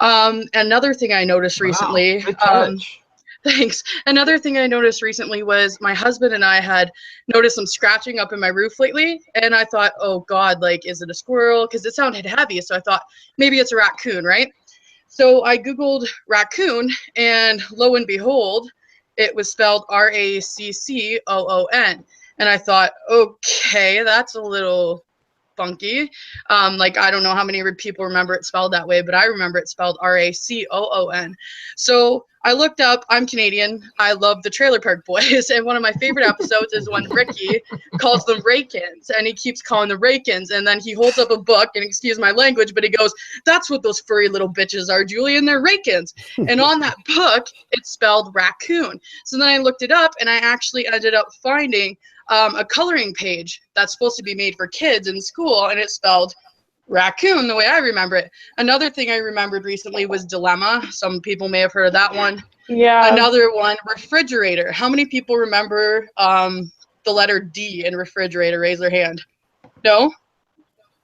Speaker 12: Another thing I noticed recently,
Speaker 1: Good catch.
Speaker 12: thanks. Another thing I noticed recently was my husband and I had noticed some scratching up in my roof lately, and I thought, oh God, like, is it a squirrel? Because it sounded heavy, so I thought maybe it's a raccoon, right? So I Googled raccoon, and lo and behold, it was spelled RACCOON. And I thought, okay, that's a little funky. Like, I don't know how many people remember it spelled that way, but I remember it spelled RACOON. So I looked up, I'm Canadian, I love the Trailer Park Boys, and one of my favorite episodes is when Ricky calls them Rakins, and he keeps calling them Rakins, and then he holds up a book, and excuse my language, but he goes, that's what those furry little bitches are, Julian, they're Rakins. And on that book, it's spelled raccoon. So then I looked it up, and I actually ended up finding a coloring page that's supposed to be made for kids in school, and it's spelled raccoon the way I remember it. Another thing I remembered recently was dilemma. Some people may have heard of that one.
Speaker 3: Yeah.
Speaker 12: Another one, refrigerator. How many people remember the letter D in refrigerator? Raise their hand. No?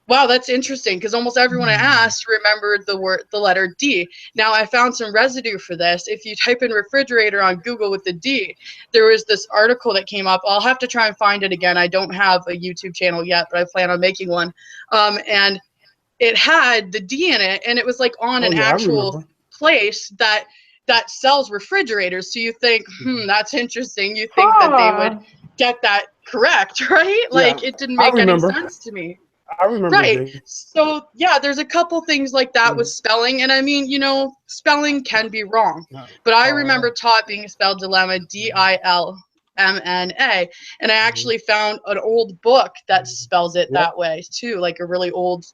Speaker 12: Wow, that's interesting, because almost everyone I asked remembered the letter D. Now, I found some residue for this. If you type in refrigerator on Google with the D, there was this article that came up. I'll have to try and find it again. I don't have a YouTube channel yet, but I plan on making one. And it had the D in it, and it was like on an actual place that sells refrigerators. So you think, that's interesting. You think that they would get that correct, right? Like, it didn't make any sense to me.
Speaker 7: I remember.
Speaker 12: Right. So, yeah, there's a couple things like that with spelling. And I mean, you know, spelling can be wrong. But I remember taught being spelled dilemma, DILMNA. And I actually found an old book that spells it that way, too, like a really old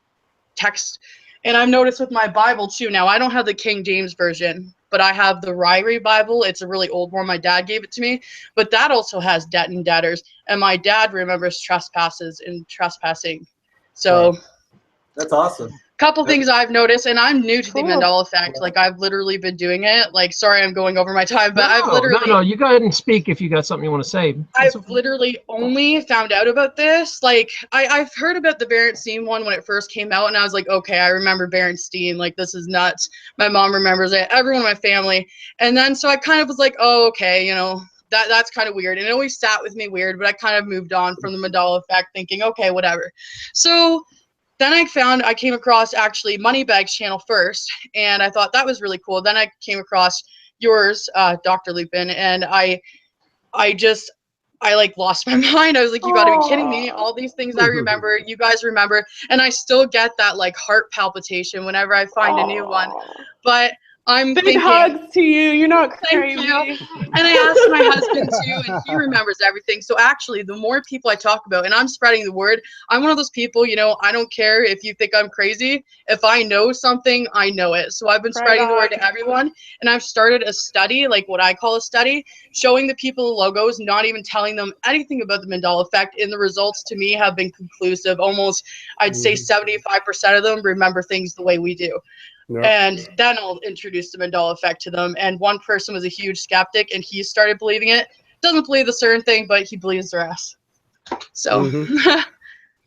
Speaker 12: text. And I've noticed with my Bible, too. Now, I don't have the King James Version, but I have the Ryrie Bible. It's a really old one. My dad gave it to me. But that also has debt and debtors. And my dad remembers trespasses and trespassing. So
Speaker 4: that's awesome.
Speaker 12: Couple things I've noticed, and I'm new to the Mandela Effect. Like, I've literally been doing it. Like, sorry, I'm going over my time, but I've literally...
Speaker 1: No, you go ahead and speak if you got something you want to say.
Speaker 12: I've literally only found out about this. Like, I've heard about the Berenstein one when it first came out, and I was like, okay, I remember Berenstein. Like, this is nuts. My mom remembers it. Everyone in my family. And then, so I kind of was like, oh, okay, you know, that's kind of weird. And it always sat with me weird, but I kind of moved on from the Mandela Effect thinking, okay, whatever. So... then I came across actually Moneybag's channel first, and I thought that was really cool. Then I came across yours, Dr. Lupin, and I like lost my mind. I was like, you gotta be kidding me. All these things I remember, you guys remember, and I still get that like heart palpitation whenever I find a new one. But I'm
Speaker 3: Big
Speaker 12: thinking,
Speaker 3: hugs to you. You're not crazy.
Speaker 12: Thank you. And I asked my husband too, and he remembers everything. So actually, the more people I talk about, and I'm spreading the word, I'm one of those people, you know, I don't care if you think I'm crazy. If I know something, I know it. So I've been spreading the word to everyone, and I've started a study, like what I call a study, showing the people the logos, not even telling them anything about the Mandela Effect, and the results to me have been conclusive. Almost, I'd say 75% of them remember things the way we do. Yep. And then I'll introduce the Mandela Effect to them. And one person was a huge skeptic, and he started believing it. Doesn't believe the certain thing, but he believes the rest. So.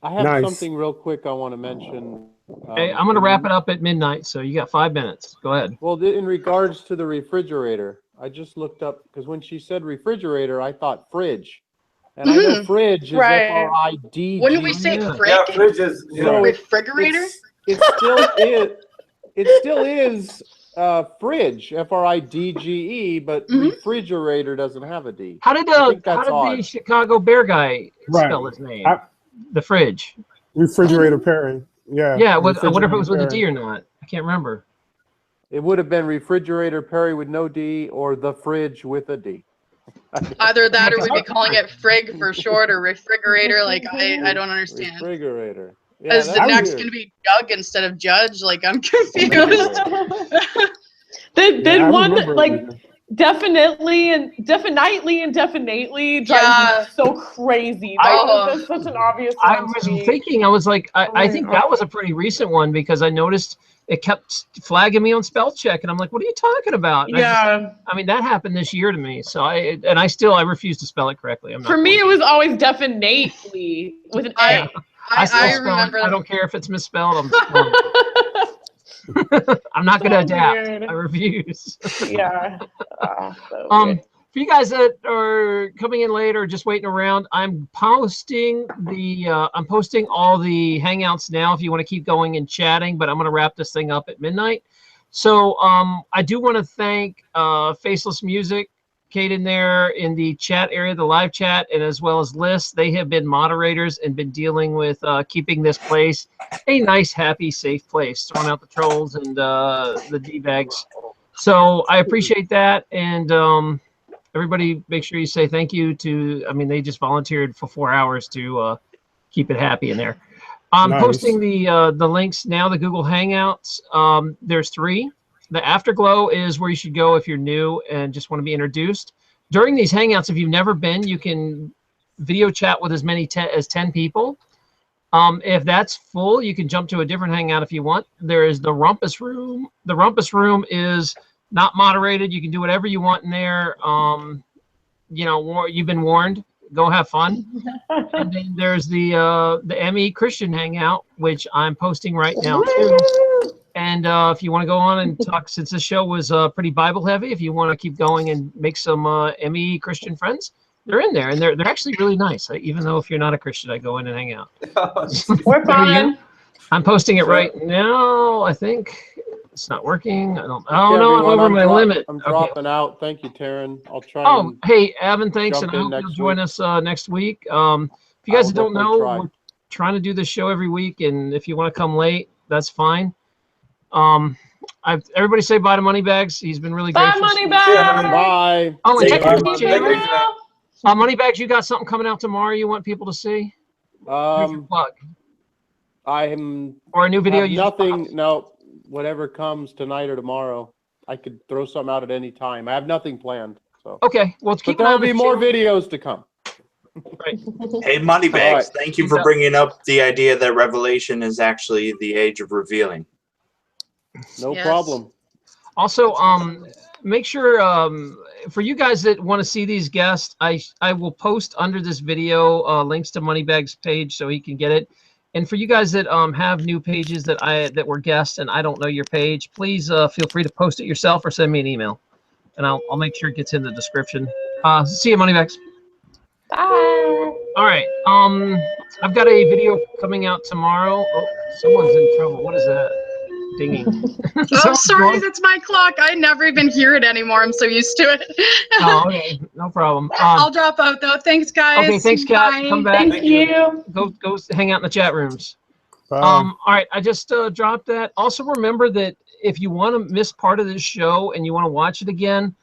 Speaker 5: I have something real quick I want to mention.
Speaker 1: Okay, I'm going to wrap it up at midnight, so you got 5 minutes. Go ahead.
Speaker 5: Well, in regards to the refrigerator, I just looked up, because when she said refrigerator, I thought fridge. And I know fridge is F-R-I-D-G.
Speaker 12: Wouldn't we say frig?
Speaker 4: Yeah, fridge is
Speaker 12: refrigerator?
Speaker 5: It still is. It still is fridge, F-R-I-D-G-E, but refrigerator doesn't have a D.
Speaker 1: How did the Chicago Bear guy spell his name? The fridge.
Speaker 7: Refrigerator Perry. Yeah.
Speaker 1: Yeah. I wonder if it was with a D or not. I can't remember.
Speaker 5: It would have been Refrigerator Perry with no D, or the fridge with a D.
Speaker 12: Either that, or we'd be calling it frig for short, or refrigerator. Like I don't understand.
Speaker 5: Refrigerator. Yeah,
Speaker 12: Is the
Speaker 5: that's
Speaker 12: next
Speaker 5: weird.
Speaker 12: going to be Doug instead of Judge? Like, I'm confused.
Speaker 3: Then
Speaker 7: Yeah, I
Speaker 3: one
Speaker 7: remember
Speaker 3: like
Speaker 7: it.
Speaker 3: definitely and indefinitely drives
Speaker 12: Yeah.
Speaker 3: me so crazy.
Speaker 12: Oh.
Speaker 3: That's such an obvious
Speaker 1: I
Speaker 3: one to
Speaker 1: was
Speaker 3: me.
Speaker 1: thinking, I was like,
Speaker 3: Oh
Speaker 1: I
Speaker 3: my
Speaker 1: think
Speaker 3: God.
Speaker 1: that was a pretty recent one because I noticed it kept flagging me on spell check, and I'm like, what are you talking about? And
Speaker 3: Yeah.
Speaker 1: I mean, that happened this year to me, so I refuse to spell it correctly. I'm not
Speaker 3: For me,
Speaker 1: going
Speaker 3: it was always definitely with an
Speaker 12: I
Speaker 3: A.
Speaker 1: I still
Speaker 12: I
Speaker 1: spell
Speaker 12: remember.
Speaker 1: it. I don't care if it's misspelled. I'm spelling it. I'm not going to
Speaker 3: So
Speaker 1: adapt.
Speaker 3: weird.
Speaker 1: I refuse.
Speaker 3: Yeah. So weird.
Speaker 1: For you guys that are coming in late or just waiting around, I'm posting all the hangouts now if you want to keep going and chatting, but I'm going to wrap this thing up at midnight. So I do want to thank Faceless Music, Kate in there in the chat area, the live chat, and as well as Liz. They have been moderators and been dealing with keeping this place a nice, happy, safe place, throwing out the trolls and the D-bags. So I appreciate that. And everybody, make sure you say thank you to, I mean, they just volunteered for 4 hours to keep it happy in there. I'm
Speaker 7: Nice.
Speaker 1: posting the links now, the Google Hangouts. There's 3. The Afterglow is where you should go if you're new and just want to be introduced. During these Hangouts, if you've never been, you can video chat with as many as 10 people. If that's full, you can jump to a different Hangout if you want. There is the Rumpus Room. The Rumpus Room is not moderated. You can do whatever you want in there. You know, you've been warned. Go have fun. And then there's the ME Christian Hangout, which I'm posting right now too. And if you want to go on and talk, since this show was pretty Bible heavy, if you want to keep going and make some ME Christian friends, they're in there, and they're actually really nice. Even though if you're not a Christian, I go in and hang out.
Speaker 3: We're fine.
Speaker 1: I'm posting it right now. I think it's not working. I don't. Oh
Speaker 5: Okay,
Speaker 1: no,
Speaker 5: everyone,
Speaker 1: I'm over my limit.
Speaker 5: I'm
Speaker 1: Okay.
Speaker 5: dropping out. Thank you, Taryn. I'll try.
Speaker 1: Oh, hey, Evan, thanks, and
Speaker 5: jump
Speaker 1: I
Speaker 5: in
Speaker 1: hope you'll
Speaker 5: next
Speaker 1: join
Speaker 5: week.
Speaker 1: us next week. If you guys
Speaker 5: I'll
Speaker 1: don't
Speaker 5: definitely
Speaker 1: know,
Speaker 5: try.
Speaker 1: we're trying to do this show every week, and if you want to come late, that's fine. Everybody say bye to Moneybags. He's been really
Speaker 3: Bye,
Speaker 1: gracious.
Speaker 3: Moneybags.
Speaker 5: Bye.
Speaker 1: Oh, and check out the
Speaker 3: Thank you,
Speaker 1: channel.
Speaker 3: Miguel.
Speaker 1: Moneybags, you got something coming out tomorrow you want people to see? Here's your plug. Or a new video
Speaker 5: have
Speaker 1: you just
Speaker 5: nothing.
Speaker 1: popped.
Speaker 5: No, whatever comes tonight or tomorrow, I could throw something out at any time. I have nothing planned. So
Speaker 1: okay, well, keep
Speaker 5: but
Speaker 1: an eye
Speaker 5: there'll
Speaker 1: on the
Speaker 5: be more
Speaker 1: channel.
Speaker 5: videos to come.
Speaker 1: Right.
Speaker 8: Hey, Moneybags,
Speaker 5: right.
Speaker 8: thank you for bringing up the idea that Revelation is actually the age of revealing.
Speaker 5: No
Speaker 12: Yes.
Speaker 5: problem.
Speaker 1: Also, make sure for you guys that want to see these guests, I will post under this video links to Moneybags' page so he can get it. And for you guys that have new pages that were guests and I don't know your page, please feel free to post it yourself or send me an email, and I'll make sure it gets in the description. See you, Moneybags.
Speaker 3: Bye.
Speaker 1: All right. I've got a video coming out tomorrow. Oh, someone's in trouble. What is that? Dinging.
Speaker 12: Oh,
Speaker 1: Someone's
Speaker 12: sorry,
Speaker 1: going-
Speaker 12: that's my clock. I never even hear it anymore. I'm so used to it.
Speaker 1: Oh, okay. No problem.
Speaker 12: I'll drop out though. Thanks, guys.
Speaker 1: Okay, thanks, Kat.
Speaker 12: Bye.
Speaker 1: Come back.
Speaker 3: Thank you.
Speaker 1: Go hang out in the chat rooms.
Speaker 7: Bye.
Speaker 1: All right, I just dropped that. Also, remember that if you want to miss part of this show and you want to watch it again,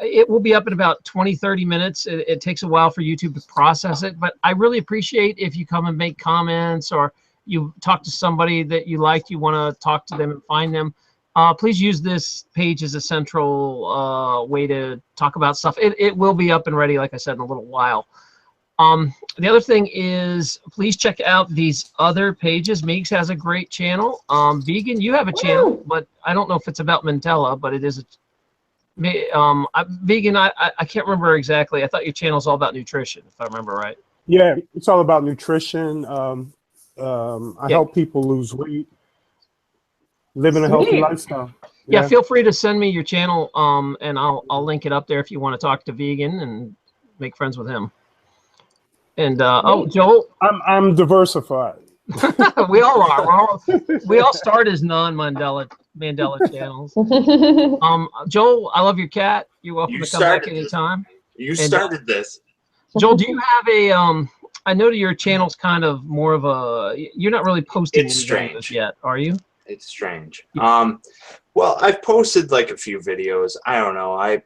Speaker 1: it will be up in about 20-30 minutes. It takes a while for YouTube to process it, but I really appreciate if you come and make comments or you talk to somebody that you like, you want to talk to them and find them. Please use this page as a central way to talk about stuff. It will be up and ready, like I said, in a little while. The other thing is, please check out these other pages. Meegs has a great channel. Vegan, you have a channel, but I don't know if it's about Mandela, but it is a Vegan, I can't remember exactly. I thought your channel's all about nutrition, if I remember right.
Speaker 7: Yeah, it's all about nutrition. I help people lose weight, living a healthy lifestyle.
Speaker 1: Yeah, feel free to send me your channel, and I'll link it up there if you want to talk to Vegan and make friends with him. And oh, Joel,
Speaker 7: I'm diversified.
Speaker 1: we all are. We all start as non-Mandela channels. Joel, I love your cat. You're welcome to come back anytime.
Speaker 8: You started this.
Speaker 1: Joel, do you have a I know that your channel's kind of more of a, you're not really posting
Speaker 8: It's
Speaker 1: anything
Speaker 8: strange.
Speaker 1: yet, are you?
Speaker 8: It's strange. Well, I've posted like a few videos. I don't know. I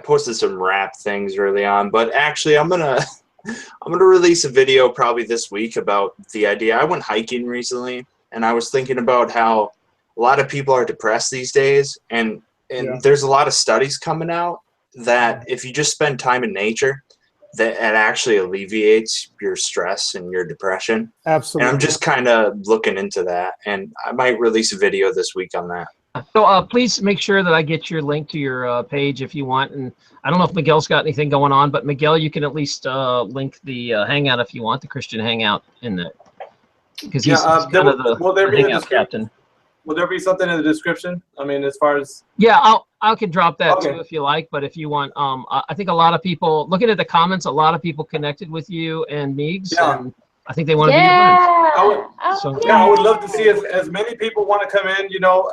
Speaker 8: posted some rap things early on, but actually I'm gonna I'm gonna release a video probably this week about the idea. I went hiking recently, and I was thinking about how a lot of people are depressed these days, and there's a lot of studies coming out that if you just spend time in nature, that it actually alleviates your stress and your depression.
Speaker 7: Absolutely.
Speaker 8: And I'm just kind of looking into that, and I might release a video this week on that.
Speaker 1: So please make sure that I get your link to your page if you want. And I don't know if Miguel's got anything going on, but Miguel, you can at least link the Hangout if you want, the Christian Hangout in the, because he's kind of the Hangout captain.
Speaker 4: Will there be something in the description? I mean, as far as
Speaker 1: I could drop that too if you like, but if you want, I think a lot of people looking at the comments, a lot of people connected with you and Meegs, and I think they want to be your friends.
Speaker 4: I would love to see as many people want to come in. You know,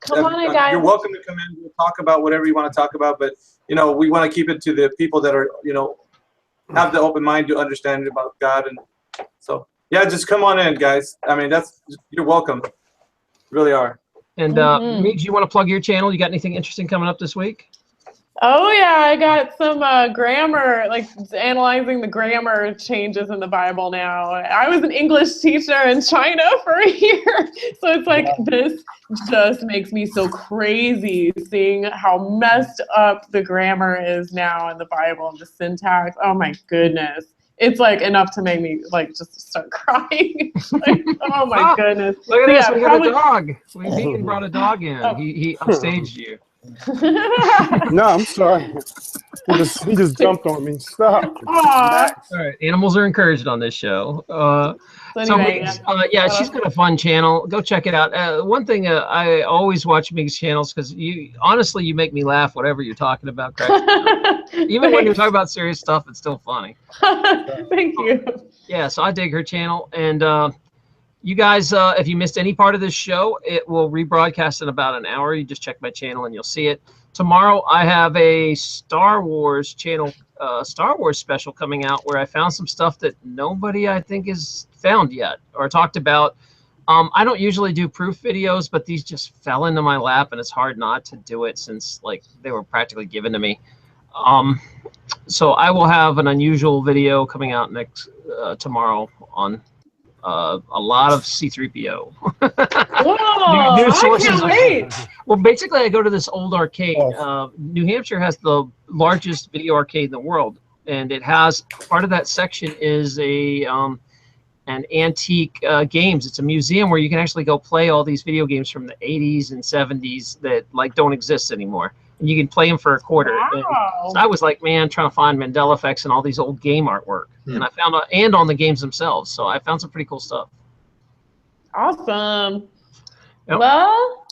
Speaker 3: Come on, guys.
Speaker 4: You're welcome to come in. We'll talk about whatever you want to talk about, but you know, we want to keep it to the people that are, you know, have the open mind to understand about God, and so yeah, just come on in, guys. I mean, you're welcome. Really are.
Speaker 1: And Meegs, you want to plug your channel? You got anything interesting coming up this week?
Speaker 3: Oh yeah, I got some grammar, like analyzing the grammar changes in the Bible now. I was an English teacher in China for a year, so it's like this just makes me so crazy seeing how messed up the grammar is now in the Bible and the syntax. Oh my goodness. It's like enough to make me like just start crying. Like, oh my goodness.
Speaker 1: Look at this, we got a dog. Megan brought a dog in. He upstaged you.
Speaker 7: No, I'm sorry. He just jumped on me. Stop.
Speaker 1: All right, animals are encouraged on this show. Yeah, she's got a fun channel. Go check it out. One thing I always watch Meeg's channels because honestly you make me laugh. Whatever you're talking about, even when you're talking about serious stuff, it's still funny.
Speaker 3: Thank you.
Speaker 1: Yeah, so I dig her channel, and you guys, if you missed any part of this show, it will rebroadcast in about an hour. You just check my channel and you'll see it. Tomorrow, I have a Star Wars channel, Star Wars special coming out where I found some stuff that nobody, I think, has found yet or talked about. I don't usually do proof videos, but these just fell into my lap, and it's hard not to do it since like they were practically given to me. So I will have an unusual video coming out tomorrow on a lot of C-3PO.
Speaker 3: Whoa,
Speaker 1: new sources.
Speaker 3: I can't wait.
Speaker 1: Well, basically, I go to this old arcade. New Hampshire has the largest video arcade in the world, and it has part of that section is an antique games. It's a museum where you can actually go play all these video games from the 80s and 70s that like don't exist anymore. And you can play them for a quarter.
Speaker 3: Wow.
Speaker 1: So I was like, man, trying to find Mandela Effects and all these old game artwork. And I found and on the games themselves. So I found some pretty cool stuff.
Speaker 3: Awesome.
Speaker 1: Yep.
Speaker 3: Well,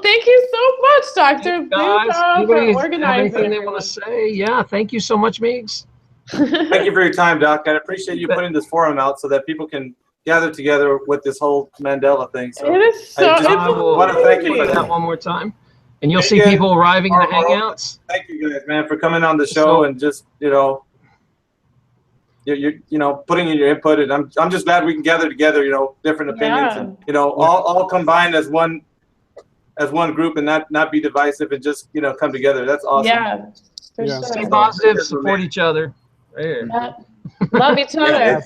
Speaker 3: thank you so much, Dr.
Speaker 1: Guys,
Speaker 3: for
Speaker 1: have
Speaker 3: organizing.
Speaker 1: anything they want to say? Yeah, thank you so much, Meegs.
Speaker 4: Thank you for your time, Doc. I appreciate you putting this forum out so that people can gather together with this whole Mandela thing. So
Speaker 3: it is so.
Speaker 4: I want to thank you for
Speaker 1: that one more time. And you'll see people arriving in the Hangouts.
Speaker 4: Thank you guys, man, for coming on the show and just you're putting in your input. And I'm just glad we can gather together, different opinions and all combined as one group and not be divisive and just come together. That's awesome.
Speaker 3: Yeah.
Speaker 1: Sure. Stay positive, support each other.
Speaker 3: Love each other.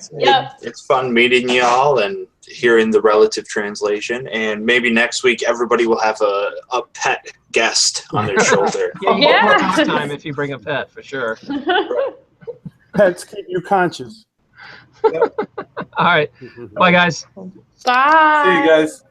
Speaker 8: It's fun meeting you all and hearing the relative translation, and maybe next week everybody will have a pet guest on their shoulder.
Speaker 1: Yeah, time if you bring a pet for sure.
Speaker 7: Pets keep you conscious.
Speaker 1: All right, bye guys.
Speaker 3: Bye.
Speaker 4: See you guys.